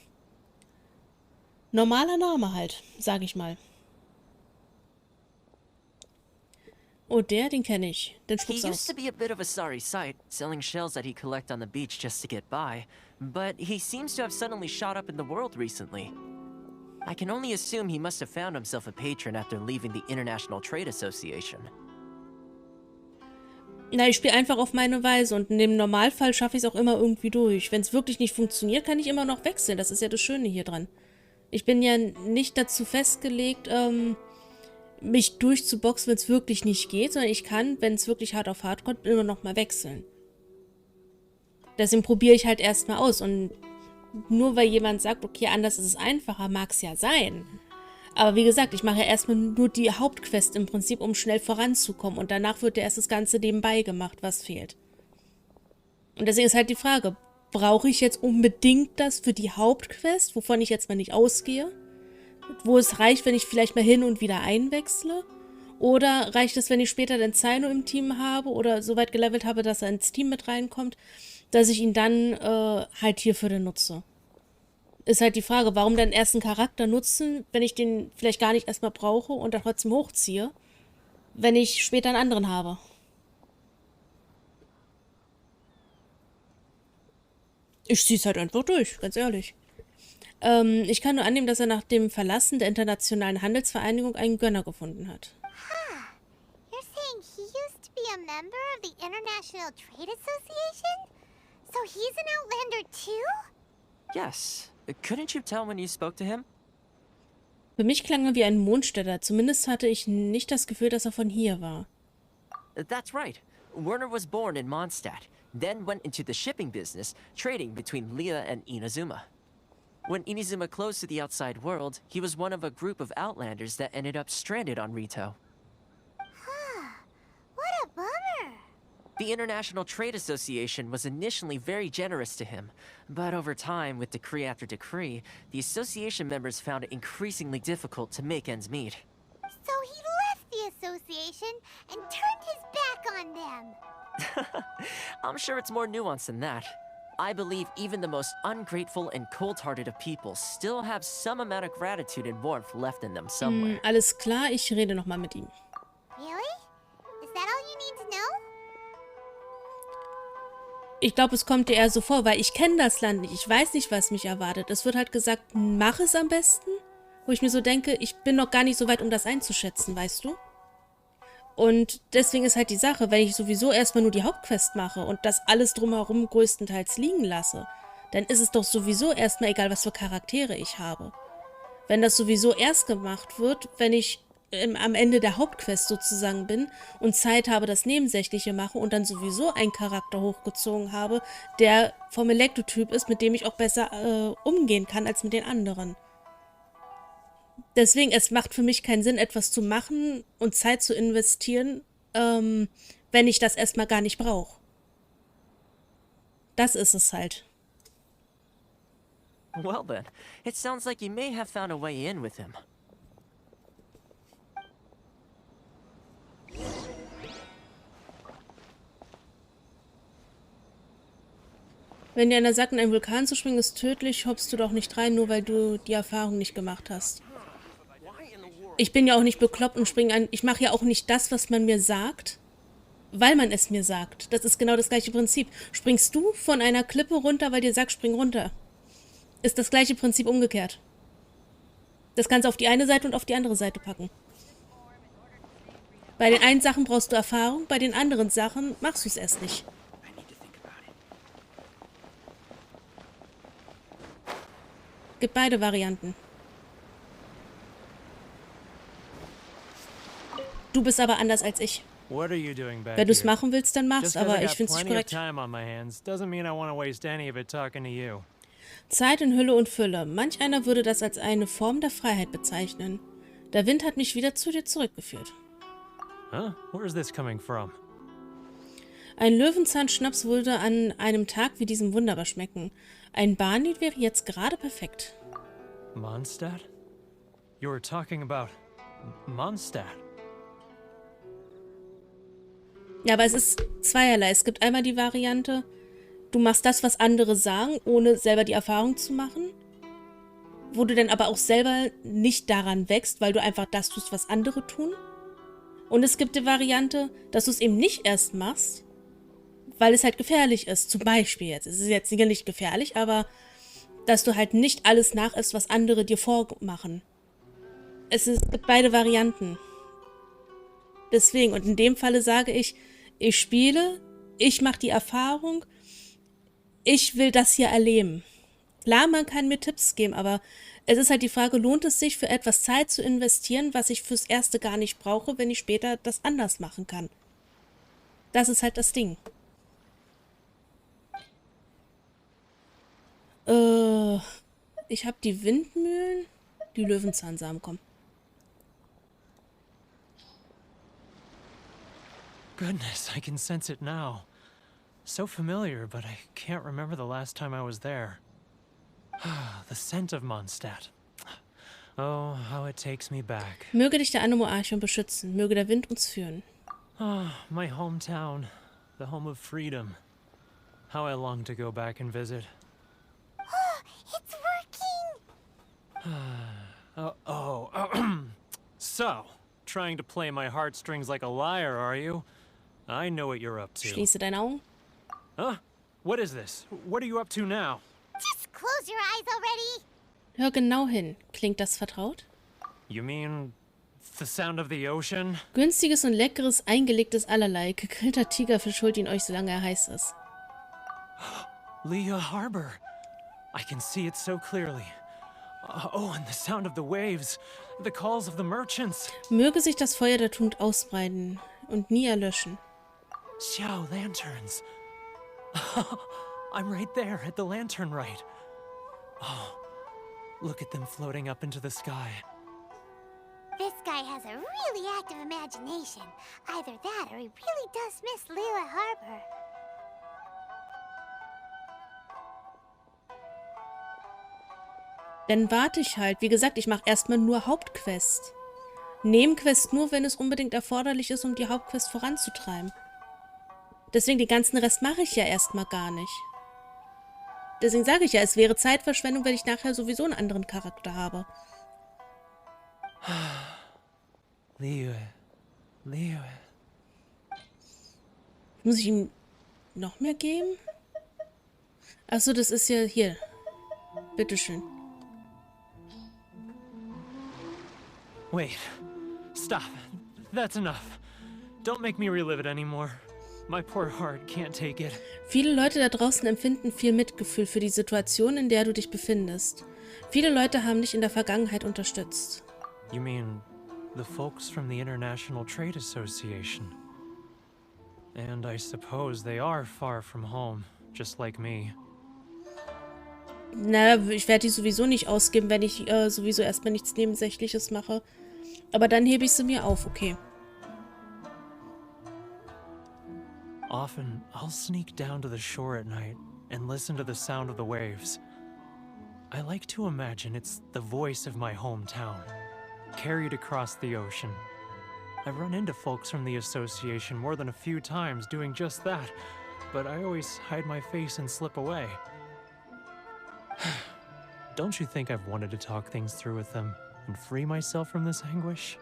Speaker 1: Normaler Name halt, sag ich mal. Oh, den kenne ich. Den
Speaker 20: He
Speaker 1: spuck's
Speaker 20: used
Speaker 1: aus.
Speaker 20: to be a bit of a sorry sight, selling shells that he collect on the beach just to get by, but he seems to have suddenly shot up in the world recently. I can only assume he must have found himself a patron after leaving the International Trade Association.
Speaker 1: Na, ich spiele einfach auf meine Weise und in dem Normalfall schaffe ich es auch immer irgendwie durch. Wenn es wirklich nicht funktioniert, kann ich immer noch wechseln. Das ist ja das Schöne hier dran. Ich bin ja nicht dazu festgelegt, mich durchzuboxen, wenn es wirklich nicht geht, sondern ich kann, wenn es wirklich hart auf hart kommt, immer noch mal wechseln. Deswegen probiere ich halt erstmal aus und nur weil jemand sagt, okay, anders ist es einfacher, mag es ja sein. Aber wie gesagt, ich mache ja erstmal nur die Hauptquest im Prinzip, um schnell voranzukommen. Und danach wird ja erst das Ganze nebenbei gemacht, was fehlt. Und deswegen ist halt die Frage, brauche ich jetzt unbedingt das für die Hauptquest, wovon ich jetzt mal nicht ausgehe? Wo es reicht, wenn ich vielleicht mal hin und wieder einwechsle? Oder reicht es, wenn ich später den Zaino im Team habe oder so weit gelevelt habe, dass er ins Team mit reinkommt, dass ich ihn dann halt hierfür nutze? Ist halt die Frage, warum dann erst einen Charakter nutzen, wenn ich den vielleicht gar nicht erstmal brauche und dann trotzdem hochziehe, wenn ich später einen anderen habe. Ich ziehe es halt einfach durch, ganz ehrlich. Ich kann nur annehmen, dass er nach dem Verlassen der Internationalen Handelsvereinigung einen Gönner gefunden hat.
Speaker 2: You're saying he used to be a member of the International Trade Association? So he's an Outlander too?
Speaker 20: Yes. Couldn't you tell when you spoke to him?
Speaker 1: Für mich klang er wie ein Mondstädter. Zumindest hatte ich nicht das Gefühl, dass er von hier war.
Speaker 20: That's right. Werner was born in Mondstadt, then went into the shipping business, trading between Leah and Inazuma. When Inazuma closed to the outside world, he was one of a group of Outlanders that ended up stranded on Rito.
Speaker 2: What a bummer.
Speaker 20: The International Trade Association was initially very generous to him, but over time, with decree after decree, the association members found it increasingly difficult to make ends meet.
Speaker 2: So he left the association and turned his back on them.
Speaker 20: I'm sure it's more nuanced than that. I believe even the most ungrateful and cold-hearted of people still have some amount of gratitude and warmth left in them somewhere.
Speaker 1: Alles klar, ich rede nochmal mit ihm.
Speaker 2: Really? Is that all you need to know?
Speaker 1: Ich glaube, es kommt dir eher so vor, weil ich kenne das Land nicht. Ich weiß nicht, was mich erwartet. Es wird halt gesagt, mach es am besten. Wo ich mir so denke, ich bin noch gar nicht so weit, um das einzuschätzen, weißt du? Und deswegen ist halt die Sache, wenn ich sowieso erstmal nur die Hauptquest mache und das alles drumherum größtenteils liegen lasse, dann ist es doch sowieso erstmal egal, was für Charaktere ich habe. Wenn das sowieso erst gemacht wird, wenn ich am Ende der Hauptquest sozusagen bin und Zeit habe, das Nebensächliche mache und dann sowieso einen Charakter hochgezogen habe, der vom Elektrotyp ist, mit dem ich auch besser umgehen kann als mit den anderen. Deswegen, es macht für mich keinen Sinn, etwas zu machen und Zeit zu investieren, wenn ich das erstmal gar nicht brauche. Das ist es halt.
Speaker 20: Well then, it sounds like you may have found a way in with him.
Speaker 1: Wenn dir einer sagt, in einen Vulkan zu springen ist tödlich, hoppst du doch nicht rein, nur weil du die Erfahrung nicht gemacht hast. Ich bin ja auch nicht bekloppt und springe ein. Ich mache ja auch nicht das, was man mir sagt, weil man es mir sagt. Das ist genau das gleiche Prinzip. Springst du von einer Klippe runter, weil dir sagt, spring runter. Ist das gleiche Prinzip umgekehrt. Das kannst du auf die eine Seite und auf die andere Seite packen. Bei den einen Sachen brauchst du Erfahrung, bei den anderen Sachen machst du es erst nicht. Gibt beide Varianten. Du bist aber anders als ich.
Speaker 3: What are you doing back
Speaker 1: Wenn du es
Speaker 3: here?
Speaker 1: machen willst, dann mach's,
Speaker 3: Just 'cause
Speaker 1: aber
Speaker 3: I
Speaker 1: ich
Speaker 3: got
Speaker 1: find's nicht
Speaker 3: plenty of
Speaker 1: korrekt.
Speaker 3: time on my hands doesn't mean I want to waste any of it talking to you.
Speaker 1: Zeit in Hülle und Fülle. Manch einer würde das als eine Form der Freiheit bezeichnen. Der Wind hat mich wieder zu dir zurückgeführt.
Speaker 3: Huh? Where's this coming from?
Speaker 1: Ein Löwenzahnschnaps würde an einem Tag wie diesem wunderbar schmecken. Ein Barney wäre jetzt gerade perfekt.
Speaker 3: Mondstadt? You were talking about Mondstadt.
Speaker 1: Ja, aber es ist zweierlei. Es gibt einmal die Variante, du machst das, was andere sagen, ohne selber die Erfahrung zu machen. wo du dann aber auch selber nicht daran wächst, weil du einfach das tust, was andere tun. Und es gibt die Variante, dass du es eben nicht erst machst, weil es halt gefährlich ist. Zum Beispiel jetzt. Es ist jetzt nicht gefährlich, aber dass du halt nicht alles nachisst, was andere dir vormachen. Es gibt beide Varianten. Deswegen, und in dem Falle sage ich spiele, ich mache die Erfahrung, ich will das hier erleben. Klar, man kann mir Tipps geben, aber es ist halt die Frage, lohnt es sich für etwas Zeit zu investieren, was ich fürs Erste gar nicht brauche, wenn ich später das anders machen kann. Das ist halt das Ding. Ich habe die Windmühlen, die Löwenzahnsamen kommen.
Speaker 3: Goodness, I can sense it now. So familiar, but I can't remember the last time I was there. The scent of Mondstadt. Oh, how it takes me back.
Speaker 1: Möge dich der Anomo-Archon beschützen, möge der Wind uns führen.
Speaker 3: Oh, my hometown, the home of freedom. How I long to go back and visit.
Speaker 2: It's working!
Speaker 3: So, trying to play my heartstrings like a liar, are you? I know what you're up to.
Speaker 1: Schließe deine Augen.
Speaker 3: Huh? What is this? What are you up to now?
Speaker 2: Just close your eyes already!
Speaker 1: Hör genau hin. Klingt das vertraut?
Speaker 3: You mean the sound of the ocean?
Speaker 1: Günstiges und leckeres, eingelegtes Allerlei. Gegrillter Tigerfisch holt ihn euch, solange er heiß ist.
Speaker 3: Leah Harbor. I can see it so clearly. Oh, and the sound of the waves. The calls of the merchants.
Speaker 1: Möge sich das Feuer der Tugend ausbreiten und nie erlöschen.
Speaker 3: Xiao lanterns. I'm right there at the lantern right. Oh, look at them floating up into the sky.
Speaker 2: This guy has a really active imagination. Either that or he really does miss Leela Harbor.
Speaker 1: Dann warte ich halt. Wie gesagt, ich mache erstmal nur Hauptquest. Nebenquest nur, wenn es unbedingt erforderlich ist, um die Hauptquest voranzutreiben. Deswegen, den ganzen Rest mache ich ja erstmal gar nicht. Deswegen sage ich ja, es wäre Zeitverschwendung, wenn ich nachher sowieso einen anderen Charakter habe.
Speaker 3: Leo.
Speaker 1: Muss ich ihm noch mehr geben? Achso, das ist ja hier. Bitteschön.
Speaker 3: Wait. Stop. That's enough. Don't make me relive it anymore. My poor heart can't take it.
Speaker 1: Viele Leute da draußen empfinden viel Mitgefühl für die Situation, in der du dich befindest. Viele Leute haben dich in der Vergangenheit unterstützt.
Speaker 3: You mean the folks from the International Trade Association? And I suppose they are far from home, just like me.
Speaker 1: Na, ich werde die sowieso nicht ausgeben, wenn ich sowieso erstmal nichts Nebensächliches mache. Aber dann hebe ich sie mir auf, okay.
Speaker 3: Often, I'll sneak down to the shore at night and listen to the sound of the waves. I like to imagine it's the voice of my hometown, carried across the ocean. I've run into folks from the association more than a few times doing just that, but I always hide my face and slip away. Don't you think I've wanted to talk things through with them and free myself from this anguish?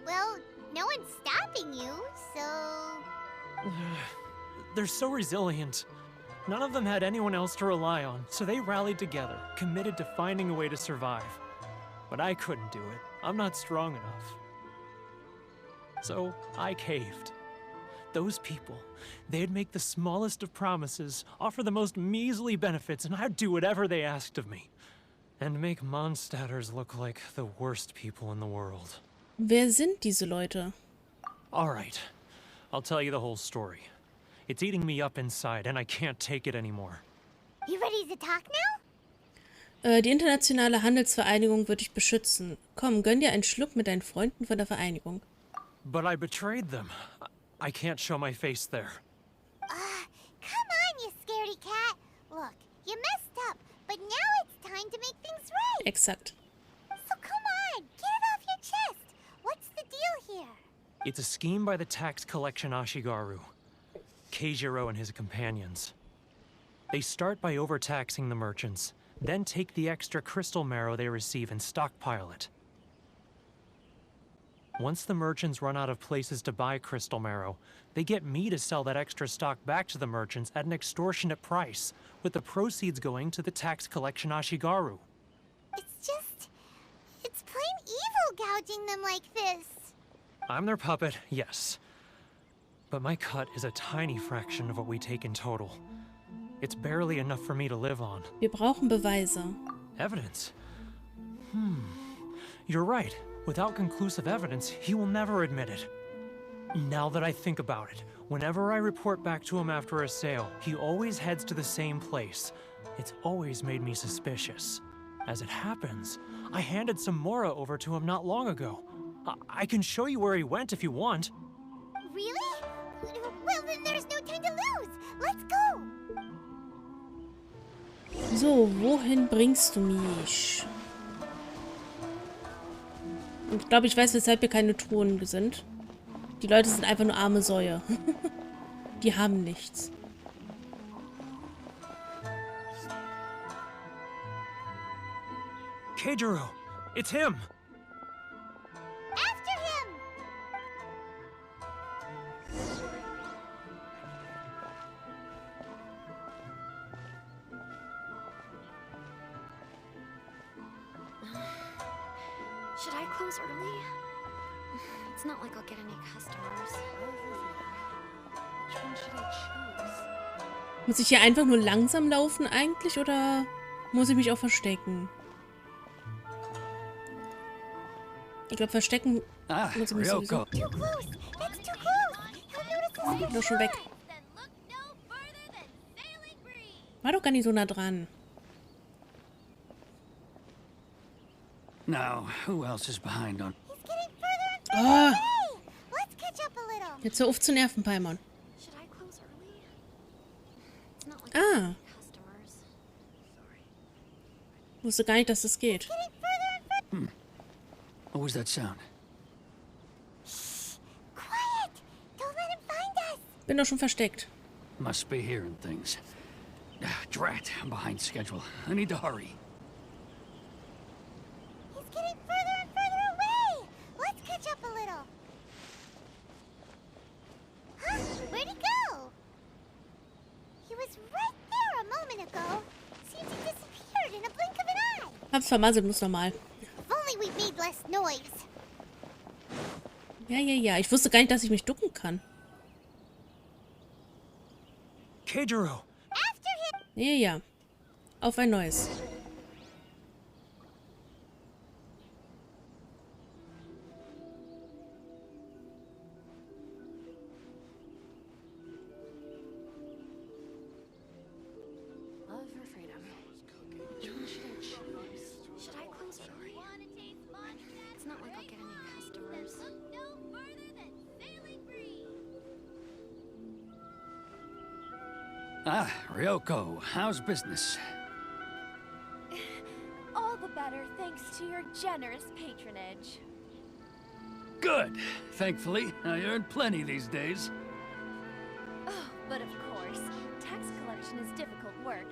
Speaker 2: Well, no one's stopping you, so...
Speaker 3: They're so resilient. None of them had anyone else to rely on, so they rallied together, committed to finding a way to survive. But I couldn't do it. I'm not strong enough. So I caved. Those people, they'd make the smallest of promises, offer the most measly benefits, and I'd do whatever they asked of me. And make Mondstadters look like the worst people in the world.
Speaker 1: Wer sind diese Leute?
Speaker 3: All right. I'll tell you the whole story. It's eating me up inside, and I can't take it anymore.
Speaker 2: You ready to talk now?
Speaker 1: Die internationale Handelsvereinigung wird dich beschützen. Komm, gönn dir einen Schluck mit deinen Freunden von der Vereinigung.
Speaker 3: But I betrayed them. I can't show my face there.
Speaker 2: Come on, you scaredy cat. Look, you messed up, but now it's time to make things right.
Speaker 1: Exakt.
Speaker 2: So come on, get it off your chest. What's the deal here?
Speaker 3: It's a scheme by the tax collection Ashigaru, Keijiro and his companions. They start by overtaxing the merchants, then take the extra crystal marrow they receive and stockpile it. Once the merchants run out of places to buy crystal marrow, they get me to sell that extra stock back to the merchants at an extortionate price, with the proceeds going to the tax collection Ashigaru.
Speaker 2: It's plain evil gouging them like this.
Speaker 3: I'm their puppet, yes. But my cut is a tiny fraction of what we take in total. It's barely enough for me to live on.
Speaker 1: Wir brauchen Beweise.
Speaker 3: Evidence? You're right. Without conclusive evidence, he will never admit it. Now that I think about it, whenever I report back to him after a sale, he always heads to the same place. It's always made me suspicious. As it happens, I handed some Mora over to him not long ago. I can show you where he went if you want.
Speaker 2: Really? Well, then there's no time to lose. Let's go.
Speaker 1: So, wohin bringst du mich? Und ich glaube, ich weiß, weshalb hier keine Truhen sind. Die Leute sind einfach nur arme Säue. Die haben nichts.
Speaker 3: Keijiro, it's him!
Speaker 2: After him!
Speaker 7: Should I close early? It's not like I'll get any customers. Which one should I choose?
Speaker 1: Muss ich hier einfach nur langsam laufen eigentlich oder muss ich mich auch verstecken? Ich glaube, verstecken muss ich mich sowieso. Doch schon weg. War doch gar nicht so nah dran.
Speaker 22: Now, who else is behind on?
Speaker 1: Oh.
Speaker 2: Let's catch up a little.
Speaker 1: Jetzt hör auf zu nerven, Paimon. Ah. Wusste gar nicht, dass das geht.
Speaker 22: What was that sound?
Speaker 2: Quiet! Don't let him find us.
Speaker 1: Bin doch schon versteckt.
Speaker 22: Must be hearing things. Drat, I'm behind schedule. I need to hurry.
Speaker 2: He's getting further and further away. Let's catch up a little. Huh? Where'd he go? He was right there a moment ago. Seems he disappeared in a blink of an eye.
Speaker 1: Hab's vermasselt, muss normal.
Speaker 2: If only we made less noise.
Speaker 1: Ja. Ich wusste gar nicht, dass ich mich ducken kann.
Speaker 3: Keijiro!
Speaker 1: Ja. Auf ein neues.
Speaker 7: Love for freedom. Which one should I choose? Should I close early? It's not like I'll get any customers.
Speaker 22: Ah, Ryoko, how's business?
Speaker 5: All the better thanks to your generous patronage.
Speaker 22: Good. Thankfully, I earn plenty these days.
Speaker 5: Oh, but of course, tax collection is difficult work.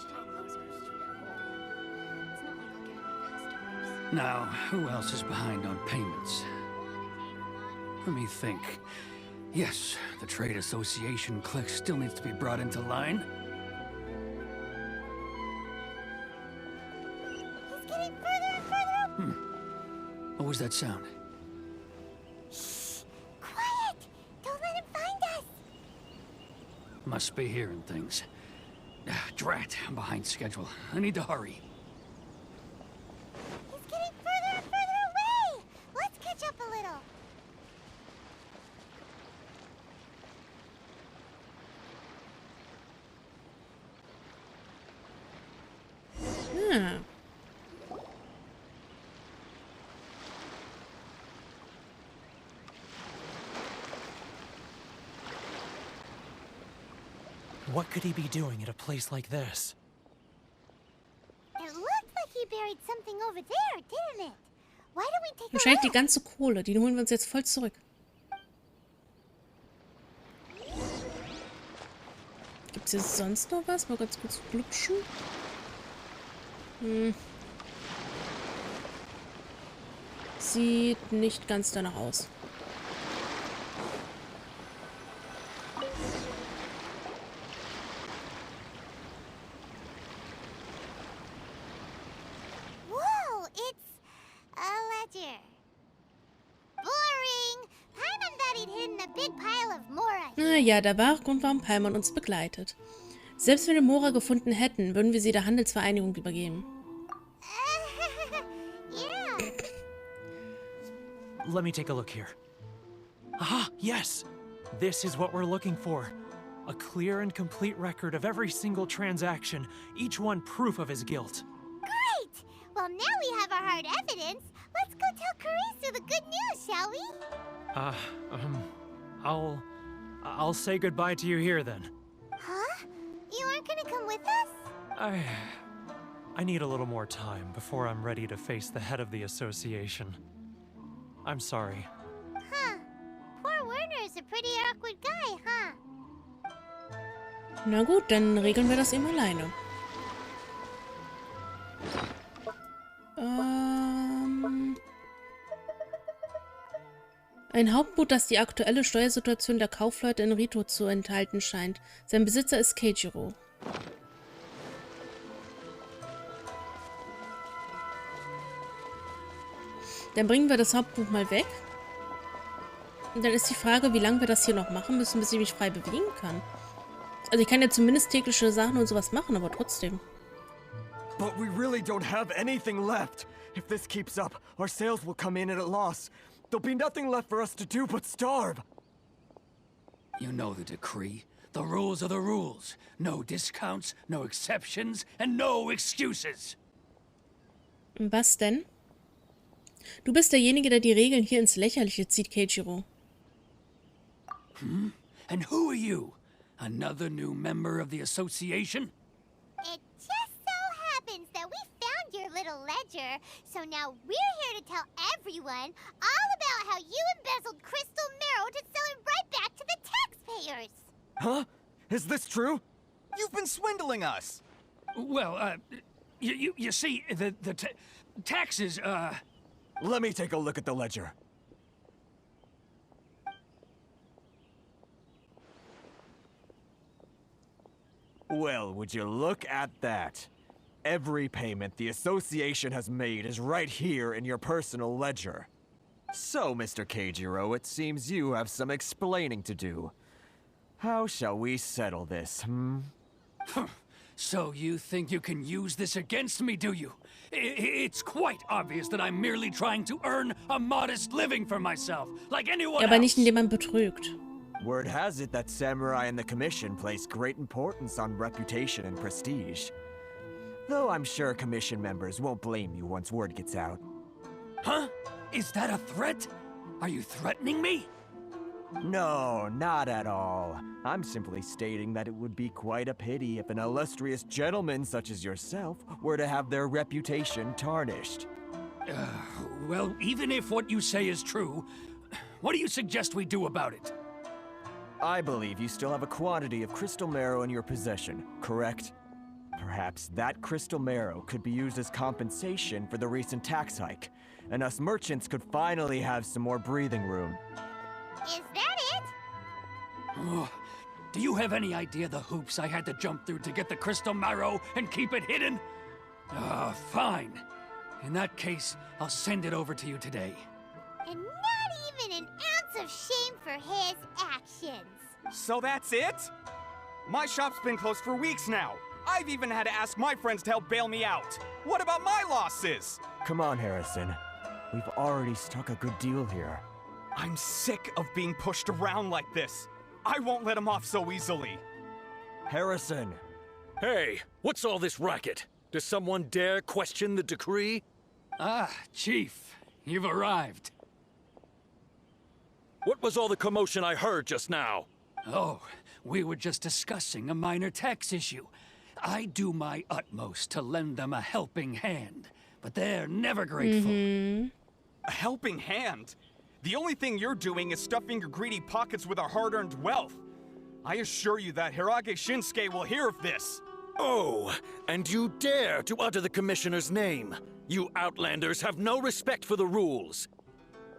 Speaker 7: Should I close early? It's not like I'll get any customers.
Speaker 22: Now, who else is behind on payments? Let me think. Yes, the trade association clique still needs to be brought into line.
Speaker 2: He's getting further and further.
Speaker 22: What was that sound?
Speaker 2: Quiet! Don't let him find us.
Speaker 22: Must be hearing things. Drat, I'm behind schedule. I need to hurry.
Speaker 2: He's getting further and further away. Let's catch up a little.
Speaker 3: What could he be doing at a place like this?
Speaker 2: It looked like he buried something over there, didn't it? Why don't we take
Speaker 1: Wahrscheinlich
Speaker 2: a
Speaker 1: die
Speaker 2: look?
Speaker 1: ganze Kohle. Die holen wir uns jetzt voll zurück. Gibt's hier sonst noch was? Mal ganz kurz glutschen. Sieht nicht ganz danach aus.
Speaker 2: Whoa, it's a ledger. Boring. Paimon thought he'd hidden a big pile of Mora.
Speaker 1: Ja, der wahre Grund, warum Paimon uns begleitet. Selbst wenn wir Mora gefunden hätten, würden wir sie der Handelsvereinigung übergeben.
Speaker 3: Let me take a look here. Aha, yes! This is what we're looking for. A clear and complete record of every single transaction, each one proof of his guilt.
Speaker 2: Great! Well, now we have our hard evidence. Let's go tell Karisu the good news, shall we?
Speaker 3: I'll say goodbye to you here then.
Speaker 2: Huh? You aren't gonna come with us?
Speaker 3: I need a little more time before I'm ready to face the head of the association. I'm sorry.
Speaker 2: Huh. Poor Werner's a pretty awkward guy, huh?
Speaker 1: Na gut, dann regeln wir das eben alleine. Ein Hauptbuch, das die aktuelle Steuersituation der Kaufleute in Rito zu enthalten scheint. Sein Besitzer ist Keijiro. Dann bringen wir das Hauptbuch mal weg. Und dann ist die Frage, wie lange wir das hier noch machen müssen, bis ich mich frei bewegen kann. Also ich kann ja zumindest tägliche Sachen und sowas machen, aber trotzdem.
Speaker 21: But we really don't have anything left. If this keeps up, our sales will come in at a loss. There'll be nothing left for us to do but starve.
Speaker 22: You know the decree. The rules are the rules. No discounts, no exceptions, and no excuses.
Speaker 1: Was denn? Du bist derjenige, der die Regeln hier ins Lächerliche zieht, Keijiro.
Speaker 22: And who are you? Another new member of the association?
Speaker 2: It just so happens that we found your little ledger, so now we're here to tell everyone all about how you embezzled crystal marrow to sell it right back to the taxpayers.
Speaker 21: Huh? Is this true?
Speaker 14: You've been swindling us.
Speaker 22: Well, you see, the taxes,
Speaker 21: Let me take a look at the ledger. Well, would you look at that? Every payment the association has made is right here in your personal ledger. So, Mr. Keijiro, it seems you have some explaining to do. How shall we settle this,
Speaker 22: So you think you can use this against me, do you? It's quite obvious that I'm merely trying to earn a modest living for myself, like anyone
Speaker 1: Ja, aber
Speaker 22: else.
Speaker 1: nicht, indem man betrügt.
Speaker 21: Word has it that samurai and the commission place great importance on reputation and prestige. Though I'm sure commission members won't blame you once word gets out.
Speaker 22: Huh? Is that a threat? Are you threatening me?
Speaker 21: No, not at all. I'm simply stating that it would be quite a pity if an illustrious gentleman such as yourself were to have their reputation tarnished.
Speaker 22: Well, even if what you say is true, what do you suggest we do about it?
Speaker 21: I believe you still have a quantity of crystal marrow in your possession, correct? Perhaps that crystal marrow could be used as compensation for the recent tax hike, and us merchants could finally have some more breathing room.
Speaker 2: Is that it?
Speaker 22: Oh, do you have any idea the hoops I had to jump through to get the crystal marrow and keep it hidden? Fine. In that case, I'll send it over to you today.
Speaker 2: And not even an ounce of shame for his actions.
Speaker 14: So that's it? My shop's been closed for weeks now. I've even had to ask my friends to help bail me out. What about my losses?
Speaker 21: Come on, Harrison. We've already struck a good deal here.
Speaker 14: I'm sick of being pushed around like this. I won't let him off so easily.
Speaker 21: Harrison!
Speaker 6: Hey, what's all this racket? Does someone dare question the decree?
Speaker 22: Ah, Chief, you've arrived.
Speaker 6: What was all the commotion I heard just now?
Speaker 22: Oh, we were just discussing a minor tax issue. I do my utmost to lend them a helping hand, but they're never grateful.
Speaker 14: A helping hand? The only thing you're doing is stuffing your greedy pockets with our hard-earned wealth.
Speaker 19: I assure you that Hirage Shinsuke will hear of this.
Speaker 6: Oh, and you dare to utter the Commissioner's name. You Outlanders have no respect for the rules.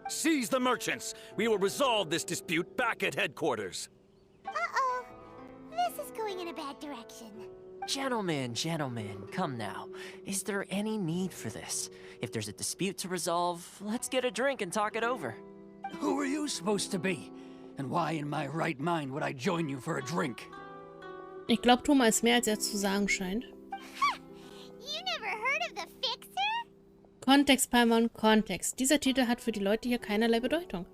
Speaker 6: Seize the merchants. We will resolve this dispute back at headquarters.
Speaker 2: Uh-oh. This is going in a bad direction.
Speaker 20: Gentlemen, come now. Is there any need for this? If there's a dispute to resolve, let's get a drink and talk it over.
Speaker 22: Who are you supposed to be? And why in my right mind would I join you for a drink?
Speaker 1: Ich glaube, Thomas ist mehr, als er zu sagen scheint.
Speaker 2: You never heard of the Fixer?
Speaker 1: Kontext, Paimon, Kontext. Dieser Titel hat für die Leute hier keinerlei Bedeutung.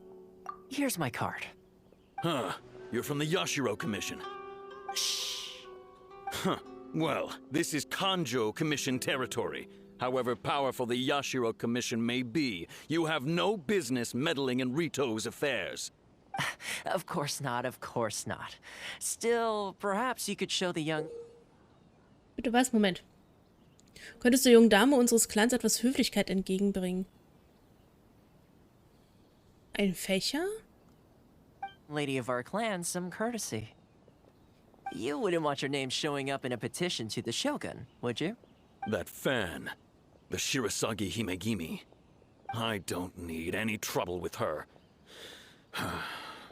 Speaker 20: Here's my card.
Speaker 6: Huh. You're from the Yashiro Commission.
Speaker 20: Shh.
Speaker 6: Huh. Well, this is Kanjo Commission territory. However powerful the Yashiro Commission may be, you have no business meddling in Rito's affairs.
Speaker 20: Of course not. Still, perhaps you could show the young...
Speaker 1: Bitte was? Moment. Könntest du jungen Dame unseres Clans etwas Höflichkeit entgegenbringen? Ein Fächer?
Speaker 20: Lady of our clan some courtesy. You wouldn't want your name showing up in a petition to the Shogun, would you?
Speaker 6: That fan. The Shirasagi Himegimi. I don't need any trouble with her.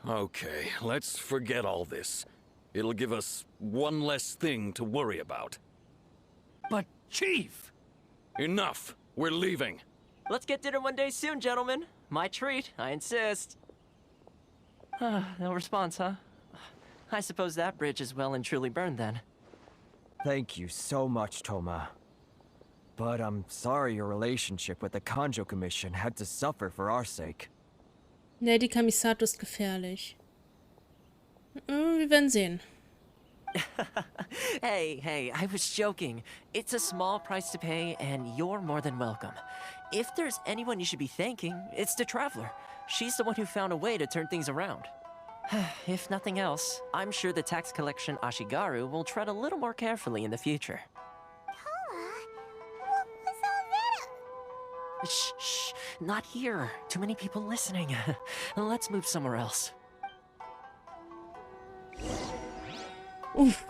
Speaker 6: Okay, let's forget all this. It'll give us one less thing to worry about.
Speaker 22: But, Chief!
Speaker 6: Enough! We're leaving.
Speaker 20: Let's get dinner one day soon, gentlemen. My treat, I insist. No response, huh? I suppose that bridge is well and truly burned then.
Speaker 21: Thank you so much, Toma. But I'm sorry your relationship with the Kanjo Commission had to suffer for our sake.
Speaker 1: Ne, die Kamisato ist gefährlich. Wir werden sehen.
Speaker 20: Hey, I was joking. It's a small price to pay, and you're more than welcome. If there's anyone you should be thanking, it's the Traveler. She's the one who found a way to turn things around. If nothing else, I'm sure the tax collection Ashigaru will tread a little more carefully in the future.
Speaker 2: Toma, what was all that?
Speaker 20: Shh, not here. Too many people listening. Let's move somewhere else.
Speaker 1: Uff.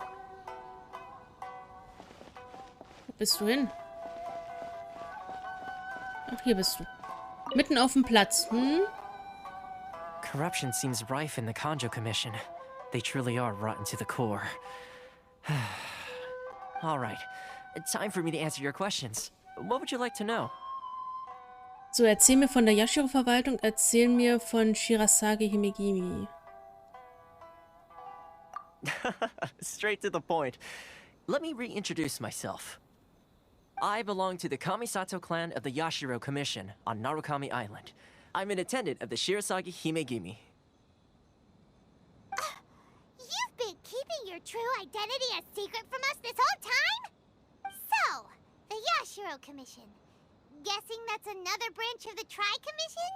Speaker 1: Wo bist du hin? Ach, hier bist du. Mitten auf dem Platz, hm?
Speaker 20: Corruption seems rife in the Kanjo Commission. They truly are rotten to the core. All right, time for me to answer your questions. What would you like to know?
Speaker 1: So, erzähl mir von der Yashiro-Verwaltung, erzähl mir von Shirasagi Himegimi.
Speaker 20: Straight to the point. Let me reintroduce myself. I belong to the Kamisato clan of the Yashiro Commission on Narukami Island. I'm an attendant of the Shirasagi Himegimi.
Speaker 2: You've been keeping your true identity a secret from us this whole time? So, the Yashiro Commission. Guessing that's another branch of the Tri-Commission?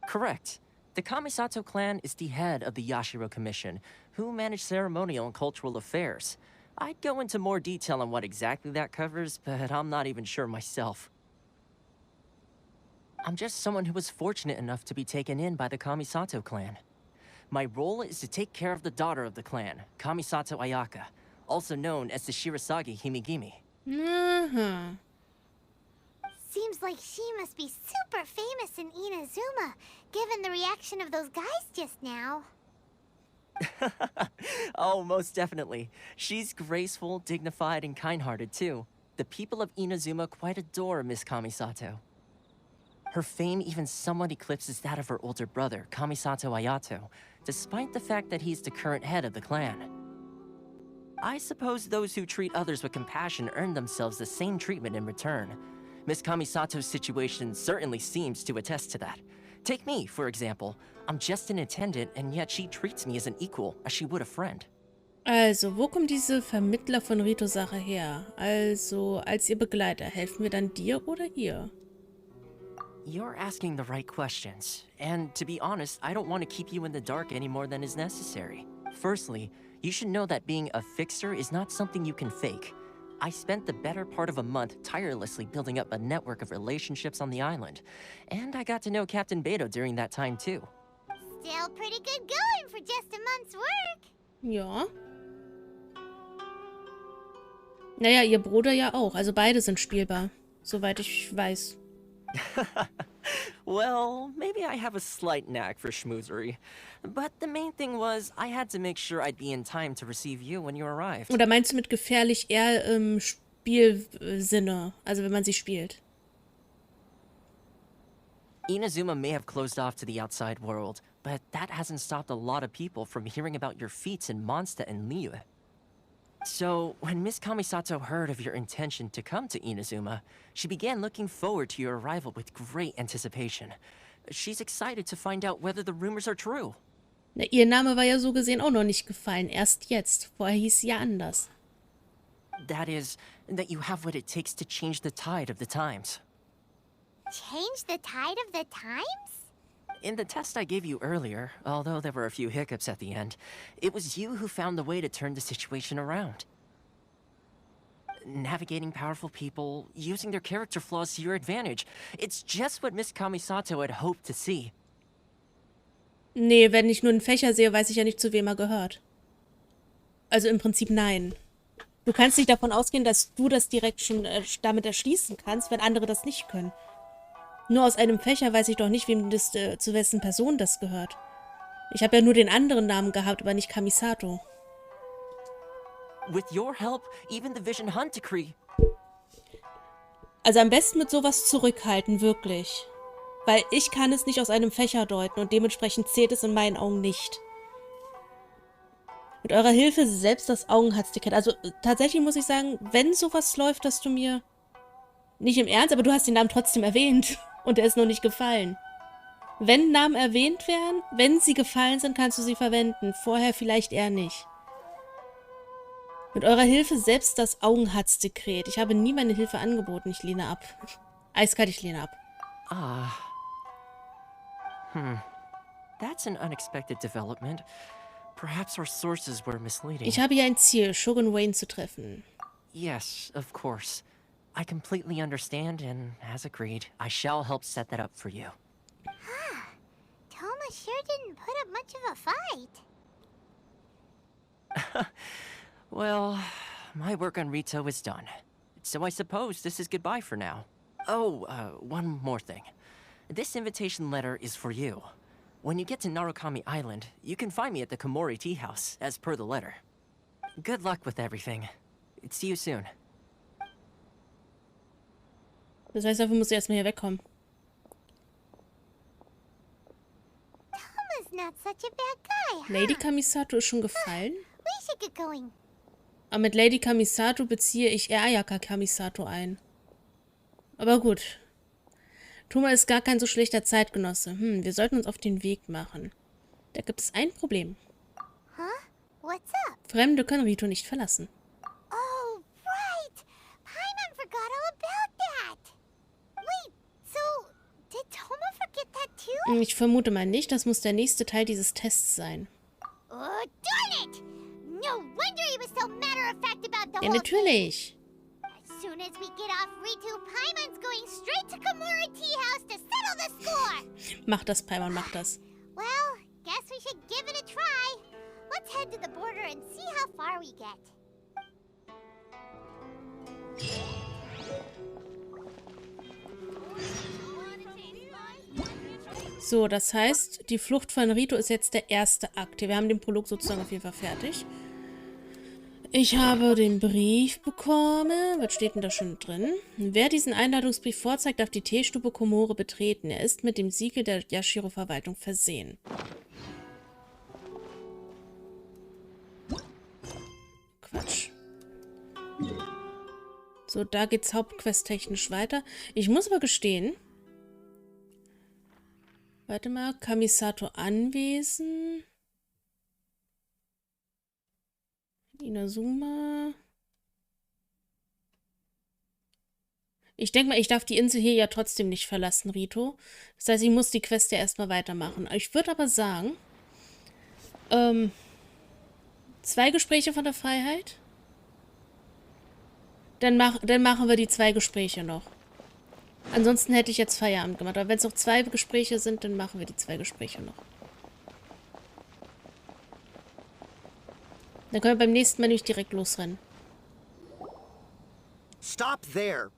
Speaker 20: Correct. The Kamisato clan is the head of the Yashiro Commission, who manage ceremonial and cultural affairs. I'd go into more detail on what exactly that covers, but I'm not even sure myself. I'm just someone who was fortunate enough to be taken in by the Kamisato clan. My role is to take care of the daughter of the clan, Kamisato Ayaka, also known as the Shirasagi Himegimi.
Speaker 2: Seems like she must be super famous in Inazuma, given the reaction of those guys just now.
Speaker 20: Oh, most definitely. She's graceful, dignified, and kind-hearted, too. The people of Inazuma quite adore Miss Kamisato. Her fame even somewhat eclipses that of her older brother, Kamisato Ayato, despite the fact that he's the current head of the clan. I suppose those who treat others with compassion earn themselves the same treatment in return. Miss Kamisato's situation certainly seems to attest to that. Take me, for example. I'm just an attendant, and yet she treats me as an equal, as she would a friend.
Speaker 1: Also, wo kommt diese Vermittler von Rito-Sache her? Also, als ihr Begleiter, helfen wir dann dir oder ihr?
Speaker 20: You're asking the right questions, and to be honest, I don't want to keep you in the dark any more than is necessary. Firstly, you should know that being a fixer is not something you can fake. I spent the better part of a month tirelessly building up a network of relationships on the island, and I got to know Captain Beto during that time too.
Speaker 2: Still pretty good going for just a month's work.
Speaker 1: Ja. Naja, ihr Bruder ja auch. Also beide sind spielbar. Soweit ich weiß.
Speaker 20: Well, maybe I have a slight knack for schmoozery. But the main thing was, I had to make sure I'd be in time to receive you when you arrived.
Speaker 1: Oder meinst du mit gefährlich eher im Spielsinne? Also wenn man sie spielt?
Speaker 20: Inazuma may have closed off to the outside world, but that hasn't stopped a lot of people from hearing about your feats in Mondstadt and Liyue. So, when Miss Kamisato heard of your intention to come to Inazuma, she began looking forward to your arrival with great anticipation. She's excited to find out whether the rumors are true.
Speaker 1: Na, ihr Name war ja so gesehen auch noch nicht gefallen. Erst jetzt. Vorher hieß sie ja anders.
Speaker 20: That is, that you have what it takes to change the tide of the times.
Speaker 2: Change the tide of the times?
Speaker 20: In the test I gave you earlier, although there were a few hiccups at the end, it was you who found the way to turn the situation around. Navigating powerful people, using their character flaws to your advantage. It's just what Miss Kamisato had hoped to see.
Speaker 1: Nee, wenn ich nur einen Fächer sehe, weiß ich ja nicht, zu wem er gehört. Also im Prinzip nein. Du kannst nicht davon ausgehen, dass du das direkt schon damit erschließen kannst, wenn andere das nicht können. Nur aus einem Fächer weiß ich doch nicht, wem das, zu wessen Person das gehört. Ich habe ja nur den anderen Namen gehabt, aber nicht Kamisato.
Speaker 20: With your help, even the Vision Hunt Decree.
Speaker 1: Also am besten mit sowas zurückhalten, wirklich. Weil ich kann es nicht aus einem Fächer deuten und dementsprechend zählt es in meinen Augen nicht. Mit eurer Hilfe selbst das Augenhatzdicke. Also tatsächlich muss ich sagen, wenn sowas läuft, dass du mir... Nicht im Ernst, aber du hast den Namen trotzdem erwähnt. Und er ist noch nicht gefallen. Wenn Namen erwähnt werden, wenn sie gefallen sind, kannst du sie verwenden. Vorher vielleicht eher nicht. Mit eurer Hilfe selbst das Augenhatzdekret. Ich habe nie meine Hilfe angeboten. Ich lehne ab. Eiskalt, ich lehne ab.
Speaker 20: Ah. That's an unexpected development. Perhaps our sources were misleading.
Speaker 1: Ich habe hier ein Ziel, Shogun Wayne zu treffen.
Speaker 20: Yes, of course. I completely understand, and as agreed, I shall help set that up for you.
Speaker 2: Toma sure didn't put up much of a fight.
Speaker 20: Well, my work on Rito is done. So I suppose this is goodbye for now. Oh, one more thing. This invitation letter is for you. When you get to Narukami Island, you can find me at the Komori Tea House, as per the letter. Good luck with everything. See you soon.
Speaker 1: Das heißt, dafür muss ich erstmal hier wegkommen.
Speaker 2: Toma's not such a bad guy, huh?
Speaker 1: Lady Kamisato ist schon gefallen?
Speaker 2: We should get going.
Speaker 1: Aber mit Lady Kamisato beziehe ich Ayaka Kamisato ein. Aber gut. Toma ist gar kein so schlechter Zeitgenosse. Wir sollten uns auf den Weg machen. Da gibt es ein Problem.
Speaker 2: Huh? What's up?
Speaker 1: Fremde können Rito nicht verlassen.
Speaker 2: Oh, right! Paimon forgot all about that! Wait, so, did Toma forget that too?
Speaker 1: Ich vermute mal nicht, das muss der nächste Teil dieses Tests sein.
Speaker 2: Oh, darn it! No wonder he was so matter-of-fact about the
Speaker 1: Ja,
Speaker 2: whole
Speaker 1: natürlich.
Speaker 2: thing. As soon as we get off Ritu, Paimon's going straight to Komori Tea House to settle the score!
Speaker 1: Mach das, Paimon, mach das.
Speaker 2: Well, guess we should give it a try. Let's head to the border and see how far we get.
Speaker 1: So, das heißt, die Flucht von Rito ist jetzt der erste Akt. Wir haben den Prolog sozusagen auf jeden Fall fertig. Ich habe den Brief bekommen. Was steht denn da schon drin? Wer diesen Einladungsbrief vorzeigt, darf die Teestube Komore betreten. Er ist mit dem Siegel der Yashiro-Verwaltung versehen. Quatsch. So, da geht's hauptquest-technisch weiter. Ich muss aber gestehen... Warte mal, Kamisato Anwesen. Inazuma. Ich denke mal, ich darf die Insel hier ja trotzdem nicht verlassen, Rito. Das heißt, ich muss die Quest ja erstmal weitermachen. Ich würde aber sagen, 2 Gespräche von der Freiheit. Dann machen wir die 2 Gespräche noch. Ansonsten hätte ich jetzt Feierabend gemacht. Aber wenn es noch 2 Gespräche sind, dann machen wir die 2 Gespräche noch. Dann können wir beim nächsten Mal nämlich direkt losrennen.
Speaker 9: Stop there.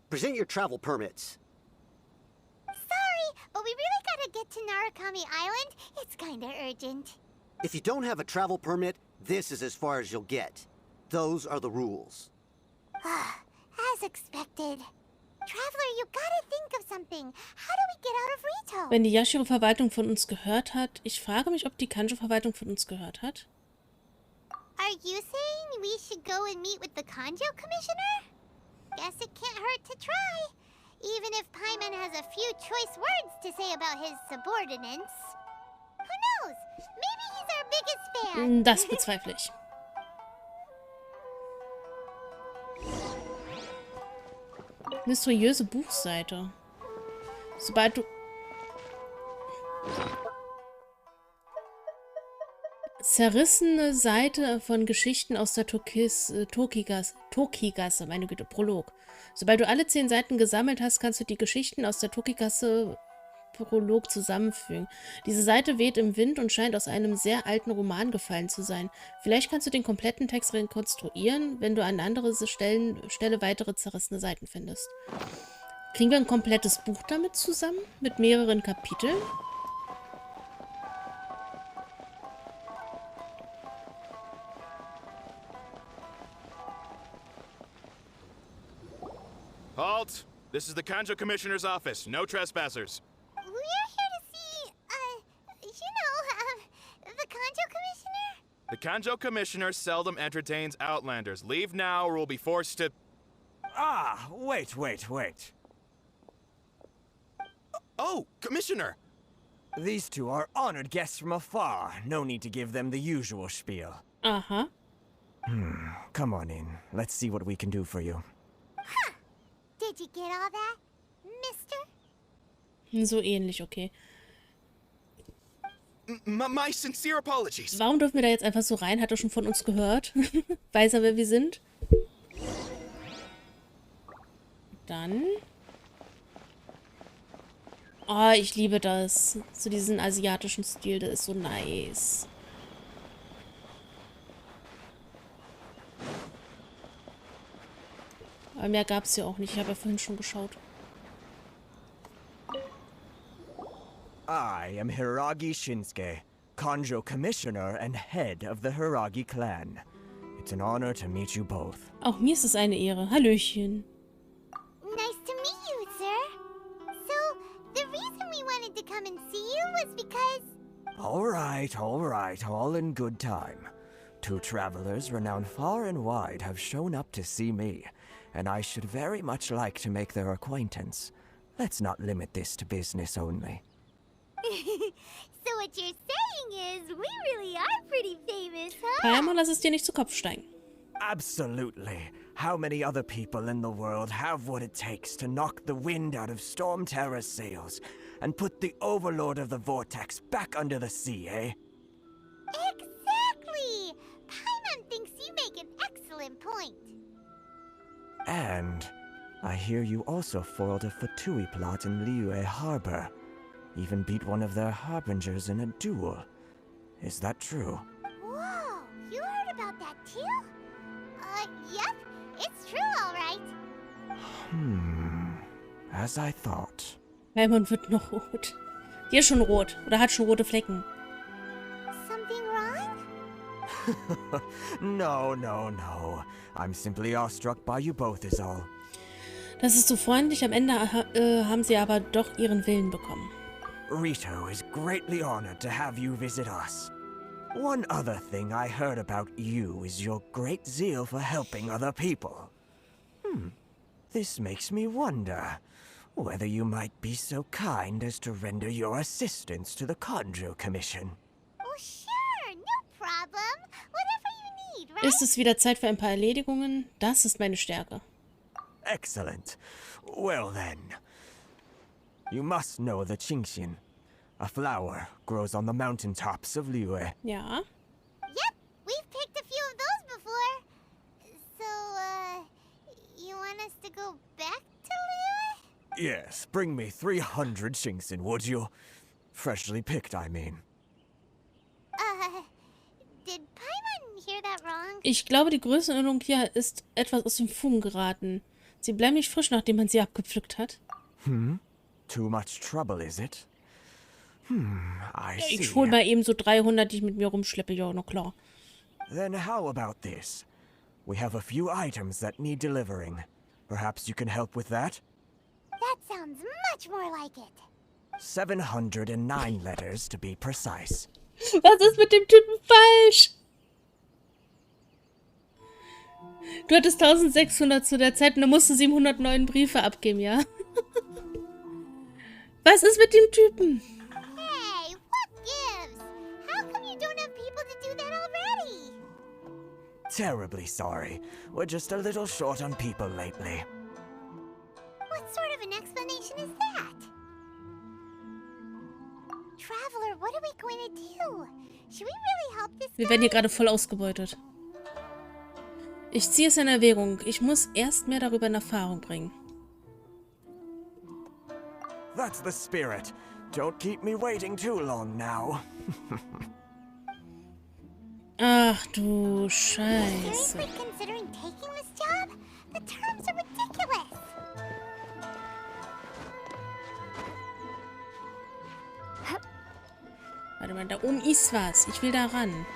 Speaker 9: Present your travel permits.
Speaker 2: Sorry, but we really gotta get to Narukami Island. It's kinda urgent.
Speaker 9: If you don't have a travel permit, this is as far as you'll get. Those are the rules.
Speaker 2: As expected. Traveler, you gotta think of something. How do we get out of Rito?
Speaker 1: Wenn die Yashiro-Verwaltung von uns gehört hat. Ich frage mich, ob die Kanjo-Verwaltung von uns gehört hat.
Speaker 2: Are you saying we should go and meet with the Kanjo Commissioner? Guess it can't hurt to try. Even if Paimon has a few choice words to say about his subordinates. Who knows? Maybe he's our biggest fan.
Speaker 1: Das bezweifle ich. Mysteriöse Buchseite. Sobald du... Zerrissene Seite von Geschichten aus der Tokigasse, meine Güte, Prolog. Sobald du alle 10 Seiten gesammelt hast, kannst du die Geschichten aus der Tokigasse Prolog zusammenfügen. Diese Seite weht im Wind und scheint aus einem sehr alten Roman gefallen zu sein. Vielleicht kannst du den kompletten Text rekonstruieren, wenn du an anderer Stelle weitere zerrissene Seiten findest. Kriegen wir ein komplettes Buch damit zusammen? Mit mehreren Kapiteln?
Speaker 10: Halt! This is the Kanjo Commissioner's office. No trespassers.
Speaker 2: We're here to see, the Kanjo Commissioner?
Speaker 10: The Kanjo Commissioner seldom entertains Outlanders. Leave now or we'll be forced to...
Speaker 21: Ah, wait.
Speaker 10: Oh, Commissioner!
Speaker 21: These two are honored guests from afar. No need to give them the usual spiel.
Speaker 1: Uh-huh.
Speaker 21: Come on in. Let's see what we can do for you.
Speaker 2: Huh. Did you get all that, mister?
Speaker 1: So ähnlich, okay.
Speaker 10: My sincere apologies.
Speaker 1: Warum dürfen wir da jetzt einfach so rein? Hat er schon von uns gehört? Weiß er, wer wir sind? Dann... Oh, ich liebe das. So diesen asiatischen Stil, der ist so nice. Aber mehr gab es ja auch nicht. Ich habe ja vorhin schon geschaut.
Speaker 21: I am Hiragi Shinsuke, Kanjo Commissioner and head of the Hiragi clan. It's an honor to meet you both.
Speaker 1: Auch mir ist es eine Ehre. Hallöchen.
Speaker 2: Nice to meet you, sir. So, the reason we wanted to come and see you was because...
Speaker 21: All right, all in good time. 2 travelers renowned far and wide have shown up to see me, and I should very much like to make their acquaintance. Let's not limit this to business only.
Speaker 2: So what you're saying is, we really are pretty famous, huh?
Speaker 1: Paimon, lass es dir nicht zu Kopf steigen.
Speaker 21: Absolutely. How many other people in the world have what it takes to knock the wind out of Storm Terror's sails and put the Overlord of the Vortex back under the sea, eh?
Speaker 2: Exactly! Paimon thinks you make an excellent point.
Speaker 21: And I hear you also foiled a Fatui plot in Liyue Harbor. Even beat one of their harbingers in a duel. Is that true?
Speaker 2: Whoa, you heard about that too? Yep, it's true, all right.
Speaker 21: As I thought.
Speaker 1: Paimon wird noch rot. Die ist schon rot. Oder hat schon rote Flecken.
Speaker 2: Something wrong?
Speaker 21: No. I'm simply awestruck by you both is all.
Speaker 1: Das ist so freundlich. Am Ende haben sie aber doch ihren Willen bekommen.
Speaker 21: Rito is greatly honored to have you visit us. One other thing I heard about you is your great zeal for helping other people. This makes me wonder whether you might be so kind as to render your assistance to the Kanjo Commission.
Speaker 2: Oh, sure, no problem. Whatever you need, right?
Speaker 1: Ist es wieder Zeit für ein paar Erledigungen? Das ist meine Stärke.
Speaker 21: Excellent. Well then, you must know the Qingxian. A flower grows on the mountaintops of Liyue.
Speaker 1: Ja.
Speaker 2: Yep, we've picked a few of those before. So, you want us to go back to Liyue?
Speaker 21: Yes, bring me 300 Qingxian, would you? Freshly picked, I mean.
Speaker 2: Did Paimon hear that wrong?
Speaker 1: Ich glaube, die Größenordnung hier ist etwas aus den Fugen geraten. Sie bleiben nicht frisch, nachdem man sie abgepflückt hat.
Speaker 21: Too much trouble, is it? I see.
Speaker 1: Ich hol mal eben so 300, die ich mit mir rumschleppe. Ja, na klar.
Speaker 21: Then how about this? We have a few items that need delivering. Perhaps you can help with that?
Speaker 2: That sounds much more like it.
Speaker 21: 709 letters, to be precise.
Speaker 1: Was ist mit dem Typen falsch? Du hattest 1600 zu der Zeit und du musst 709 Briefe abgeben, ja? Was ist mit dem Typen?
Speaker 2: Hey, what gives? How come you don't have people to do that already?
Speaker 21: Terribly sorry. We're just a little short on people lately.
Speaker 2: What sort of an explanation is that? Traveler, what are we going to do? Should we really help this guy?
Speaker 1: Wir werden hier gerade voll ausgebeutet. Ich ziehe es in Erwägung. Ich muss erst mehr darüber in Erfahrung bringen.
Speaker 21: That's the spirit. Don't keep me waiting too long now.
Speaker 1: Ach du Scheiße.
Speaker 2: Seriously considering taking this job? The terms are ridiculous.
Speaker 1: Warte mal, da oben ist was. Ich will da ran.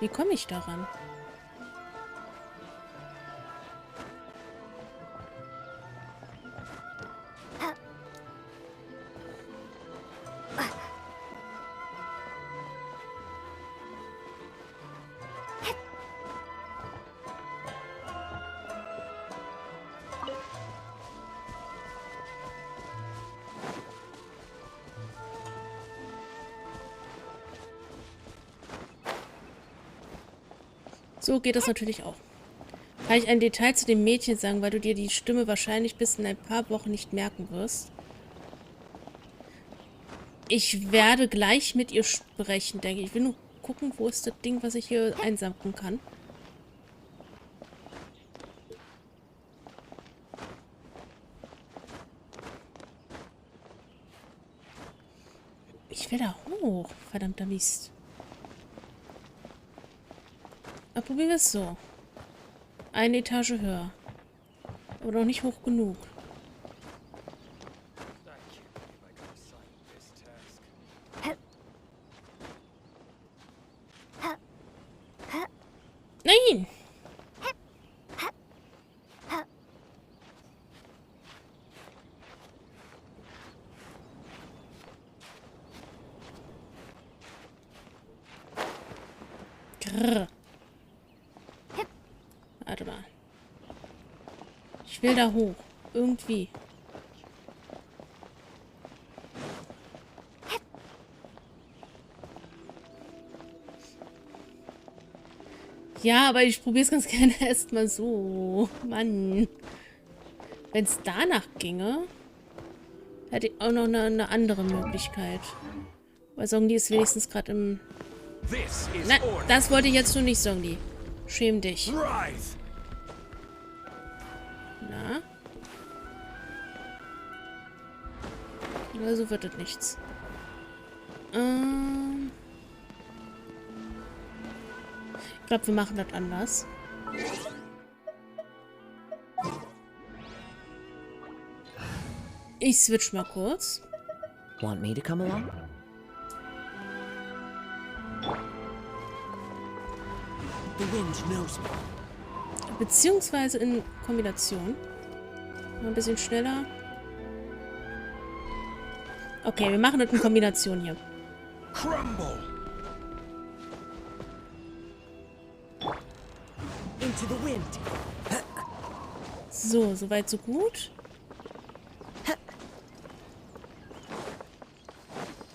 Speaker 1: Wie komme ich da ran? So geht das natürlich auch. Kann ich ein Detail zu dem Mädchen sagen, weil du dir die Stimme wahrscheinlich bis in ein paar Wochen nicht merken wirst? Ich werde gleich mit ihr sprechen, denke ich. Ich will nur gucken, wo ist das Ding, was ich hier einsammeln kann. Ich will da hoch, verdammter Mist. Aber probieren wir es so. Eine Etage höher. Aber noch nicht hoch genug. Nein! Grrr. Warte mal. Ich will da hoch. Irgendwie. Ja, aber ich probiere es ganz gerne erstmal so. Mann. Wenn es danach ginge, hätte ich auch noch eine andere Möglichkeit. Weil Songli ist wenigstens gerade im... Nein, das wollte ich jetzt nur nicht, Songli. Schäm dich. Na? Also wird das nichts. Ich glaube, wir machen das anders. Ich switch mal kurz.
Speaker 12: Want me to come along? The wind knows me.
Speaker 1: Beziehungsweise in Kombination. Mal ein bisschen schneller. Okay, wir machen das in Kombination hier.
Speaker 12: Crumble. Into the wind.
Speaker 1: So, soweit so gut.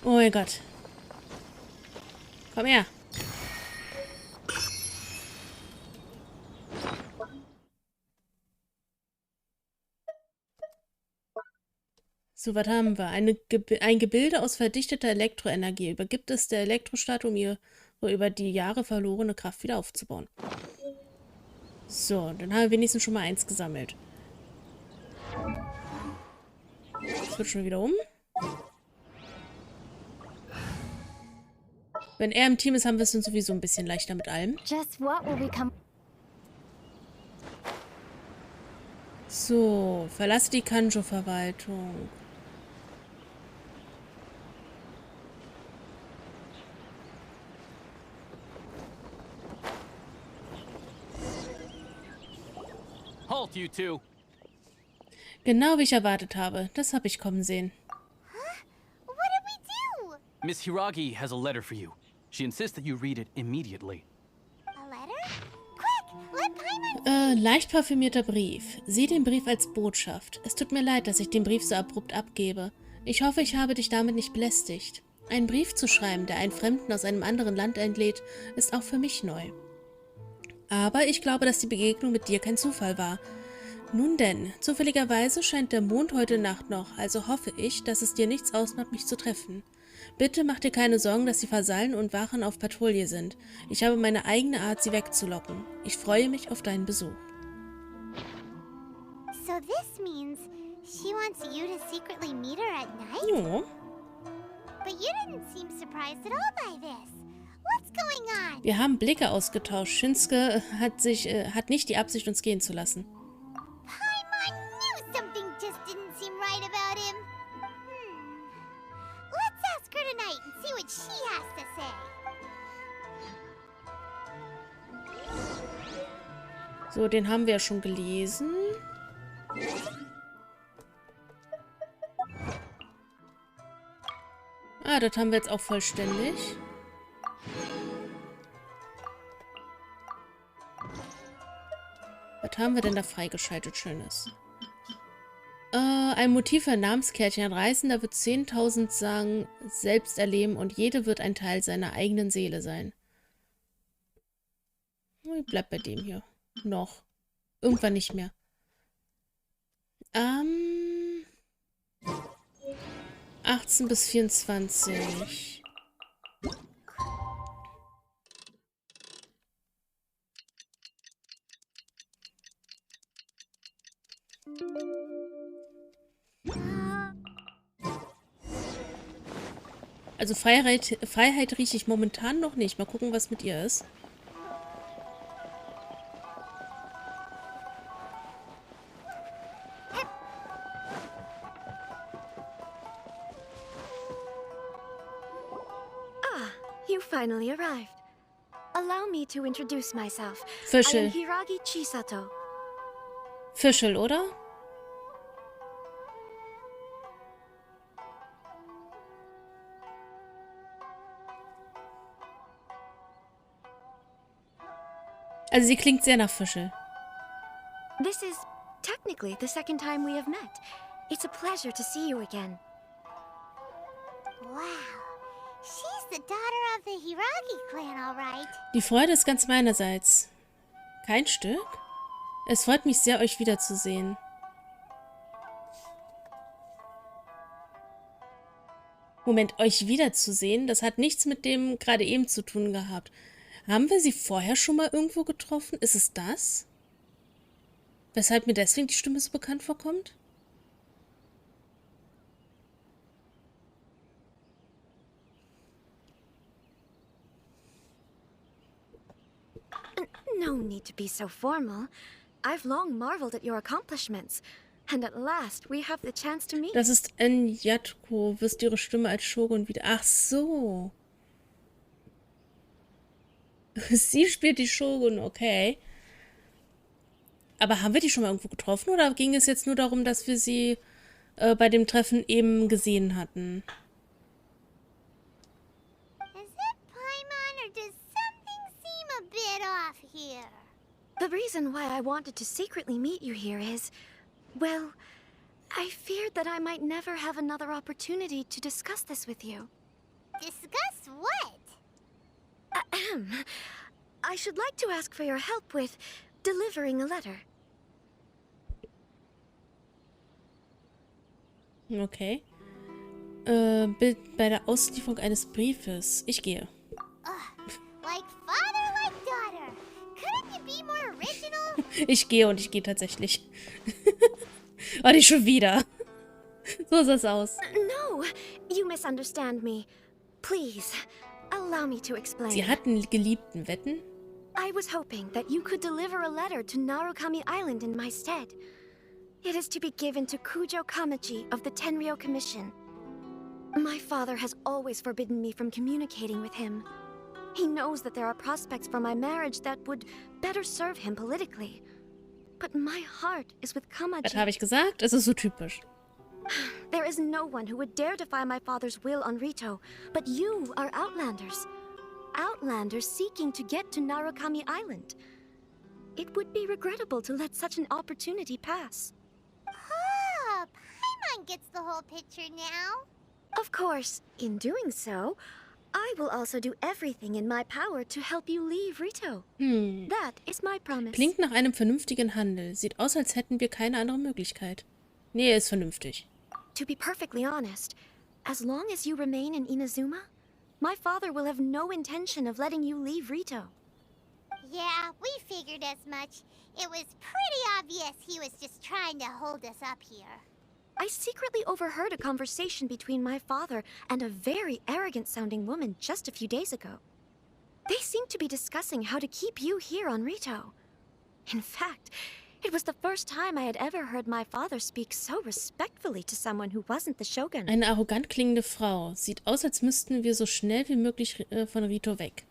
Speaker 1: Oh mein Gott. Komm her. So, was haben wir? Ein Gebilde aus verdichteter Elektroenergie übergibt es der Elektrostadt, um ihre über die Jahre verlorene Kraft wieder aufzubauen. So, dann haben wir wenigstens schon mal eins gesammelt. Das wird schon wieder um. Wenn er im Team ist, haben wir es dann sowieso ein bisschen leichter mit allem.
Speaker 2: Just what will become...
Speaker 1: So, verlasse die Kanjo-Verwaltung.
Speaker 14: Halt, you two.
Speaker 1: Genau wie ich erwartet habe. Das habe ich kommen sehen.
Speaker 2: What did we do?
Speaker 14: Miss Hiragi has a letter for you. She insists that you read it immediately.
Speaker 2: A letter? Quick, let Paimon...
Speaker 1: Leicht parfümierter Brief. Sieh den Brief als Botschaft. Es tut mir leid, dass ich den Brief so abrupt abgebe. Ich hoffe, ich habe dich damit nicht belästigt. Einen Brief zu schreiben, der einen Fremden aus einem anderen Land einlädt, ist auch für mich neu. Aber ich glaube, dass die Begegnung mit dir kein Zufall war. Nun denn, zufälligerweise scheint der Mond heute Nacht noch, also hoffe ich, dass es dir nichts ausmacht, mich zu treffen. Bitte mach dir keine Sorgen, dass die Vasallen und Wachen auf Patrouille sind. Ich habe meine eigene Art, sie wegzulocken. Ich freue mich auf deinen Besuch.
Speaker 2: So this means she wants you to secretly meet her at night?
Speaker 1: Ja.
Speaker 2: But you didn't seem surprised at all by this. What's going on?
Speaker 1: Wir haben Blicke ausgetauscht. Shinsuke hat nicht die Absicht, uns gehen zu lassen.
Speaker 2: Paimon knew something just didn't seem right about him. Let's ask her tonight and see what she has to say.
Speaker 1: So, den haben wir ja schon gelesen. Ah, das haben wir jetzt auch vollständig. Was haben wir denn da freigeschaltet Schönes? Ein Motiv für ein Namenskärtchen. Ein Reisender wird 10.000 Sagen selbst erleben und jede wird ein Teil seiner eigenen Seele sein. Ich bleib bei dem hier. Noch. Irgendwann nicht mehr. 18 bis 24. Also Freiheit rieche ich momentan noch nicht. Mal gucken, was mit ihr ist.
Speaker 15: You finally arrived. Allow me to introduce myself.
Speaker 1: Fischl.
Speaker 15: I am Hiragi Chisato.
Speaker 1: Fischl, oder? Also sie klingt sehr nach Fischl.
Speaker 15: This is technically the second time we have met. It's a pleasure to see you again.
Speaker 2: Wow. She's the daughter of the Hiragi clan, all right.
Speaker 1: Die Freude ist ganz meinerseits. Kein Stück? Es freut mich sehr, euch wiederzusehen. Moment, euch wiederzusehen? Das hat nichts mit dem gerade eben zu tun gehabt. Haben wir sie vorher schon mal irgendwo getroffen? Ist es das? Weshalb mir deswegen die Stimme so bekannt vorkommt?
Speaker 15: No need to be so formal. I've long marveled at your accomplishments. And at last we have the chance to meet.
Speaker 1: Das ist Nyatko. Wirst ihre Stimme als Shogun wieder... Ach so. Sie spielt die Shogun, okay. Aber haben wir die schon mal irgendwo getroffen? Oder ging es jetzt nur darum, dass wir sie bei dem Treffen eben gesehen hatten?
Speaker 15: The reason why I wanted to secretly meet you here is, well, I feared that I might never have another opportunity to discuss this with you.
Speaker 2: Discuss what?
Speaker 15: Ahem. I should like to ask for your help with delivering a letter.
Speaker 1: Okay. Bild bei der Auslieferung eines Briefes. Ich gehe.
Speaker 2: Like father, like daughter. Couldn't you be more original?
Speaker 1: Ich gehe und ich gehe tatsächlich. Oh, nicht schon wieder. So sah es aus.
Speaker 15: No, you misunderstand me. Please, allow me to explain.
Speaker 1: Sie hatten Geliebten, wetten?
Speaker 15: I was hoping that you could deliver a letter to Narukami Island in my stead. It is to be given to Kujo Kamaji of the Tenryou Commission. My father has always forbidden me from communicating with him. He knows that there are prospects for my marriage that would better serve him politically. But my heart is with Kamaji.
Speaker 1: Was habe ich gesagt? Es ist so typisch.
Speaker 15: There is no one who would dare defy my father's will on Rito, but you are Outlanders. Outlanders seeking to get to Narukami Island. It would be regrettable to let such an opportunity pass.
Speaker 2: Oh, Paimon gets the whole picture now.
Speaker 15: Of course, in doing so, I will also do everything in my power to help you leave Rito. That is my promise.
Speaker 1: Klingt nach einem vernünftigen Handel. Sieht aus, als hätten wir keine andere Möglichkeit. Nee, er ist vernünftig.
Speaker 15: To be perfectly honest, as long as you remain in Inazuma, my father will have no intention of letting you leave Rito.
Speaker 2: Yeah, we figured as much. It was pretty obvious he was just trying to hold us up here.
Speaker 15: I secretly overheard a conversation between my father and a very arrogant-sounding woman just a few days ago. They seemed to be discussing how to keep you here on Rito. In fact, it was the first time I had ever heard my father speak so respectfully to someone who wasn't the shogun.
Speaker 1: Eine arrogant klingende Frau. Sieht aus, als müssten wir so schnell wie möglich von Rito weg.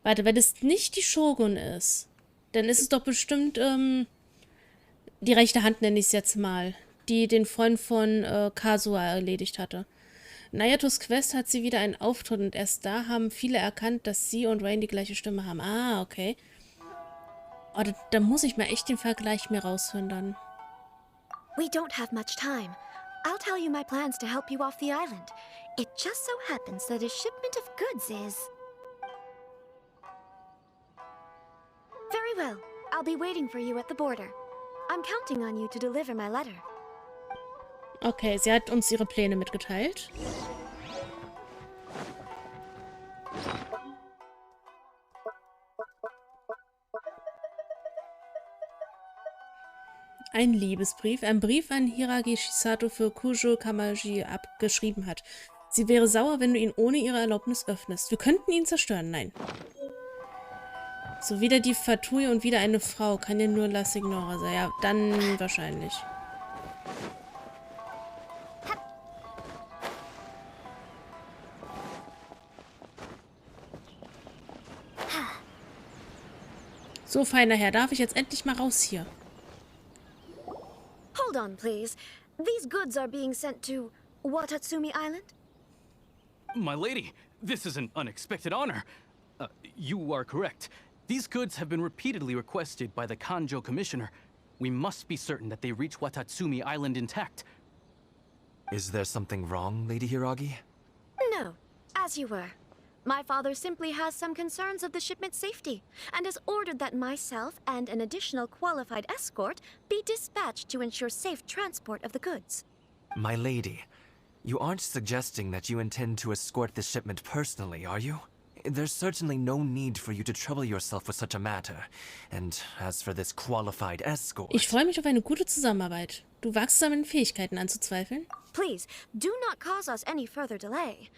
Speaker 1: Warte, wenn es nicht die Shogun ist, dann ist es doch bestimmt die rechte Hand, nenne ich es jetzt mal, die den Freund von Kazuha erledigt hatte. In Ayatos Quest hat sie wieder einen Auftritt und erst da haben viele erkannt, dass sie und Rain die gleiche Stimme haben. Ah, okay. Oh, da muss ich mal echt den Vergleich mir raushören dann.
Speaker 15: We don't have much time. I'll tell you my plans to help you off the island. It just so happens that a shipment of goods is... Very well. I'll be waiting for you at the border. I'm counting on you to deliver my letter.
Speaker 1: Okay, sie hat uns ihre Pläne mitgeteilt. Ein Liebesbrief, ein Brief an Hiragi Shisato für Kujo Kamaji abgeschrieben hat. Sie wäre sauer, wenn du ihn ohne ihre Erlaubnis öffnest. Wir könnten ihn zerstören. Nein. So, wieder die Fatui und wieder eine Frau. Kann ja nur La Signora sein. Ja, dann wahrscheinlich. So, feiner Herr, darf ich jetzt endlich mal raus hier?
Speaker 15: Hold on, please. These goods are being sent to Watatsumi Island?
Speaker 13: My lady, this is an unexpected honor. You are correct. These goods have been repeatedly requested by the Kanjo Commissioner. We must be certain that they reach Watatsumi Island intact.
Speaker 4: Is there something wrong, Lady Hiragi?
Speaker 15: No, as you were. My father simply has some concerns of the shipment's safety, and has ordered that myself and an additional qualified escort be dispatched to ensure safe transport of the goods.
Speaker 4: My lady, you aren't suggesting that you intend to escort this shipment personally, are you? There's certainly no need for you to trouble yourself with such a matter. And as for this qualified escort...
Speaker 1: Ich freue mich auf eine gute Zusammenarbeit. Du wagst es, an meinen Fähigkeiten anzuzweifeln?
Speaker 15: Please, do not cause us any further delay.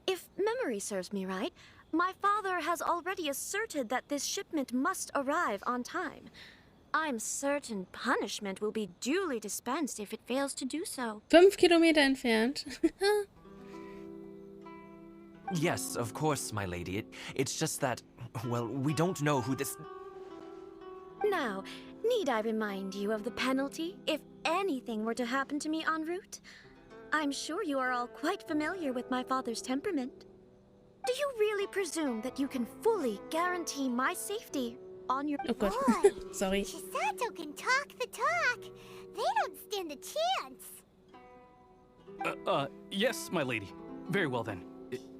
Speaker 15: If memory serves me right, my father has already asserted that this shipment must arrive on time. I'm certain punishment will be duly dispensed if it fails to do so.
Speaker 1: 5 Kilometer entfernt.
Speaker 4: Yes, of course, my lady. It's just that, well, we don't know who this...
Speaker 15: Now, need I remind you of the penalty if anything were to happen to me en route? I'm sure you are all quite familiar with my father's temperament. Do you really presume that you can fully guarantee my safety on your...
Speaker 1: Oh God. Sorry.
Speaker 2: Chisato can talk the talk. They don't stand a chance.
Speaker 13: Yes, my lady. Very well then.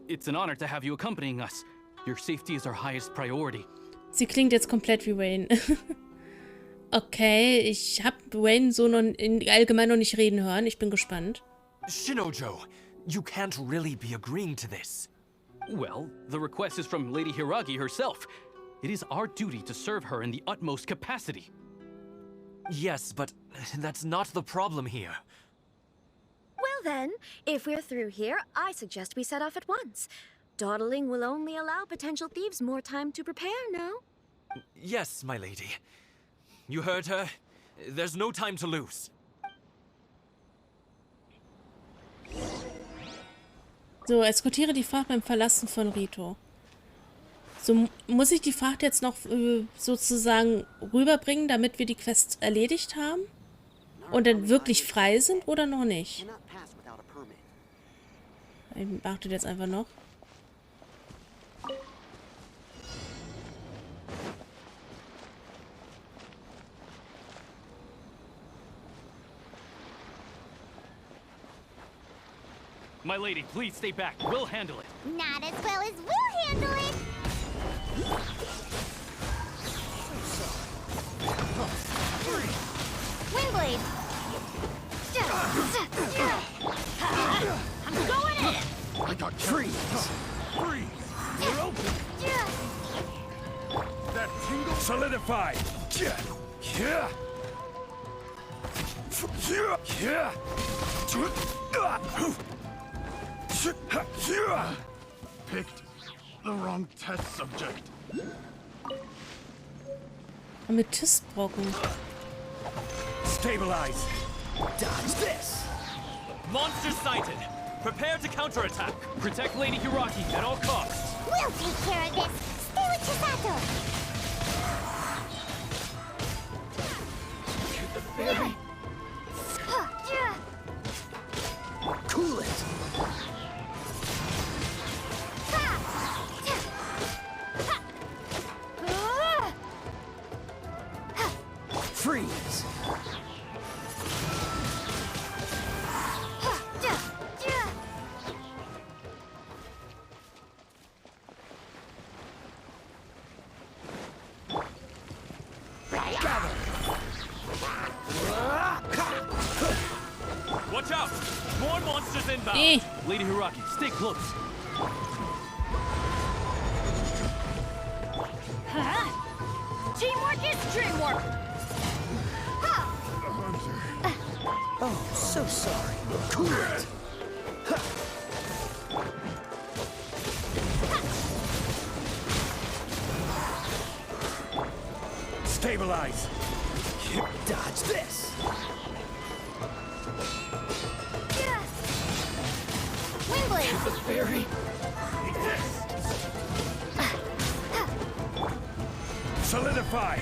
Speaker 13: It's an honor to have you accompanying us. Your safety is our highest priority.
Speaker 1: Sie klingt jetzt komplett wie Wayne. Okay, ich habe Wayne so noch allgemein noch nicht reden hören. Ich bin gespannt.
Speaker 4: Shinojo, you can't really be agreeing to this.
Speaker 13: Well, the request is from Lady Hiragi herself. It is our duty to serve her in the utmost capacity.
Speaker 4: Yes, but that's not the problem here.
Speaker 15: Well then, if we're through here, I suggest we set off at once. Dawdling will only allow potential thieves more time to prepare, no?
Speaker 4: Yes, my lady. You heard her. There's no time to lose.
Speaker 1: So, eskortiere die Fracht beim Verlassen von Rito. So, muss ich die Fracht jetzt noch sozusagen rüberbringen, damit wir die Quest erledigt haben? Und dann wirklich frei sind oder noch nicht? Ich beachte jetzt einfach noch.
Speaker 13: My lady, please stay back. We'll handle it.
Speaker 2: Not as well as we'll handle it. Windblade. I'm going in.
Speaker 12: I got freeze. Freeze. You're open. That tingle solidified. Picked the wrong test subject.
Speaker 1: Amethystbrocken.
Speaker 12: Stabilize. Dodge this.
Speaker 4: Monster sighted. Prepare to counterattack.
Speaker 13: Protect Lady Hiraki at all costs.
Speaker 2: We'll take care of this. Stay with Chisato.
Speaker 12: The fairy. Cool it. Freeze.
Speaker 4: Watch out! More monsters inbound!
Speaker 13: Lady Hiraki, stay close.
Speaker 2: Teamwork is dreamwork.
Speaker 12: Oh, so sorry. Cool it. Stabilize. Dodge this.
Speaker 2: Windblade.
Speaker 12: The fairy. Solidify.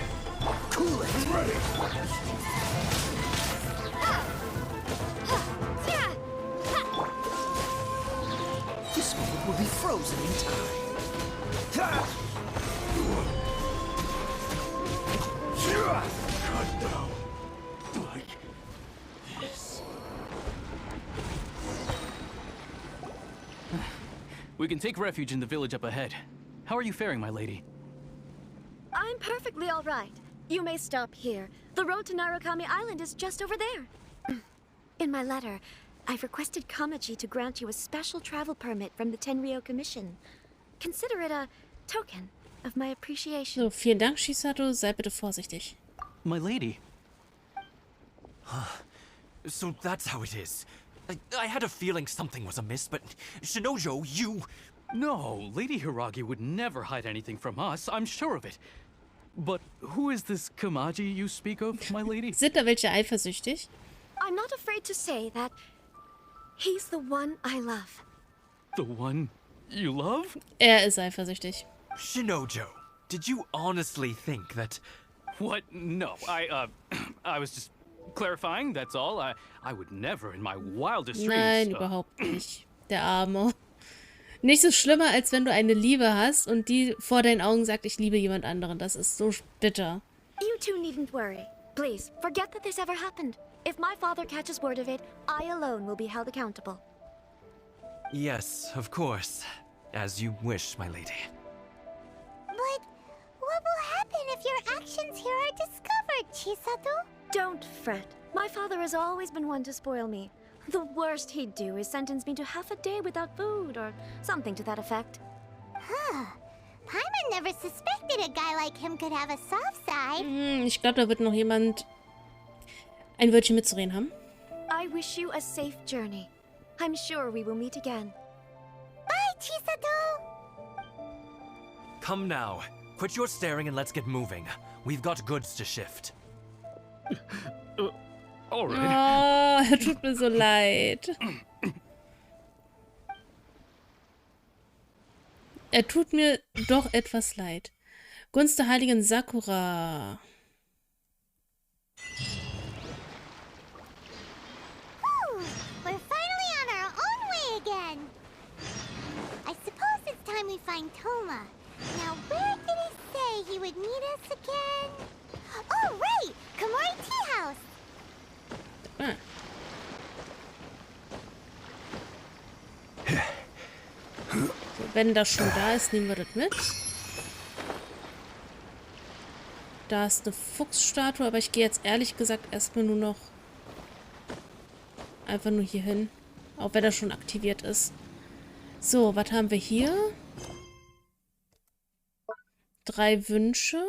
Speaker 12: Cool it. Ready. This moment will be frozen in time. Cut down. Like this.
Speaker 13: We can take refuge in the village up ahead. How are you faring, my lady?
Speaker 15: I'm perfectly all right. You may stop here. The road to Narukami Island is just over there. In my letter, I've requested Kamaji to grant you a special travel permit from the Tenryou Commission. Consider it a token of my appreciation.
Speaker 1: So, vielen Dank, Chisato. Sei bitte vorsichtig.
Speaker 13: My lady.
Speaker 4: So that's how it is. I had a feeling something was amiss, but Shinojo, you...
Speaker 13: No, Lady Hiragi would never hide anything from us. I'm sure of it. But who is this Kamaji you speak of, my lady?
Speaker 1: Sind da welche eifersüchtig?
Speaker 15: I'm not afraid to say that he's the one I love.
Speaker 13: The one you love?
Speaker 1: Ist eifersüchtig.
Speaker 4: Shinojo, did you honestly think that...
Speaker 13: What? No, I was just clarifying, that's all. I would never in my wildest dreams...
Speaker 1: Nein, überhaupt nicht. Der Arme. Nicht so schlimmer, als wenn du eine Liebe hast und die vor deinen Augen sagt, ich liebe jemand anderen. Das ist so bitter.
Speaker 15: You two needn't worry. Please, forget that this ever happened. If my father catches word of it, I alone will be held accountable.
Speaker 4: Yes, of course. As you wish, my lady.
Speaker 2: But what will happen if your actions here are discovered, Chisato?
Speaker 15: Don't fret. My father has always been one to spoil me. The worst he'd do is sentence me to half a day without food or something to that effect.
Speaker 2: Huh. Paimon never suspected a guy like him could have a soft side.
Speaker 1: Ich glaube, da wird noch jemand ein Wörtchen mitzureden haben.
Speaker 15: I wish you a safe journey. I'm sure we will meet again.
Speaker 2: Bye, Chisato!
Speaker 4: Come now. Quit your staring and let's get moving. We've got goods to shift.
Speaker 1: Oh, er tut mir so leid. Er tut mir doch etwas leid. Gunst der heiligen Sakura.
Speaker 2: We're finally on our own way again. I suppose it's time we find Toma. Now, where did he say he would meet us again? Oh, right! Kamori Tea House.
Speaker 1: Ah. So, wenn das schon da ist, nehmen wir das mit. Da ist eine Fuchsstatue, aber ich gehe jetzt ehrlich gesagt erstmal nur noch einfach nur hier hin. Auch wenn er schon aktiviert ist. So, was haben wir hier? 3 Wünsche.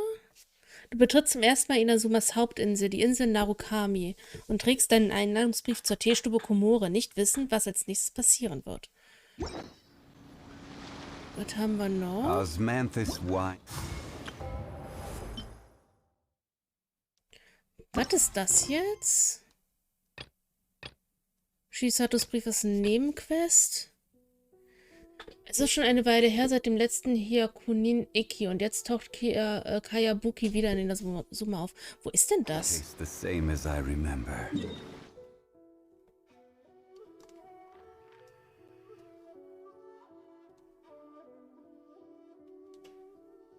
Speaker 1: Du betrittst zum ersten Mal Inazumas Hauptinsel, die Insel Narukami, und trägst deinen Einladungsbrief zur Teestube Komore, nicht wissend, was als nächstes passieren wird. Was haben wir noch? Was ist das jetzt? Shisatos Brief ist ein Nebenquest. Es ist schon eine Weile her seit dem letzten Hyakunin Iki und jetzt taucht Kayabuki wieder in der Summe auf. Wo ist denn das?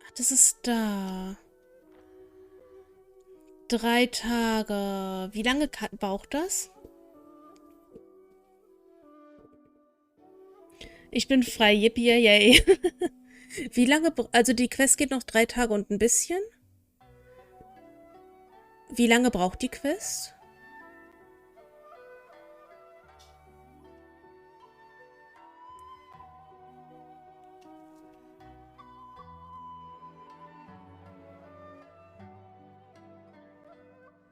Speaker 1: Ach, das ist da. 3 Tage. Wie lange braucht das? Ich bin frei, yippie, yay. Wie lange, also die Quest geht noch 3 Tage und ein bisschen. Wie lange braucht die Quest?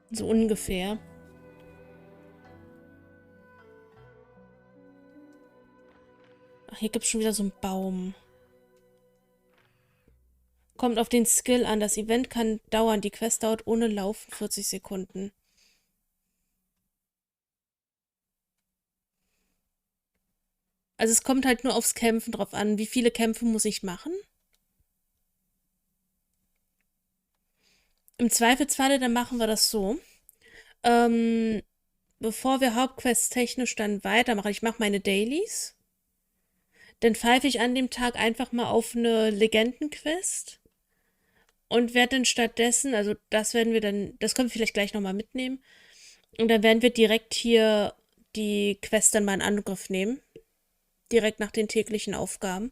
Speaker 1: So ungefähr. Ach, hier gibt es schon wieder so einen Baum. Kommt auf den Skill an. Das Event kann dauern. Die Quest dauert ohne Laufen 40 Sekunden. Also es kommt halt nur aufs Kämpfen drauf an. Wie viele Kämpfe muss ich machen? Im Zweifelsfalle, dann machen wir das so. Bevor wir Hauptquests technisch dann weitermachen, ich mache meine Dailies. Dann pfeife ich an dem Tag einfach mal auf eine Legendenquest und werde dann stattdessen, also das werden wir dann, das können wir vielleicht gleich nochmal mitnehmen, und dann werden wir direkt hier die Quest dann mal in Angriff nehmen, direkt nach den täglichen Aufgaben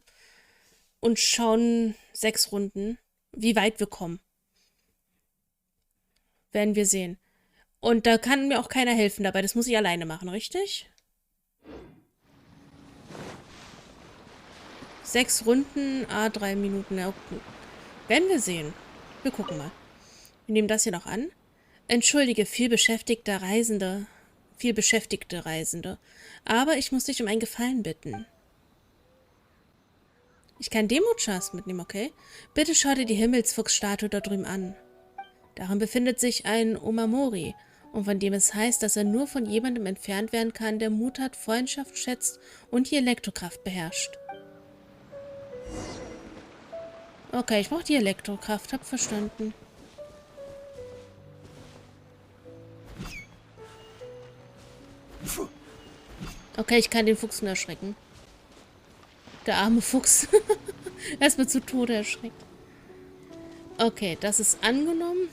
Speaker 1: und schauen 6 Runden, wie weit wir kommen. Werden wir sehen. Und da kann mir auch keiner helfen dabei, das muss ich alleine machen, richtig? 6 Runden, 3 Minuten. Ja, gut. Werden wir sehen. Wir gucken mal. Wir nehmen das hier noch an. Entschuldige, viel beschäftigte Reisende. Aber ich muss dich um einen Gefallen bitten. Ich kann Demo-Chars mitnehmen, okay? Bitte schau dir die Himmelsfuchsstatue da drüben an. Darin befindet sich ein Omamori, und von dem es heißt, dass er nur von jemandem entfernt werden kann, der Mut hat, Freundschaft schätzt und die Elektrokraft beherrscht. Okay, ich brauche die Elektrokraft, hab verstanden. Okay, ich kann den Fuchs nur erschrecken. Der arme Fuchs. Erstmal zu Tode erschreckt. Okay, das ist angenommen.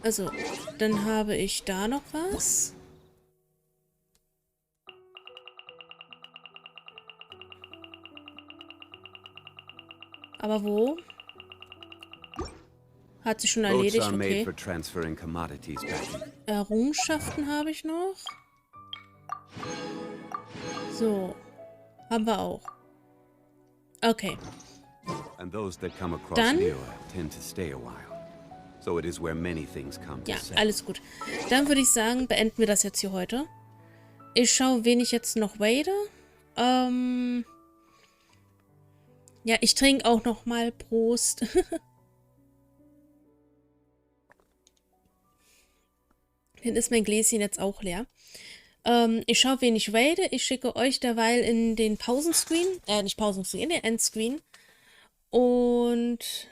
Speaker 1: Also, dann habe ich da noch was. Aber wo? Hat sich schon erledigt, okay. Errungenschaften habe ich noch. So. Haben wir auch. Okay. Dann... Ja, alles gut. Dann würde ich sagen, beenden wir das jetzt hier heute. Ich schaue, wen ich jetzt noch wade. Ja, ich trinke auch noch mal Prost. Dann ist mein Gläschen jetzt auch leer. Ich schaue, wen ich rate. Ich schicke euch derweil in den Pausenscreen, nicht Pausenscreen, in den Endscreen. Und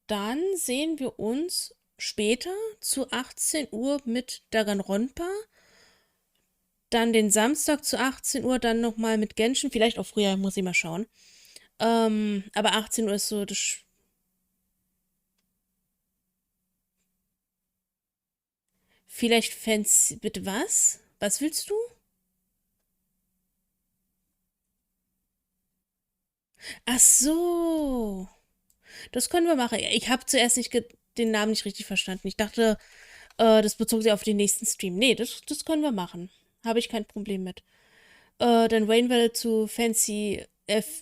Speaker 1: dann sehen wir uns später zu 18 Uhr mit Danganronpa. Dann den Samstag zu 18 Uhr, dann nochmal mit Genshin. Vielleicht auch früher, muss ich mal schauen. Aber 18 Uhr ist so das... Vielleicht Fans... Bitte was? Was willst du? Ach so. Das können wir machen. Ich habe zuerst nicht den Namen nicht richtig verstanden. Ich dachte, das bezog sich auf den nächsten Stream. Nee, das können wir machen. Habe ich kein Problem mit. Dann Wayne will zu Fancy,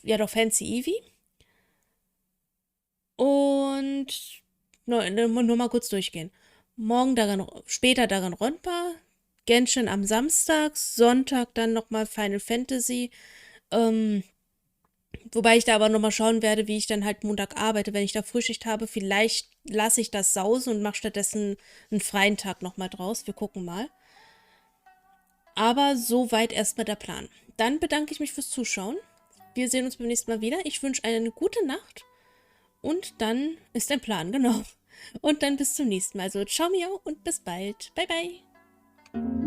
Speaker 1: ja doch, Fancy Evie. Und nur mal kurz durchgehen. Morgen später Danganronpa, Genshin am Samstag, Sonntag dann nochmal Final Fantasy. Wobei ich da aber nochmal schauen werde, wie ich dann halt Montag arbeite. Wenn ich da Frühschicht habe, vielleicht lasse ich das sausen und mache stattdessen einen freien Tag nochmal draus. Wir gucken mal. Aber soweit erstmal der Plan. Dann bedanke ich mich fürs Zuschauen. Wir sehen uns beim nächsten Mal wieder. Ich wünsche eine gute Nacht. Und dann ist ein Plan, genau. Und dann bis zum nächsten Mal. Also ciao, miau und bis bald. Bye, bye.